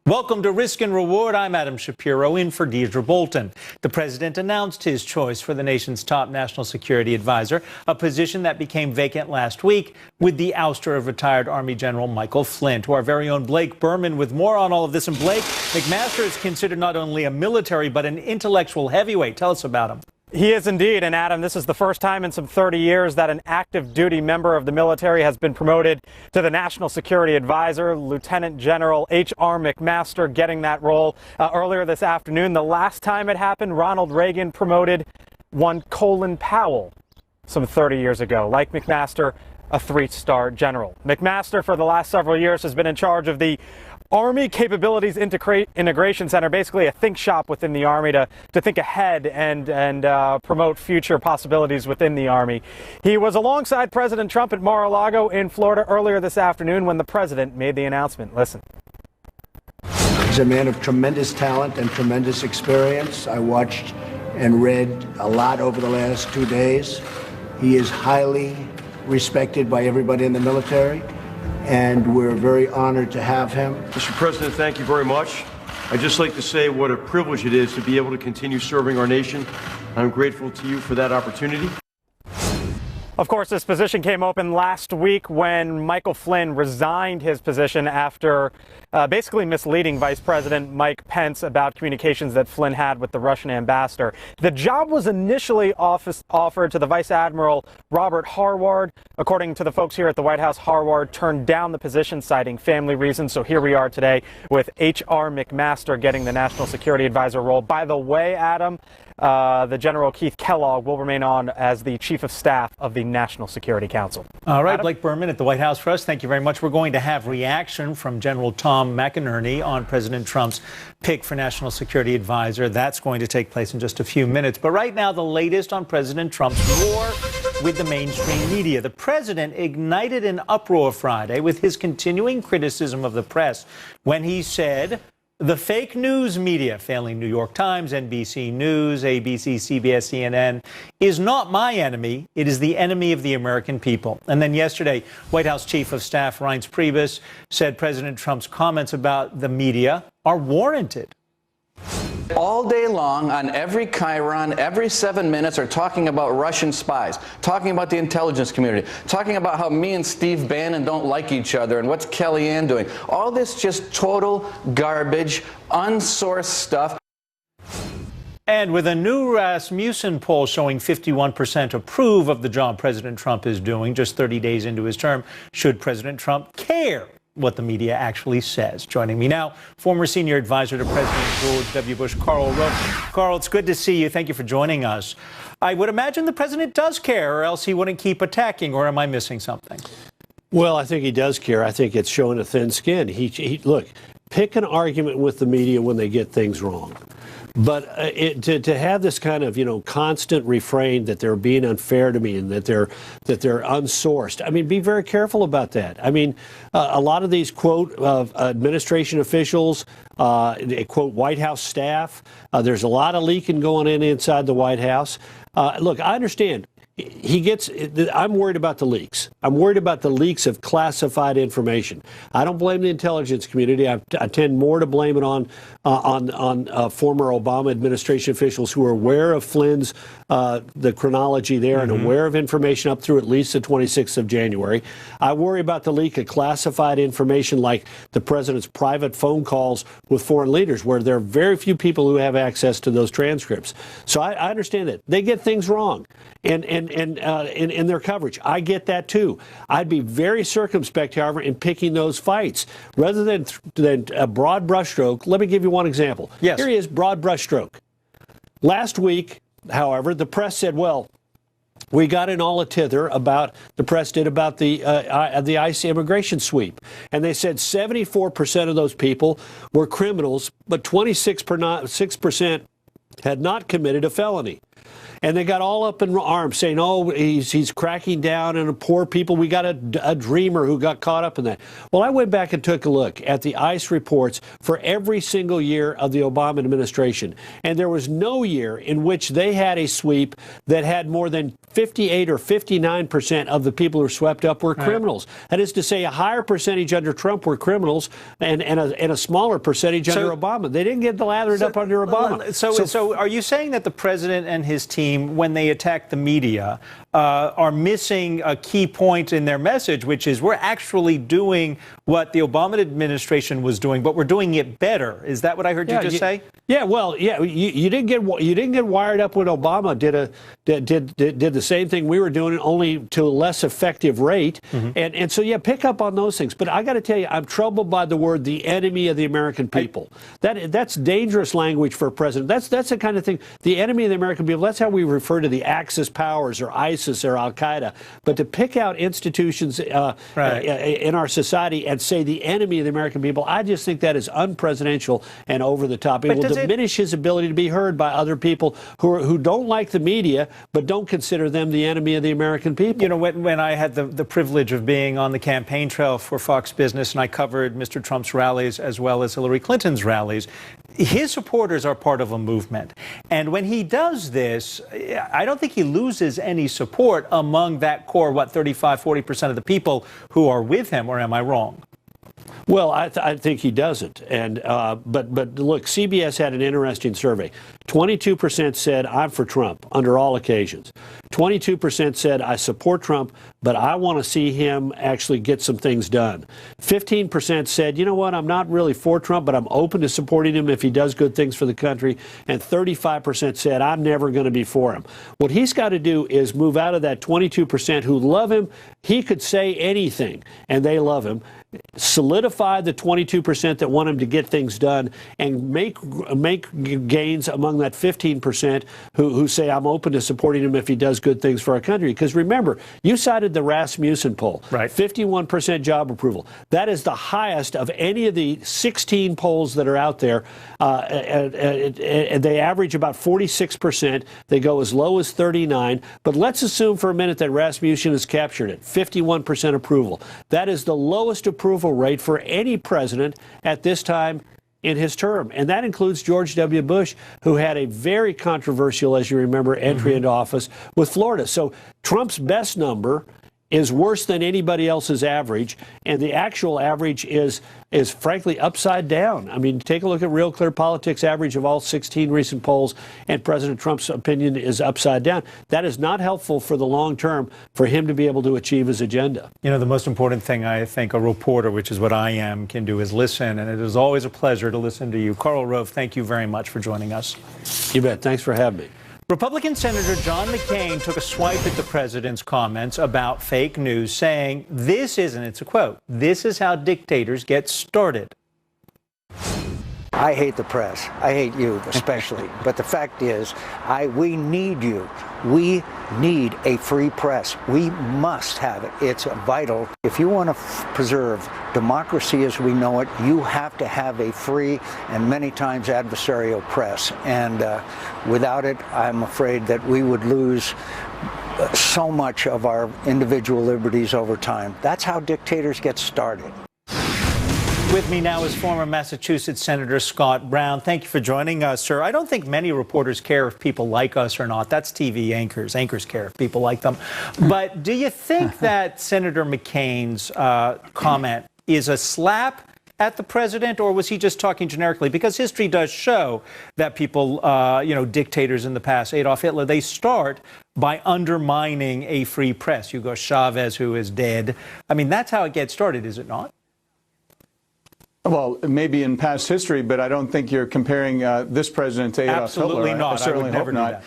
Welcome to Risk and Reward. I'm Adam Shapiro, in for Deidre Bolton. The president announced his choice for the nation's top national security advisor, a position that became vacant last week with the ouster of retired Army General Michael Flynn. To our very own Blake Berman with more on all of this. And Blake, McMaster is considered not only a military but an intellectual heavyweight. Tell us about him. He is indeed. And Adam, this is the first time in some 30 years that an active duty member of the military has been promoted to the National Security Advisor. Lieutenant General H.R. McMaster getting that role earlier this afternoon. The last time it happened, Ronald Reagan promoted one Colin Powell some 30 years ago. Like McMaster, a 3-star general. McMaster, for the last several years, has been in charge of the Army Capabilities Integration Center, basically a think shop within the Army to think ahead and promote future possibilities within the Army. He was alongside President Trump at Mar-a-Lago in Florida earlier this afternoon when the president made the announcement. Listen. He's a man of tremendous talent and tremendous experience. I watched and read a lot over the last 2 days. He is highly respected by everybody in the military, and we're very honored to have him. Mr. President, thank you very much. I'd just like to say what a privilege it is to be able to continue serving our nation. I'm grateful to you for that opportunity. Of course, this position came open last week when Michael Flynn resigned his position after basically misleading Vice President Mike Pence about communications that Flynn had with the Russian ambassador. The job was initially offered to the Vice Admiral Robert Harward. According to the folks here at the White House, Harward turned down the position, citing family reasons. So here we are today with H.R. McMaster getting the National Security Advisor role. By the way, Adam, the General Keith Kellogg will remain on as the Chief of Staff of the National Security Council. All right, Blake Berman at the White House for us. Thank you very much. We're going to have reaction from General Tom McInerney on President Trump's pick for National Security Advisor. That's going to take place in just a few minutes. But right now, the latest on President Trump's war with the mainstream media. The president ignited an uproar Friday with his continuing criticism of the press when he said the fake news media, failing New York Times, NBC News, ABC, CBS, CNN, is not my enemy. It is the enemy of the American people. And then yesterday, White House Chief of Staff Reince Priebus said President Trump's comments about the media are warranted. All day long, on every chyron, every 7 minutes, are talking about Russian spies, talking about the intelligence community, talking about how me and Steve Bannon don't like each other and what's Kellyanne doing. All this just total garbage, unsourced stuff. And with a new Rasmussen poll showing 51% approve of the job President Trump is doing just 30 days into his term, should President Trump care what the media actually says? Joining me now, former senior advisor to President George W. Bush, Karl Rove. Karl, it's good to see you. Thank you for joining us. I would imagine the president does care, or else he wouldn't keep attacking, or am I missing something? Well, I think he does care. I think it's showing a thin skin. Look, pick an argument with the media when they get things wrong. But to have this kind of, constant refrain that they're being unfair to me and that they're unsourced. I mean, be very careful about that. I mean, a lot of these, quote, administration officials, quote, White House staff, there's a lot of leaking going on inside the White House. Look, I understand. I'm worried about the leaks. I'm worried about the leaks of classified information. I don't blame the intelligence community. I tend more to blame it on former Obama administration officials who are aware of Flynn's, the chronology there and aware of information up through at least the 26th of January. I worry about the leak of classified information like the president's private phone calls with foreign leaders, where there are very few people who have access to those transcripts. So I understand that. They get things wrong. And in their coverage. I get that, too. I'd be very circumspect, however, in picking those fights. Rather than a broad brushstroke, let me give you one example. Yes. Here he is, broad brushstroke. Last week, however, the press said, well, we got in all a tither about, the press did, about the ICE immigration sweep. And they said 74% of those people were criminals, but 26% had not committed a felony. And they got all up in arms saying, oh, he's cracking down on poor people. We got a dreamer who got caught up in that. Well, I went back and took a look at the ICE reports for every single year of the Obama administration. And there was no year in which they had a sweep that had more than 58 or 59% of the people who were swept up were criminals. That is to say, a higher percentage under Trump were criminals and a smaller percentage under Obama. They didn't get lathered up under Obama. So are you saying that the president and his team, when they attack the media, are missing a key point in their message, which is we're actually doing what the Obama administration was doing, but we're doing it better? Is that what I heard you just say? Yeah, well, yeah, you didn't get wired up when Obama did the same thing we were doing, only to a less effective rate. And so, yeah, pick up on those things. But I got to tell you, I'm troubled by the word "the enemy of the American people." That's dangerous language for a president. That's the kind of thing. The enemy of the American people. That's how we refer to the Axis powers or ISIS or Al Qaeda. But to pick out institutions in our society and say the enemy of the American people, I just think that is unpresidential and over the top. It will diminish his ability to be heard by other people who don't like the media but don't consider them the enemy of the American people. You know, when I had the privilege of being on the campaign trail for Fox Business and I covered Mr. Trump's rallies as well as Hillary Clinton's rallies, his supporters are part of a movement. And when he does this, I don't think he loses any support among that core, 35-40% of the people who are with him, or am I wrong? Well, I think he doesn't. And but look, CBS had an interesting survey. 22% said, I'm for Trump under all occasions. 22% said, I support Trump, but I want to see him actually get some things done. 15% said, you know what, I'm not really for Trump, but I'm open to supporting him if he does good things for the country. And 35% said, I'm never going to be for him. What he's got to do is move out of that 22% who love him. He could say anything, and they love him. Solidify the 22% that want him to get things done and make gains among that 15% who say I'm open to supporting him if he does good things for our country. Because remember, you cited the Rasmussen poll, 51% job approval. That is the highest of any of the 16 polls that are out there. And they average about 46%. They go as low as 39. But let's assume for a minute that Rasmussen has captured it, 51% approval. That is the lowest approval rate for any president at this time in his term. And that includes George W. Bush, who had a very controversial, as you remember, entry into office with Florida. So Trump's best number is worse than anybody else's average, and the actual average is frankly upside down. I mean, take a look at Real Clear Politics average of all 16 recent polls, and President Trump's opinion is upside down. That is not helpful for the long term for him to be able to achieve his agenda. You know, the most important thing I think a reporter, which is what I am, can do is listen, and it is always a pleasure to listen to you. Karl Rove, thank you very much for joining us. You bet. Thanks for having me. Republican Senator John McCain took a swipe at the president's comments about fake news, saying, this isn't, it's a quote, this is how dictators get started. I hate the press. I hate you especially. But the fact is, we need you. We need a free press. We must have it. It's vital. If you want to preserve democracy as we know it, you have to have a free and many times adversarial press. And without it, I'm afraid that we would lose so much of our individual liberties over time. That's how dictators get started. With me now is former Massachusetts Senator Scott Brown. Thank you for joining us, sir. I don't think many reporters care if people like us or not. That's TV anchors. Anchors care if people like them. But do you think that Senator McCain's comment is a slap at the president, or was he just talking generically? Because history does show that people, dictators in the past, Adolf Hitler, they start by undermining a free press. Hugo Chavez, who is dead. I mean, that's how it gets started, is it not? Well, maybe in past history, but I don't think you're comparing this president to Adolf Hitler. Absolutely not. I certainly hope not.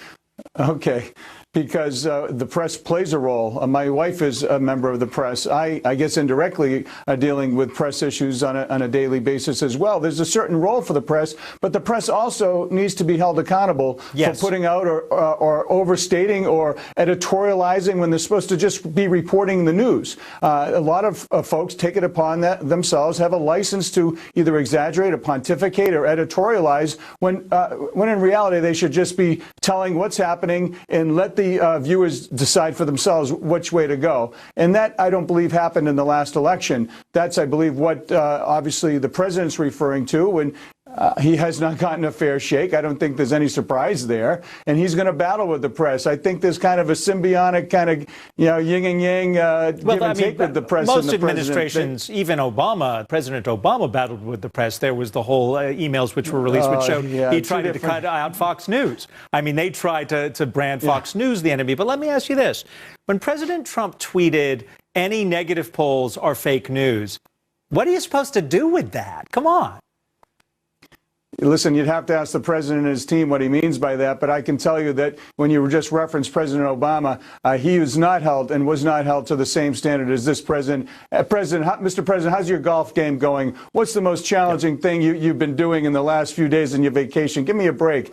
Okay. because the press plays a role. My wife is a member of the press. I guess indirectly dealing with press issues on a daily basis as well. There's a certain role for the press, but the press also needs to be held accountable for putting out or overstating or editorializing when they're supposed to just be reporting the news. A lot of folks take it upon themselves, have a license to either exaggerate or pontificate or editorialize when in reality they should just be telling what's happening and let the viewers decide for themselves which way to go. And that, I don't believe, happened in the last election. That's, I believe, what obviously the president's referring to when he has not gotten a fair shake. I don't think there's any surprise there. And he's going to battle with the press. I think there's kind of a symbiotic kind of, yin and yang give and take with the press. Most administrations, even Obama, President Obama battled with the press. There was the whole emails which were released which showed he tried to cut out Fox News. I mean, they tried to brand Fox News the enemy. But let me ask you this. When President Trump tweeted any negative polls are fake news, what are you supposed to do with that? Come on. Listen, you'd have to ask the president and his team what he means by that, but I can tell you that when you just referenced President Obama, he was not held and was not held to the same standard as this president. Mr. President, how's your golf game going? What's the most challenging thing you've been doing in the last few days in your vacation? Give me a break.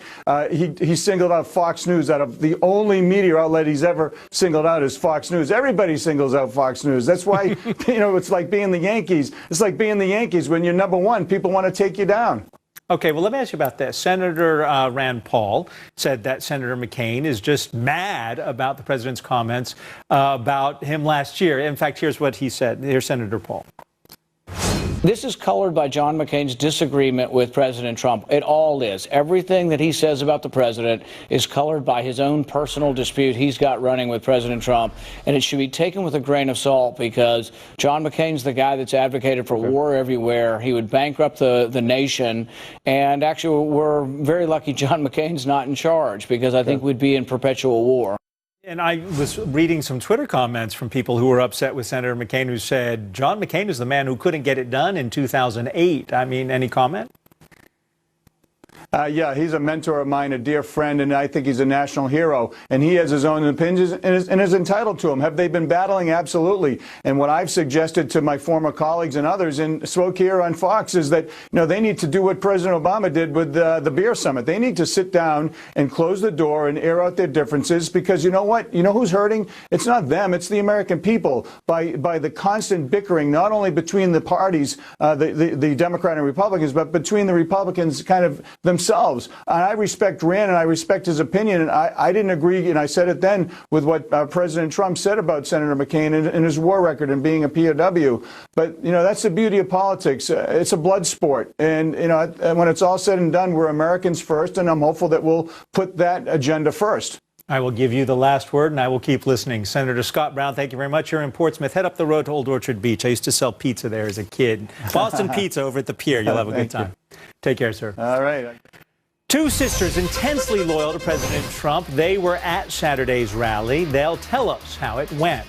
He singled out Fox News out of the only media outlet he's ever singled out is Fox News. Everybody singles out Fox News. That's why, it's like being the Yankees. It's like being the Yankees. When you're number one, people want to take you down. Okay, well, let me ask you about this. Senator Rand Paul said that Senator McCain is just mad about the president's comments about him last year. In fact, here's what he said. Here's Senator Paul. This is colored by John McCain's disagreement with President Trump. It all is. Everything that he says about the president is colored by his own personal dispute he's got running with President Trump. And it should be taken with a grain of salt because John McCain's the guy that's advocated for war everywhere. He would bankrupt the nation. And actually, we're very lucky John McCain's not in charge because I think we'd be in perpetual war. And I was reading some Twitter comments from people who were upset with Senator McCain who said, John McCain is the man who couldn't get it done in 2008. I mean, any comment? Yeah, he's a mentor of mine, a dear friend, and I think he's a national hero. And he has his own opinions and is entitled to them. Have they been battling? Absolutely. And what I've suggested to my former colleagues and others and spoke here on Fox is that, they need to do what President Obama did with the beer summit. They need to sit down and close the door and air out their differences because you know what? You know who's hurting? It's not them. It's the American people by the constant bickering, not only between the parties, the Democrat and Republicans, but between the Republicans kind of themselves. And I respect Rand and I respect his opinion. And I didn't agree, and I said it then, with what President Trump said about Senator McCain and his war record and being a POW. But, that's the beauty of politics. It's a blood sport. And, when it's all said and done, we're Americans first. And I'm hopeful that we'll put that agenda first. I will give you the last word, and I will keep listening. Senator Scott Brown, thank you very much. You're in Portsmouth. Head up the road to Old Orchard Beach. I used to sell pizza there as a kid. Boston Pizza over at the pier. You'll have a good time. Take care, sir. All right. Two sisters intensely loyal to President Trump. They were at Saturday's rally. They'll tell us how it went.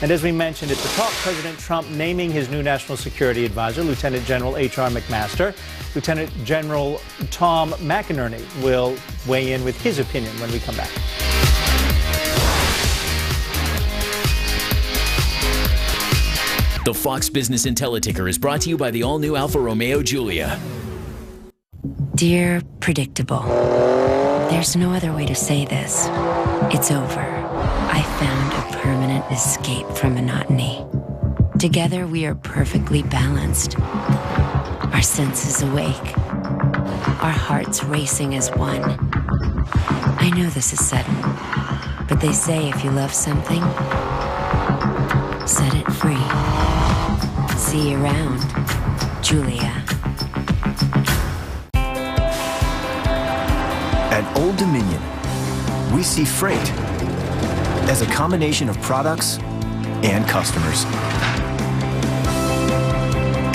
And as we mentioned at the top, President Trump naming his new national security advisor, Lieutenant General H.R. McMaster. Lieutenant General Tom McInerney will weigh in with his opinion when we come back. The Fox Business IntelliTicker is brought to you by the all-new Alfa Romeo Giulia. Dear Predictable, there's no other way to say this. It's over. I found a permanent escape from monotony. Together we are perfectly balanced. Our senses awake. Our hearts racing as one. I know this is sudden, but they say if you love something, set it free. See you around, Julia. At Old Dominion, we see freight as a combination of products and customers.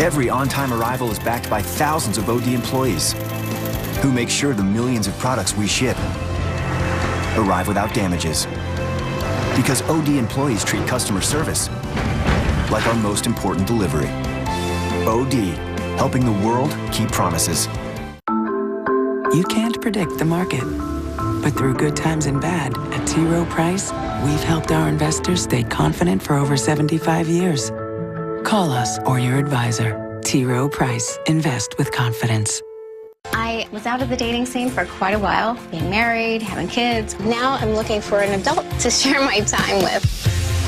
Every on-time arrival is backed by thousands of OD employees who make sure the millions of products we ship arrive without damages. Because OD employees treat customer service like our most important delivery. OD, helping the world keep promises. You can't predict the market, But through good times and bad, at T. Rowe Price, we've helped our investors stay confident for over 75 years. Call us or your advisor. T. Rowe Price. Invest with confidence. I was out of the dating scene for quite a while, being married, having kids. Now I'm looking for an adult to share my time with.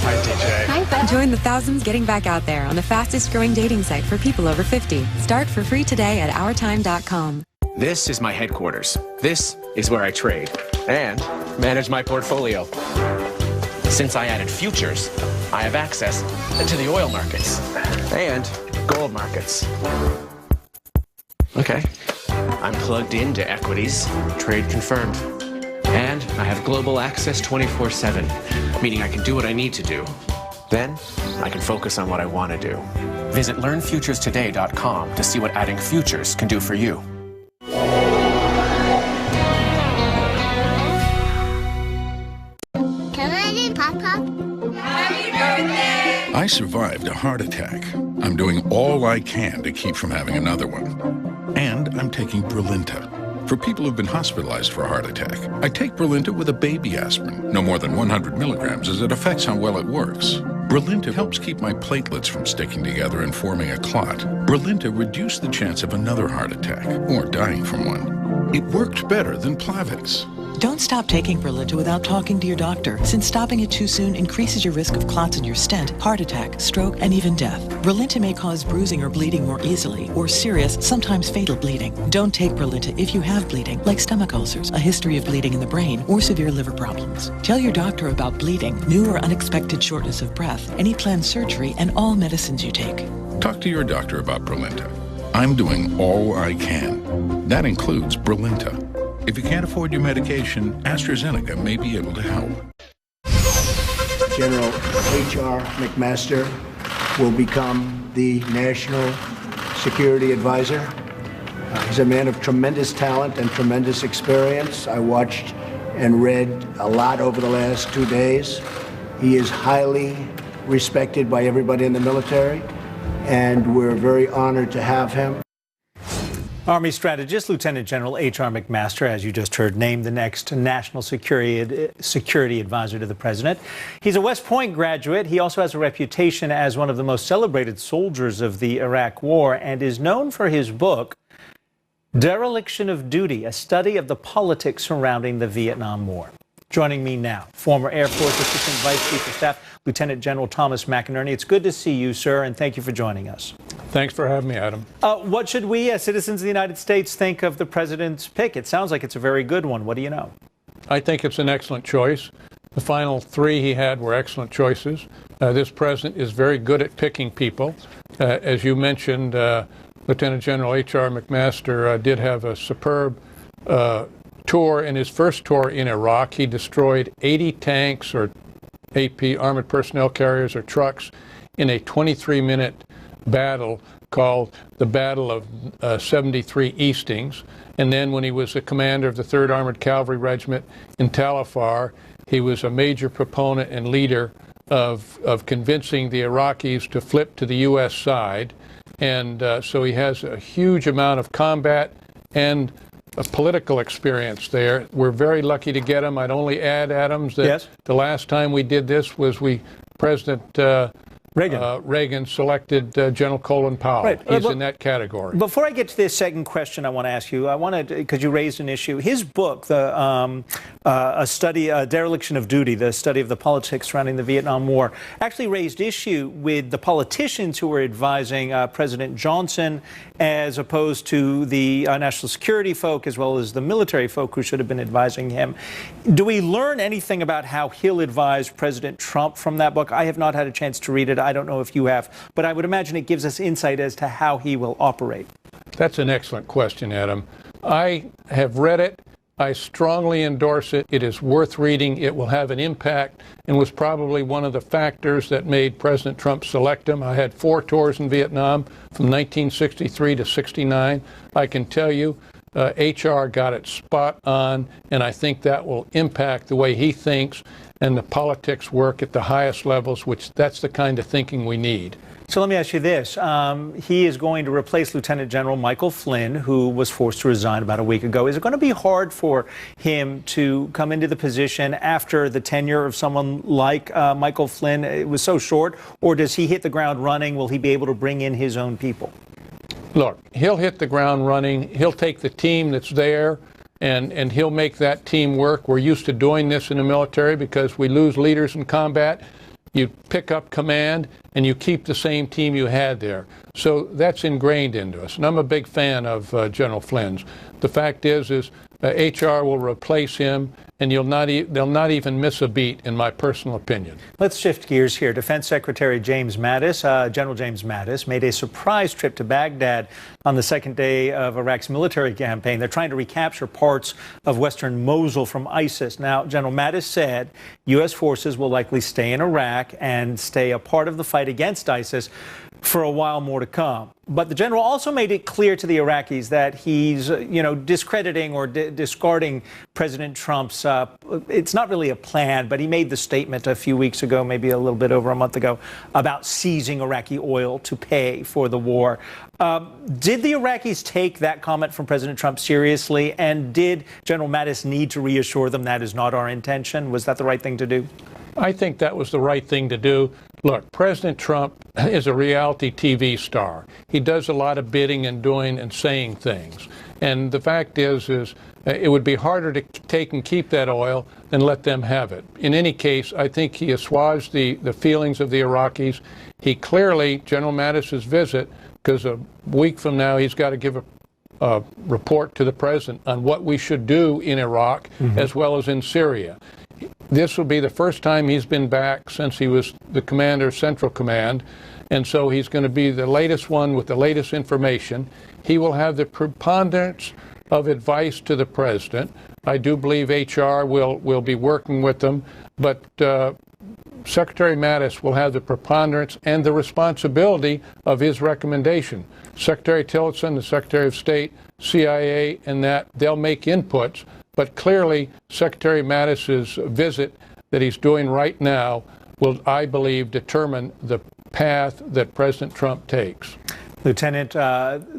Hi, DJ. Hi, Beth. Join the thousands getting back out there on the fastest growing dating site for people over 50. Start for free today at OurTime.com. This is my headquarters. This is where I trade and manage my portfolio. Since I added futures, I have access to the oil markets and gold markets. Okay, I'm plugged into equities, trade confirmed. And I have global access 24/7, meaning I can do what I need to do. Then I can focus on what I want to do. Visit learnfuturestoday.com to see what adding futures can do for you. Can I do Pop-Pop? Happy birthday! I survived a heart attack. I'm doing all I can to keep from having another one. And I'm taking Brilinta. For people who've been hospitalized for a heart attack, I take Brilinta with a baby aspirin, no more than 100 milligrams, as it affects how well it works. Brilinta helps keep my platelets from sticking together and forming a clot. Brilinta reduced the chance of another heart attack, or dying from one. It worked better than Plavix. Don't stop taking Brilinta without talking to your doctor, since stopping it too soon increases your risk of clots in your stent, heart attack, stroke, and even death. Brilinta may cause bruising or bleeding more easily, or serious, sometimes fatal bleeding. Don't take Brilinta if you have bleeding, like stomach ulcers, a history of bleeding in the brain, or severe liver problems. Tell your doctor about bleeding, new or unexpected shortness of breath, any planned surgery, and all medicines you take. Talk to your doctor about Brilinta. I'm doing all I can. That includes Brilinta. If you can't afford your medication, AstraZeneca may be able to help. General H.R. McMaster will become the National Security Advisor. He's a man of tremendous talent and tremendous experience. I watched and read a lot over the last 2 days. He is highly respected by everybody in the military, and we're very honored to have him. Army strategist Lieutenant General H.R. McMaster, as you just heard, named the next national security advisor to the president. He's a West Point graduate. He also has a reputation as one of the most celebrated soldiers of the Iraq War and is known for his book, Dereliction of Duty, a study of the politics surrounding the Vietnam War. Joining me now, former Air Force Assistant Vice Chief of Staff, Lieutenant General Thomas McInerney. It's good to see you, sir, and thank you for joining us. Thanks for having me, Adam. What should we, as citizens of the United States, think of the president's pick? It sounds like it's a very good one. What do you know? I think it's an excellent choice. The final three he had were excellent choices. This president is very good at picking people. As you mentioned, Lieutenant General H.R. McMaster did have a superb tour. In his first tour in Iraq, he destroyed 80 tanks or AP, armored personnel carriers or trucks, in a 23-minute battle called the Battle of 73 Eastings. And then when he was the commander of the 3rd Armored Cavalry Regiment in Tal Afar, he was a major proponent and leader of convincing the Iraqis to flip to the U.S. side. And so he has a huge amount of combat and a political experience there. We're very lucky to get him. I'd only add, Adams, that the last time we did this was President Reagan selected General Colin Powell. Right. He's in that category. Before I get to this second question I want to ask you, because you raised an issue. His book, a Dereliction of Duty, the study of the politics surrounding the Vietnam War, actually raised issue with the politicians who were advising President Johnson as opposed to the national security folk as well as the military folk who should have been advising him. Do we learn anything about how he'll advise President Trump from that book? I have not had a chance to read it. I don't know if you have, but I would imagine it gives us insight as to how he will operate. That's an excellent question, Adam. I have read it. I strongly endorse it. It is worth reading. It will have an impact and was probably one of the factors that made President Trump select him. I had 4 tours in Vietnam from 1963 to 69. I can tell you HR got it spot on, and I think that will impact the way he thinks and the politics work at the highest levels, which that's the kind of thinking we need. So let me ask you this. He is going to replace Lieutenant General Michael Flynn, who was forced to resign about a week ago. Is it going to be hard for him to come into the position after the tenure of someone like Michael Flynn? It was so short. Or does he hit the ground running? Will he be able to bring in his own people? Look, he'll hit the ground running. He'll take the team that's there, and he'll make that team work. We're used to doing this in the military because we lose leaders in combat. You pick up command, and you keep the same team you had there. So that's ingrained into us. And I'm a big fan of General Flynn's. The fact is HR will replace him, and they'll not even miss a beat, in my personal opinion. Let's shift gears here. Defense Secretary James Mattis, General James Mattis, made a surprise trip to Baghdad on the second day of Iraq's military campaign. They're trying to recapture parts of western Mosul from ISIS. Now, General Mattis said U.S. forces will likely stay in Iraq and stay a part of the fight against ISIS for a while more to come. But the general also made it clear to the Iraqis that he's, discrediting or discarding President Trump's, it's not really a plan, but he made the statement a few weeks ago, maybe a little bit over a month ago, about seizing Iraqi oil to pay for the war. Did the Iraqis take that comment from President Trump seriously? And did General Mattis need to reassure them that is not our intention? Was that the right thing to do? I think that was the right thing to do. Look, President Trump is a reality TV star. He does a lot of bidding and doing and saying things. And the fact is it would be harder to take and keep that oil than let them have it. In any case, I think he assuaged the feelings of the Iraqis. He clearly, General Mattis's visit, because a week from now he's got to give a report to the president on what we should do in Iraq as well as in Syria. This will be the first time he's been back since he was the commander of Central Command, and so he's going to be the latest one with the latest information. He will have the preponderance of advice to the president. I do believe HR will be working with them, but Secretary Mattis will have the preponderance and the responsibility of his recommendation. Secretary Tillerson, the Secretary of State, CIA, and that, they'll make inputs. But clearly, Secretary Mattis's visit that he's doing right now will, I believe, determine the path that President Trump takes. Lieutenant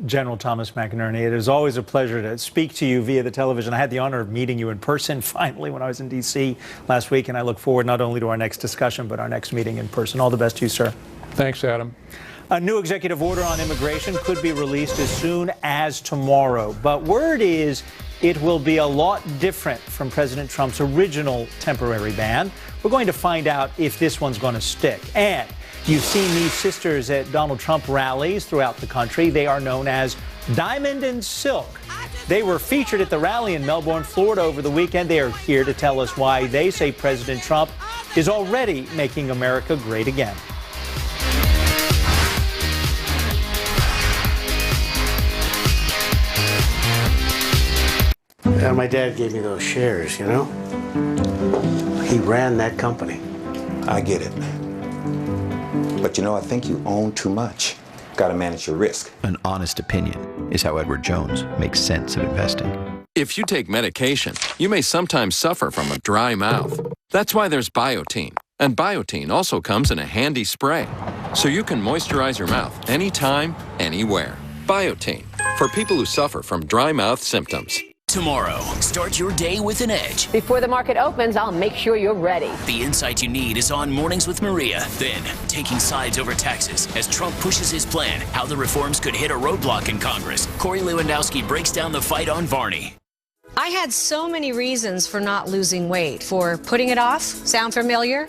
General Thomas McInerney, it is always a pleasure to speak to you via the television. I had the honor of meeting you in person finally when I was in D.C. last week, and I look forward not only to our next discussion, but our next meeting in person. All the best to you, sir. Thanks, Adam. A new executive order on immigration could be released as soon as tomorrow, but word is it will be a lot different from President Trump's original temporary ban. We're going to find out if this one's going to stick. And you've seen these sisters at Donald Trump rallies throughout the country. They are known as Diamond and Silk. They were featured at the rally in Melbourne, Florida over the weekend. They are here to tell us why they say President Trump is already making America great again. My dad gave me those shares, you know? He ran that company. I get it. But I think you own too much. Got to manage your risk. An honest opinion is how Edward Jones makes sense of investing. If you take medication, you may sometimes suffer from a dry mouth. That's why there's Biotene. And Biotene also comes in a handy spray, so you can moisturize your mouth anytime, anywhere. Biotene, for people who suffer from dry mouth symptoms. Tomorrow, start your day with an edge. Before the market opens, I'll make sure you're ready. The insight you need is on Mornings with Maria. Then, taking sides over taxes as Trump pushes his plan, how the reforms could hit a roadblock in Congress. Corey Lewandowski breaks down the fight on Varney. I had so many reasons for not losing weight, for putting it off. Sound familiar?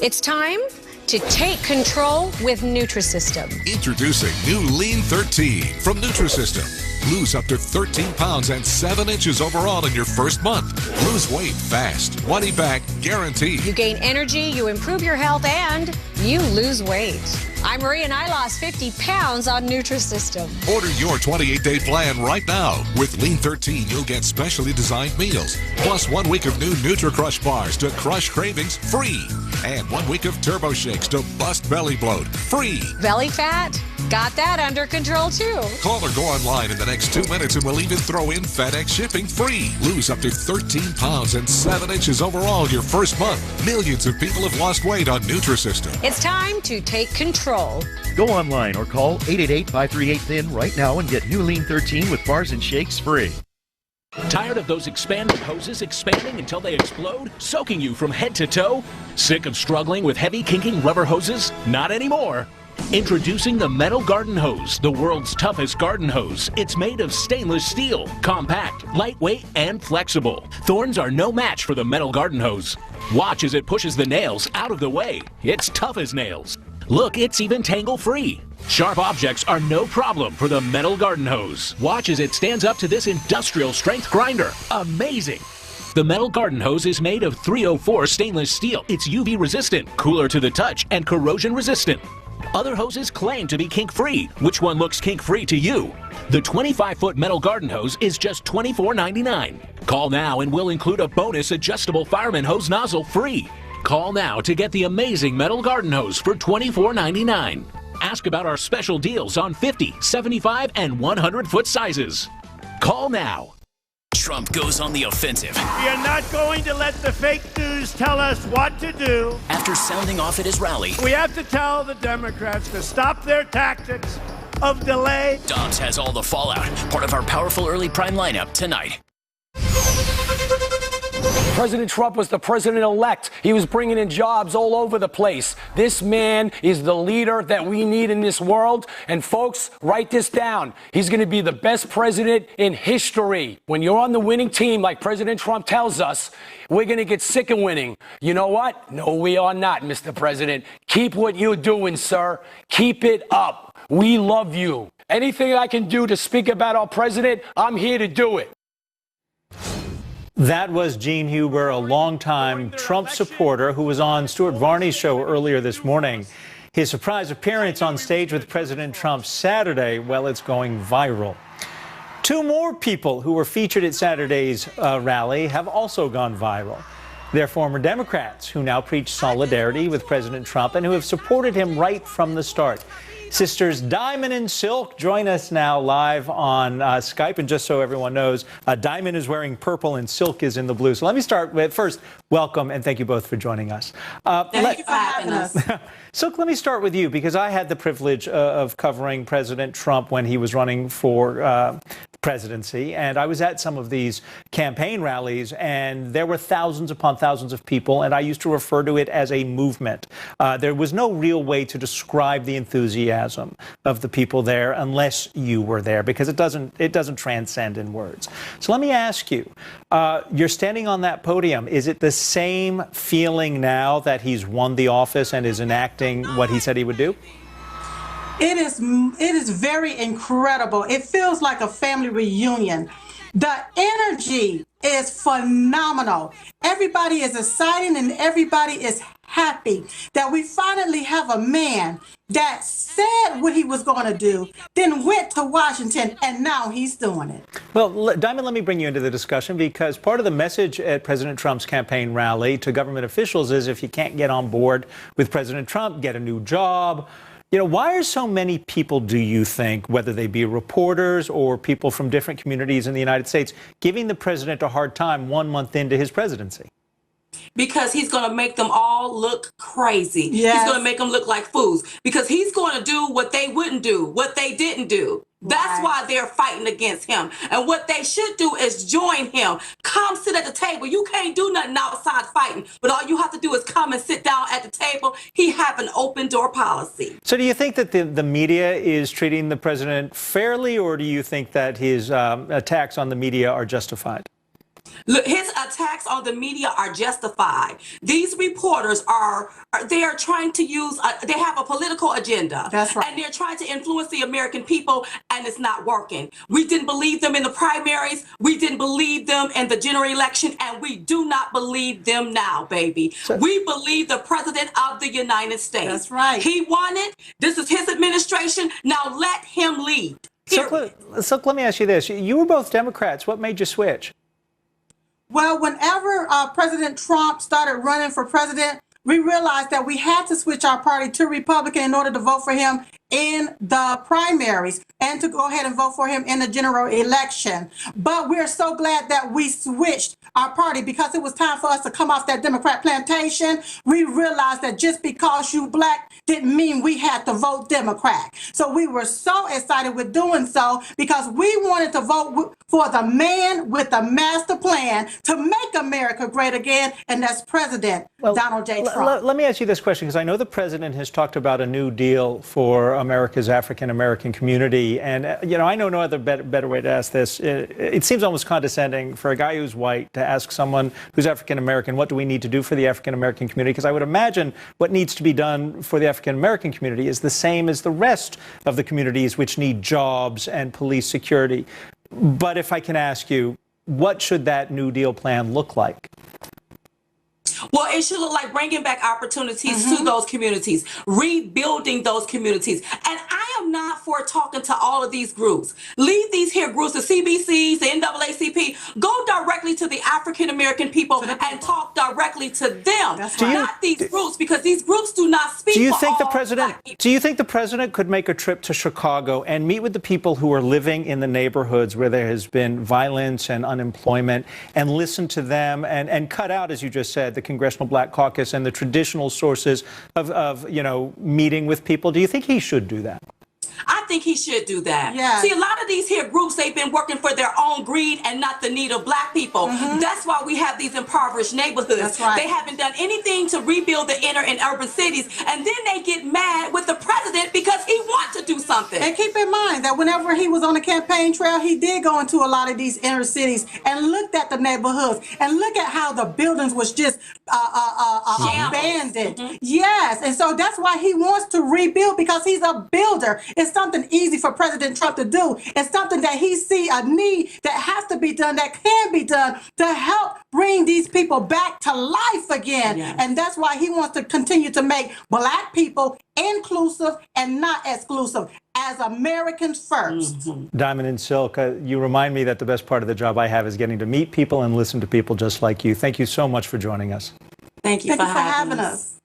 It's time to take control with Nutrisystem. Introducing new Lean 13 from Nutrisystem. Lose up to 13 pounds and 7 inches overall in your first month. Lose weight fast. Money back guaranteed. You gain energy, you improve your health, and you lose weight. I'm Maria and I lost 50 pounds on Nutrisystem. Order your 28-day plan right now. With Lean 13, you'll get specially designed meals, plus 1 week of new NutriCrush bars to crush cravings free, and 1 week of Turbo Shakes to bust belly bloat free. Belly fat? Got that under control too. Call or go online in the next 2 minutes and we'll even throw in FedEx shipping free. Lose up to 13 pounds and 7 inches overall your first month. Millions of people have lost weight on Nutrisystem. It's time to take control. Go online or call 888-538-THIN right now and get new Lean 13 with bars and shakes free. Tired of those expanding hoses expanding until they explode, soaking you from head to toe? Sick of struggling with heavy kinking rubber hoses? Not anymore. Introducing the Metal Garden Hose, the world's toughest garden hose. It's made of stainless steel, compact, lightweight, and flexible. Thorns are no match for the Metal Garden Hose. Watch as it pushes the nails out of the way. It's tough as nails. Look, it's even tangle-free. Sharp objects are no problem for the Metal Garden Hose. Watch as it stands up to this industrial strength grinder. Amazing! The Metal Garden Hose is made of 304 stainless steel. It's UV resistant, cooler to the touch, and corrosion resistant. Other hoses claim to be kink-free. Which one looks kink-free to you? The 25-foot Metal Garden Hose is just $24.99. Call now and we'll include a bonus adjustable fireman hose nozzle free. Call now to get the amazing Metal Garden Hose for $24.99. Ask about our special deals on 50, 75, and 100-foot sizes. Call now. Trump goes on the offensive. We are not going to let the fake news tell us what to do. After sounding off at his rally, We have to tell the Democrats to stop their tactics of delay. Dobbs has all the fallout. Part of our powerful early prime lineup tonight. President Trump was the president-elect. He was bringing in jobs all over the place. This man is the leader that we need in this world. And folks, write this down. He's going to be the best president in history. When you're on the winning team, like President Trump tells us, we're going to get sick of winning. You know what? No, we are not, Mr. President. Keep what you're doing, sir. Keep it up. We love you. Anything I can do to speak about our president, I'm here to do it. That was Gene Huber, a longtime Trump supporter who was on Stuart Varney's show earlier this morning. His surprise appearance on stage with President Trump Saturday, well, it's going viral. Two more people who were featured at Saturday's rally have also gone viral. They're former Democrats who now preach solidarity with President Trump and who have supported him right from the start. Sisters Diamond and Silk join us now live on Skype. And just so everyone knows, Diamond is wearing purple and Silk is in the blue. So let me start with, first, welcome and thank you both for joining us. Thank you for having us. Silk, let me start with you because I had the privilege of covering President Trump when he was running for presidency. And I was at some of these campaign rallies and there were thousands upon thousands of people. And I used to refer to it as a movement. There was no real way to describe the enthusiasm of the people there unless you were there, because it doesn't transcend in words. So let me ask you, you're standing on that podium. Is it the same feeling now that he's won the office and is enacting what he said he would do? It is very incredible. It feels like a family reunion. The energy is phenomenal. Everybody is excited and everybody is happy that we finally have a man that said what he was going to do, then went to Washington, and now he's doing it. Well, Diamond, let me bring you into the discussion, because part of the message at President Trump's campaign rally to government officials is if you can't get on board with President Trump, get a new job. You know, why are so many people, do you think, whether they be reporters or people from different communities in the United States, giving the president a hard time 1 month into his presidency? Because he's going to make them all look crazy. Yes. He's going to make them look like fools. Because he's going to do what they wouldn't do, what they didn't do. That's why they're fighting against him. And what they should do is join him. Come sit at the table. You can't do nothing outside fighting, but all you have to do is come and sit down at the table. He have an open door policy. So do you think that the media is treating the president fairly, or do you think that his attacks on the media are justified? Look, his attacks on the media are justified. These reporters they are trying to use, they have a political agenda. That's right. And they're trying to influence the American people, and it's not working. We didn't believe them in the primaries. We didn't believe them in the general election, and we do not believe them now, baby. We believe the President of the United States. That's right. He won it. This is his administration. Now let him lead. So let me ask you this. You were both Democrats. What made you switch? Well, whenever President Trump started running for president, we realized that we had to switch our party to Republican in order to vote for him in the primaries and to go ahead and vote for him in the general election. But we're so glad that we switched our party because it was time for us to come off that Democrat plantation. We realized that just because you black didn't mean we had to vote Democrat. So we were so excited with doing so because we wanted to vote for the man with the master plan to make America great again, and that's President Donald J. Trump. Let me ask you this question, because I know the president has talked about a new deal for America's African-American community. And, I know no other better way to ask this. It seems almost condescending for a guy who's white to ask someone who's African-American, what do we need to do for the African-American community? Because I would imagine what needs to be done for the African-American community is the same as the rest of the communities which need jobs and police security. But if I can ask you, what should that New Deal plan look like? Well, it should look like bringing back opportunities to those communities, rebuilding those communities. And I am not for talking to all of these groups. Leave these here groups, the CBCs, the NAACP, go directly to the African-American people and talk directly to them, not these groups, because these groups do not speak for all black people. Do you think the president could make a trip to Chicago and meet with the people who are living in the neighborhoods where there has been violence and unemployment and listen to them and cut out, as you just said, the Congressional Black Caucus and the traditional sources of meeting with people? Do you think he should do that? I think he should do that. Yeah. See, a lot of these here groups, they've been working for their own greed and not the need of black people. That's why we have these impoverished neighborhoods. That's right. They haven't done anything to rebuild the inner and urban cities, and then they get mad with the president because he wants to do something. And keep in mind that whenever he was on the campaign trail, he did go into a lot of these inner cities and looked at the neighborhoods and look at how the buildings was just abandoned. Yes, and so that's why he wants to rebuild, because he's a builder. It's something easy for President Trump to do. It's something that he see a need that has to be done, that can be done to help bring these people back to life again. Yes. And that's why he wants to continue to make black people inclusive and not exclusive, as Americans first. Diamond and Silk, you remind me that the best part of the job I have is getting to meet people and listen to people just like you. Thank you so much for joining us. Thank you for having us.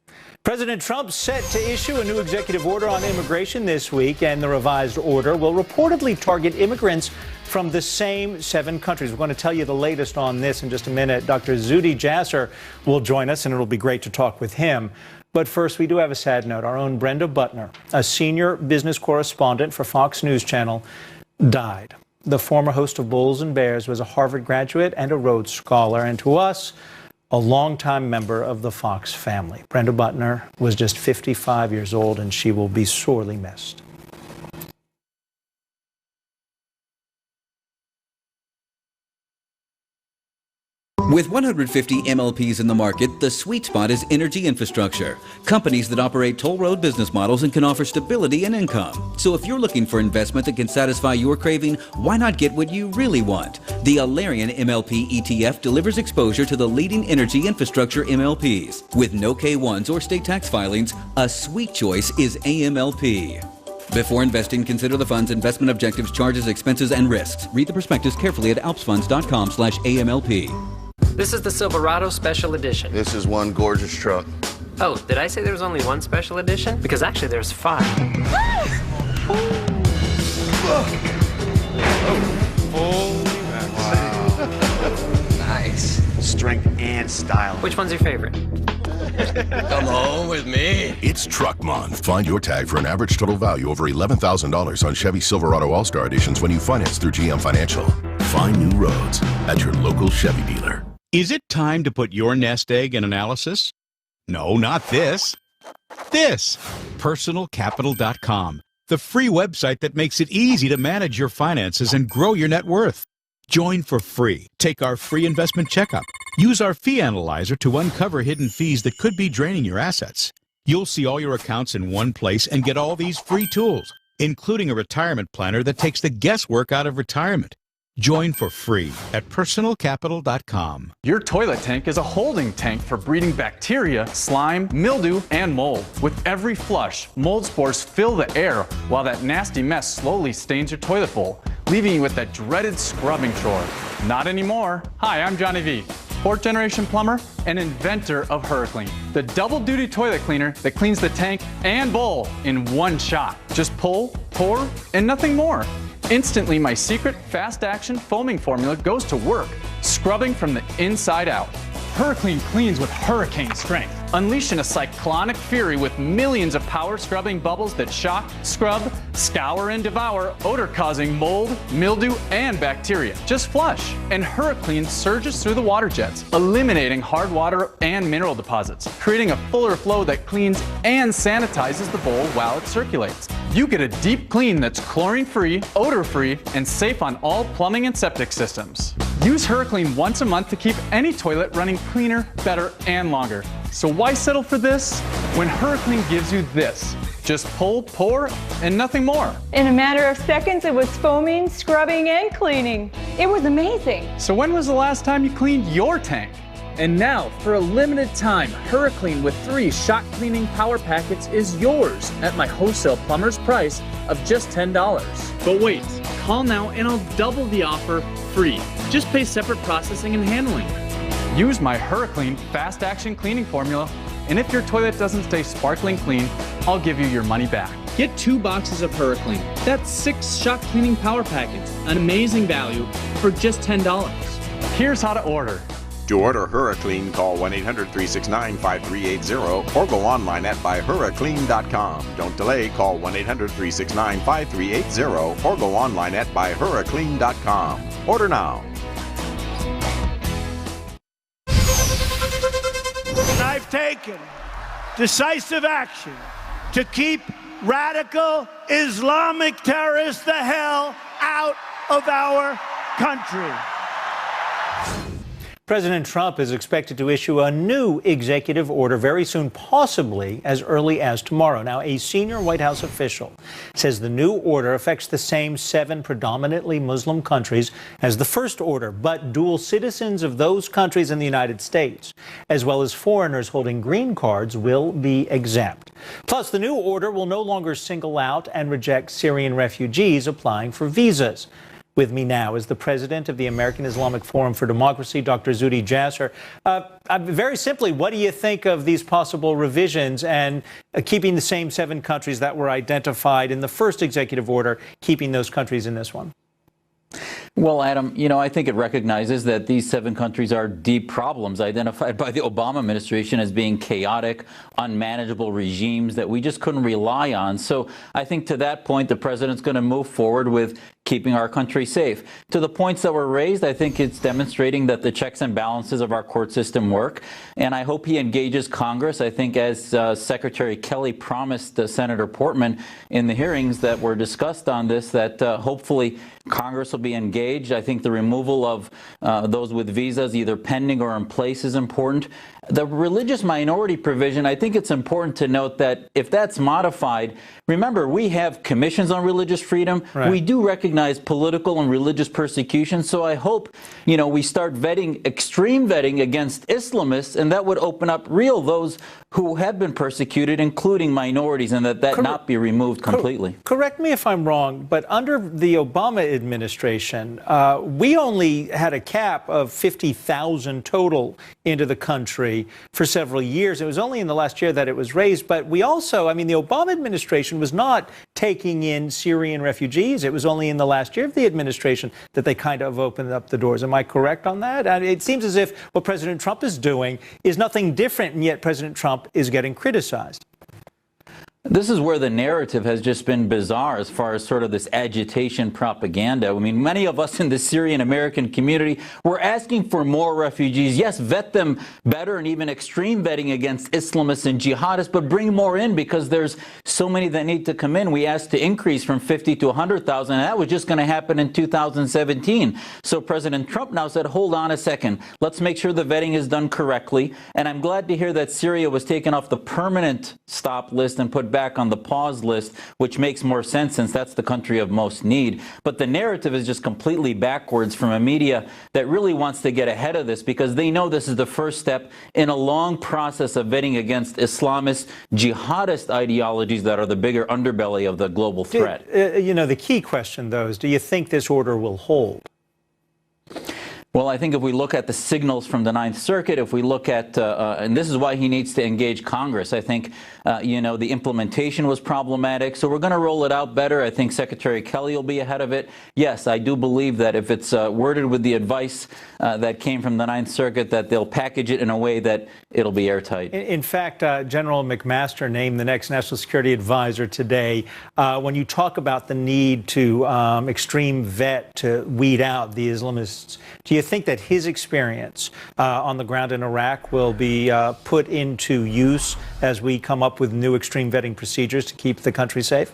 President Trump set to issue a new executive order on immigration this week, and the revised order will reportedly target immigrants from the same 7 countries. We're going to tell you the latest on this in just a minute. Dr. Zuhdi Jasser will join us, and it'll be great to talk with him. But first, we do have a sad note. Our own Brenda Butner, a senior business correspondent for Fox News Channel, died. The former host of Bulls and Bears was a Harvard graduate and a Rhodes Scholar, and to us, a longtime member of the Fox family. Brenda Butner was just 55 years old, and she will be sorely missed. With 150 MLPs in the market, the sweet spot is energy infrastructure. Companies that operate toll road business models and can offer stability and income. So if you're looking for investment that can satisfy your craving, why not get what you really want? The Alarian MLP ETF delivers exposure to the leading energy infrastructure MLPs. With no K1s or state tax filings, a sweet choice is AMLP. Before investing, consider the fund's investment objectives, charges, expenses, and risks. Read the prospectus carefully at alpsfunds.com/AMLP. This is the Silverado Special Edition. This is one gorgeous truck. Oh, did I say there was only one Special Edition? Because actually there's 5. Nice. Strength and style. Which one's your favorite? Come home with me. It's Truck Month. Find your tag for an average total value over $11,000 on Chevy Silverado All-Star Editions when you finance through GM Financial. Find new roads at your local Chevy dealer. Is it time to put your nest egg in analysis? No, not this. This. PersonalCapital.com, the free website that makes it easy to manage your finances and grow your net worth. Join for free. Take our free investment checkup. Use our fee analyzer to uncover hidden fees that could be draining your assets. You'll see all your accounts in one place and get all these free tools, including a retirement planner that takes the guesswork out of retirement. Join for free at personalcapital.com. Your toilet tank is a holding tank for breeding bacteria, slime, mildew, and mold. With every flush, mold spores fill the air while that nasty mess slowly stains your toilet bowl, leaving you with that dreaded scrubbing chore. Not anymore. Hi, I'm Johnny V, fourth-generation plumber and inventor of Hurricane, the double-duty toilet cleaner that cleans the tank and bowl in one shot. Just pull, pour, and nothing more. Instantly, my secret fast-action foaming formula goes to work, scrubbing from the inside out. Hurricane cleans with hurricane strength, unleashing a cyclonic fury with millions of power scrubbing bubbles that shock, scrub, scour, and devour odor-causing mold, mildew, and bacteria. Just flush, and Hurricane surges through the water jets, eliminating hard water and mineral deposits, creating a fuller flow that cleans and sanitizes the bowl while it circulates. You get a deep clean that's chlorine-free, odor-free, and safe on all plumbing and septic systems. Use Hurricane once a month to keep any toilet running cleaner, better, and longer. So why settle for this when Hurricane gives you this? Just pull, pour, and nothing more. In a matter of seconds, it was foaming, scrubbing, and cleaning. It was amazing. So when was the last time you cleaned your tank? And now, for a limited time, Hurricane with 3 shock cleaning power packets is yours at my wholesale plumber's price of just $10. But wait, call now and I'll double the offer free. Just pay separate processing and handling. Use my Hurricane fast action cleaning formula, and if your toilet doesn't stay sparkling clean, I'll give you your money back. Get 2 boxes of Hurricane. That's 6 shock cleaning power packets, an amazing value for just $10. Here's how to order. To order Hurricane, call 1-800-369-5380 or go online at buyhurricane.com. Don't delay, call 1-800-369-5380 or go online at buyhurricane.com. Order now. I've taken decisive action to keep radical Islamic terrorists the hell out of our country. President Trump is expected to issue a new executive order very soon, possibly as early as tomorrow. Now, a senior White House official says the new order affects the same 7 predominantly Muslim countries as the first order, but dual citizens of those countries in the United States, as well as foreigners holding green cards, will be exempt. Plus, the new order will no longer single out and reject Syrian refugees applying for visas. With me now is the president of the American Islamic Forum for Democracy, Dr. Zuhdi Jasser. Very simply, what do you think of these possible revisions and keeping the same 7 countries that were identified in the first executive order, keeping those countries in this one? Well, Adam, I think it recognizes that these 7 countries are deep problems identified by the Obama administration as being chaotic, unmanageable regimes that we just couldn't rely on. So I think to that point, the president's going to move forward with keeping our country safe. To the points that were raised, I think it's demonstrating that the checks and balances of our court system work. And I hope he engages Congress. I think as Secretary Kelly promised Senator Portman in the hearings that were discussed on this, that hopefully Congress will be engaged. I think the removal of those with visas, either pending or in place, is important. The religious minority provision, I think it's important to note that if that's modified, remember, we have commissions on religious freedom. Right. We do recognize political and religious persecution. So I hope, we start vetting, extreme vetting against Islamists, and that would open up those who have been persecuted, including minorities, and that not be removed completely. Correct me if I'm wrong, but under the Obama administration, we only had a cap of 50,000 total into the country for several years. It was only in the last year that it was raised, but we also, the Obama administration was not taking in Syrian refugees. It was only in the last year of the administration that they kind of opened up the doors. Am I correct on that? And it seems as if what President Trump is doing is nothing different, and yet President Trump is getting criticized. This is where the narrative has just been bizarre as far as sort of this agitation propaganda. I mean, many of us in the Syrian American community were asking for more refugees. Yes, vet them better and even extreme vetting against Islamists and jihadists, but bring more in because there's so many that need to come in. We asked to increase from 50 to 100,000, and that was just going to happen in 2017. So President Trump now said, hold on a second. Let's make sure the vetting is done correctly. And I'm glad to hear that Syria was taken off the permanent stop list and put back on the pause list, which makes more sense since that's the country of most need. But the narrative is just completely backwards from a media that really wants to get ahead of this because they know this is the first step in a long process of vetting against Islamist, jihadist ideologies that are the bigger underbelly of the global threat. The key question, though, is do you think this order will hold? Well, I think if we look at the signals from the Ninth Circuit, if we look at, and this is why he needs to engage Congress, I think, the implementation was problematic. So we're going to roll it out better. I think Secretary Kelly will be ahead of it. Yes, I do believe that if it's worded with the advice that came from the Ninth Circuit, that they'll package it in a way that it'll be airtight. In fact, General McMaster named the next National Security Advisor today. When you talk about the need to extreme vet to weed out the Islamists, do you think that his experience on the ground in Iraq will be put into use as we come up with new extreme vetting procedures to keep the country safe?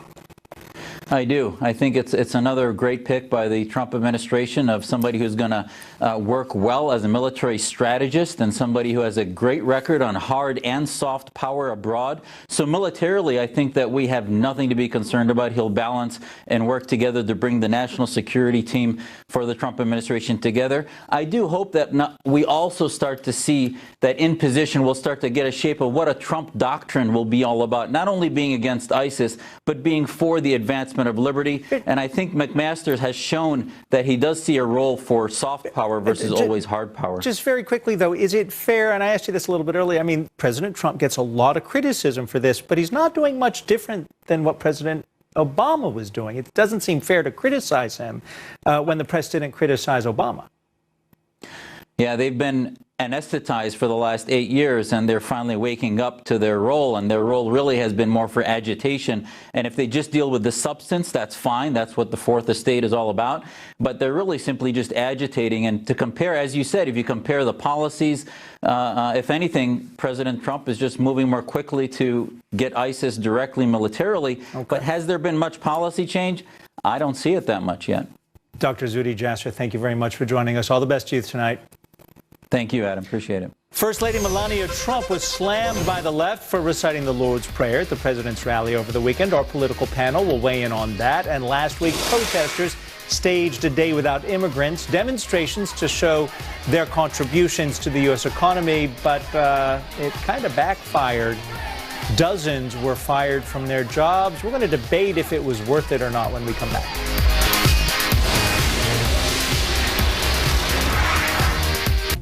I do. I think it's another great pick by the Trump administration of somebody who's going to work well as a military strategist and somebody who has a great record on hard and soft power abroad. So militarily, I think that we have nothing to be concerned about. He'll balance and work together to bring the national security team for the Trump administration together. I do hope that we also start to see that in position we'll start to get a shape of what a Trump doctrine will be all about, not only being against ISIS, but being for the advancement of liberty. And I think McMaster has shown that he does see a role for soft power versus always hard power. Just very quickly, though, is it fair, and I asked you this a little bit earlier, I mean, President Trump gets a lot of criticism for this, but he's not doing much different than what President Obama was doing. It doesn't seem fair to criticize him when the press didn't criticize Obama. Yeah, they've been anesthetized for the last 8 years, and they're finally waking up to their role, and their role really has been more for agitation. And if they just deal with the substance, that's fine. That's what the Fourth Estate is all about. But they're really simply just agitating. And to compare, as you said, if you compare the policies, if anything, President Trump is just moving more quickly to get ISIS directly militarily. Okay. But has there been much policy change? I don't see it that much yet. Dr. Zuhdi Jasser, thank you very much for joining us. All the best to you tonight. Thank you, Adam. Appreciate it. First Lady Melania Trump was slammed by the left for reciting the Lord's Prayer at the president's rally over the weekend. Our political panel will weigh in on that. And last week, protesters staged a day without immigrants, demonstrations to show their contributions to the U.S. economy, but it kind of backfired. Dozens were fired from their jobs. We're going to debate if it was worth it or not when we come back.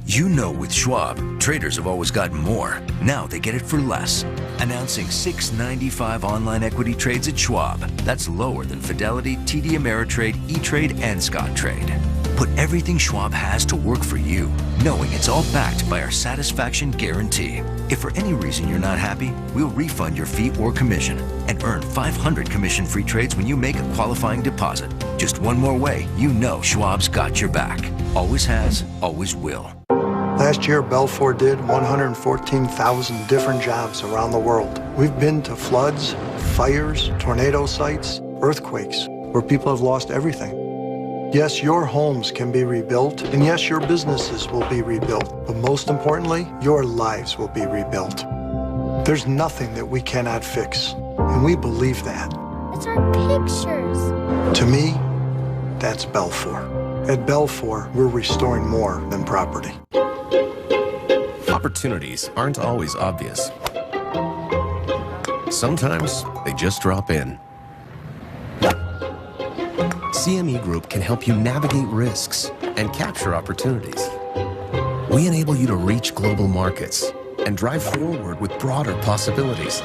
You know, with Schwab, traders have always gotten more. Now they get it for less. Announcing $6.95 online equity trades at Schwab. That's lower than Fidelity, TD Ameritrade, E-Trade, and Scottrade. Put everything Schwab has to work for you, knowing it's all backed by our satisfaction guarantee. If for any reason you're not happy, we'll refund your fee or commission and earn 500 commission-free trades when you make a qualifying deposit. Just one more way, you know Schwab's got your back. Always has, always will. Last year, Belfour did 114,000 different jobs around the world. We've been to floods, fires, tornado sites, earthquakes, where people have lost everything. Yes, your homes can be rebuilt, and yes, your businesses will be rebuilt, but most importantly, your lives will be rebuilt. There's nothing that we cannot fix, and we believe that. It's our pictures. To me, that's Belfour. At Belfour, we're restoring more than property. Opportunities aren't always obvious. Sometimes they just drop in. CME Group can help you navigate risks and capture opportunities. We enable you to reach global markets and drive forward with broader possibilities.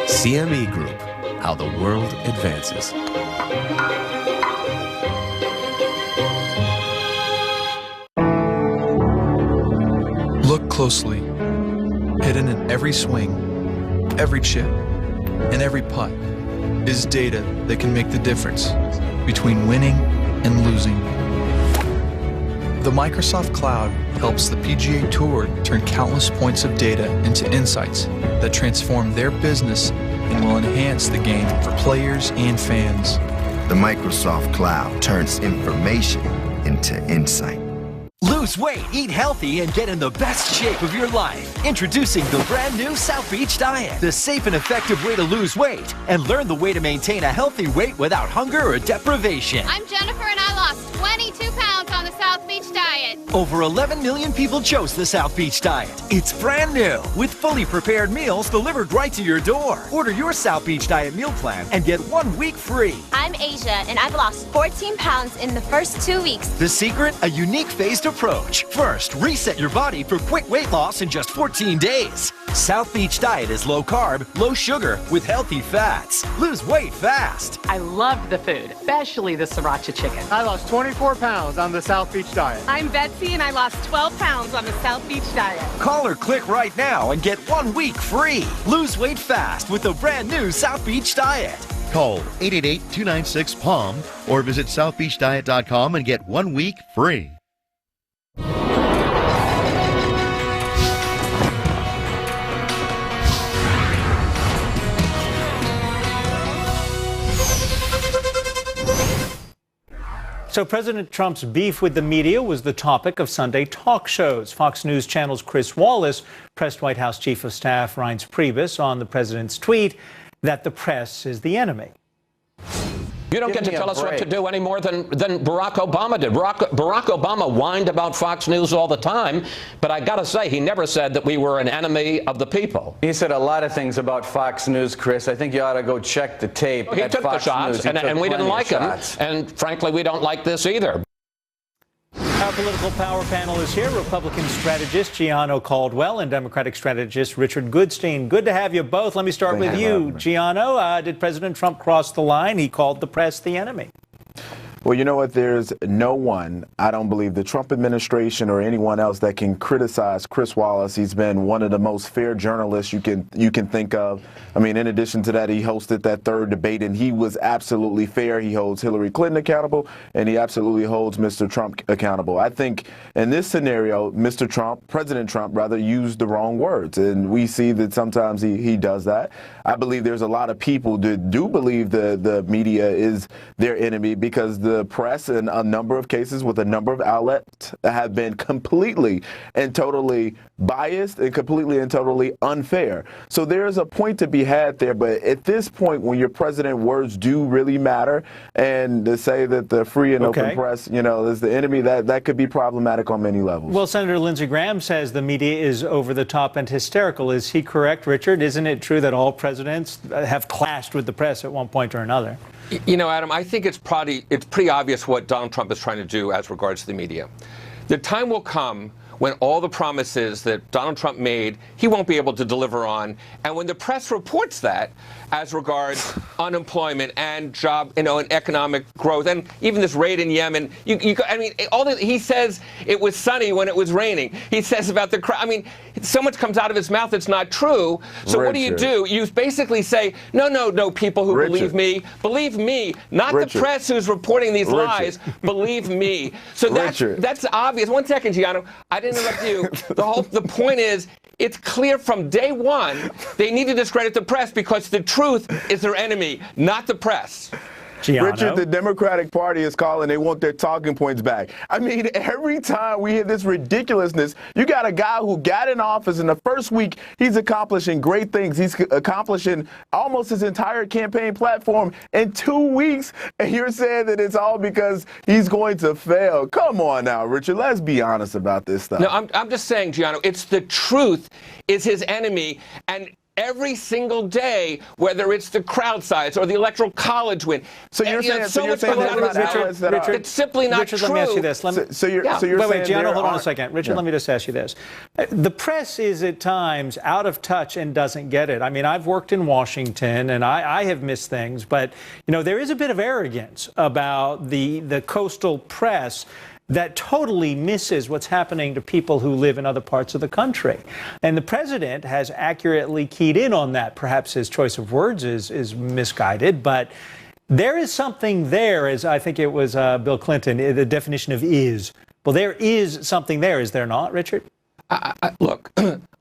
CME Group, how the world advances. Look closely. Hidden in every swing, Every chip and every putt is data that can make the difference between winning and losing. The Microsoft Cloud helps the PGA Tour turn countless points of data into insights that transform their business and will enhance the game for players and fans. The Microsoft Cloud turns information into insight. Lose weight, eat healthy, and get in the best shape of your life. Introducing the brand new South Beach Diet, the safe and effective way to lose weight and learn the way to maintain a healthy weight without hunger or deprivation. I'm Jennifer and I lost 22 pounds on the South Beach Diet. Over 11 million people chose the South Beach Diet. It's brand new with fully prepared meals delivered right to your door. Order your South Beach Diet meal plan and get 1 week free. I'm Asia and I've lost 14 pounds in the first 2 weeks. The secret? A unique phased approach. First, reset your body for quick weight loss in just 14 days. South Beach Diet is low carb, low sugar with healthy fats. Lose weight fast. I loved the food, especially the sriracha chicken. I lost 24 pounds on the South Beach Diet. I'm Betsy and I lost 12 pounds on the South Beach Diet. Call or click right now and get 1 week free. Lose weight fast with the brand new South Beach Diet. Call 888-296-PALM or visit southbeachdiet.com and get 1 week free. So President Trump's beef with the media was the topic of Sunday talk shows. Fox News Channel's Chris Wallace pressed White House Chief of Staff Reince Priebus on the president's tweet that the press is the enemy. You don't get to tell us what to do any more than Barack Obama did. Barack Obama whined about Fox News all the time, but I got to say, he never said that we were an enemy of the people. He said a lot of things about Fox News, Chris. I think you ought to go check the tape. He took the shots, and we didn't like him. And frankly, we don't like this either. Our political power panel is here. Republican strategist Gianno Caldwell and Democratic strategist Richard Goodstein. Good to have you both. Let me start with you, Gianno. Did President Trump cross the line? He called the press the enemy. Well, you know what? There's no one, I don't believe, the Trump administration or anyone else that can criticize Chris Wallace. He's been one of the most fair journalists you can think of. I mean, in addition to that, he hosted that third debate, and he was absolutely fair. He holds Hillary Clinton accountable, and he absolutely holds Mr. Trump accountable. I think in this scenario, President Trump, used the wrong words, and we see that sometimes he does that. I believe there's a lot of people that do believe the media is their enemy because the press in a number of cases with a number of outlets have been completely and totally biased and completely and totally unfair. So there's a point to be had there. But at this point, when your president words do really matter, and to say that the free and open press, is the enemy, that could be problematic on many levels. Well, Senator Lindsey Graham says the media is over the top and hysterical. Is he correct, Richard? Isn't it true that all presidents have clashed with the press at one point or another? You know, Adam, I think it's pretty obvious what Donald Trump is trying to do as regards to the media. The time will come when all the promises that Donald Trump made, he won't be able to deliver on. And when the press reports that as regards unemployment and job, and economic growth, and even this raid in Yemen, he says it was sunny when it was raining. He says about the crowd. I mean, so much comes out of his mouth that's not true. So Richard, what do? You basically say, no, people who believe me, not the press who's reporting these lies, believe me. So that's obvious. 1 second, Gianno. I didn't interrupt you. The point is, it's clear from day one they need to discredit the press because the truth is their enemy, not the press. Gianno. Richard, the Democratic Party is calling. They want their talking points back. I mean, every time we hear this ridiculousness, you got a guy who got in office in the first week, he's accomplishing great things. He's accomplishing almost his entire campaign platform in 2 weeks, and you're saying that it's all because he's going to fail. Come on now, Richard. Let's be honest about this stuff. No, I'm just saying, Gianno, it's the truth is his enemy, and every single day, whether it's the crowd size or the electoral college win. So you're saying, Richard, it's simply not Richard, true. Let me ask you this. Wait, Gianno, hold on a second. Richard, let me just ask you this. The press is at times out of touch and doesn't get it. I mean, I've worked in Washington and I have missed things, but there is a bit of arrogance about the coastal press. that totally misses what's happening to people who live in other parts of the country. And the president has accurately keyed in on that. Perhaps his choice of words is misguided, but there is something there, as I think it was Bill Clinton, the definition of is. Well, there is something there, is there not, Richard? Look,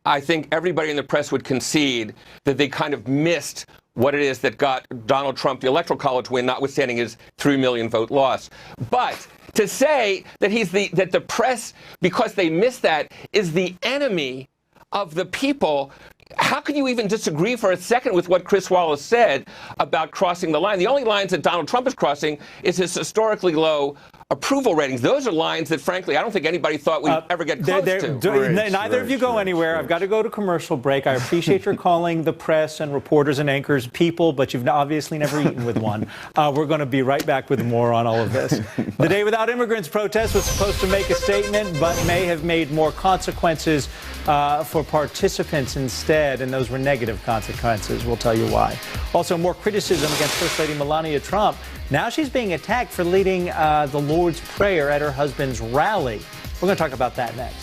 I think everybody in the press would concede that they kind of missed what it is that got Donald Trump the Electoral College win, notwithstanding his 3 million vote loss. But to say that that the press, because they missed that, is the enemy of the people, how can you even disagree for a second with what Chris Wallace said about crossing the line? The only lines that Donald Trump is crossing is his historically low approval ratings. Those are lines that, frankly, I don't think anybody thought we'd ever get close to. Neither of you go anywhere. I've got to go to commercial break. I appreciate your calling the press and reporters and anchors people, but you've obviously never eaten with one. We're going to be right back with more on all of this. The Day Without Immigrants protest was supposed to make a statement, but may have made more consequences for participants instead, and those were negative consequences. We'll tell you why. Also, more criticism against First Lady Melania Trump. Now she's being attacked for leading the Lord's Prayer at her husband's rally. We're going to talk about that next.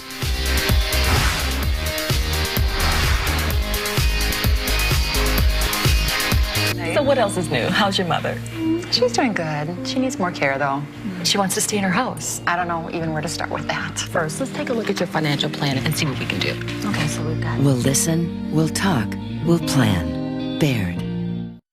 So what else is new? How's your mother? She's doing good. She needs more care, though. She wants to stay in her house. I don't know even where to start with that. First, let's take a look at your financial plan and see what we can do. Okay, so we've got... We'll listen, we'll talk, we'll plan. Baird.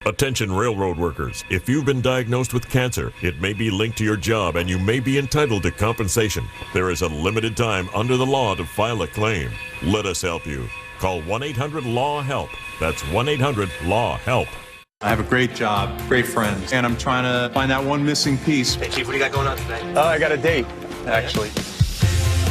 Attention railroad workers, if you've been diagnosed with cancer, it may be linked to your job and you may be entitled to compensation. There is a limited time under the law to file a claim. Let us help you. Call 1-800-LAW-HELP. That's 1-800-LAW-HELP. I have a great job, great friends, and I'm trying to find that one missing piece. Hey, Chief, what do you got going on today? Oh, I got a date, actually.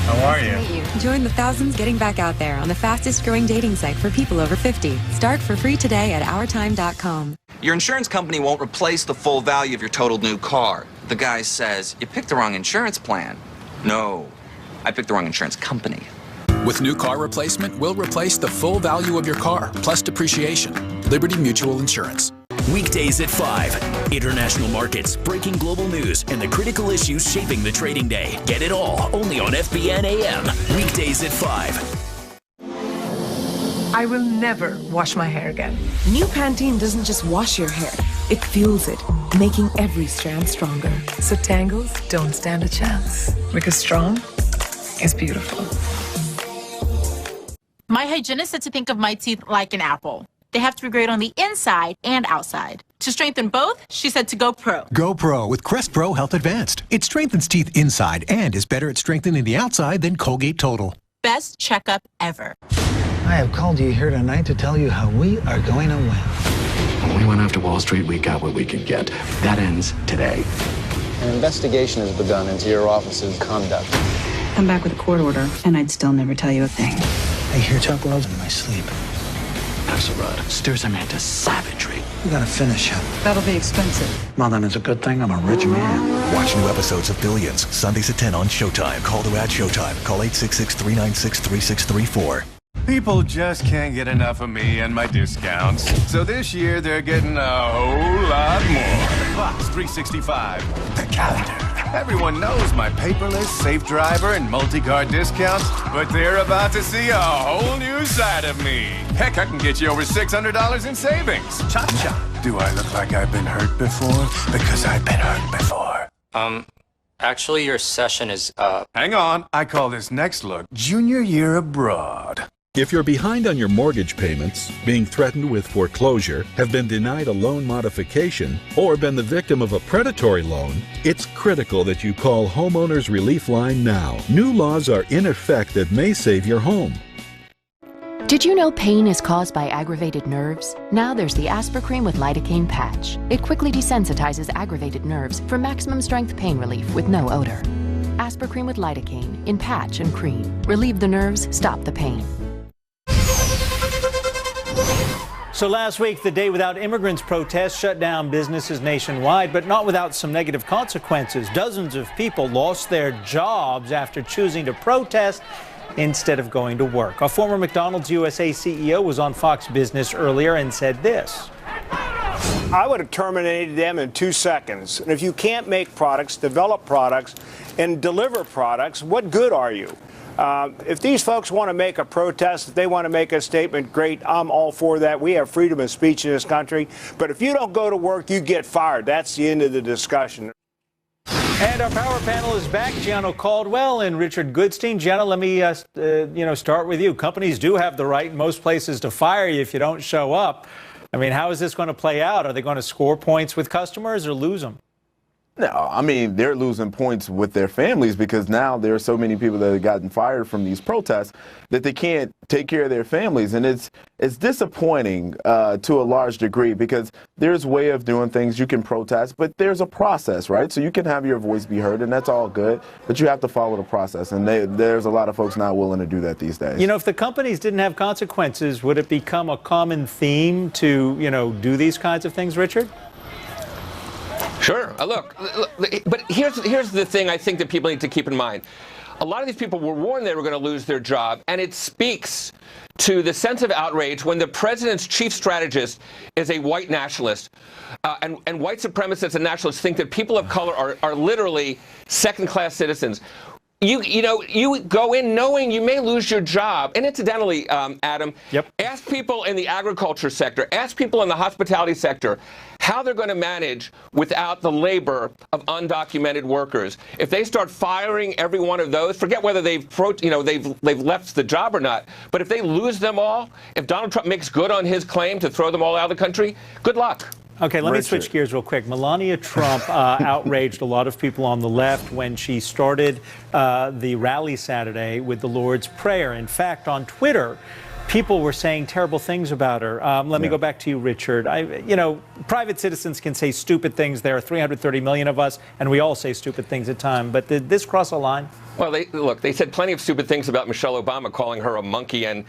How are you? Join the thousands getting back out there on the fastest growing dating site for people over 50. Start for free today at OurTime.com. Your insurance company won't replace the full value of your totaled new car. The guy says, you picked the wrong insurance plan. No, I picked the wrong insurance company. With new car replacement, we'll replace the full value of your car, plus depreciation. Liberty Mutual Insurance. Weekdays at 5. International markets, breaking global news, and the critical issues shaping the trading day. Get it all only on FBN AM. Weekdays at 5. I will never wash my hair again. New Pantene doesn't just wash your hair, it fuels it, making every strand stronger. So tangles don't stand a chance. Because strong is beautiful. My hygienist said to think of my teeth like an apple. They have to be great on the inside and outside. To strengthen both, she said to go pro. Go pro with Crest Pro Health Advanced. It strengthens teeth inside and is better at strengthening the outside than Colgate Total. Best checkup ever. I have called you here tonight to tell you how we are going to win. When we went after Wall Street, we got what we could get. That ends today. An investigation has begun into your office's conduct. Come back with a court order, and I'd still never tell you a thing. I hear Chuck Wells in my sleep. Axelrod stirs a man to savagery. We gotta finish him. That'll be expensive. Well, then it's a good thing I'm a rich man. Watch new episodes of Billions, Sundays at 10 on Showtime. Call to add Showtime. Call 866-396-3634. People just can't get enough of me and my discounts. So this year, they're getting a whole lot more. Fox 365, the calendar. Everyone knows my paperless, safe driver, and multi-car discounts, but they're about to see a whole new side of me. Heck, I can get you over $600 in savings. Cha-cha. Do I look like I've been hurt before? Because I've been hurt before. Actually, your session is up. Hang on. I call this next look Junior Year Abroad. If you're behind on your mortgage payments, being threatened with foreclosure, have been denied a loan modification, or been the victim of a predatory loan, it's critical that you call Homeowners Relief Line now. New laws are in effect that may save your home. Did you know pain is caused by aggravated nerves? Now there's the Aspercreme with lidocaine patch. It quickly desensitizes aggravated nerves for maximum strength pain relief with no odor. Aspercreme with lidocaine in patch and cream. Relieve the nerves, stop the pain. So last week, the Day Without Immigrants protest shut down businesses nationwide, but not without some negative consequences. Dozens of people lost their jobs after choosing to protest instead of going to work. A former McDonald's USA CEO was on Fox Business earlier and said this. I would have terminated them in 2 seconds. And if you can't make products, develop products, and deliver products, what good are you? If these folks want to make a protest, if they want to make a statement, great, I'm all for that. We have freedom of speech in this country. But if you don't go to work, you get fired. That's the end of the discussion. And our power panel is back. Gianno Caldwell and Richard Goodstein. Gianno, let me start with you. Companies do have the right in most places to fire you if you don't show up. I mean, how is this going to play out? Are they going to score points with customers or lose them? No, I mean, they're losing points with their families because now there are so many people that have gotten fired from these protests that they can't take care of their families. And it's disappointing to a large degree because there's a way of doing things. You can protest, but there's a process, right? So you can have your voice be heard, and that's all good, but you have to follow the process. And there's a lot of folks not willing to do that these days. You know, if the companies didn't have consequences, would it become a common theme to, do these kinds of things, Richard? Sure. Look, but here's the thing I think that people need to keep in mind. A lot of these people were warned they were going to lose their job, and it speaks to the sense of outrage when the president's chief strategist is a white nationalist, and white supremacists and nationalists think that people of color are literally second-class citizens. You go in knowing you may lose your job. And incidentally, Adam, ask people in the agriculture sector, ask people in the hospitality sector how they're going to manage without the labor of undocumented workers. If they start firing every one of those, forget whether they've left the job or not. But if they lose them all, if Donald Trump makes good on his claim to throw them all out of the country, good luck. Okay, let me switch gears real quick. Melania Trump outraged a lot of people on the left when she started the rally Saturday with the Lord's Prayer. In fact, on Twitter, people were saying terrible things about her. Let me go back to you, Richard. Private citizens can say stupid things. There are 330 million of us, and we all say stupid things at times. But did this cross a line? Well, they said plenty of stupid things about Michelle Obama, calling her a monkey, and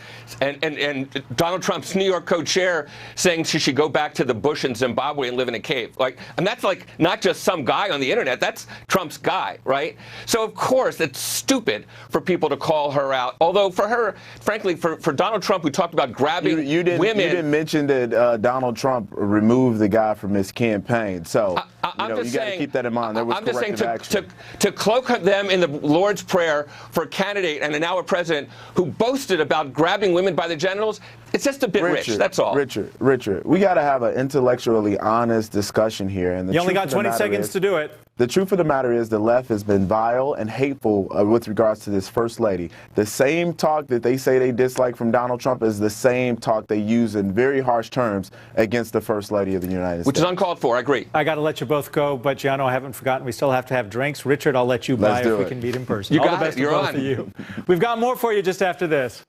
Donald Trump's New York co-chair saying she should go back to the bush in Zimbabwe and live in a cave. And that's not just some guy on the internet. That's Trump's guy, right? So of course it's stupid for people to call her out. Although for her, frankly, for Donald Trump, who talked about grabbing women, you didn't mention that Donald Trump removed the guy from his campaign. So you got to keep that in mind. There was corrective action. To cloak them in the Lord's Prayer for a candidate and now a president who boasted about grabbing women by the genitals, it's just a bit rich, that's all. Richard, we got to have an intellectually honest discussion here. And you only got 20 seconds to do it. The truth of the matter is the left has been vile and hateful with regards to this first lady. The same talk that they say they dislike from Donald Trump is the same talk they use in very harsh terms against the first lady of the United States. Which is uncalled for, I agree. I got to let you both go, but Gianno, I haven't forgotten, we still have to have drinks. Richard, I'll let you buy if we can meet in person. You All got the best it. You're to both on. of you. We've got more for you just after this.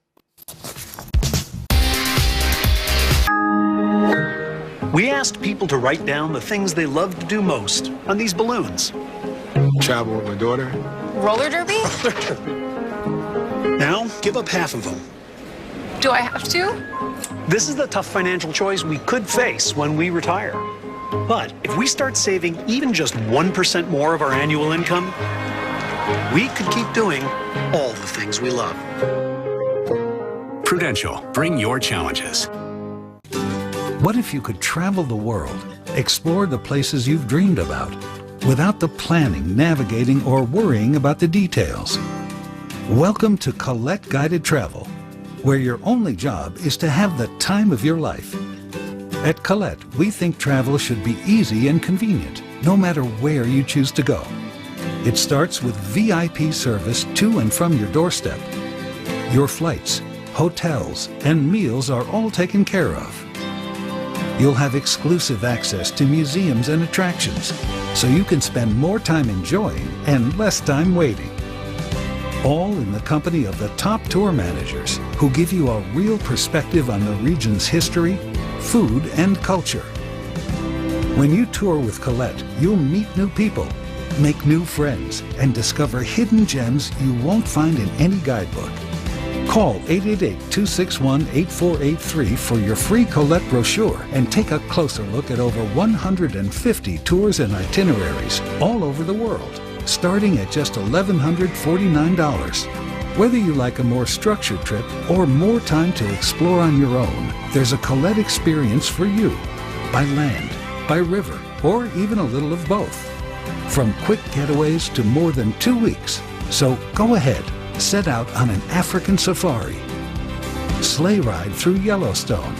We asked people to write down the things they love to do most on these balloons. Travel with my daughter. Roller derby? Now, give up half of them. Do I have to? This is the tough financial choice we could face when we retire. But if we start saving even just 1% more of our annual income, we could keep doing all the things we love. Prudential, bring your challenges. What if you could travel the world, explore the places you've dreamed about, without the planning, navigating, or worrying about the details? Welcome to Colette Guided Travel, where your only job is to have the time of your life. At Colette, we think travel should be easy and convenient, no matter where you choose to go. It starts with VIP service to and from your doorstep. Your flights, hotels, and meals are all taken care of. You'll have exclusive access to museums and attractions, so you can spend more time enjoying and less time waiting. All in the company of the top tour managers who give you a real perspective on the region's history, food, and culture. When you tour with Colette, you'll meet new people, make new friends, and discover hidden gems you won't find in any guidebook. Call 888-261-8483 for your free Colette brochure and take a closer look at over 150 tours and itineraries all over the world, starting at just $1,149. Whether you like a more structured trip or more time to explore on your own, there's a Colette experience for you. By land, by river, or even a little of both. From quick getaways to more than 2 weeks. So go ahead, set out on an African safari. Sleigh ride through Yellowstone.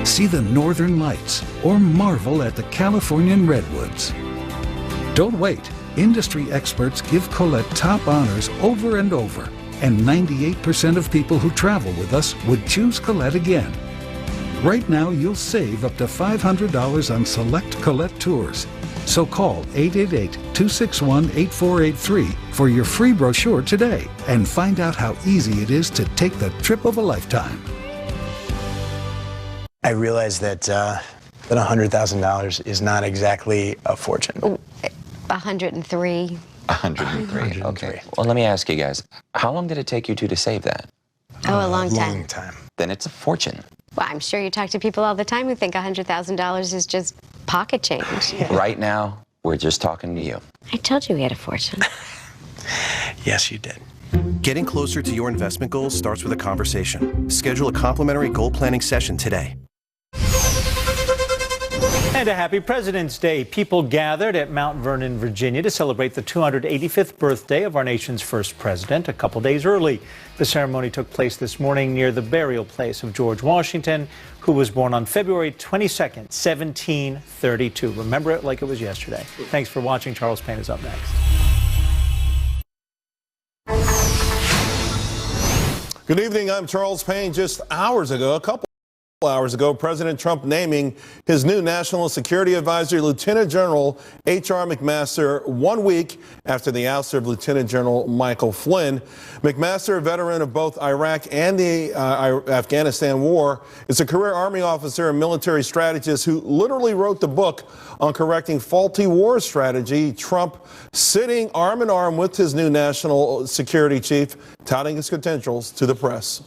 See the northern lights or marvel at the Californian redwoods. Don't wait. Industry experts give Colette top honors over and over, and 98% of people who travel with us would choose Colette again. Right now, you'll save up to $500 on select Colette tours. So call 888-261-8483 for your free brochure today and find out how easy it is to take the trip of a lifetime. I realize that $100,000 is not exactly a fortune. 103. 103. Okay. Well, let me ask you guys, how long did it take you two to save that? Oh, a long time. Long time. Then it's a fortune. Well, I'm sure you talk to people all the time who think $100,000 is just pocket change. Right now, we're just talking to you. I told you we had a fortune. Yes, you did. Getting closer to your investment goals starts with a conversation. Schedule a complimentary goal planning session today. And a happy President's Day. People gathered at Mount Vernon, Virginia to celebrate the 285th birthday of our nation's first president a couple days early. The ceremony took place this morning near the burial place of George Washington, who was born on February 22nd, 1732. Remember it like it was yesterday. Thanks for watching. Charles Payne is up next. Good evening. I'm Charles Payne. Just a couple hours ago, President Trump naming his new National Security Advisor, Lieutenant General H.R. McMaster, 1 week after the ouster of Lieutenant General Michael Flynn. McMaster, a veteran of both Iraq and the Afghanistan war, is a career Army officer and military strategist who literally wrote the book on correcting faulty war strategy. Trump sitting arm in arm with his new national security chief, touting his credentials to the press.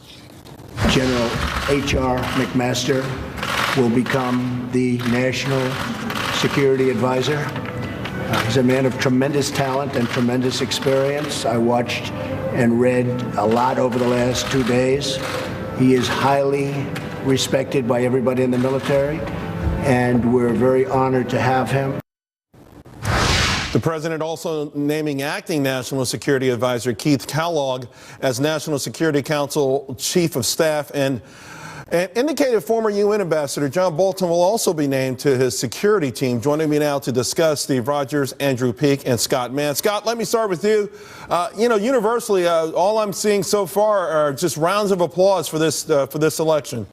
General H.R. McMaster will become the National Security Advisor. He's a man of tremendous talent and tremendous experience. I watched and read a lot over the last 2 days. He is highly respected by everybody in the military, and we're very honored to have him. The president also naming acting National Security Advisor Keith Kellogg as National Security Council Chief of Staff and indicated former UN Ambassador John Bolton will also be named to his security team. Joining me now to discuss, Steve Rogers, Andrew Peek, and Scott Mann. Scott, let me start with you. Universally, all I'm seeing so far are just rounds of applause for this election.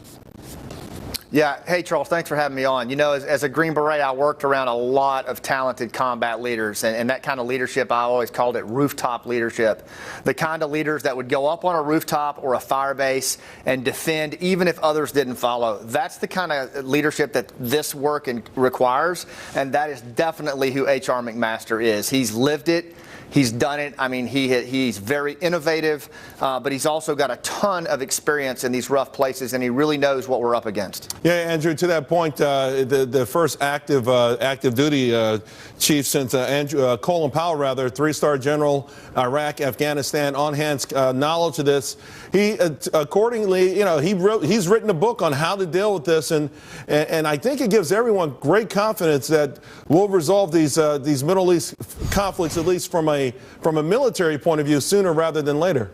Yeah. Hey, Charles, thanks for having me on. You know, as a Green Beret, I worked around a lot of talented combat leaders, and that kind of leadership, I always called it rooftop leadership. The kind of leaders that would go up on a rooftop or a fire base and defend even if others didn't follow. That's the kind of leadership that this work requires, and that is definitely who H.R. McMaster is. He's lived it. He's done it. I mean, he's very innovative, but he's also got a ton of experience in these rough places, and he really knows what we're up against. Yeah, Andrew, to that point, the first active duty chief since Colin Powell, rather, 3-star general, Iraq, Afghanistan, on-hand knowledge of this. He accordingly, he's written a book on how to deal with this, and I think it gives everyone great confidence that we'll resolve these Middle East conflicts, at least from a military point of view, sooner rather than later.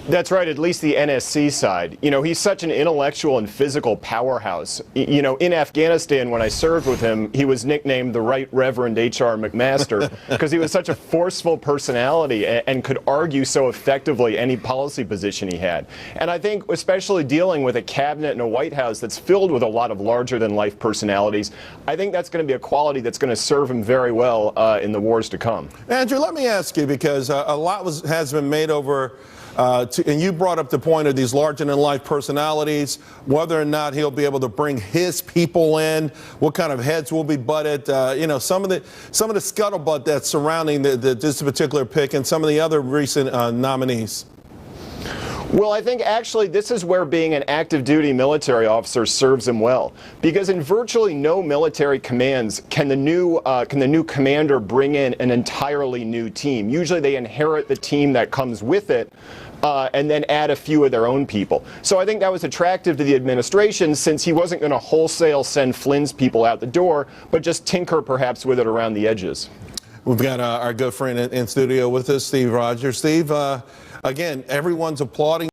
That's right, at least the NSC side. You know, he's such an intellectual and physical powerhouse. You know, in Afghanistan, when I served with him, he was nicknamed the Right Reverend H.R. McMaster because he was such a forceful personality and could argue so effectively any policy position he had. And I think especially dealing with a cabinet and a White House that's filled with a lot of larger-than-life personalities, I think that's going to be a quality that's going to serve him very well in the wars to come. Andrew, let me ask you, because a lot has been made over and you brought up the point of these larger-than-life personalities, whether or not he'll be able to bring his people in, what kind of heads will be butted, some of the scuttlebutt that's surrounding this particular pick and some of the other recent nominees. Well, I think actually this is where being an active duty military officer serves him well, because in virtually no military commands can the new commander bring in an entirely new team. Usually they inherit the team that comes with it and then add a few of their own people. So I think that was attractive to the administration, since he wasn't going to wholesale send Flynn's people out the door, but just tinker perhaps with it around the edges. We've got our good friend in studio with us, Steve Rogers. Steve, again, everyone's applauding.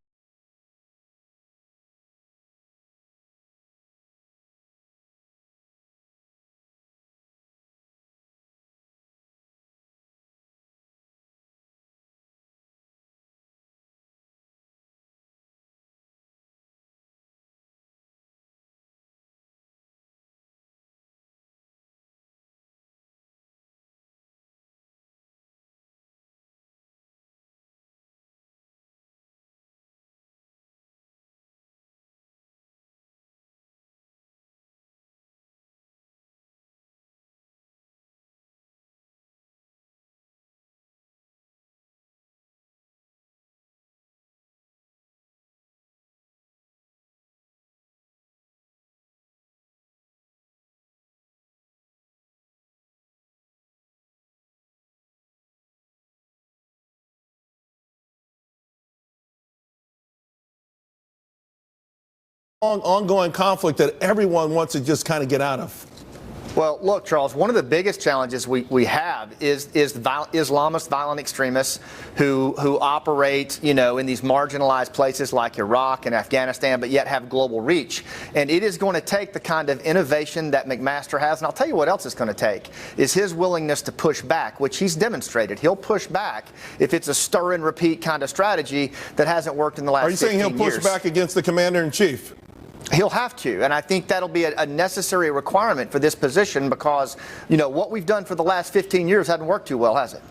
Ongoing conflict that everyone wants to just kind of get out of. Well, look, Charles, one of the biggest challenges we have is Islamist violent extremists who operate, in these marginalized places like Iraq and Afghanistan, but yet have global reach. And it is going to take the kind of innovation that McMaster has. And I'll tell you what else it's going to take is his willingness to push back, which he's demonstrated. He'll push back if it's a stir and repeat kind of strategy that hasn't worked in the last 15 years. Are you saying he'll push back against the commander-in-chief? He'll have to, and I think that'll be a necessary requirement for this position because, what we've done for the last 15 years hasn't worked too well, has it?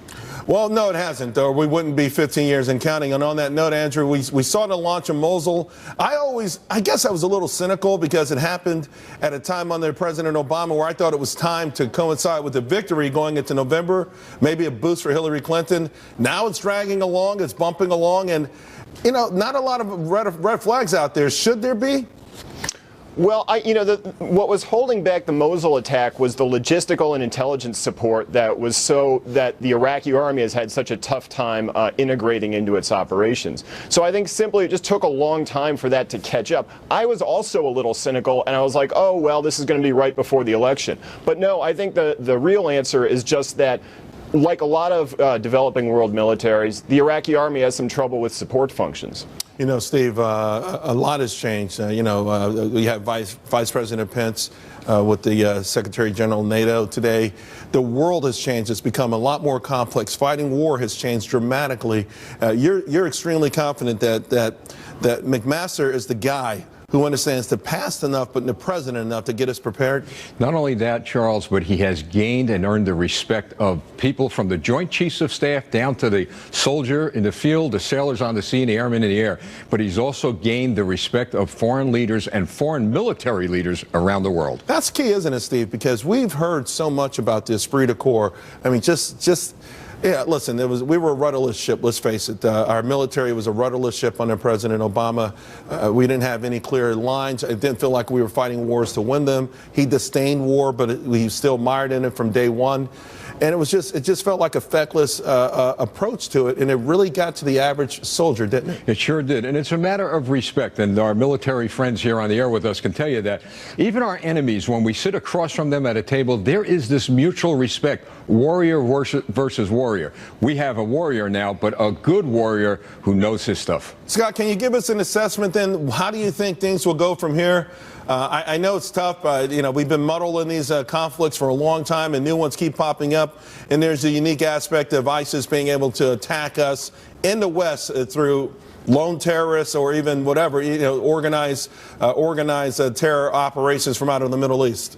Well, no, it hasn't, or we wouldn't be 15 years and counting. And on that note, Andrew, we saw the launch of Mosul. I guess I was a little cynical because it happened at a time under President Obama where I thought it was time to coincide with the victory going into November, maybe a boost for Hillary Clinton. Now it's dragging along, it's bumping along, and, not a lot of red flags out there. Should there be? Well, what was holding back the Mosul attack was the logistical and intelligence support that the Iraqi army has had such a tough time integrating into its operations. So I think simply it just took a long time for that to catch up. I was also a little cynical, and I was like, oh, well, this is going to be right before the election. But no, I think the real answer is just that, like a lot of developing world militaries, the Iraqi army has some trouble with support functions. Steve, a lot has changed. We have Vice President Pence with the Secretary General NATO today. The world has changed. It's become a lot more complex. Fighting war has changed dramatically. You're extremely confident that McMaster is the guy who understands the past enough but the present enough to get us prepared? Not only that, Charles, but he has gained and earned the respect of people from the Joint Chiefs of Staff down to the soldier in the field, the sailors on the sea, and the airmen in the air. But he's also gained the respect of foreign leaders and foreign military leaders around the world. That's key, isn't it, Steve? Because we've heard so much about the esprit de corps. I mean, yeah, listen, we were a rudderless ship, let's face it. Our military was a rudderless ship under President Obama. We didn't have any clear lines. It didn't feel like we were fighting wars to win them. He disdained war, but he still mired in it from day one. And it just felt like a feckless approach to it, and it really got to the average soldier, didn't it? It sure did, and it's a matter of respect, and our military friends here on the air with us can tell you that. Even our enemies, when we sit across from them at a table, there is this mutual respect, warrior versus warrior. We have a warrior now, but a good warrior who knows his stuff. Scott, can you give us an assessment then? How do you think things will go from here? I know it's tough. We've been muddled in these conflicts for a long time, and new ones keep popping up. And there's a unique aspect of ISIS being able to attack us in the West through lone terrorists or even whatever, organized terror operations from out of the Middle East.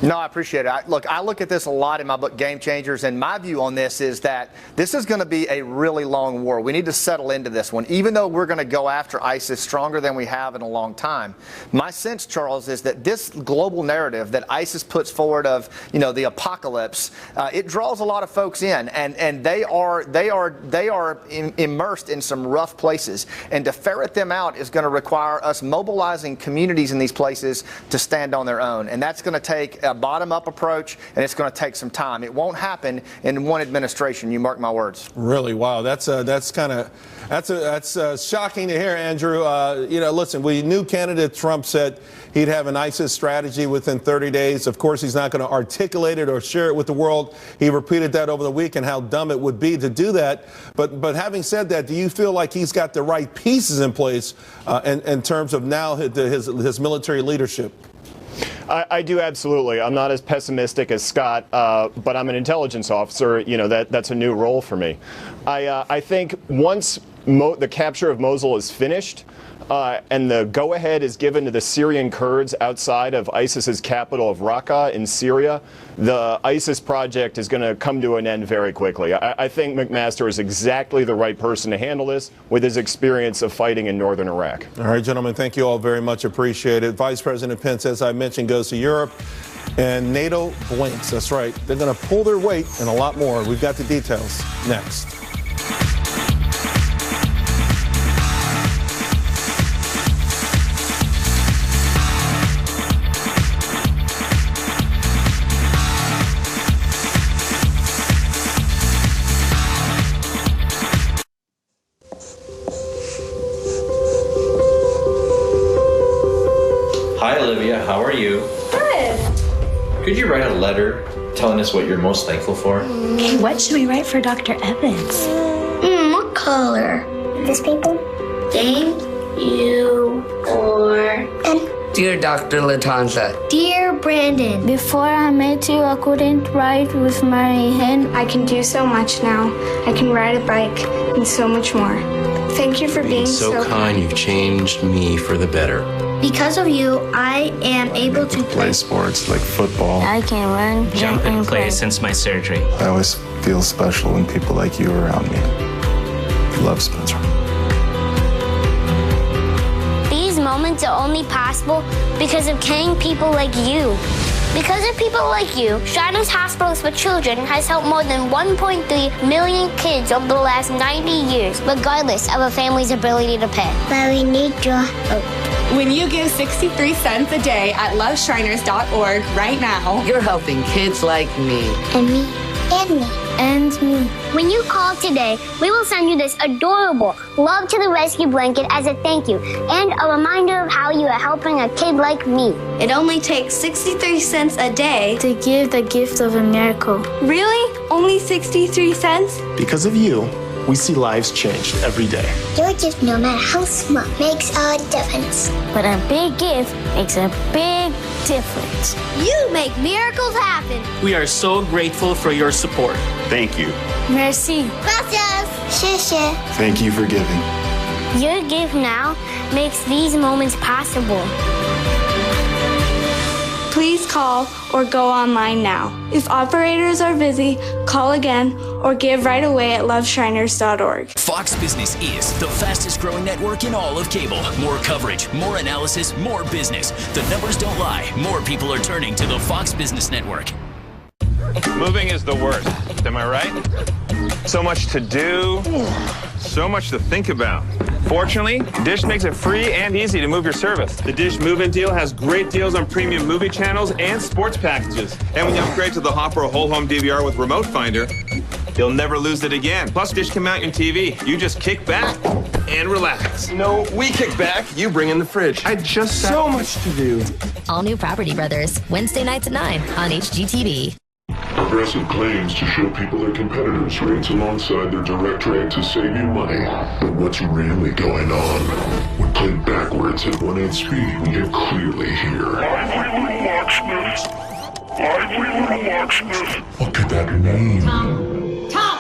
No, I appreciate it. Look, I look at this a lot in my book, Game Changers, and my view on this is that this is going to be a really long war. We need to settle into this one. Even though we're going to go after ISIS stronger than we have in a long time, my sense, Charles, is that this global narrative that ISIS puts forward of, the apocalypse, it draws a lot of folks in, and they are immersed in some rough places. And to ferret them out is going to require us mobilizing communities in these places to stand on their own. And that's going to take a bottom-up approach, and it's going to take some time. It won't happen in one administration. You mark my words. Really? Wow. That's shocking to hear, Andrew. Listen, we knew candidate Trump said he'd have an ISIS strategy within 30 days. Of course, he's not going to articulate it or share it with the world. He repeated that over the week and how dumb it would be to do that. But having said that, do you feel like he's got the right pieces in place in terms of now his military leadership? I do, absolutely. I'm not as pessimistic as Scott, but I'm an intelligence officer. That's a new role for me. I think once the capture of Mosul is finished, and the go-ahead is given to the Syrian Kurds outside of ISIS's capital of Raqqa in Syria, the ISIS project is going to come to an end very quickly. I think McMaster is exactly the right person to handle this with his experience of fighting in northern Iraq. All right, gentlemen, thank you all very much. Appreciate it. Vice President Pence, as I mentioned, goes to Europe, and NATO blinks. That's right. They're going to pull their weight and a lot more. We've got the details next. Hi, Olivia. How are you? Good. Could you write a letter telling us what you're most thankful for? Okay, what should we write for Dr. Evans? What color? This paper? Thank you for... Dear Dr. Latanza. Dear Brandon, before I met you, I couldn't write with my hand. I can do so much now. I can ride a bike and so much more. Thank you for being so kind. You've changed me for the better. Because of you, I am able to Play sports like football. I can run, Jump and play since my surgery. I always feel special when people like you are around me. Love, Spencer. These moments are only possible because of caring people like you. Because of people like you, Shriners Hospitals for Children has helped more than 1.3 million kids over the last 90 years, regardless of a family's ability to pay. But we need your help. When you give 63 cents a day at loveshriners.org right now, You're helping kids like me. And me. And me. And me. When you call today, we will send you this adorable Love to the Rescue blanket as a thank you and a reminder of how you are helping a kid like me. It only takes 63 cents a day to give the gift of a miracle. really? Only 63 cents? Because of you, we see lives changed every day. Your gift, no matter how small, makes a difference. But a big gift makes a big difference. You make miracles happen. We are so grateful for your support. Thank you. Merci. Gracias. Sheshe. Thank you for giving. Your gift now makes these moments possible. Please call or go online now. If operators are busy, call again or give right away at loveshriners.org. Fox Business is the fastest growing network in all of cable. More coverage, more analysis, more business. The numbers don't lie. More people are turning to the Fox Business Network. Moving is the worst. Am I right? So much to do, so much to think about. Fortunately, Dish makes it free and easy to move your service. The Dish Move-In deal has great deals on premium movie channels and sports packages. And when you upgrade to the Hopper Whole Home DVR with Remote Finder, you'll never lose it again. Plus, Dish can mount your TV. You just kick back and relax. No, we kick back. You bring in the fridge. So much to do. All new Property Brothers, Wednesday nights at 9 on HGTV. Progressive claims to show people their competitors' rates alongside their direct rate to save you money. But what's really going on? When played backwards at 1/8 speed, we can clearly hear. Lively little locksmith. Lively little locksmith. What could that mean? Tom!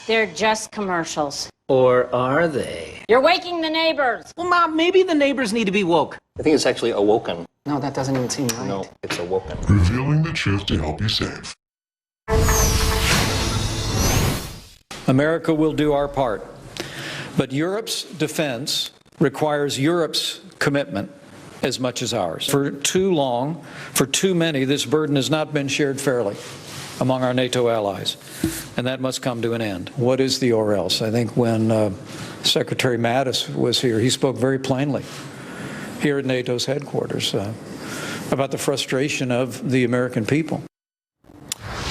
They're just commercials. Or are they? You're waking the neighbors. Well, Mom, maybe the neighbors need to be woke. I think it's actually awoken. No, that doesn't even seem right. No, it's awoken. Revealing the truth to help you save. America will do our part. But Europe's defense requires Europe's commitment as much as ours. For too long, for too many, this burden has not been shared fairly among our NATO allies, and that must come to an end. What is the or else? I think when Secretary Mattis was here, he spoke very plainly here at NATO's headquarters about the frustration of the American people.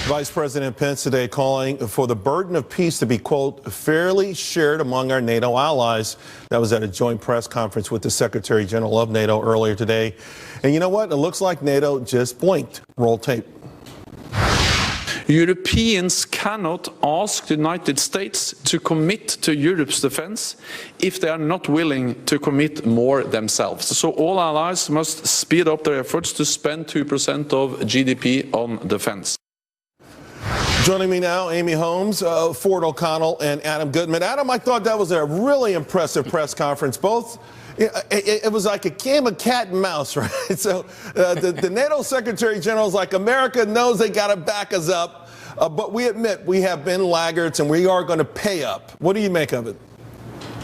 Vice President Pence today calling for the burden of peace to be, quote, fairly shared among our NATO allies. That was at a joint press conference with the Secretary General of NATO earlier today. And you know what? It looks like NATO just blinked. Roll tape. Europeans cannot ask the United States to commit to Europe's defense if they are not willing to commit more themselves. So all allies must speed up their efforts to spend 2% of GDP on defense. Joining me now, Amy Holmes, Ford O'Connell, and Adam Goodman. Adam, I thought that was a really impressive press conference. Both, it was like a game of cat and mouse, right? So the NATO Secretary General is like, America knows they got to back us up, but we admit we have been laggards and we are going to pay up. What do you make of it?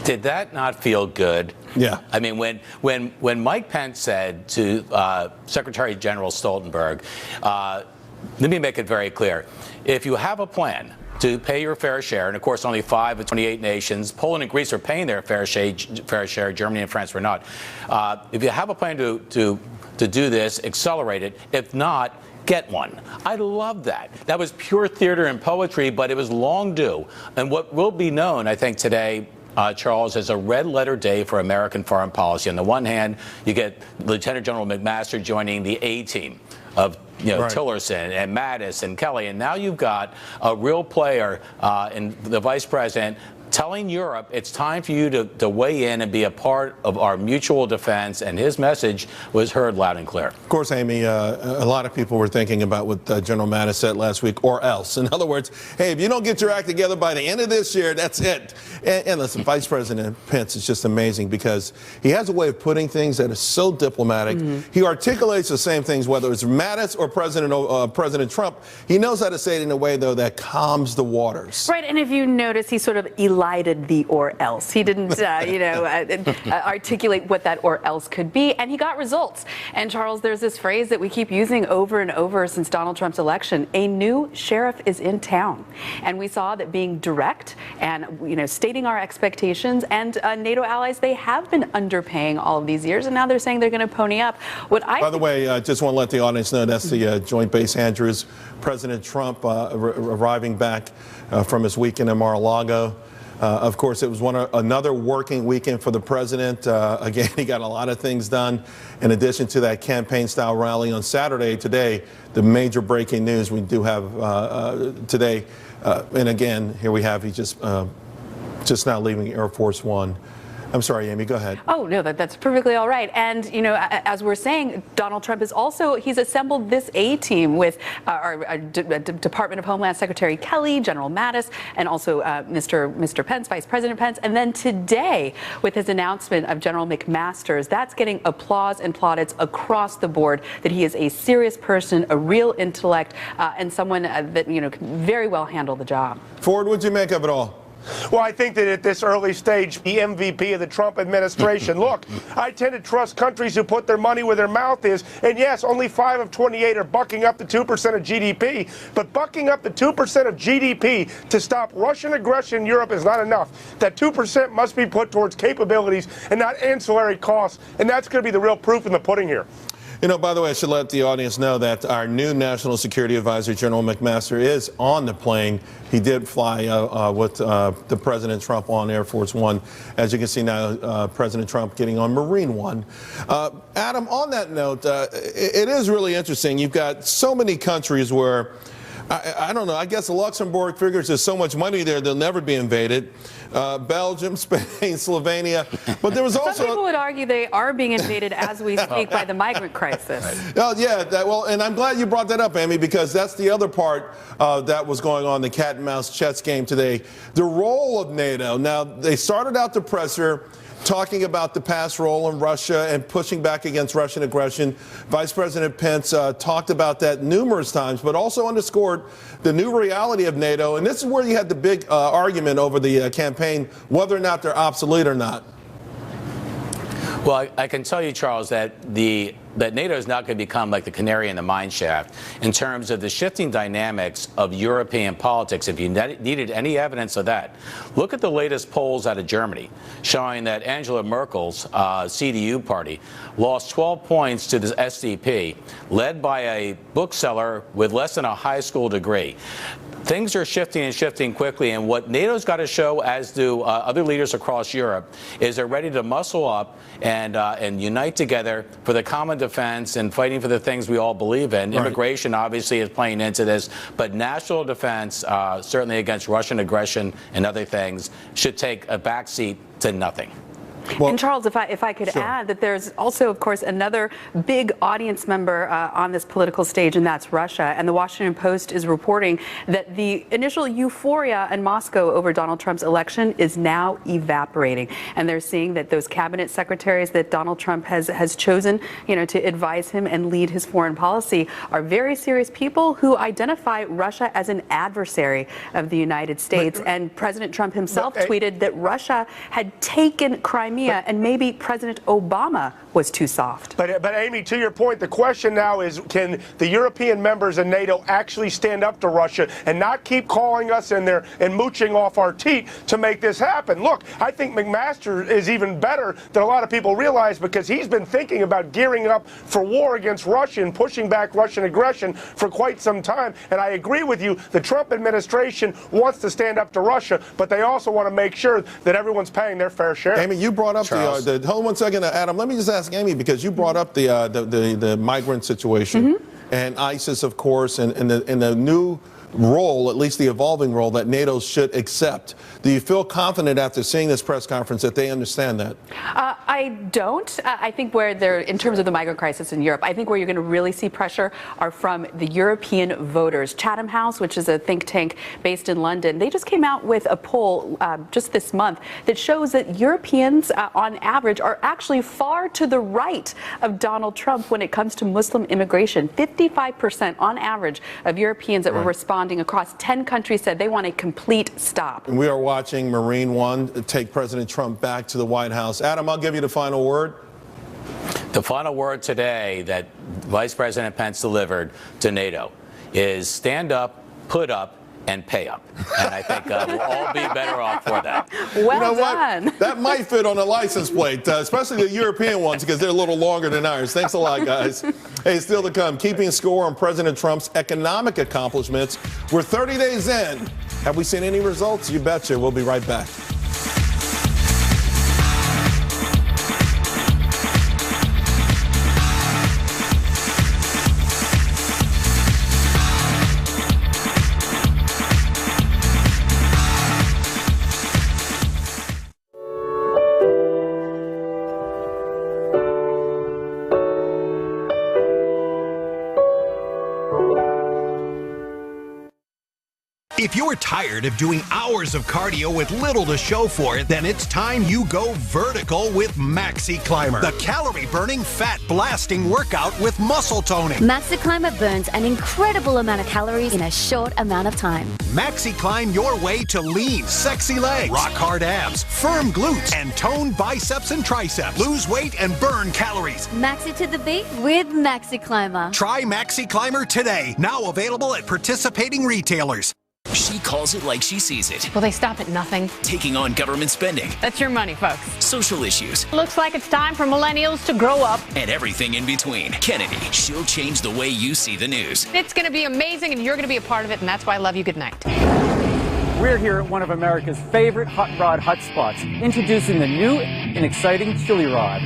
Did that not feel good? Yeah. I mean, when Mike Pence said to Secretary General Stoltenberg, let me make it very clear. If you have a plan to pay your fair share, and of course only 5 of 28 nations, Poland and Greece are paying their fair share, Germany and France were not. If you have a plan to do this, accelerate it. If not, get one. I love that. That was pure theater and poetry, but it was long due. And what will be known, I think, today, Charles, as a red letter day for American foreign policy. On the one hand, you get Lieutenant General McMaster joining the A team of right. Tillerson and Mattis and Kelly, and now you've got a real player in the vice president telling Europe it's time for you to weigh in and be a part of our mutual defense, and his message was heard loud and clear. Of course, Amy, a lot of people were thinking about what General Mattis said last week, or else. In other words, hey, if you don't get your act together by the end of this year, that's it. And listen, Vice President Pence is just amazing because he has a way of putting things that is so diplomatic. Mm-hmm. He articulates the same things, whether it's Mattis or President Trump. He knows how to say it in a way, though, that calms the waters. Right, and if you notice, he sort of elided the or else. He didn't, articulate what that or else could be, and he got results. And Charles, there's this phrase that we keep using over and over since Donald Trump's election: a new sheriff is in town. And we saw that being direct and, stating our expectations, and NATO allies, they have been underpaying all of these years, and now they're saying they're going to pony up. By the way, I just want to let the audience know that's the Joint Base Andrews. President Trump arriving back from his weekend in Mar-a-Lago. Of course, it was another working weekend for the president. Again, he got a lot of things done. In addition to that campaign-style rally on Saturday, today, the major breaking news we do have today. And again, here we have, he just now leaving Air Force One. I'm sorry, Amy, go ahead. Oh, no, that's perfectly all right. And, as we're saying, Donald Trump he's assembled this A-team with our Department of Homeland Secretary Kelly, General Mattis, and also Mr. Pence, Vice President Pence. And then today, with his announcement of General McMaster, that's getting applause and plaudits across the board, that he is a serious person, a real intellect, and someone that, can very well handle the job. Ford, what'd you make of it all? Well, I think that at this early stage, the MVP of the Trump administration, look, I tend to trust countries who put their money where their mouth is. And yes, only 5 of 28 are bucking up the 2% of GDP. But bucking up the 2% of GDP to stop Russian aggression in Europe is not enough. That 2% must be put towards capabilities and not ancillary costs. And that's going to be the real proof in the pudding here. By the way, I should let the audience know that our new National Security Advisor, General McMaster, is on the plane. He did fly with the President Trump on Air Force One. As you can see now, President Trump getting on Marine One. Adam, on that note, it is really interesting. You've got so many countries where I don't know. I guess Luxembourg figures there's so much money there, they'll never be invaded. Belgium, Spain, Slovenia. But there was also... Some people would argue they are being invaded as we speak by the migrant crisis. Oh, yeah. Well, and I'm glad you brought that up, Amy, because that's the other part that was going on, the cat and mouse chess game today. The role of NATO. Now, they started out the presser talking about the past role in Russia and pushing back against Russian aggression. Vice President Pence talked about that numerous times, but also underscored the new reality of NATO. And this is where you had the big argument over the campaign, whether or not they're obsolete or not. Well, I can tell you, Charles, that NATO is not going to become like the canary in the mine shaft in terms of the shifting dynamics of European politics. If you needed any evidence of that, look at the latest polls out of Germany showing that Angela Merkel's CDU party lost 12 points to the SDP, led by a bookseller with less than a high school degree. Things are shifting and shifting quickly, and what NATO's got to show, as do other leaders across Europe, is they're ready to muscle up and unite together for the common defense and fighting for the things we all believe in. Right. Immigration obviously is playing into this, but national defense, certainly against Russian aggression and other things, should take a backseat to nothing. Well, and Charles, if I could add that there's also, of course, another big audience member on this political stage, and that's Russia. And the Washington Post is reporting that the initial euphoria in Moscow over Donald Trump's election is now evaporating. And they're seeing that those cabinet secretaries that Donald Trump has chosen, to advise him and lead his foreign policy are very serious people who identify Russia as an adversary of the United States. And President Trump himself tweeted that Russia had taken Crimea. And maybe President Obama was too soft. But Amy, to your point, the question now is, can the European members of NATO actually stand up to Russia and not keep calling us in there and mooching off our teeth to make this happen? Look, I think McMaster is even better than a lot of people realize, because he's been thinking about gearing up for war against Russia and pushing back Russian aggression for quite some time. And I agree with you, the Trump administration wants to stand up to Russia, but they also want to make sure that everyone's paying their fair share. Amy, you brought up the hold on one second, Adam. Let me just ask Amy, because you brought up the migrant situation and ISIS, of course, and the new role, at least the evolving role, that NATO should accept. Do you feel confident after seeing this press conference that they understand that? I don't. I think where they're, in terms of the migrant crisis in Europe, I think where you're going to really see pressure are from the European voters. Chatham House, which is a think tank based in London, they just came out with a poll just this month that shows that Europeans, on average, are actually far to the right of Donald Trump when it comes to Muslim immigration. 55% on average of Europeans that were responding across 10 countries said they want a complete stop. And we are watching Marine One take President Trump back to the White House. Adam, I'll give you the final word. The final word today that Vice President Pence delivered to NATO is stand up, put up, and pay up. And I think we'll all be better off for that. Well done. What? That might fit on a license plate, especially the European ones, because they're a little longer than ours. Thanks a lot, guys. Hey, still to come, keeping score on President Trump's economic accomplishments. We're 30 days in. Have we seen any results? You betcha. We'll be right back. If you're tired of doing hours of cardio with little to show for it, then it's time you go vertical with Maxi Climber, the calorie-burning, fat-blasting workout with muscle toning. Maxi Climber burns an incredible amount of calories in a short amount of time. Maxi Climb your way to lean, sexy legs, rock-hard abs, firm glutes, and toned biceps and triceps. Lose weight and burn calories. Maxi to the beat with Maxi Climber. Try Maxi Climber today. Now available at participating retailers. She calls it like she sees it. Will they stop at nothing? Taking on government spending. That's your money, folks. Social issues. Looks like it's time for millennials to grow up. And everything in between. Kennedy, she'll change the way you see the news. It's going to be amazing, and you're going to be a part of it, and that's why I love you. Good night. We're here at one of America's favorite hot rod hotspots, introducing the new and exciting Chili Rod.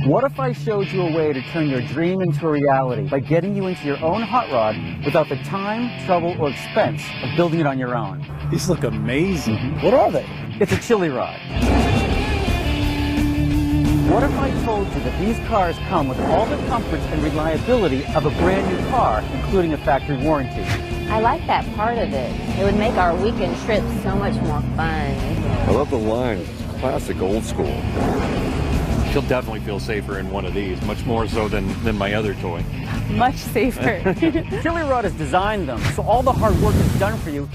What if I showed you a way to turn your dream into a reality by getting you into your own hot rod without the time, trouble, or expense of building it on your own? These look amazing. What are they? It's a chili rod. What if I told you that these cars come with all the comforts and reliability of a brand new car, including a factory warranty? I like that part of it. It would make our weekend trip so much more fun. I love the line. Classic, old school. She'll definitely feel safer in one of these, much more so than my other toy. Much safer. Chili Rod has designed them, so all the hard work is done for you.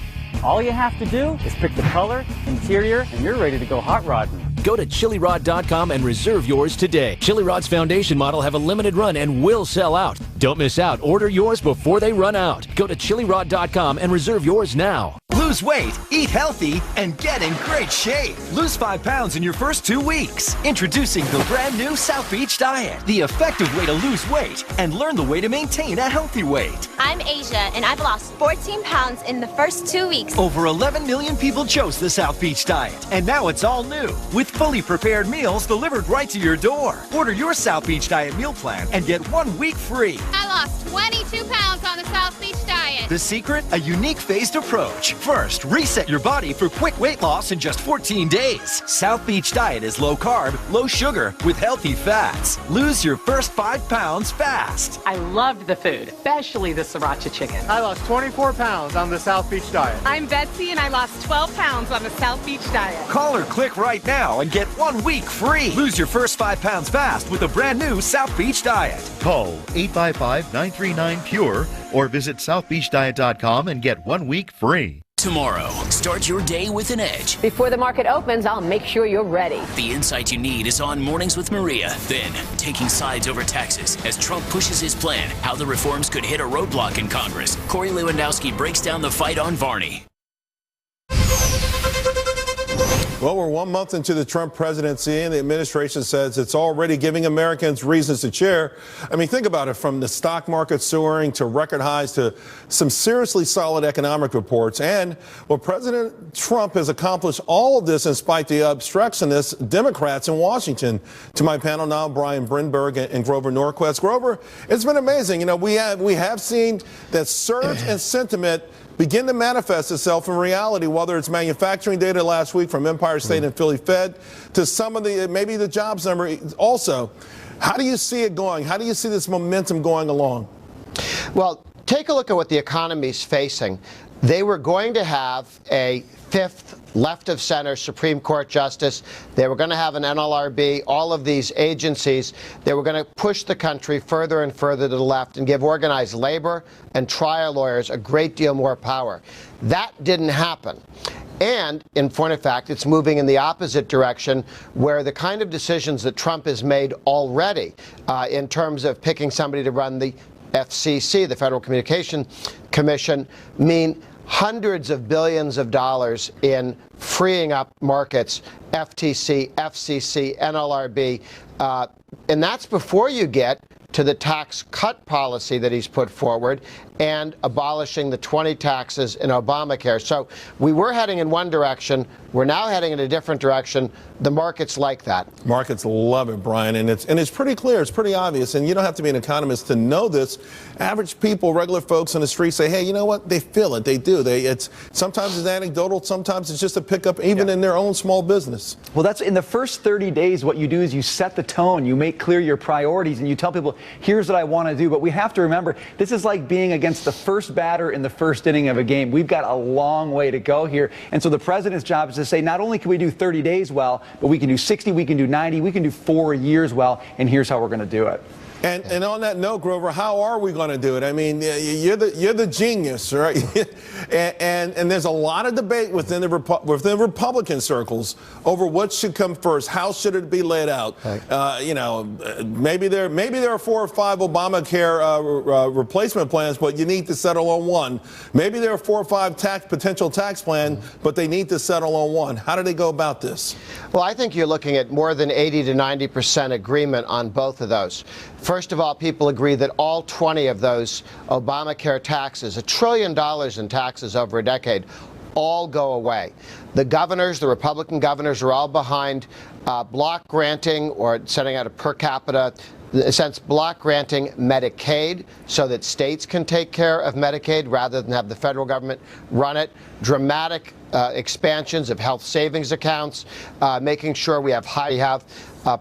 All you have to do is pick the color, interior, and you're ready to go hot rodding. Go to chilirod.com and reserve yours today. Chili Rod's foundation model have a limited run and will sell out. Don't miss out. Order yours before they run out. Go to chilirod.com and reserve yours now. Lose weight, eat healthy, and get in great shape. Lose 5 pounds in your first 2 weeks. Introducing the brand new South Beach Diet, the effective way to lose weight and learn the way to maintain a healthy weight. I'm Asia, and I've lost 14 pounds in the first 2 weeks. Over 11 million people chose the South Beach Diet, and now it's all new, with fully prepared meals delivered right to your door. Order your South Beach Diet meal plan and get 1 week free. I lost 22 pounds on the South Beach Diet. The secret? A unique phased approach. First, reset your body for quick weight loss in just 14 days. South Beach Diet is low carb, low sugar, with healthy fats. Lose your first 5 pounds fast. I loved the food, especially the sriracha chicken. I lost 24 pounds on the South Beach Diet. I'm Betsy, and I lost 12 pounds on the South Beach Diet. Call or click right now and get 1 week free. Lose your first 5 pounds fast with a brand new South Beach Diet. Call 855-939-PURE or visit southbeachdiet.com and get 1 week free. Tomorrow, start your day with an edge. Before the market opens, I'll make sure you're ready. The insight you need is on Mornings with Maria. Then, taking sides over taxes as Trump pushes his plan, how the reforms could hit a roadblock in Congress. Corey Lewandowski breaks down the fight on Varney. Well, we're 1 month into the Trump presidency, and the administration says it's already giving Americans reasons to cheer. I mean, think about it, from the stock market soaring to record highs to some seriously solid economic reports. And well, President Trump has accomplished all of this in spite of the obstructionist Democrats in Washington. To my panel now, Brian Brinberg and Grover Norquist. Grover, it's been amazing. You know, we have seen that surge in sentiment begin to manifest itself in reality, whether it's manufacturing data last week from Empire State and Philly Fed to some of the, maybe the jobs number also. How do you see it going? How do you see this momentum going along? Well, take a look at what the economy's facing. They were going to have a 5th left-of-center Supreme Court justice. They were going to have an NLRB, all of these agencies. They were going to push the country further and further to the left and give organized labor and trial lawyers a great deal more power. That didn't happen. And, in point of fact, it's moving in the opposite direction, where the kind of decisions that Trump has made already in terms of picking somebody to run the FCC, the Federal Communications Commission, mean hundreds of billions of dollars in freeing up markets, FTC, FCC, NLRB, and that's before you get to the tax cut policy that he's put forward and abolishing the 20 taxes in Obamacare. So we were heading in one direction. We're now heading in a different direction. The markets like that. Markets love it, Brian, and it's pretty clear. It's pretty obvious, and you don't have to be an economist to know this. Average people, regular folks on the street say, hey, you know what? They feel it. They do. Sometimes it's anecdotal. Sometimes it's just a pickup, even in their own small business. Well, that's in the first 30 days. What you do is you set the tone. You make clear your priorities, and you tell people, here's what I want to do. But we have to remember, this is like being against the first batter in the first inning of a game. We've got a long way to go here. And so the president's job is to say, not only can we do 30 days well, but we can do 60, we can do 90, we can do 4 years well, and here's how we're going to do it. And on that note, Grover, how are we going to do it? I mean, you're the genius, right? and there's a lot of debate within Republican circles over what should come first. How should it be laid out? Maybe there are 4 or 5 Obamacare replacement plans, but you need to settle on one. Maybe there are 4 or 5 potential tax plans, but they need to settle on one. How do they go about this? Well, I think you're looking at more than 80 to 90% agreement on both of those. First of all, people agree that all 20 of those Obamacare taxes, $1 trillion in taxes over a decade, all go away. The governors, the Republican governors, are all behind block granting or setting out a per capita, in a sense, block granting Medicaid so that states can take care of Medicaid rather than have the federal government run it. Dramatic expansions of health savings accounts, making sure we have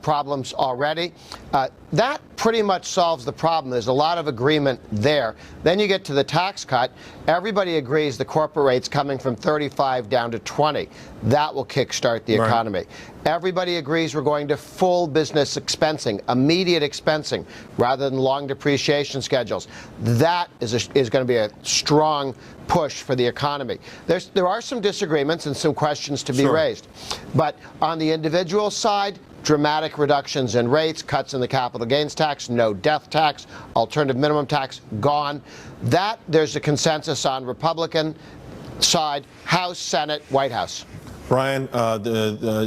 problems already. That pretty much solves the problem. There's a lot of agreement there. Then you get to the tax cut. Everybody agrees the corporate rate's coming from 35 down to 20. That will kickstart the economy. Everybody agrees we're going to full business expensing, immediate expensing, rather than long depreciation schedules. That is going to be a strong push for the economy. There are some disagreements and some questions to be raised. But on the individual side, dramatic reductions in rates, cuts in the capital gains tax, no death tax, alternative minimum tax, gone. That there's a consensus on Republican side, House, Senate, White House. Brian,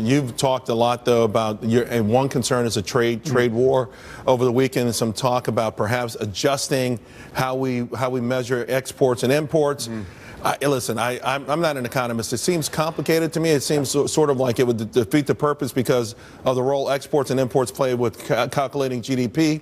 you've talked a lot, though, about and one concern is a trade war over the weekend, and some talk about perhaps adjusting how we measure exports and imports. Listen, I'm not an economist. It seems complicated to me. It seems sort of like it would defeat the purpose because of the role exports and imports play with calculating GDP.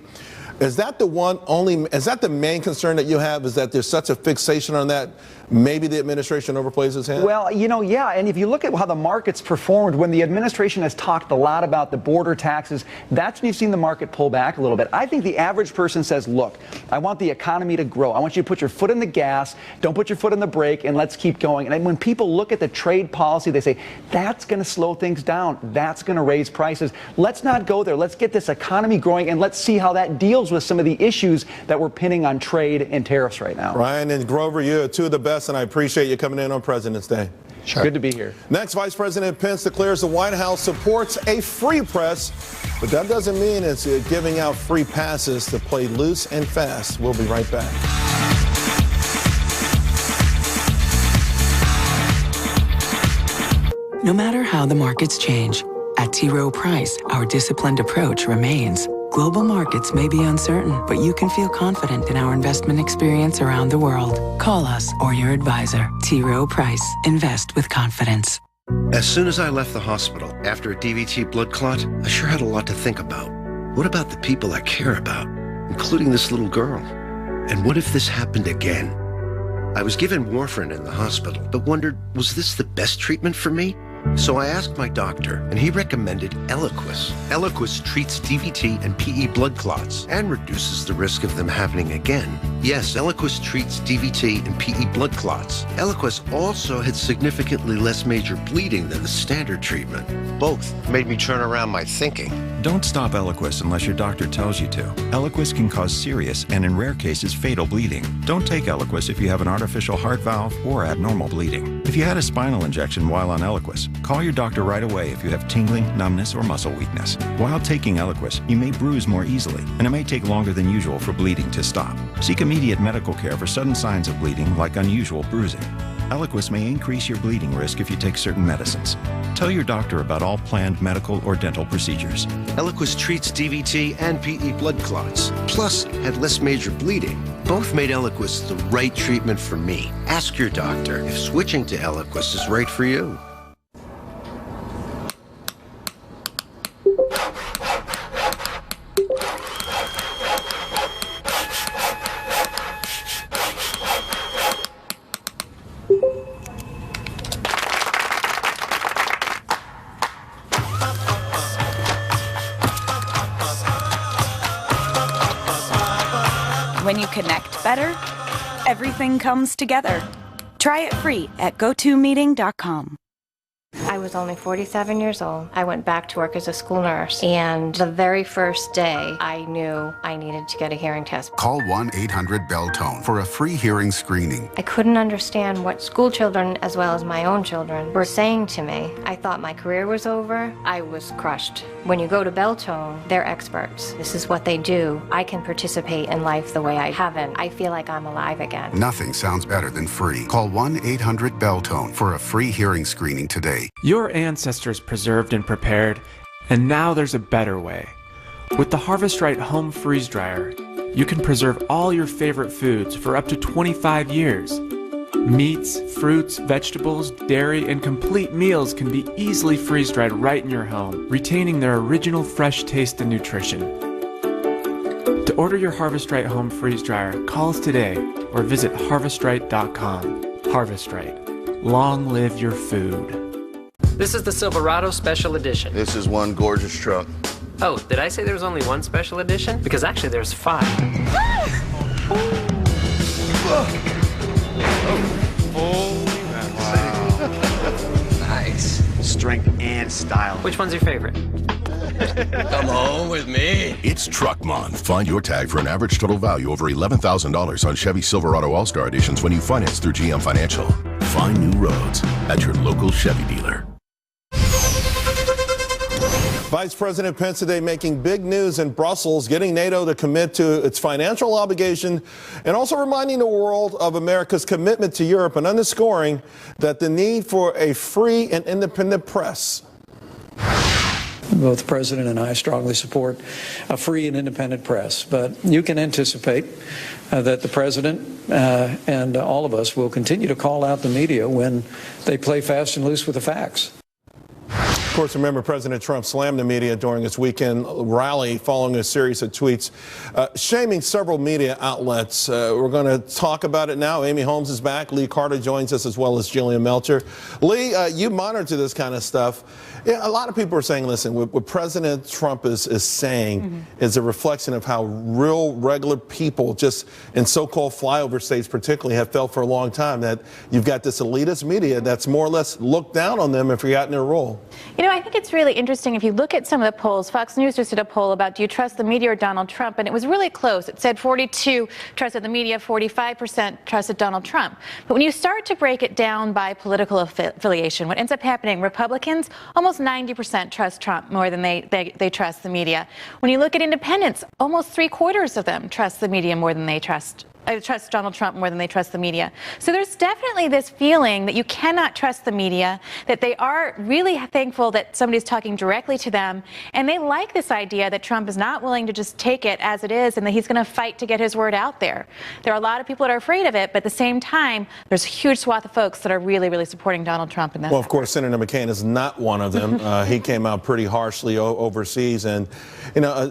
Is that the main concern that you have, is that there's such a fixation on that? Maybe the administration overplays its hand? Well, yeah, and if you look at how the market's performed, when the administration has talked a lot about the border taxes, that's when you've seen the market pull back a little bit. I think the average person says, look, I want the economy to grow. I want you to put your foot in the gas, don't put your foot in the brake, and let's keep going. And when people look at the trade policy, they say, that's going to slow things down. That's going to raise prices. Let's not go there. Let's get this economy growing, and let's see how that deals with some of the issues that we're pinning on trade and tariffs right now. Ryan and Grover, you're two of the best, and I appreciate you coming in on President's Day. Sure. Good to be here. Next, Vice President Pence declares the White House supports a free press, but that doesn't mean it's giving out free passes to play loose and fast. We'll be right back. No matter how the markets change, at T. Rowe Price, our disciplined approach remains. Global markets may be uncertain, but you can feel confident in our investment experience around the world. Call us or your advisor. T. Rowe Price. Invest with confidence. As soon as I left the hospital after a DVT blood clot, I sure had a lot to think about. What about the people I care about, including this little girl? And what if this happened again? I was given warfarin in the hospital, but wondered, was this the best treatment for me? So I asked my doctor, and he recommended Eliquis. Eliquis treats DVT and PE blood clots and reduces the risk of them happening again. Yes, Eliquis treats DVT and PE blood clots. Eliquis also had significantly less major bleeding than the standard treatment. Both made me turn around my thinking. Don't stop Eliquis unless your doctor tells you to. Eliquis can cause serious and, in rare cases, fatal bleeding. Don't take Eliquis if you have an artificial heart valve or abnormal bleeding. If you had a spinal injection while on Eliquis, call your doctor right away if you have tingling, numbness, or muscle weakness. While taking Eliquis, you may bruise more easily, and it may take longer than usual for bleeding to stop. Seek immediate medical care for sudden signs of bleeding like unusual bruising. Eliquis may increase your bleeding risk if you take certain medicines. Tell your doctor about all planned medical or dental procedures. Eliquis treats DVT and PE blood clots, plus had less major bleeding. Both made Eliquis the right treatment for me. Ask your doctor if switching to Eliquis is right for you. When you connect better, everything comes together. Try it free at gotomeeting.com. I was only 47 years old. I went back to work as a school nurse, and the very first day, I knew I needed to get a hearing test. Call 1-800-BELL-TONE for a free hearing screening. I couldn't understand what school children, as well as my own children, were saying to me. I thought my career was over. I was crushed. When you go to Bell-Tone, they're experts. This is what they do. I can participate in life the way I haven't. I feel like I'm alive again. Nothing sounds better than free. Call 1-800-BELL-TONE for a free hearing screening today. Your ancestors preserved and prepared, and now there's a better way. With the Harvest Right Home Freeze Dryer, you can preserve all your favorite foods for up to 25 years. Meats, fruits, vegetables, dairy, and complete meals can be easily freeze-dried right in your home, retaining their original fresh taste and nutrition. To order your Harvest Right home freeze dryer, call us today or visit harvestright.com. Harvest Right. Long live your food. This is the Silverado Special Edition. This is one gorgeous truck. Oh, did I say there was only one special edition? Because actually there's 5. Nice. Strength and style. Which one's your favorite? Come home with me. It's Truck Month. Find your tag for an average total value over $11,000 on Chevy Silverado All-Star Editions when you finance through GM Financial. Find new roads at your local Chevy dealer. Vice President Pence today making big news in Brussels, getting NATO to commit to its financial obligation and also reminding the world of America's commitment to Europe and underscoring that the need for a free and independent press. Both the President and I strongly support a free and independent press, but you can anticipate that the President and all of us will continue to call out the media when they play fast and loose with the facts. Of course, remember President Trump slammed the media during his weekend rally following a series of tweets shaming several media outlets. We're going to talk about it now. Amy Holmes is back. Lee Carter joins us as well as Jillian Melcher. Lee, you monitor this kind of stuff. Yeah, a lot of people are saying, listen, what President Trump is saying is a reflection of how real, regular people just in so-called flyover states particularly have felt for a long time, that you've got this elitist media that's more or less looked down on them and forgotten their role. You know, I think it's really interesting if you look at some of the polls. Fox News just did a poll about do you trust the media or Donald Trump, and it was really close. It said 42 trusted the media, 45% trusted Donald Trump. But when you start to break it down by political affiliation, what ends up happening, Republicans, almost 90% trust Trump more than they trust the media. When you look at independents, almost 3/4 of them trust the media more than they trust Donald Trump more than they trust the media. So there's definitely this feeling that you cannot trust the media, that they are really thankful that somebody's talking directly to them, and they like this idea that Trump is not willing to just take it as it is and that he's going to fight to get his word out there. There are a lot of people that are afraid of it, but at the same time, there's a huge swath of folks that are really, really supporting Donald Trump in that. Well, of course, Senator McCain is not one of them. He came out pretty harshly overseas, and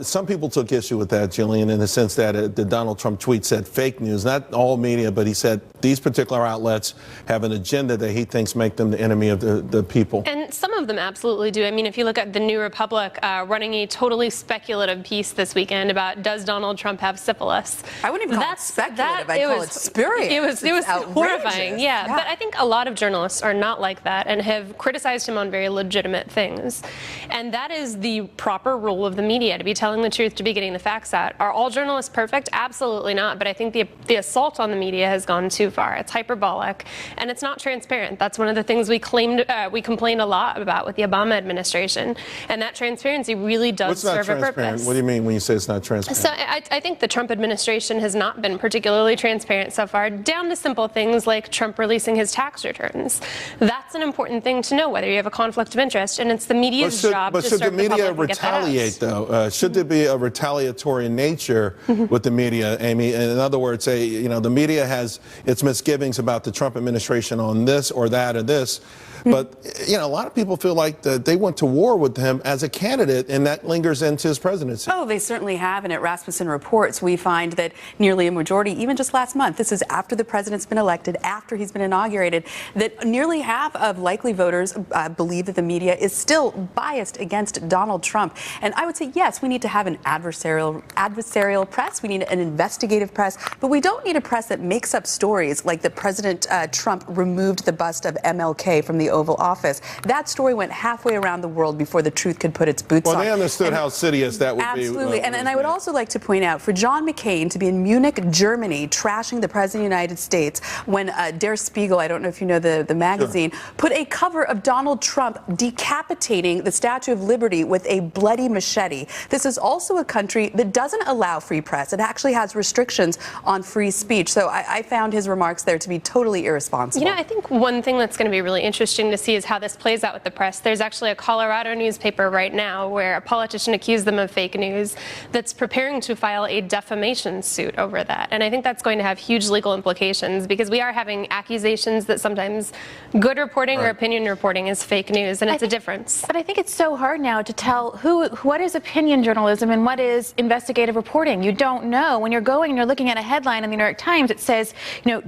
some people took issue with that, Jillian, in the sense that the Donald Trump tweet said fake news, not all media, but he said these particular outlets have an agenda that he thinks make them the enemy of the people. And some of them absolutely do. I mean, if you look at the New Republic running a totally speculative piece this weekend about does Donald Trump have syphilis? I wouldn't even call it speculative. I'd call it spurious. It was horrifying, yeah. But I think a lot of journalists are not like that and have criticized him on very legitimate things. And that is the proper role of the media, to be telling the truth, to be getting the facts out. Are all journalists perfect? Absolutely not. But I think the assault on the media has gone too far. It's hyperbolic and it's not transparent. That's one of the things we complained a lot about with the Obama administration. And that transparency really does serve a purpose. What do you mean when you say it's not transparent? So I think the Trump administration has not been particularly transparent so far, down to simple things like Trump releasing his tax returns. That's an important thing to know, whether you have a conflict of interest, and it's the media's job to serve the public. But should the media retaliate, though? Should there be a retaliatory nature with the media, Amy? In other words, say, the media has its misgivings about the Trump administration on this or that or this. But, a lot of people feel like that they went to war with him as a candidate, and that lingers into his presidency. Oh, they certainly have. And at Rasmussen Reports, we find that nearly a majority, even just last month, this is after the president's been elected, after he's been inaugurated, that nearly half of likely voters believe that the media is still biased against Donald Trump. And I would say, yes, we need to have an adversarial press. We need an investigative press. But we don't need a press that makes up stories like that President Trump removed the bust of MLK from the Oval Office. That story went halfway around the world before the truth could put its boots on. Well, they understood how insidious that would be. Absolutely. And I would also like to point out, for John McCain to be in Munich, Germany, trashing the President of the United States when Der Spiegel, I don't know if you know the magazine, put a cover of Donald Trump decapitating the Statue of Liberty with a bloody machete. This is also a country that doesn't allow free press. It actually has restrictions on free speech. So I found his remarks there to be totally irresponsible. I think one thing that's going to be really interesting interesting to see is how this plays out with the press. There's actually a Colorado newspaper right now where a politician accused them of fake news that's preparing to file a defamation suit over that. And I think that's going to have huge legal implications because we are having accusations that sometimes good reporting or opinion reporting is fake news, and it's a difference. But I think it's so hard now to tell what is opinion journalism and what is investigative reporting. You don't know. When you're going and you're looking at a headline in the New York Times, it says,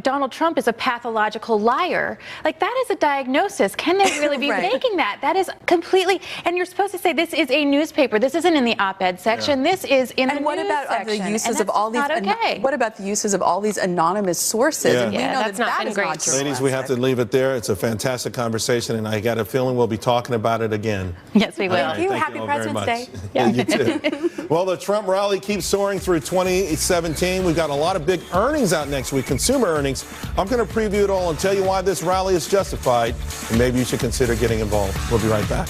Donald Trump is a pathological liar. Like, that is a diagnosis. Can they really be making that? That is completely, and you're supposed to say this is a newspaper. This isn't in the op-ed section. This is in the news section. The uses of all these? What about the uses of all these anonymous sources? Yeah. And we know that is great. not true. Ladies, we have to leave it there. It's a fantastic conversation, and I got a feeling we'll be talking about it again. Yes, we will. Thank you. Thank Happy you all very President's much. Day. Yeah, you too. Well, the Trump rally keeps soaring through 2017. We've got a lot of big earnings out next week, consumer earnings. I'm going to preview it all and tell you why this rally is justified, and maybe you should consider getting involved. We'll be right back.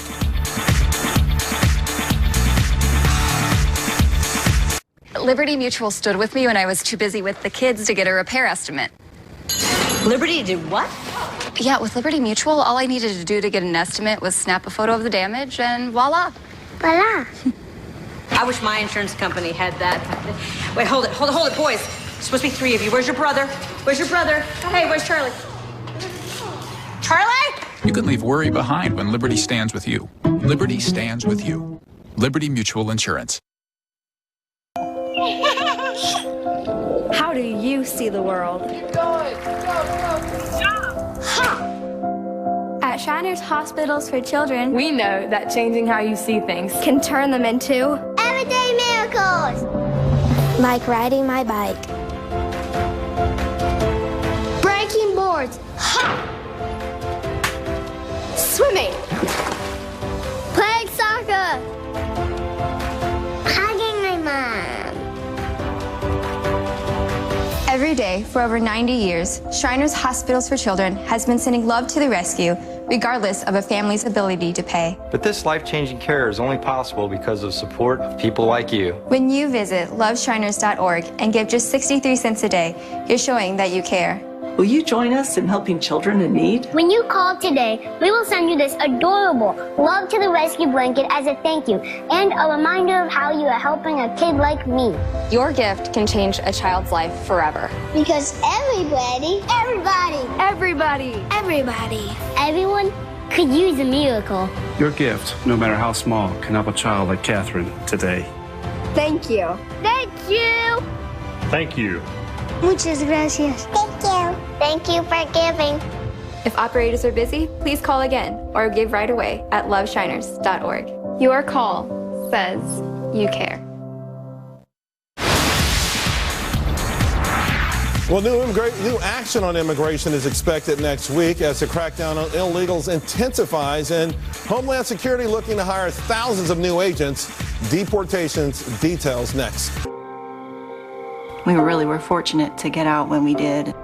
Liberty Mutual stood with me when I was too busy with the kids to get a repair estimate. Liberty did what? Yeah, with Liberty Mutual, all I needed to do to get an estimate was snap a photo of the damage and voila. Voila. I wish my insurance company had that. Wait, hold it, boys. There's supposed to be 3 of you. Where's your brother? Where's your brother? Hey, where's Charlie? Charlie? You can leave worry behind when Liberty stands with you. Liberty stands with you. Liberty Mutual Insurance. How do you see the world? At Shriners Hospitals for Children, We know that changing how you see things can turn them into everyday miracles. like riding my bike, Breaking boards. Swimming. playing soccer, hugging my mom. Every day for over 90 years, Shriners Hospitals for Children has been sending love to the rescue, regardless of a family's ability to pay. But this life-changing care is only possible because of support of people like you. When you visit loveshriners.org and give just 63 cents a day, you're showing that you care. Will you join us in helping children in need? When you call today, we will send you this adorable Love to the Rescue blanket as a thank you and a reminder of how you are helping a kid like me. Your gift can change a child's life forever. Because everybody, everyone could use a miracle. Your gift, no matter how small, can help a child like Catherine today. Thank you. Thank you. Thank you. Muchas gracias. Thank you. Thank you for giving. If operators are busy, please call again or give right away at loveshriners.org. Your call says you care. Well, new action on immigration is expected next week as the crackdown on illegals intensifies, and Homeland Security looking to hire thousands of new agents. Deportations details next. We really were fortunate to get out when we did.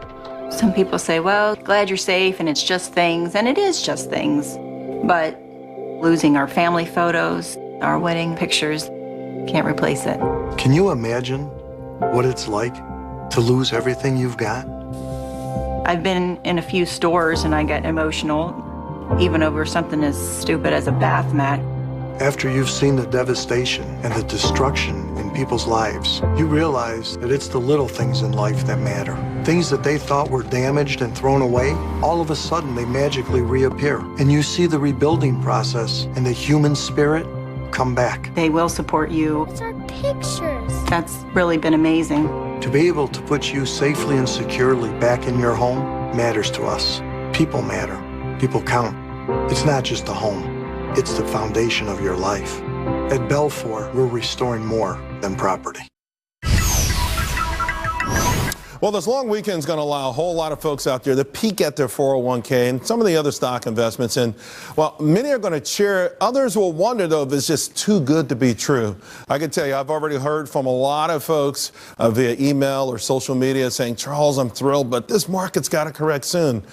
Some people say, well, glad you're safe and it's just things, and it is just things. But losing our family photos, our wedding pictures, can't replace it. Can you imagine what it's like to lose everything you've got? I've been in a few stores and I get emotional, even over something as stupid as a bath mat. After you've seen the devastation and the destruction in people's lives, you realize that it's the little things in life that matter. Things that they thought were damaged and thrown away, all of a sudden they magically reappear. And you see the rebuilding process and the human spirit come back. They will support you. It's our pictures. That's really been amazing. To be able to put you safely and securely back in your home matters to us. People matter. People count. It's not just a home. It's the foundation of your life. At Belfour, we're restoring more than property. Well, this long weekend is going to allow a whole lot of folks out there to peek at their 401k and some of the other stock investments. And while many are going to cheer, others will wonder, though, if it's just too good to be true. I can tell you, I've already heard from a lot of folks via email or social media saying, Charles, I'm thrilled, but this market's got to correct soon.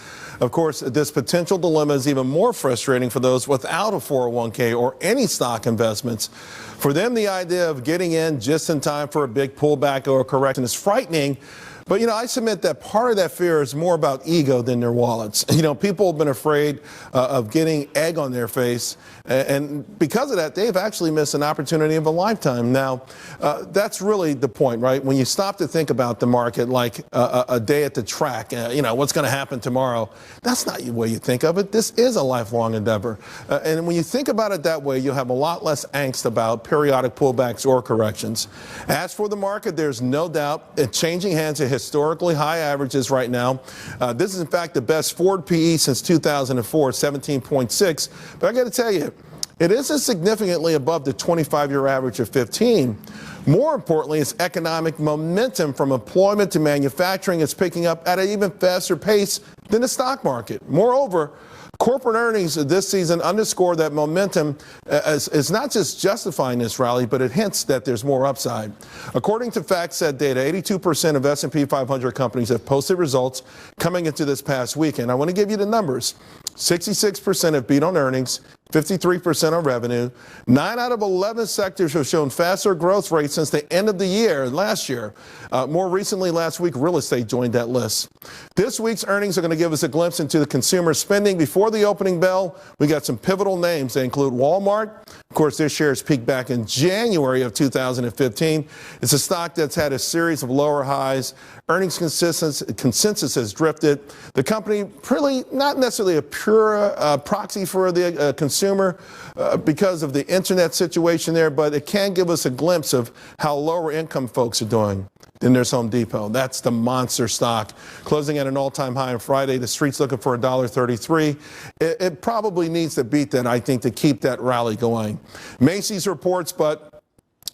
Of course, this potential dilemma is even more frustrating for those without a 401k or any stock investments. For them, the idea of getting in just in time for a big pullback or correction is frightening. But, I submit that part of that fear is more about ego than their wallets. People have been afraid of getting egg on their face. And because of that, they've actually missed an opportunity of a lifetime. Now, that's really the point, right? When you stop to think about the market like a day at the track, what's going to happen tomorrow, that's not the way you think of it. This is a lifelong endeavor. And when you think about it that way, you'll have a lot less angst about periodic pullbacks or corrections. As for the market, there's no doubt it's changing hands at historically high averages right now. This is, in fact, the best forward PE since 2004, 17.6. But I got to tell you, it isn't significantly above the 25-year average of 15. More importantly, its economic momentum from employment to manufacturing is picking up at an even faster pace than the stock market. Moreover, corporate earnings this season underscore that momentum is not just justifying this rally, but it hints that there's more upside. According to FactSet data, 82% of S&P 500 companies have posted results coming into this past weekend. I want to give you the numbers. 66% have beat on earnings, 53% on revenue. 9 out of 11 sectors have shown faster growth rates since the end of the year, last year. More recently, last week, real estate joined that list. This week's earnings are going to give us a glimpse into the consumer spending. Before the opening bell, we got some pivotal names. They include Walmart. Of course, their shares peaked back in January of 2015. It's a stock that's had a series of lower highs. Earnings consensus has drifted. The company really not necessarily a pure proxy for the consumer because of the internet situation there, but it can give us a glimpse of how lower income folks are doing. Then there's Home Depot. That's the monster stock. Closing at an all-time high on Friday. The street's looking for $1.33. It probably needs to beat that, I think, to keep that rally going. Macy's reports, but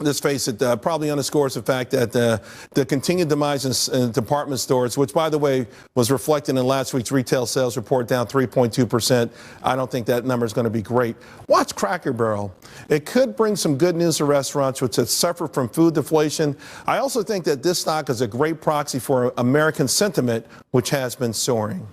let's face it, probably underscores the fact that the continued demise in department stores, which, by the way, was reflected in last week's retail sales report, down 3.2%. I don't think that number is going to be great. Watch Cracker Barrel. It could bring some good news to restaurants, which have suffered from food deflation. I also think that this stock is a great proxy for American sentiment, which has been soaring.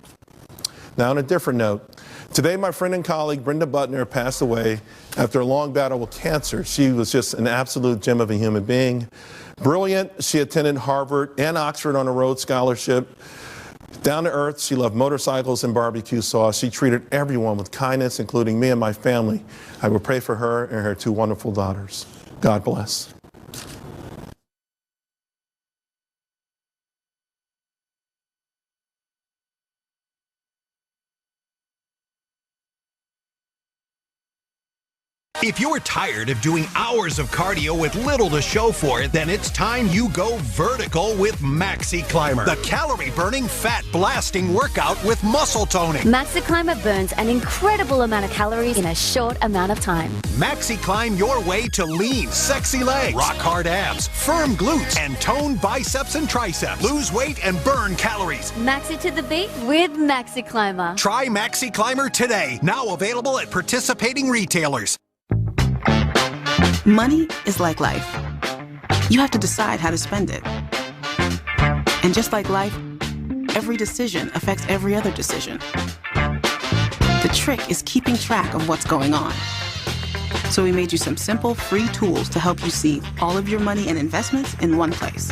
Now, on a different note, today my friend and colleague Brenda Butner passed away after a long battle with cancer. She was just an absolute gem of a human being. Brilliant. She attended Harvard and Oxford on a Rhodes Scholarship. Down to earth, she loved motorcycles and barbecue sauce. She treated everyone with kindness, including me and my family. I will pray for her and her 2 wonderful daughters. God bless. If you're tired of doing hours of cardio with little to show for it, then it's time you go vertical with Maxi Climber, the calorie-burning, fat-blasting workout with muscle toning. Maxi Climber burns an incredible amount of calories in a short amount of time. Maxi Climb your way to lean, sexy legs, rock-hard abs, firm glutes, and toned biceps and triceps. Lose weight and burn calories. Maxi to the beat with Maxi Climber. Try Maxi Climber today. Now available at participating retailers. Money is like life. You have to decide how to spend it. And just like life, every decision affects every other decision. The trick is keeping track of what's going on. So we made you some simple, free tools to help you see all of your money and investments in one place.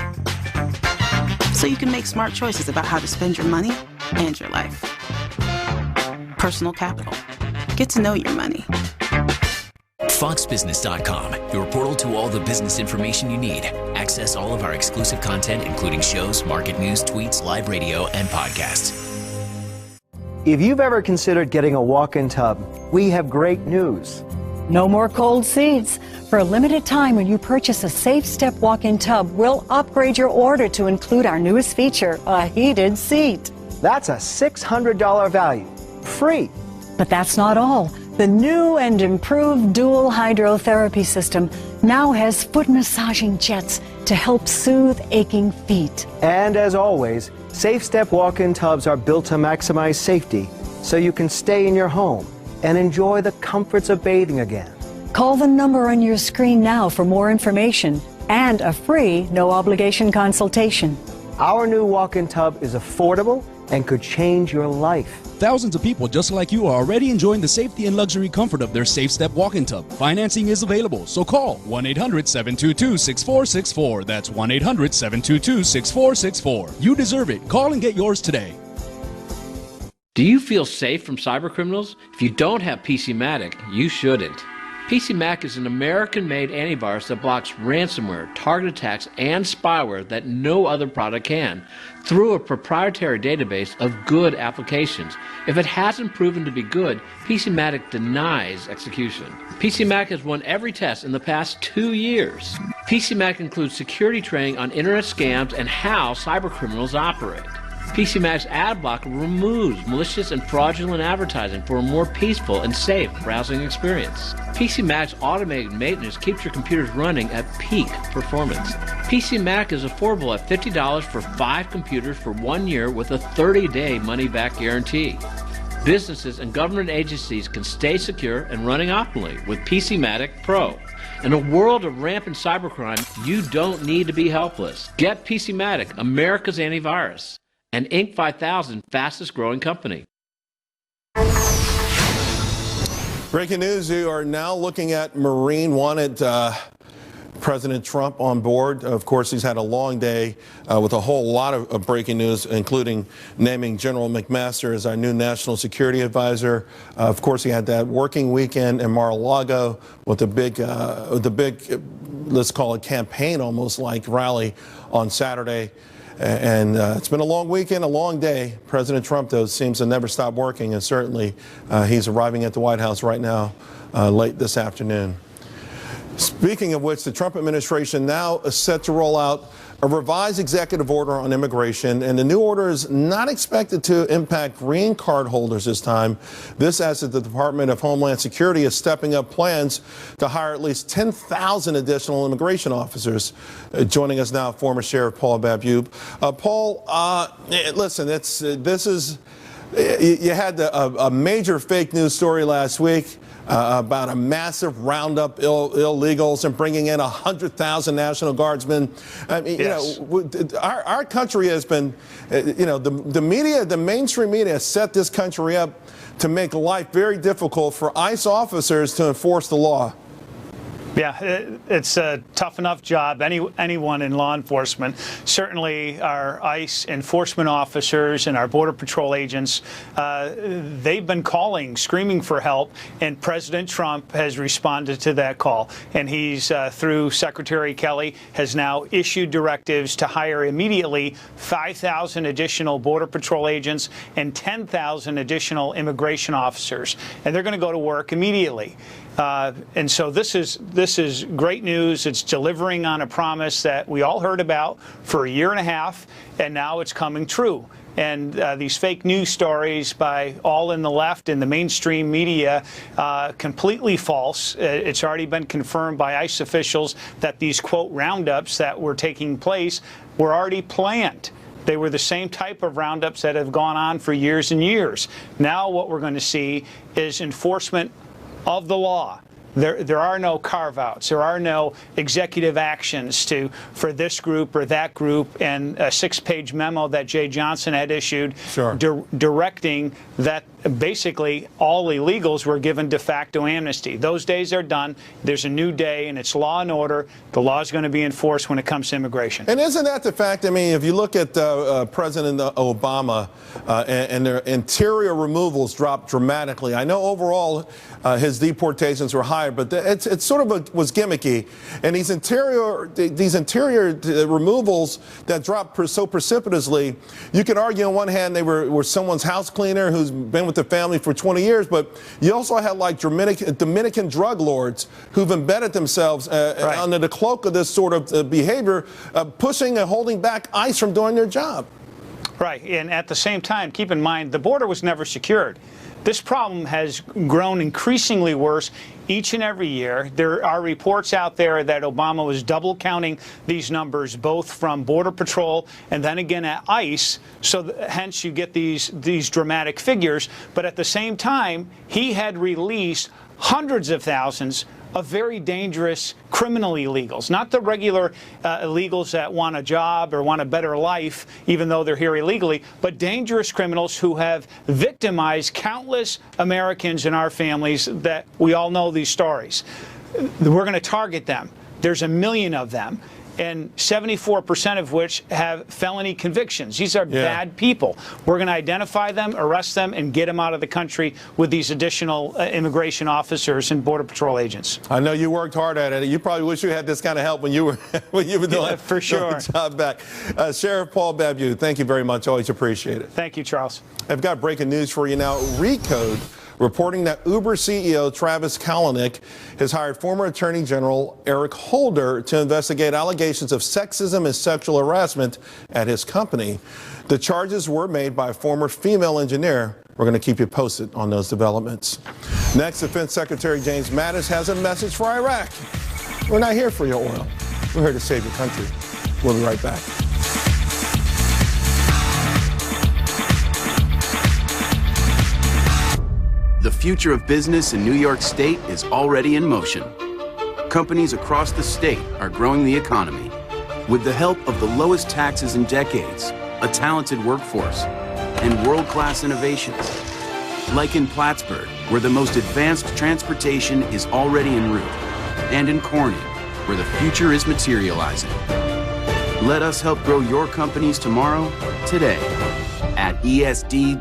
So you can make smart choices about how to spend your money and your life. Personal Capital. Get to know your money. FoxBusiness.com, your portal to all the business information you need. Access all of our exclusive content, including shows, market news, tweets, live radio, and podcasts. If you've ever considered getting a walk-in tub, we have great news. No more cold seats. For a limited time, when you purchase a Safe Step walk-in tub, we'll upgrade your order to include our newest feature, a heated seat. That's a $600 value. Free. But that's not all. The new and improved dual hydrotherapy system now has foot massaging jets to help soothe aching feet. And as always, Safe Step walk-in tubs are built to maximize safety so you can stay in your home and enjoy the comforts of bathing again. Call the number on your screen now for more information and a free, no-obligation consultation. Our new walk-in tub is affordable and could change your life. Thousands of people just like you are already enjoying the safety and luxury comfort of their SafeStep walk-in tub. Financing is available, so call 1-800-722-6464. That's 1-800-722-6464. You deserve it. Call and get yours today. Do you feel safe from cybercriminals? If you don't have PCmatic, you shouldn't. PCmatic is an American-made antivirus that blocks ransomware, target attacks, and spyware that no other product can through a proprietary database of good applications. If it hasn't proven to be good, PCmatic denies execution. PCmatic has won every test in the past 2 years. PCmatic includes security training on internet scams and how cybercriminals operate. PCmatic's ad blocker removes malicious and fraudulent advertising for a more peaceful and safe browsing experience. PCmatic's automated maintenance keeps your computers running at peak performance. PCmatic is affordable at $50 for 5 computers for 1 year with a 30-day money-back guarantee. Businesses and government agencies can stay secure and running optimally with PCmatic Pro. In a world of rampant cybercrime, you don't need to be helpless. Get PCmatic, America's antivirus, and Inc. 5000 fastest growing company. Breaking news, you are now looking at Marine wanted President Trump on board. Of course, he's had a long day with a whole lot of breaking news, including naming General McMaster as our new national security advisor. Of course, he had that working weekend in Mar-a-Lago with the big, let's call it campaign, almost like rally on Saturday. And it's been a long weekend, a long day. President Trump, though, seems to never stop working, and certainly he's arriving at the White House right now late this afternoon. Speaking of which, the Trump administration now is set to roll out a revised executive order on immigration, and the new order is not expected to impact green card holders this time. This as the Department of Homeland Security is stepping up plans to hire at least 10,000 additional immigration officers. Joining us now, former Sheriff Paul Babube. Paul, listen, you had a major fake news story last week about a massive roundup illegals and bringing in 100,000 National Guardsmen. I mean, yes. Our country has been, the media, the mainstream media has set this country up to make life very difficult for ICE officers to enforce the law. Yeah, it's a tough enough job. Anyone in law enforcement, certainly our ICE enforcement officers and our Border Patrol agents, they've been calling, screaming for help, and President Trump has responded to that call. And he's, through Secretary Kelly, has now issued directives to hire immediately 5,000 additional Border Patrol agents and 10,000 additional immigration officers. And they're going to go to work immediately. And so this is great news. It's delivering on a promise that we all heard about for a year and a half, and now it's coming true. And these fake news stories by all in the left and the mainstream media, completely false. It's already been confirmed by ICE officials that these, quote, roundups that were taking place were already planned. They were the same type of roundups that have gone on for years and years. Now what we're going to see is enforcement of the law. There are no carve-outs. There are no executive actions for this group or that group, and a 6-page memo that Jay Johnson had issued directing that basically all illegals were given de facto amnesty. Those days are done. There's a new day, and it's law and order. The law is going to be enforced when it comes to immigration. And isn't that the fact? I mean, if you look at President Obama and their interior removals dropped dramatically. I know overall his deportations were higher, but it sort of was gimmicky. And these interior removals that dropped so precipitously, you could argue on one hand they were someone's house cleaner who's been with the family for 20 years, but you also had like Dominican drug lords who've embedded themselves under the cloak of this sort of behavior, pushing and holding back ICE from doing their job. Right, and at the same time, keep in mind, the border was never secured. This problem has grown increasingly worse each and every year. There are reports out there that Obama was double counting these numbers, both from Border Patrol and then again at ICE, so hence you get these dramatic figures. But at the same time, he had released hundreds of thousands of very dangerous criminal illegals, not the regular illegals that want a job or want a better life, even though they're here illegally, but dangerous criminals who have victimized countless Americans in our families that we all know these stories. We're going to target them. There's 1 million of them, and 74% of which have felony convictions. These are bad people. We're going to identify them, arrest them, and get them out of the country with these additional immigration officers and Border Patrol agents. I know you worked hard at it. You probably wish you had this kind of help when you were doing, for sure. doing the job back. Sheriff Paul Babu, thank you very much. Always appreciate it. Thank you, Charles. I've got breaking news for you now. Recode reporting that Uber CEO Travis Kalanick has hired former Attorney General Eric Holder to investigate allegations of sexism and sexual harassment at his company. The charges were made by a former female engineer. We're going to keep you posted on those developments. Next, Defense Secretary James Mattis has a message for Iraq. We're not here for your oil. We're here to save your country. We'll be right back. The future of business in New York State is already in motion. Companies across the state are growing the economy with the help of the lowest taxes in decades, a talented workforce, and world-class innovations. Like in Plattsburgh, where the most advanced transportation is already en route, and in Corning, where the future is materializing. Let us help grow your companies tomorrow, today, at esd.ny.gov.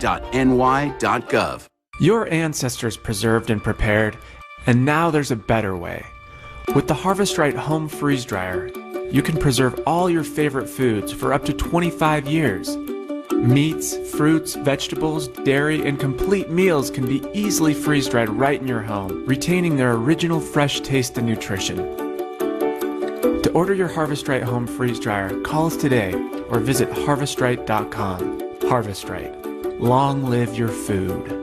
Your ancestors preserved and prepared, and now there's a better way. With the Harvest Right Home Freeze Dryer, you can preserve all your favorite foods for up to 25 years. Meats, fruits, vegetables, dairy, and complete meals can be easily freeze-dried right in your home, retaining their original fresh taste and nutrition. To order your Harvest Right Home Freeze Dryer, call us today or visit harvestright.com. Harvest Right. Long live your food.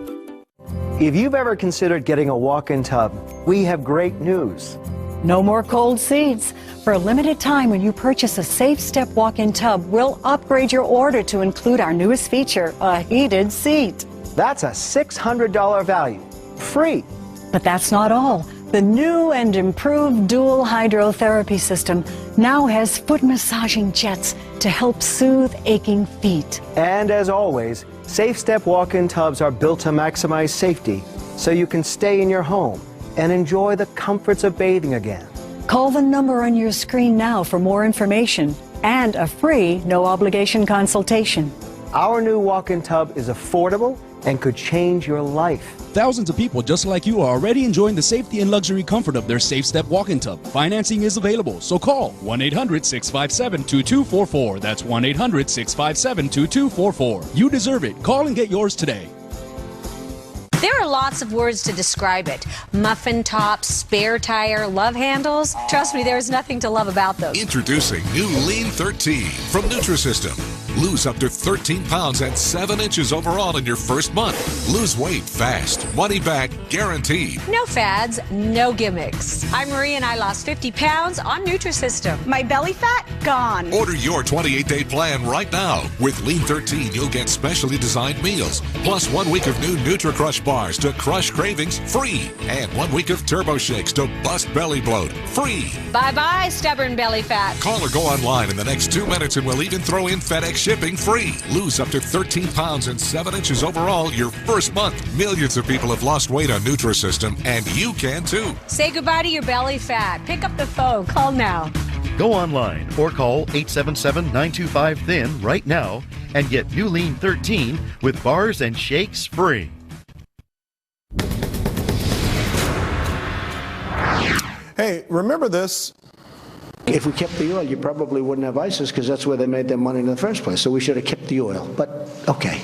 If you've ever considered getting a walk-in tub, we have great news. No more cold seats. For a limited time, when you purchase a Safe Step walk-in tub, we'll upgrade your order to include our newest feature, a heated seat. That's a $600 value, free. But that's not all. The new and improved dual hydrotherapy system now has foot massaging jets to help soothe aching feet. And as always, Safe Step walk-in tubs are built to maximize safety so you can stay in your home and enjoy the comforts of bathing again. Call the number on your screen now for more information and a free, no-obligation consultation. Our new walk-in tub is affordable and could change your life. Thousands of people just like you are already enjoying the safety and luxury comfort of their Safe Step walk-in tub. Financing is available, so call 1-800-657-2244. That's 1-800-657-2244. You deserve it. Call and get yours today. There are lots of words to describe it. Muffin tops, spare tire, love handles. Trust me, there's nothing to love about those. Introducing new Lean 13 from Nutrisystem. Lose up to 13 pounds and 7 inches overall in your first month. Lose weight fast, money back guaranteed. No fads, no gimmicks. I'm Marie and I lost 50 pounds on Nutrisystem. My belly fat gone. Order your 28-day plan right now. With Lean 13, you'll get specially designed meals, plus 1 week of new NutriCrush bars to crush cravings free, and 1 week of Turbo Shakes to bust belly bloat free. Bye-bye, stubborn belly fat. Call or go online in the next 2 minutes and we'll even throw in FedEx shipping free. Lose up to 13 pounds and 7 inches overall your first month. Millions of people have lost weight on Nutrisystem, and you can too. Say goodbye to your belly fat. Pick up the phone. Call now. Go online or call 877-925-THIN right now and get new Lean 13 with bars and shakes free. Hey, remember this? If we kept the oil, you probably wouldn't have ISIS because that's where they made their money in the first place. So we should have kept the oil. But, okay.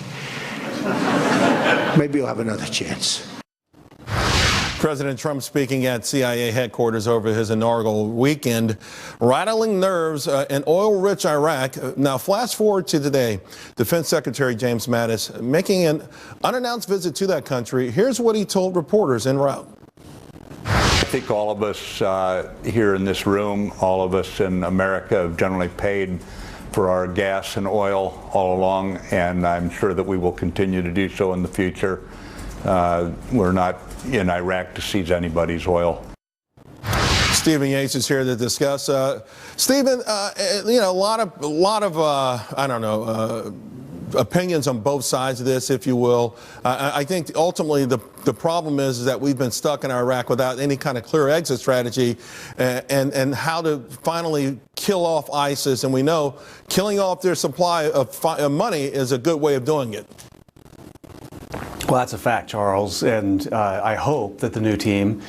Maybe you'll have another chance. President Trump speaking at CIA headquarters over his inaugural weekend, rattling nerves in oil-rich Iraq. Now, flash forward to today. Defense Secretary James Mattis making an unannounced visit to that country. Here's what he told reporters en route. I think all of us here in this room, all of us in America have generally paid for our gas and oil all along, and I'm sure that we will continue to do so in the future. We're not in Iraq to seize anybody's oil. Stephen Yates is here to discuss. Stephen, a lot of I don't know, opinions on both sides of this, if you will. I think ultimately the problem is that we've been stuck in Iraq without any kind of clear exit strategy and how to finally kill off ISIS. And we know killing off their supply of money is a good way of doing it. Well, that's a fact, Charles, and I hope that the new team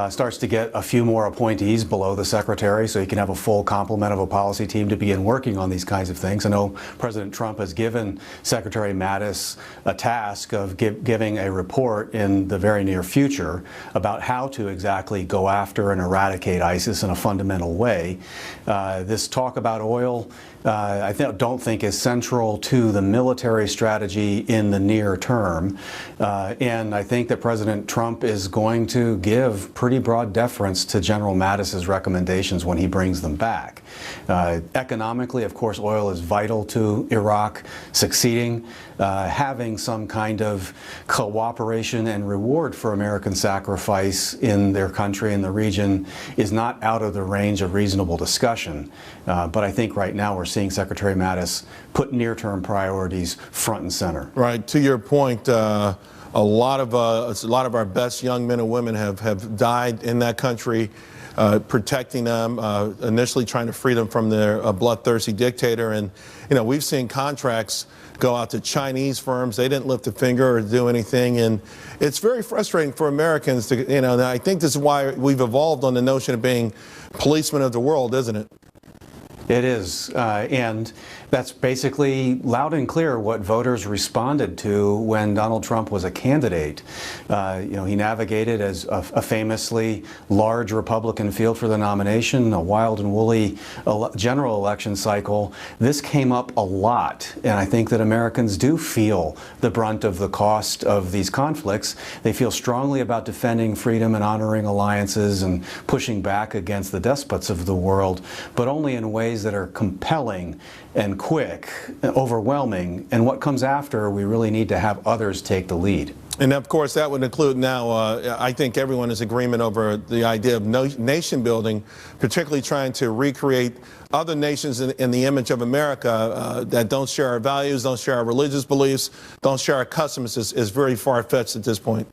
starts to get a few more appointees below the secretary so you can have a full complement of a policy team to begin working on these kinds of things. I know President Trump has given Secretary Mattis a task of giving a report in the very near future about how to exactly go after and eradicate ISIS in a fundamental way. This talk about oil, I don't think is central to the military strategy in the near term. And I think that President Trump is going to give pretty broad deference to General Mattis's recommendations when he brings them back. Economically, of course, oil is vital to Iraq succeeding. Having some kind of cooperation and reward for American sacrifice in their country and the region is not out of the range of reasonable discussion. But I think right now we're seeing Secretary Mattis put near-term priorities front and center. Right. To your point, a lot of our best young men and women have died in that country, protecting them, initially trying to free them from their bloodthirsty dictator. And we've seen contracts go out to Chinese firms. They didn't lift a finger or do anything, and it's very frustrating for Americans to, and I think this is why we've evolved on the notion of being policemen of the world, isn't it? It is, and that's basically loud and clear what voters responded to when Donald Trump was a candidate. He navigated as a famously large Republican field for the nomination, a wild and woolly general election cycle. This came up a lot, and I think that Americans do feel the brunt of the cost of these conflicts. They feel strongly about defending freedom and honoring alliances and pushing back against the despots of the world, but only in ways that are compelling and quick, overwhelming, and what comes after, we really need to have others take the lead. And of course, that would include now, I think everyone is in agreement over the idea of nation building, particularly trying to recreate other nations in the image of America that don't share our values, don't share our religious beliefs, don't share our customs is very far-fetched at this point.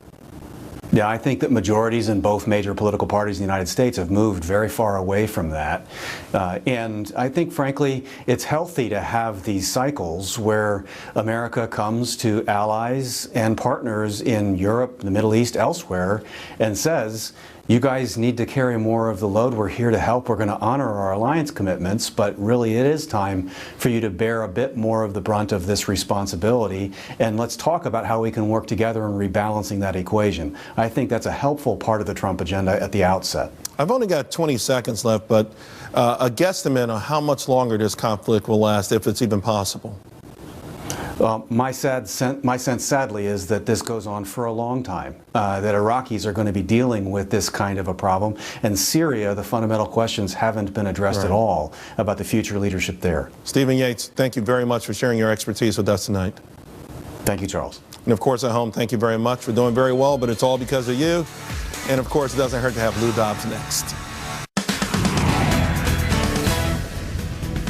Yeah, I think that majorities in both major political parties in the United States have moved very far away from that. And I think, frankly, it's healthy to have these cycles where America comes to allies and partners in Europe, the Middle East, elsewhere, and says, you guys need to carry more of the load. We're here to help. We're going to honor our alliance commitments, but really it is time for you to bear a bit more of the brunt of this responsibility. And let's talk about how we can work together in rebalancing that equation. I think that's a helpful part of the Trump agenda at the outset. I've only got 20 seconds left, but a guesstimate on how much longer this conflict will last, if it's even possible. My sense, sadly, is that this goes on for a long time, that Iraqis are going to be dealing with this kind of a problem. And Syria, the fundamental questions haven't been addressed at all about the future leadership there. Stephen Yates, thank you very much for sharing your expertise with us tonight. Thank you, Charles. And of course, at home, thank you very much for doing very well, but it's all because of you. And of course, it doesn't hurt to have Lou Dobbs next.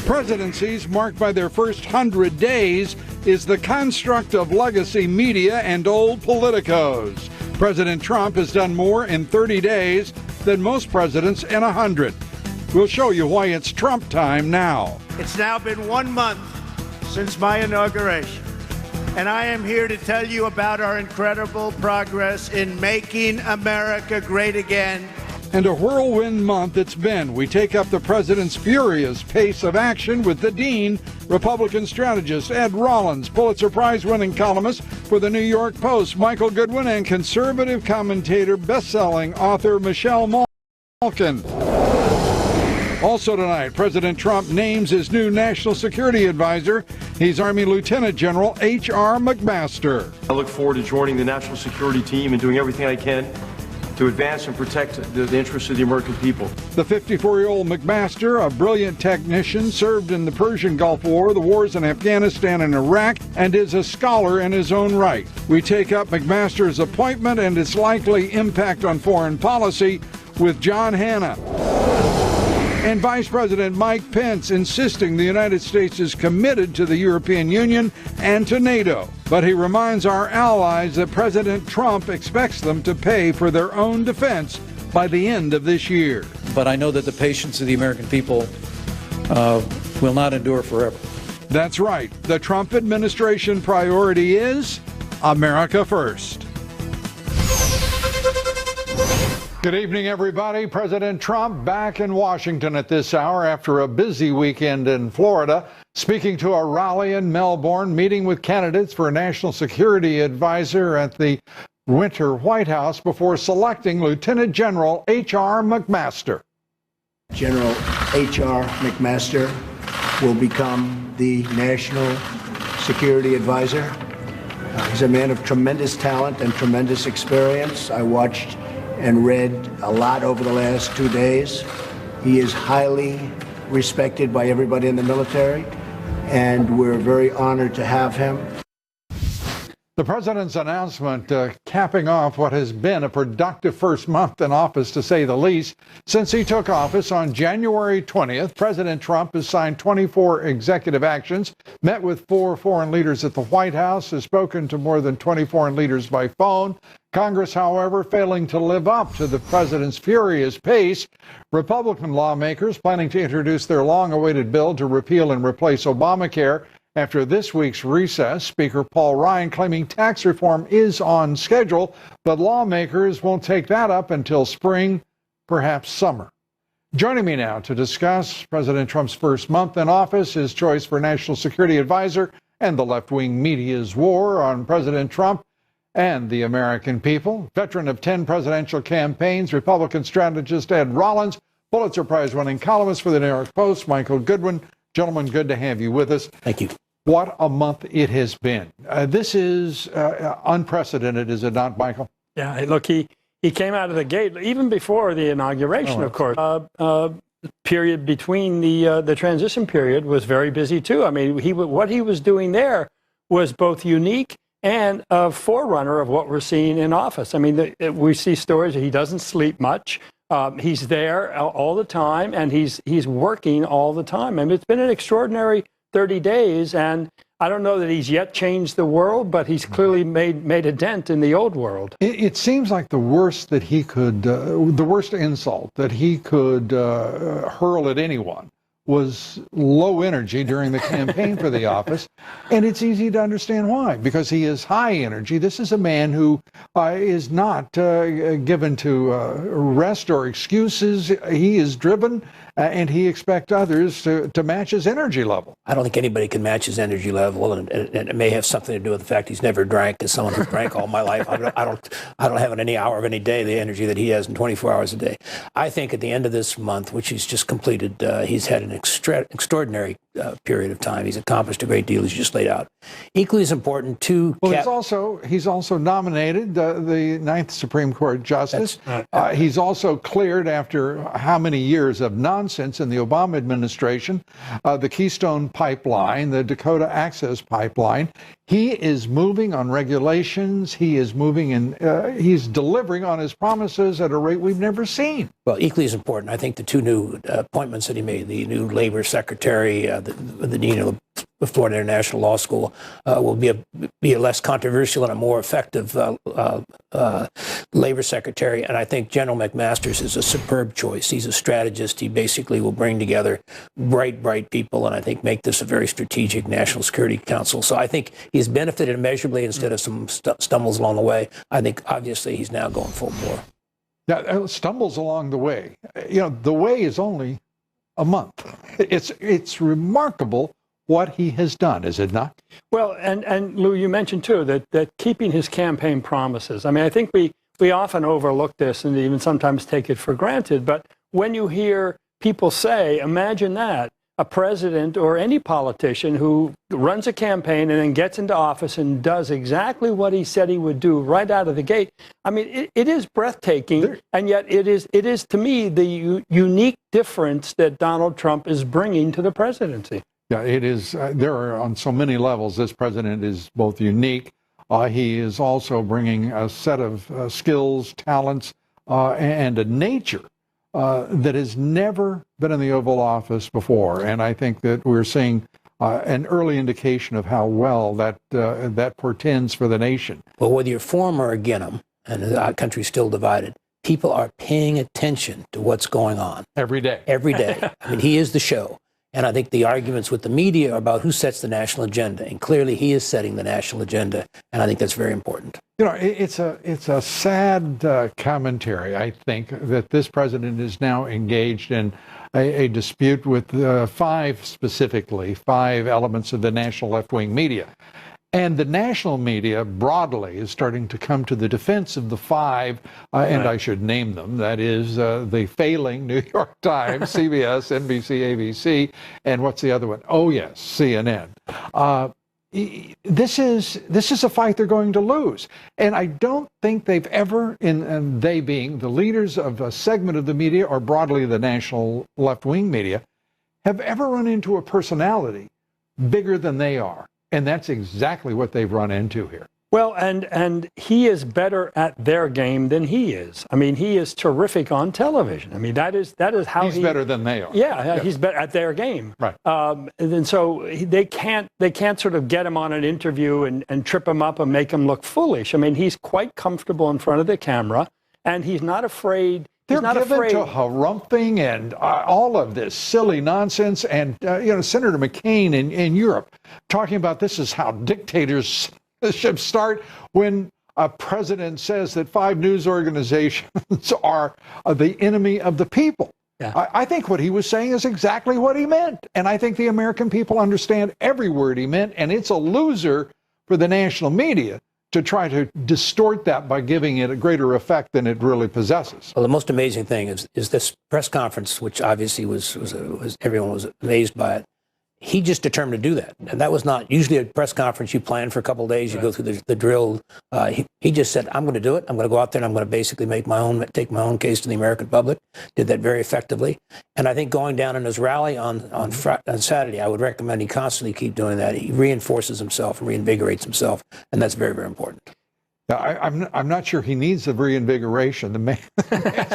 Presidencies marked by their first 100 days is the construct of legacy media and old politicos. President Trump has done more in 30 days than most presidents in 100. We'll show you why it's Trump time now. It's now been 1 month since my inauguration, and I am here to tell you about our incredible progress in making America great again. And a whirlwind month it's been. We take up the president's furious pace of action with the Dean, Republican strategist Ed Rollins, Pulitzer Prize-winning columnist for the New York Post, Michael Goodwin, and conservative commentator, best-selling author Michelle Malkin. Also tonight, President Trump names his new national security advisor. He's Army Lieutenant General H.R. McMaster. I look forward to joining the national security team and doing everything I can to advance and protect the interests of the American people. The 54-year-old McMaster, a brilliant technician, served in the Persian Gulf War, the wars in Afghanistan and Iraq, and is a scholar in his own right. We take up McMaster's appointment and its likely impact on foreign policy with John Hanna. And Vice President Mike Pence insisting the United States is committed to the European Union and to NATO. But he reminds our allies that President Trump expects them to pay for their own defense by the end of this year. But I know that the patience of the American people will not endure forever. That's right. The Trump administration priority is America first. Good evening, everybody. President Trump back in Washington at this hour after a busy weekend in Florida, speaking to a rally in Melbourne, meeting with candidates for a national security advisor at the Winter White House before selecting Lieutenant General H.R. McMaster. General H.R. McMaster will become the national security advisor. He's a man of tremendous talent and tremendous experience. I watched and read a lot over the last 2 days. He is highly respected by everybody in the military, and we're very honored to have him. The president's announcement capping off what has been a productive first month in office, to say the least. Since he took office on January 20th, President Trump has signed 24 executive actions, met with 4 foreign leaders at the White House, has spoken to more than 20 foreign leaders by phone. Congress, however, failing to live up to the president's furious pace. Republican lawmakers planning to introduce their long-awaited bill to repeal and replace Obamacare. After this week's recess, Speaker Paul Ryan claiming tax reform is on schedule, but lawmakers won't take that up until spring, perhaps summer. Joining me now to discuss President Trump's first month in office, his choice for National Security Advisor, and the left-wing media's war on President Trump and the American people, veteran of 10 presidential campaigns, Republican strategist Ed Rollins, Pulitzer Prize-winning columnist for the New York Post, Michael Goodwin. Gentlemen, good to have you with us. Thank you. What a month it has been. This is unprecedented, is it not, Michael? Yeah, look, he came out of the gate, even before the inauguration, of course. Period between the transition period was very busy, too. I mean, what he was doing there was both unique and a forerunner of what we're seeing in office. I mean, we see stories that he doesn't sleep much. He's there all the time, and he's working all the time. I mean, it's been an extraordinary 30 days, and I don't know that he's yet changed the world, but he's clearly made a dent in the old world. It seems like the worst that he could, the worst insult that he could hurl at anyone was low energy during the campaign for the office. And it's easy to understand why, because he is high energy. This is a man who is not given to rest or excuses. He is driven, and he expects others to match his energy level. I don't think anybody can match his energy level, and it may have something to do with the fact he's never drank. As someone who's drank all my life, I don't have in any hour of any day the energy that he has in 24 hours a day. I think at the end of this month, which he's just completed, he's had an extraordinary period of time. He's accomplished a great deal, as you just laid out. Equally as important, he's also nominated the 9th Supreme Court Justice. He's also cleared, after how many years of nonsense in the Obama administration, the Keystone Pipeline, the Dakota Access Pipeline. He is moving on regulations. He is moving and he's delivering on his promises at a rate we've never seen. Well, equally as important, I think the 2 new appointments that he made, the new labor secretary, the dean of the Florida International Law School, will be a less controversial and a more effective labor secretary. And I think General McMaster's is a superb choice. He's a strategist. He basically will bring together bright people, and I think make this a very strategic National Security Council. So I think he's benefited immeasurably instead of some stumbles along the way. I think obviously he's now going full bore. Yeah, stumbles along the way. You know, the way is only a month. It's remarkable what he has done, is it not? Well, and Lou, you mentioned too that keeping his campaign promises. I mean, I think we often overlook this and even sometimes take it for granted. But when you hear people say, imagine that, a president or any politician who runs a campaign and then gets into office and does exactly what he said he would do right out of the gate. I mean, it is breathtaking, and yet it is to me the unique difference that Donald Trump is bringing to the presidency. Yeah, it is. There are, on so many levels, this president is both unique. He is also bringing a set of skills, talents, and a nature that has never been in the Oval Office before. And I think that we're seeing an early indication of how well that portends for the nation. Well, whether you're for him or against him, and our country's still divided, people are paying attention to what's going on. Every day. Every day. I mean, he is the show. And I think the arguments with the media are about who sets the national agenda. And clearly he is setting the national agenda. And I think that's very important. You know, it's a sad commentary, I think, that this president is now engaged in a dispute with five elements of the national left-wing media. And the national media broadly is starting to come to the defense of the five, and I should name them. That is the failing New York Times, CBS, NBC, ABC, and what's the other one? Oh, yes, CNN. This is a fight they're going to lose. And I don't think they've ever, and they being the leaders of a segment of the media, or broadly the national left-wing media, have ever run into a personality bigger than they are. And that's exactly what they've run into here. Well, and he is better at their game than he is. I mean, he is terrific on television. I mean, that is how he's better than they are. Yeah, he's better at their game. Right. And so they can't sort of get him on an interview and trip him up and make him look foolish. I mean, he's quite comfortable in front of the camera, and he's not afraid. They're given to harumping and all of this silly nonsense. And, Senator McCain in Europe talking about this is how dictatorships start, when a president says that 5 news organizations are the enemy of the people. Yeah. I think what he was saying is exactly what he meant. And I think the American people understand every word he meant. And it's a loser for the national media to try to distort that by giving it a greater effect than it really possesses. Well, the most amazing thing is this press conference, which obviously was everyone was amazed by it. He just determined to do that. And that was not usually a press conference you plan for a couple of days, you go through the drill. He just said, I'm going to do it. I'm going to go out there and I'm going to basically take my own case to the American public. Did that very effectively. And I think going down in his rally on Saturday, I would recommend he constantly keep doing that. He reinforces himself and reinvigorates himself. And that's very, very important. I'm not sure he needs the reinvigoration. The man's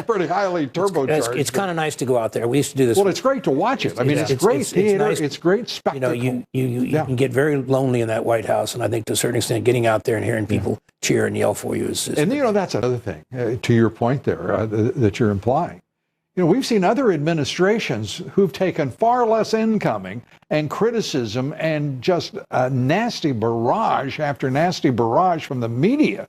pretty highly turbocharged. It's kind of nice to go out there. We used to do this. Well, it's great to watch it. I mean, it's great theater. It's great spectacle. You can get very lonely in that White House, and I think to a certain extent, getting out there and hearing people cheer and yell for you is. And that's another thing to your point there that you're implying. We've seen other administrations who've taken far less incoming and criticism and just a nasty barrage after nasty barrage from the media.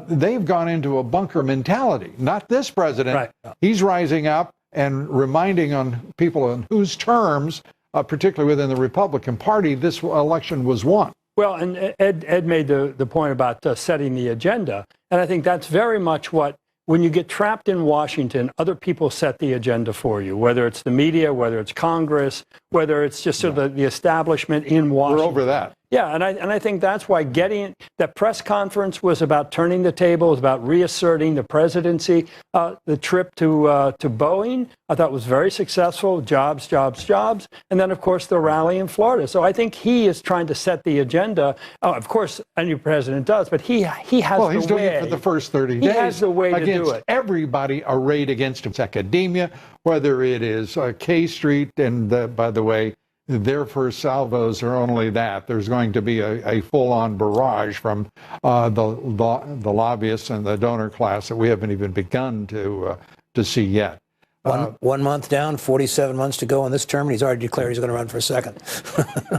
They've gone into a bunker mentality. Not this president. Right. He's rising up and reminding on people on whose terms, particularly within the Republican Party, this election was won. Well, and Ed made the point about setting the agenda. And I think that's very much what, when you get trapped in Washington, other people set the agenda for you, whether it's the media, whether it's Congress, whether it's just sort of the establishment in Washington. We're over that. Yeah, and I think that's why that press conference was about turning the table, was about reasserting the presidency. The trip to Boeing, I thought was very successful. Jobs, jobs, jobs. And then, of course, the rally in Florida. So I think he is trying to set the agenda. Of course, any president does, but he has the way. Well, he's doing it for the first 30 days. He has the way to do it. Everybody arrayed against him. It's academia, whether it is K Street, and by the way, their first salvos are only that. There's going to be a full-on barrage from the lobbyists and the donor class that we haven't even begun to see yet. 1 month down, 47 months to go in this term, and he's already declared he's going to run for a second.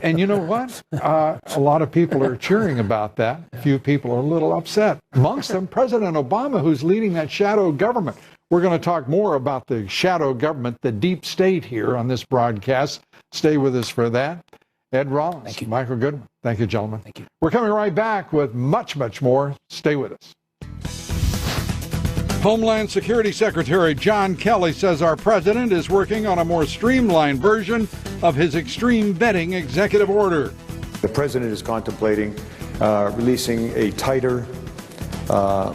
And you know what? A lot of people are cheering about that. A few people are a little upset. Amongst them, President Obama, who's leading that shadow government. We're going to talk more about the shadow government, the deep state here on this broadcast. Stay with us for that. Ed Rollins, thank you. Michael Goodwin. Thank you, gentlemen. Thank you. We're coming right back with much, much more. Stay with us. Homeland Security Secretary John Kelly says our president is working on a more streamlined version of his extreme vetting executive order. The president is contemplating releasing a tighter,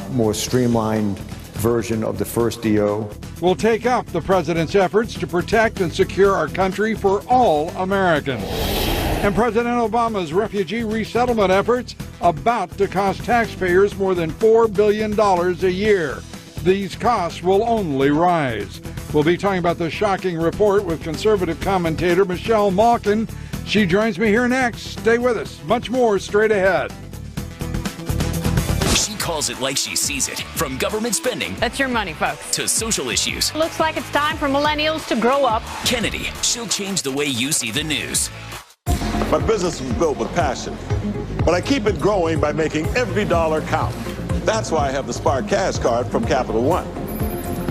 more streamlined version of the first DO. We'll take up the president's efforts to protect and secure our country for all Americans. And President Obama's refugee resettlement efforts about to cost taxpayers more than $4 billion a year. these costs will only rise. We'll be talking about the shocking report with conservative commentator Michelle Malkin. She joins me here next. Stay with us. Much more straight ahead. She calls it like she sees it. From government spending. That's your money, folks. To social issues. Looks like it's time for millennials to grow up. Kennedy, she'll change the way you see the news. My business was built with passion, but I keep it growing by making every dollar count. That's why I have the Spark Cash Card from Capital One.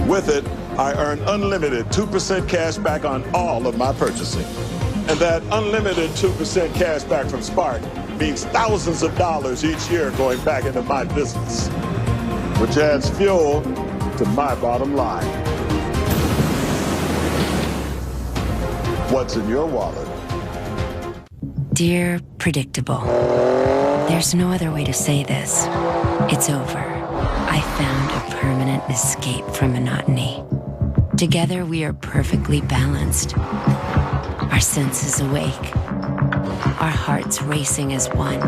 With it, I earn unlimited 2% cash back on all of my purchasing. And that unlimited 2% cash back from Spark means thousands of dollars each year going back into my business, which adds fuel to my bottom line. What's in your wallet? Dear Predictable, there's no other way to say this. It's over. I found a permanent escape from monotony. Together we are perfectly balanced. Our senses awake. Our hearts racing as one.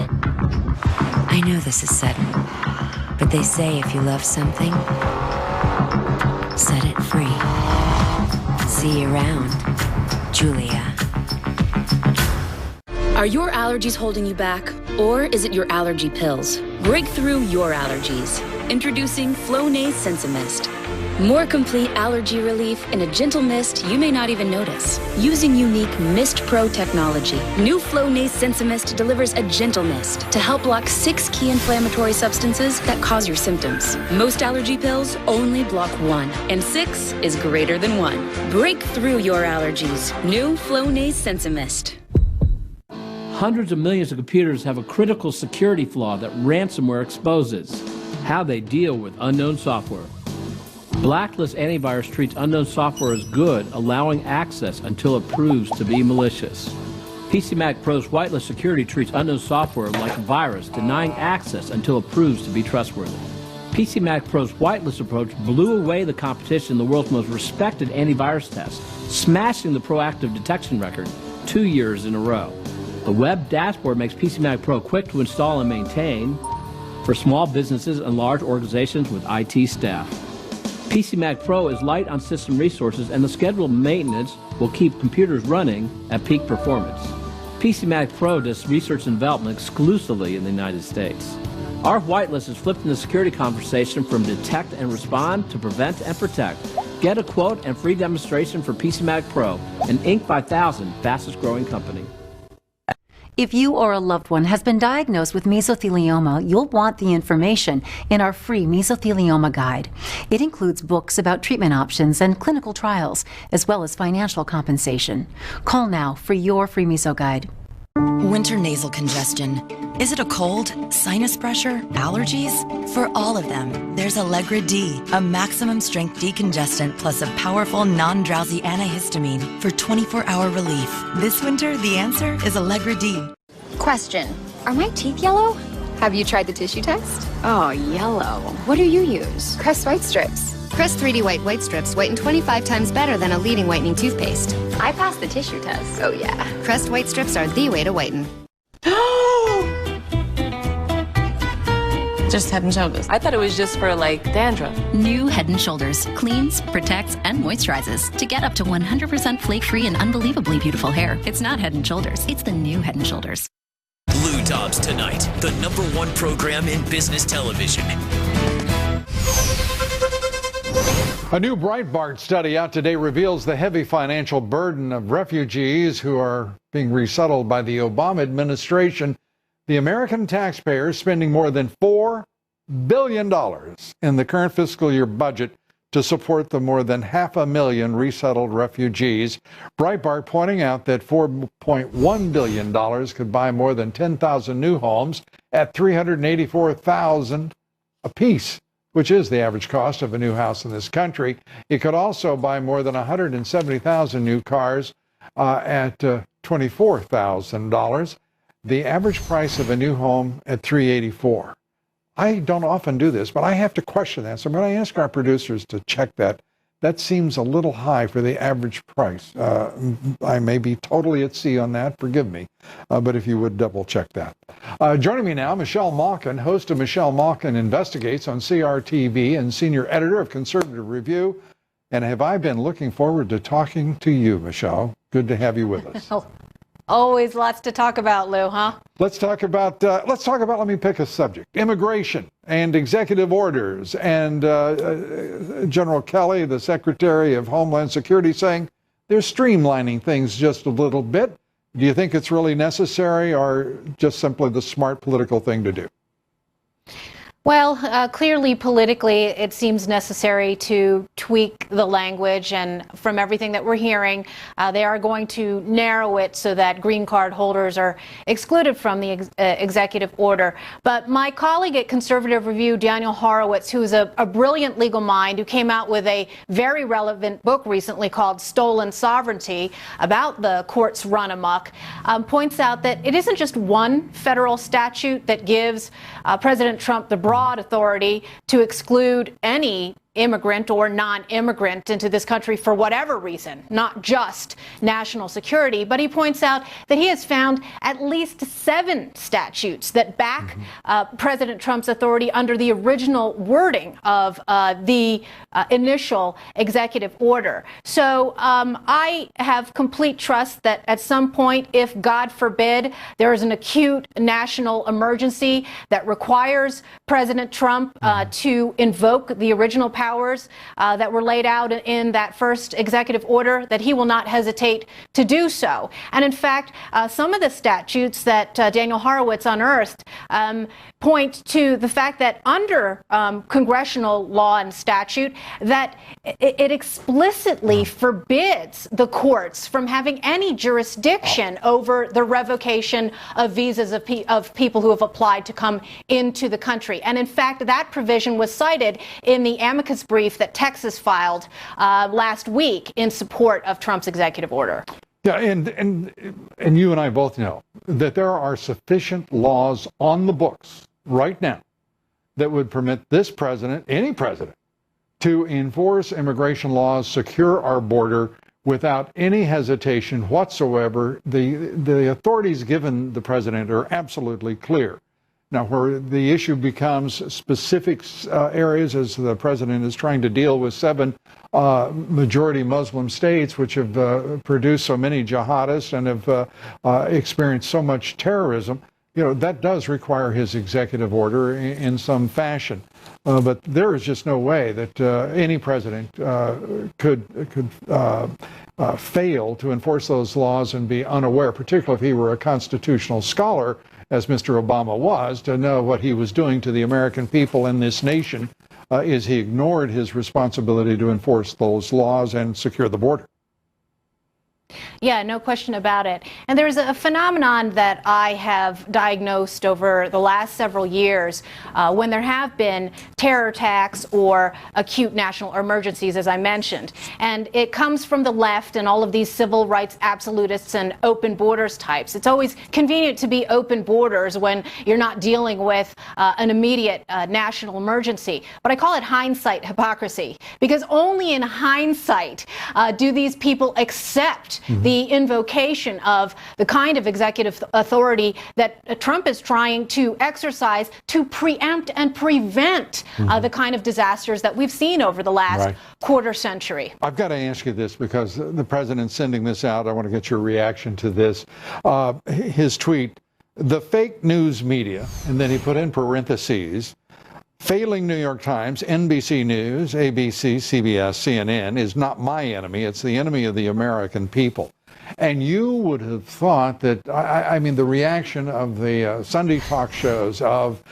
I know this is sudden, but they say if you love something, set it free. See you around, Julia. Are your allergies holding you back? Or is it your allergy pills? Break through your allergies. Introducing Flonase Sensimist. More complete allergy relief in a gentle mist you may not even notice. Using unique Mist Pro technology, new Flonase Sensimist delivers a gentle mist to help block 6 key inflammatory substances that cause your symptoms. Most allergy pills only block 1, and 6 is greater than 1. Break through your allergies. New Flonase Sensimist. Hundreds of millions of computers have a critical security flaw that ransomware exposes: how they deal with unknown software. Blacklist Antivirus treats unknown software as good, allowing access until it proves to be malicious. PCMag Pro's Whitelist Security treats unknown software like a virus, denying access until it proves to be trustworthy. PCMag Pro's Whitelist approach blew away the competition in the world's most respected antivirus test, smashing the proactive detection record 2 years in a row. The web dashboard makes PCMag Pro quick to install and maintain for small businesses and large organizations with IT staff. PCMag Pro is light on system resources, and the scheduled maintenance will keep computers running at peak performance. PCMag Pro does research and development exclusively in the United States. Our whitelist is flipping the security conversation from detect and respond to prevent and protect. Get a quote and free demonstration for PCMag Pro, an Inc. 5000 fastest growing company. If you or a loved one has been diagnosed with mesothelioma, you'll want the information in our free Mesothelioma Guide. It includes books about treatment options and clinical trials, as well as financial compensation. Call now for your free Meso Guide. Winter nasal congestion. Is it a cold, sinus pressure, allergies? For all of them, there's Allegra D, a maximum strength decongestant plus a powerful non-drowsy antihistamine for 24-hour relief. This winter, the answer is Allegra D. Question. Are my teeth yellow? Have you tried the tissue test? Oh, yellow. What do you use? Crest White Strips. Crest 3D White Strips whiten 25 times better than a leading whitening toothpaste. I passed the tissue test. Oh, yeah. Crest White Strips are the way to whiten. Just Head and Shoulders. I thought it was just for, like, dandruff. New Head and Shoulders cleans, protects, and moisturizes to get up to 100% flake-free and unbelievably beautiful hair. It's not Head and Shoulders. It's the new Head and Shoulders. Blue Tops Tonight, the #1 program in business television. A new Breitbart study out today reveals the heavy financial burden of refugees who are being resettled by the Obama administration. The American taxpayer is spending more than $4 billion in the current fiscal year budget to support the more than 500,000 resettled refugees. Breitbart pointing out that $4.1 billion could buy more than 10,000 new homes at $384,000 apiece, which is the average cost of a new house in this country. It could also buy more than 170,000 new cars at $24,000. The average price of a new home at $384,000. I don't often do this, but I have to question that. So I'm going to ask our producers to check that That seems a little high for the average price. I may be totally at sea on that, forgive me, but if you would double check that. Joining me now, Michelle Malkin, host of Michelle Malkin Investigates on CRTV and senior editor of Conservative Review. And have I been looking forward to talking to you, Michelle? Good to have you with us. Always lots to talk about, Lou, huh? Let's talk about, let me pick a subject, immigration and executive orders, and General Kelly, the Secretary of Homeland Security, saying they're streamlining things just a little bit. Do you think it's really necessary or just simply the smart political thing to do? Well, clearly politically, it seems necessary to tweak the language, and from everything that we're hearing, they are going to narrow it so that green card holders are excluded from the executive order. But my colleague at Conservative Review, Daniel Horowitz, who is a brilliant legal mind who came out with a very relevant book recently called Stolen Sovereignty about the courts run amok, points out that it isn't just one federal statute that gives President Trump the broad authority to exclude any immigrant or non-immigrant into this country for whatever reason, not just national security. But he points out that he has found at least 7 statutes that back President Trump's authority under the original wording of the initial executive order. So I have complete trust that at some point, if God forbid there is an acute national emergency that requires President Trump to invoke the original powers that were laid out in that first executive order, that he will not hesitate to do so. And in fact, some of the statutes that Daniel Horowitz unearthed point to the fact that under congressional law and statute, that it explicitly forbids the courts from having any jurisdiction over the revocation of visas of people who have applied to come into the country. And in fact, that provision was cited in the amicus brief that Texas filed last week in support of Trump's executive order. Yeah, and you and I both know that there are sufficient laws on the books right now that would permit this president, any president, to enforce immigration laws, secure our border without any hesitation whatsoever. The authorities given the president are absolutely clear. Now, where the issue becomes specific areas, as the president is trying to deal with 7 majority Muslim states, which have produced so many jihadists and have experienced so much terrorism, that does require his executive order in some fashion. But there is just no way that any president could fail to enforce those laws and be unaware, particularly if he were a constitutional scholar, as Mr. Obama was, to know what he was doing to the American people in this nation, is he ignored his responsibility to enforce those laws and secure the border. Yeah, no question about it. And there's a phenomenon that I have diagnosed over the last several years when there have been terror attacks or acute national emergencies, as I mentioned. And it comes from the left and all of these civil rights absolutists and open borders types. It's always convenient to be open borders when you're not dealing with an immediate national emergency. But I call it hindsight hypocrisy, because only in hindsight do these people accept the invocation of the kind of executive authority that Trump is trying to exercise to preempt and prevent the kind of disasters that we've seen over the last quarter century. I've got to ask you this because the president's sending this out. I want to get your reaction to this. His tweet, the fake news media, and then he put in parentheses, failing New York Times, NBC News, ABC, CBS, CNN is not my enemy. It's the enemy of the American people. And you would have thought that, I mean, the reaction of the Sunday talk shows, of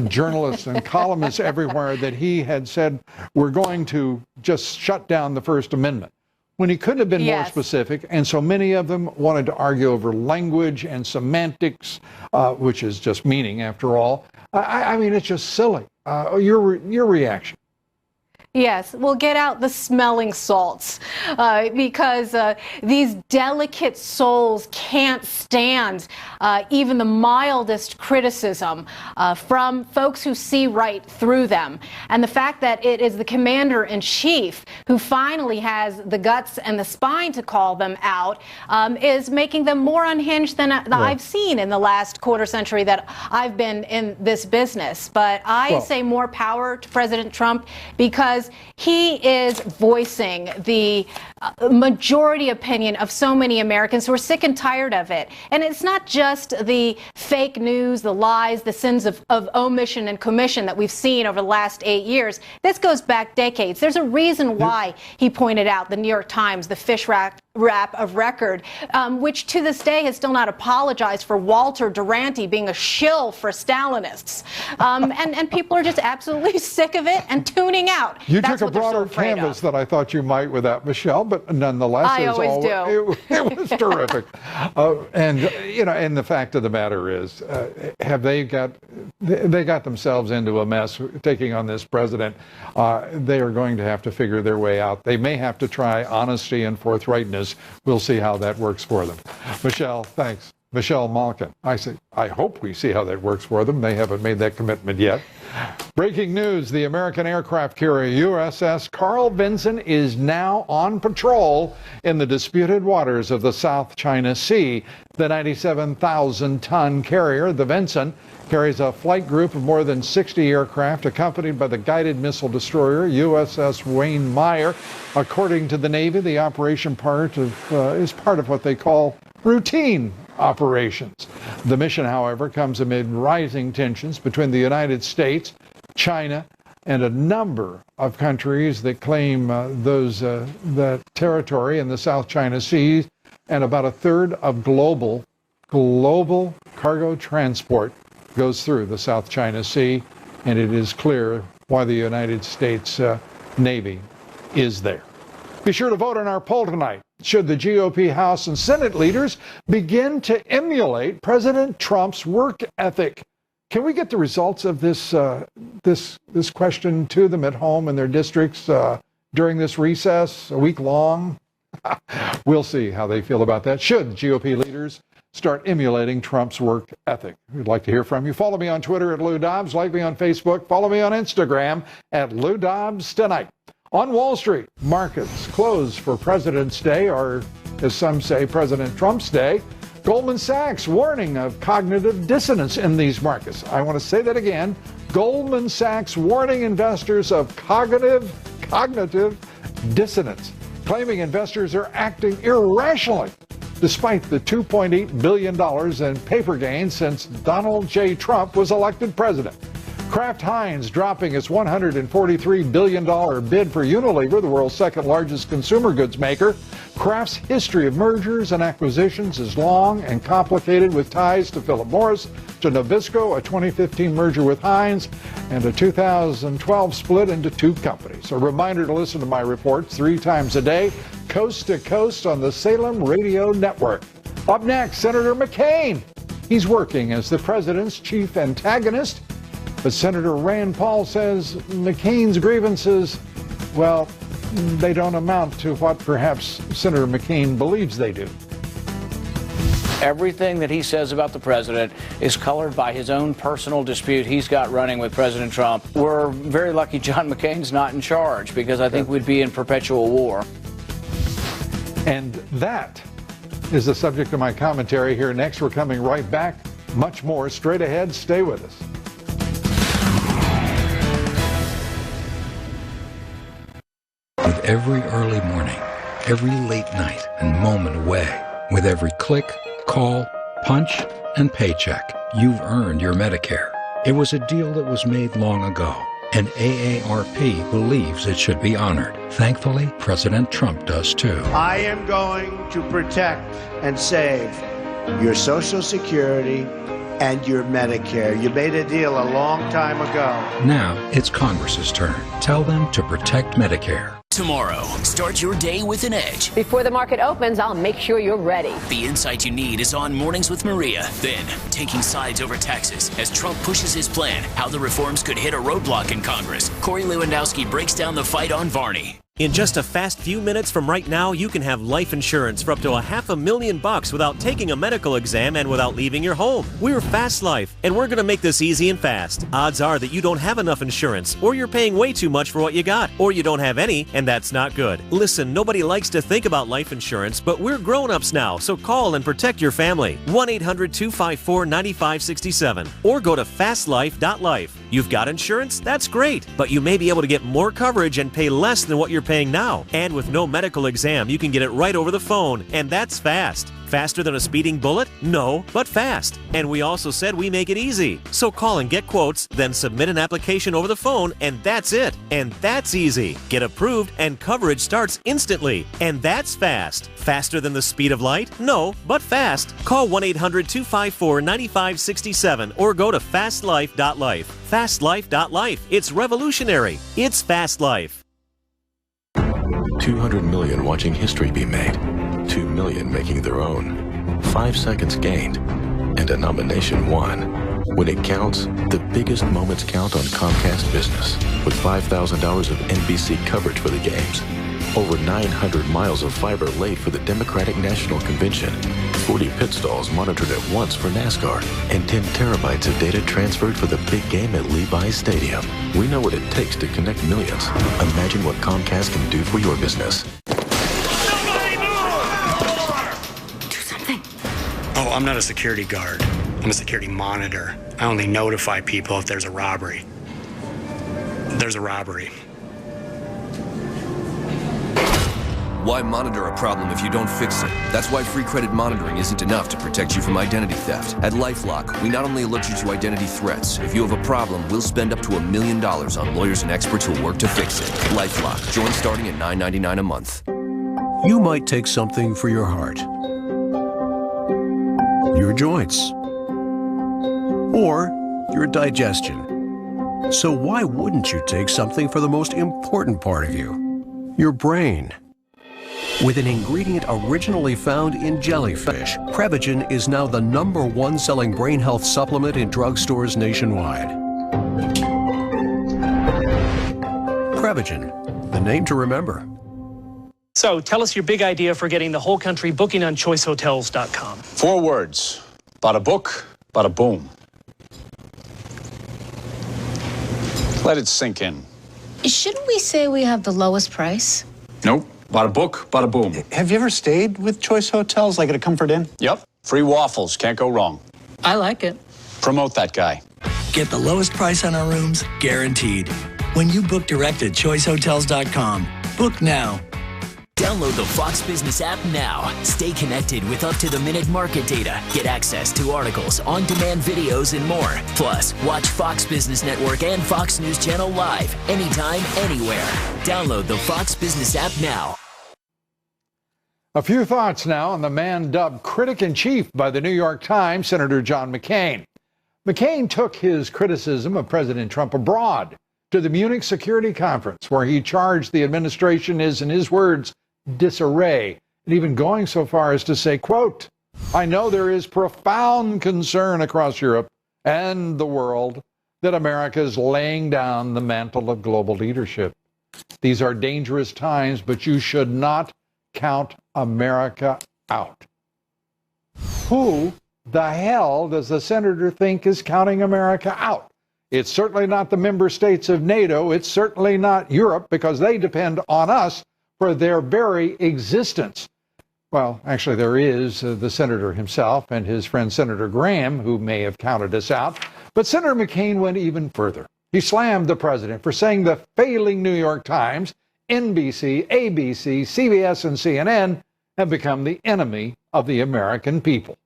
journalists and columnists everywhere, that he had said, we're going to just shut down the First Amendment, when he couldn't have been more specific. And so many of them wanted to argue over language and semantics, which is just meaning after all. I mean, it's just silly. Your reaction? Yes, well, get out the smelling salts because these delicate souls can't stand even the mildest criticism from folks who see right through them. And the fact that it is the commander-in-chief who finally has the guts and the spine to call them out is making them more unhinged than I've seen in the last quarter century that I've been in this business. But I say more power to President Trump because he is voicing the majority opinion of so many Americans who are sick and tired of it. And it's not just the fake news, the lies, the sins of omission and commission that we've seen over the last 8 years. This goes back decades. There's a reason why he pointed out the New York Times, the fish rap of record, which to this day has still not apologized for Walter Duranty being a shill for Stalinists. And people are just absolutely sick of it and tuning out. You That's took a broader canvas than I thought you might with that, Michelle, but nonetheless, I always do. It was terrific. And you know, and the fact of the matter is, have they got themselves into a mess taking on this president? They are going to have to figure their way out. They may have to try honesty and forthrightness. We'll see how that works for them. Michelle, thanks. Michelle Malkin. I hope we see how that works for them. They haven't made that commitment yet. Breaking news, the American aircraft carrier USS Carl Vinson is now on patrol in the disputed waters of the South China Sea. The 97,000-ton carrier, the Vinson, carries a flight group of more than 60 aircraft accompanied by the guided missile destroyer USS Wayne Meyer. According to the Navy, the operation is part of what they call routine operations. The mission, however, comes amid rising tensions between the United States, China, and a number of countries that claim that territory in the South China Sea, and about a third of global cargo transport goes through the South China Sea, and it is clear why the United States Navy is there. Be sure to vote on our poll tonight. Should the GOP House and Senate leaders begin to emulate President Trump's work ethic? Can we get the results of this question to them at home in their districts during this recess, a week long? We'll see how they feel about that. Should GOP leaders start emulating Trump's work ethic? We'd like to hear from you. Follow me on Twitter at Lou Dobbs. Like me on Facebook. Follow me on Instagram at Lou Dobbs Tonight. On Wall Street, markets closed for President's Day, or as some say, President Trump's Day. Goldman Sachs warning of cognitive dissonance in these markets. I want to say that again. Goldman Sachs warning investors of cognitive dissonance, claiming investors are acting irrationally despite the $2.8 billion in paper gains since Donald J. Trump was elected president. Kraft Heinz dropping its $143 billion bid for Unilever, the world's second largest consumer goods maker. Kraft's history of mergers and acquisitions is long and complicated, with ties to Philip Morris, to Nabisco, a 2015 merger with Heinz, and a 2012 split into two companies. A reminder to listen to my reports 3 times a day, coast to coast on the Salem Radio Network. Up next, Senator McCain. He's working as the president's chief antagonist. But Senator Rand Paul says McCain's grievances, well, they don't amount to what perhaps Senator McCain believes they do. Everything that he says about the president is colored by his own personal dispute he's got running with President Trump. We're very lucky John McCain's not in charge, because I think we'd be in perpetual war. And that is the subject of my commentary here next. We're coming right back. Much more straight ahead. Stay with us. With every early morning, every late night and moment away, with every click, call, punch, and paycheck, you've earned your Medicare. It was a deal that was made long ago, and AARP believes it should be honored. Thankfully, President Trump does too. I am going to protect and save your Social Security and your Medicare. You made a deal a long time ago. Now it's Congress's turn. Tell them to protect Medicare. tomorrow. Start your day with an edge. Before the market opens, I'll make sure you're ready. The insight you need is on Mornings with Maria. Then, taking sides over taxes as Trump pushes his plan, how the reforms could hit a roadblock in Congress. Corey Lewandowski breaks down the fight on Varney. In just a fast few minutes from right now, you can have life insurance for up to $500,000 without taking a medical exam and without leaving your home. We're Fast Life, and we're going to make this easy and fast. Odds are that you don't have enough insurance, or you're paying way too much for what you got, or you don't have any, and that's not good. Listen, nobody likes to think about life insurance, but we're grown-ups now, so call and protect your family. 1-800-254-9567, or go to fastlife.life. You've got insurance? That's great, but you may be able to get more coverage and pay less than what you're paying now. And with no medical exam, you can get it right over the phone, and that's fast. Faster than a speeding bullet? No, but fast. And we also said we make it easy. So call and get quotes, then submit an application over the phone, and that's it. And that's easy. Get approved, and coverage starts instantly. And that's fast. Faster than the speed of light? No, but fast. Call 1-800-254-9567 or go to fastlife.life. Fastlife.life. It's revolutionary. It's Fast Life. 200 million watching history be made, 2 million making their own, 5 seconds gained, and a nomination won. When it counts, the biggest moments count on Comcast Business, with $5,000 of NBC coverage for the games, over 900 miles of fiber laid for the Democratic National Convention, 40 pit stalls monitored at once for NASCAR, and 10 terabytes of data transferred for the big game at Levi's Stadium. We know what it takes to connect millions. Imagine what Comcast can do for your business. Do something. Oh, I'm not a security guard. I'm a security monitor. I only notify people if there's a robbery. There's a robbery. Why monitor a problem if you don't fix it? That's why free credit monitoring isn't enough to protect you from identity theft. At LifeLock, we not only alert you to identity threats. If you have a problem, we'll spend up to $1 million on lawyers and experts who'll work to fix it. LifeLock. Join starting at $9.99 a month. You might take something for your heart, your joints, or your digestion. So why wouldn't you take something for the most important part of you, your brain? With an ingredient originally found in jellyfish, Prevagen is now the #1 selling brain health supplement in drugstores nationwide. Prevagen, the name to remember. So tell us your big idea for getting the whole country booking on choicehotels.com. 4 words. Bada book, bada boom. Let it sink in. Shouldn't we say we have the lowest price? Nope. Bada book, bada boom. Have you ever stayed with Choice Hotels, like at a Comfort Inn? Yep. Free waffles. Can't go wrong. I like it. Promote that guy. Get the lowest price on our rooms, guaranteed. When you book direct at choicehotels.com. Book now. Download the Fox Business app now. Stay connected with up-to-the-minute market data. Get access to articles, on-demand videos, and more. Plus, watch Fox Business Network and Fox News Channel live, anytime, anywhere. Download the Fox Business app now. A few thoughts now on the man dubbed critic-in-chief by the New York Times, Senator John McCain. McCain took his criticism of President Trump abroad to the Munich Security Conference, where he charged the administration is, in his words, disarray, and even going so far as to say, quote, I know there is profound concern across Europe and the world that America is laying down the mantle of global leadership. These are dangerous times, but you should not count America out. Who the hell does the senator think is counting America out? It's certainly not the member states of NATO. It's certainly not Europe, because they depend on us for their very existence. Well, actually, there is the senator himself and his friend Senator Graham, who may have counted us out. But Senator McCain went even further. He slammed the president for saying the failing New York Times, NBC, ABC, CBS, and CNN have become the enemy of the American people.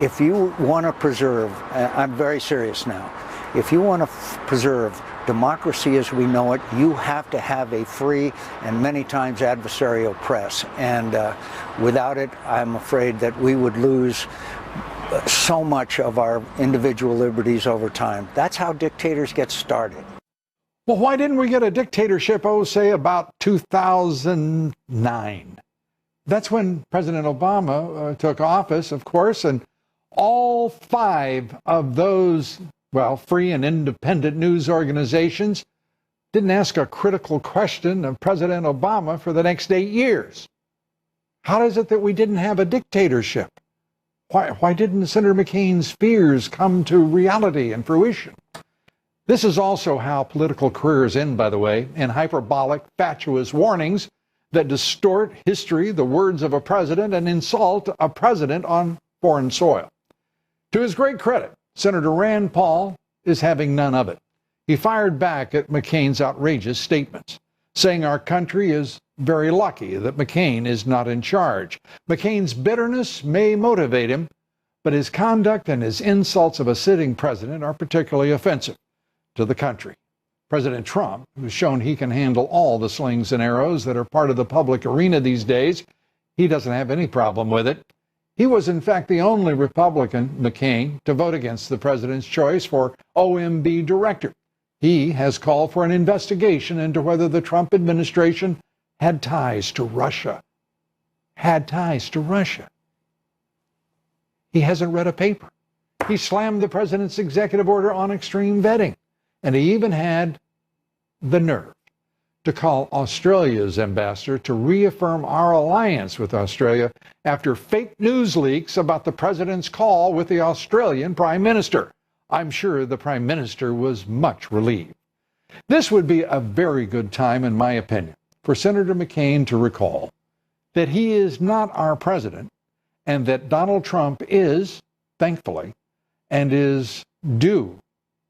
If you want to preserve, I'm very serious now, if you want to preserve democracy as we know it, you have to have a free and many times adversarial press. And without it, I'm afraid that we would lose so much of our individual liberties over time. That's how dictators get started. Well, why didn't we get a dictatorship, say about 2009? That's when President Obama took office, of course, and all 5 of those, free and independent news organizations didn't ask a critical question of President Obama for the next 8 years. How is it that we didn't have a dictatorship? Why didn't Senator McCain's fears come to reality and fruition? This is also how political careers end, by the way, in hyperbolic, fatuous warnings that distort history, the words of a president, and insult a president on foreign soil. To his great credit, Senator Rand Paul is having none of it. He fired back at McCain's outrageous statements, saying our country is very lucky that McCain is not in charge. McCain's bitterness may motivate him, but his conduct and his insults of a sitting president are particularly offensive to the country. President Trump, who's shown he can handle all the slings and arrows that are part of the public arena these days, he doesn't have any problem with it. He was, in fact, the only Republican, McCain, to vote against the president's choice for OMB director. He has called for an investigation into whether the Trump administration had ties to Russia. Had ties to Russia. He hasn't read a paper. He slammed the president's executive order on extreme vetting. And he even had the nerve to call Australia's ambassador to reaffirm our alliance with Australia after fake news leaks about the president's call with the Australian Prime Minister. I'm sure the Prime Minister was much relieved. This would be a very good time, in my opinion, for Senator McCain to recall that he is not our president and that Donald Trump is, thankfully, and is due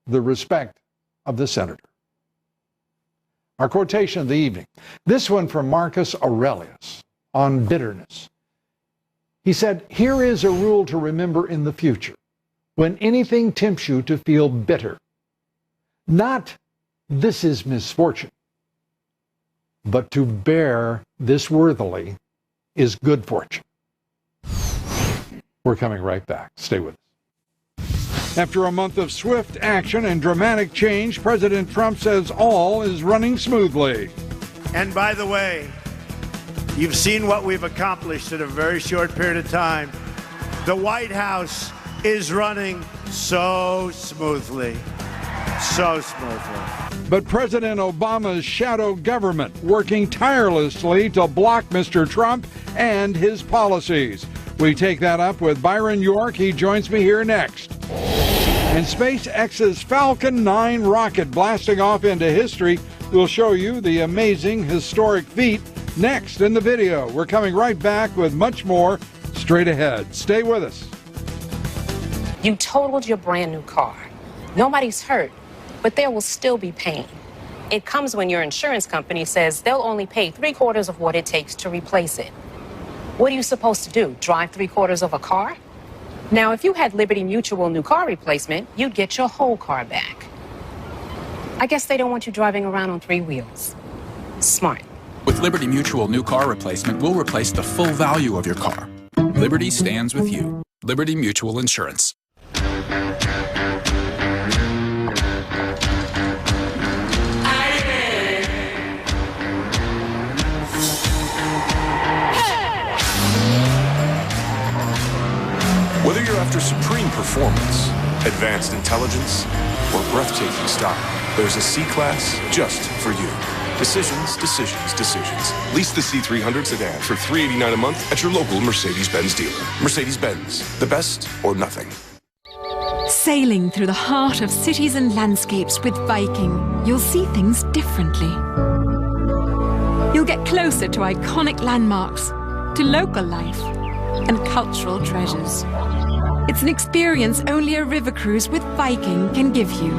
the respect of the senator. Our quotation of the evening, this one from Marcus Aurelius on bitterness. He said, "Here is a rule to remember in the future. When anything tempts you to feel bitter, not this is misfortune, but to bear this worthily is good fortune." We're coming right back. Stay with us. After a month of swift action and dramatic change, President Trump says all is running smoothly. And by the way, you've seen what we've accomplished in a very short period of time. The White House is running so smoothly. So smoothly. But President Obama's shadow government working tirelessly to block Mr. Trump and his policies. We take that up with Byron York. He joins me here next. And SpaceX's Falcon 9 rocket blasting off into history will show you the amazing historic feat next in the video. We're coming right back with much more straight ahead. Stay with us. You totaled your brand new car. Nobody's hurt, but there will still be pain. It comes when your insurance company says they'll only pay 3/4 of what it takes to replace it. What are you supposed to do? Drive 3/4 of a car? Now, if you had Liberty Mutual new car replacement, you'd get your whole car back. I guess they don't want you driving around on 3 wheels. Smart. With Liberty Mutual new car replacement, we'll replace the full value of your car. Liberty stands with you. Liberty Mutual Insurance. Whether you're after supreme performance, advanced intelligence, or breathtaking style, there's a C-Class just for you. Decisions, decisions, decisions. Lease the C300 sedan for $389 a month at your local Mercedes-Benz dealer. Mercedes-Benz, the best or nothing. Sailing through the heart of cities and landscapes with Viking, you'll see things differently. You'll get closer to iconic landmarks, to local life, and cultural treasures. It's an experience only a river cruise with Viking can give you.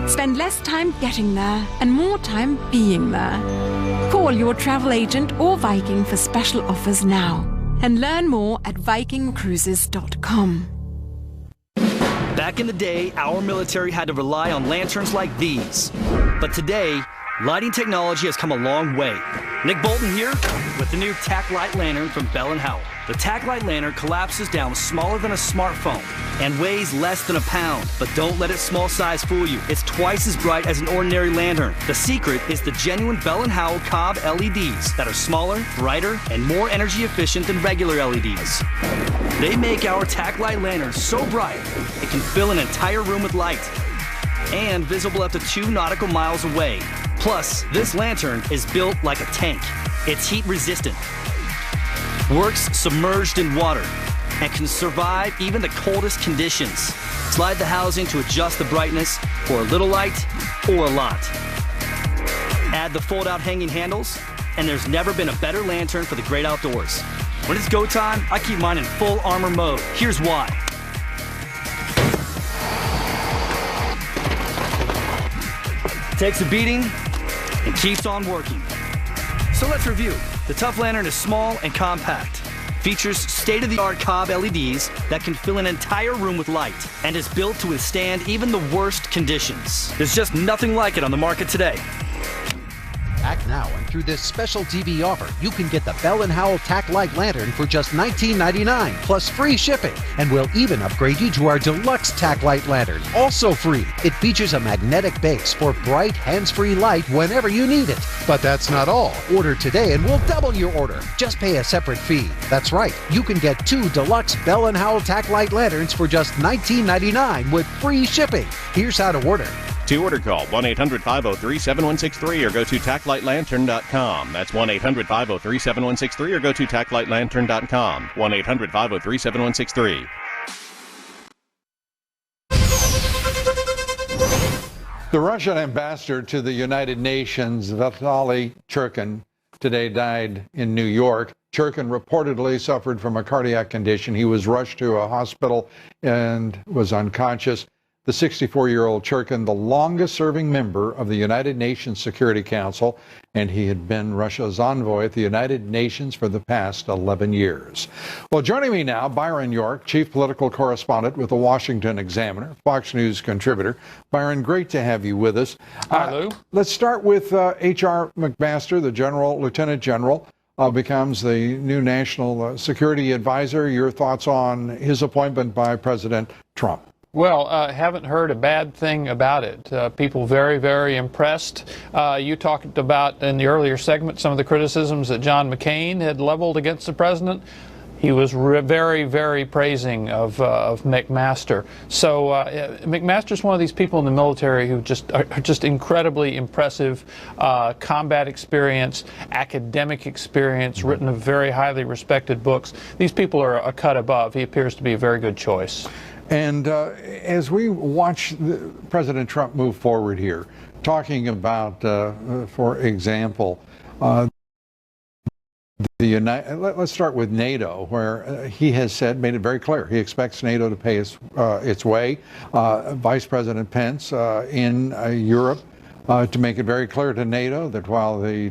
Spend less time getting there and more time being there. Call your travel agent or Viking for special offers now and learn more at vikingcruises.com. Back in the day, our military had to rely on lanterns like these. But today, lighting technology has come a long way. Nick Bolton here with the new Tac Light Lantern from Bell & Howell. The Tac Light Lantern collapses down smaller than a smartphone and weighs less than a pound. But don't let its small size fool you. It's twice as bright as an ordinary lantern. The secret is the genuine Bell & Howell Cobb LEDs that are smaller, brighter, and more energy efficient than regular LEDs. They make our Tac Light Lantern so bright it can fill an entire room with light and visible up to 2 nautical miles away. Plus, this lantern is built like a tank. It's heat resistant, works submerged in water, and can survive even the coldest conditions. Slide the housing to adjust the brightness for a little light or a lot. Add the fold-out hanging handles, and there's never been a better lantern for the great outdoors. When it's go time, I keep mine in full armor mode. Here's why. Takes a beating and keeps on working. So let's review. The Tough Lantern is small and compact. Features state-of-the-art Cobb LEDs that can fill an entire room with light and is built to withstand even the worst conditions. There's just nothing like it on the market today. Act now, and through this special TV offer, you can get the Bell & Howell Tac Light Lantern for just $19.99 plus free shipping, and we'll even upgrade you to our deluxe Tac Light Lantern, also free. It features a magnetic base for bright, hands-free light whenever you need it. But that's not all. Order today and we'll double your order. Just pay a separate fee. That's right. You can get 2 deluxe Bell & Howell Tac Light Lanterns for just $19.99 with free shipping. Here's how to order. To order, call 1-800-503-7163 or go to taclightlantern.com. That's 1-800-503-7163 or go to taclightlantern.com. 1-800-503-7163. The Russian ambassador to the United Nations, Vitaly Churkin, today died in New York. Churkin reportedly suffered from a cardiac condition. He was rushed to a hospital and was unconscious. The 64-year-old Churkin, the longest-serving member of the United Nations Security Council, and he had been Russia's envoy at the United Nations for the past 11 years. Well, joining me now, Byron York, chief political correspondent with the Washington Examiner, Fox News contributor. Byron, great to have you with us. Hi, Lou. Let's start with H.R. McMaster, the lieutenant general, becomes the new national security advisor. Your thoughts on his appointment by President Trump? Well, haven't heard a bad thing about it. People very, very impressed. You talked about in the earlier segment some of the criticisms that John McCain had leveled against the president. He was very, very praising of McMaster. So McMaster's one of these people in the military who are just incredibly impressive. Combat experience, academic experience, written very highly respected books. These people are a cut above. He appears to be a very good choice. And as we watch President Trump move forward here, talking about, for example, let's start with NATO, where he has made it very clear he expects NATO to pay its way. Vice President Pence in Europe to make it very clear to NATO that while the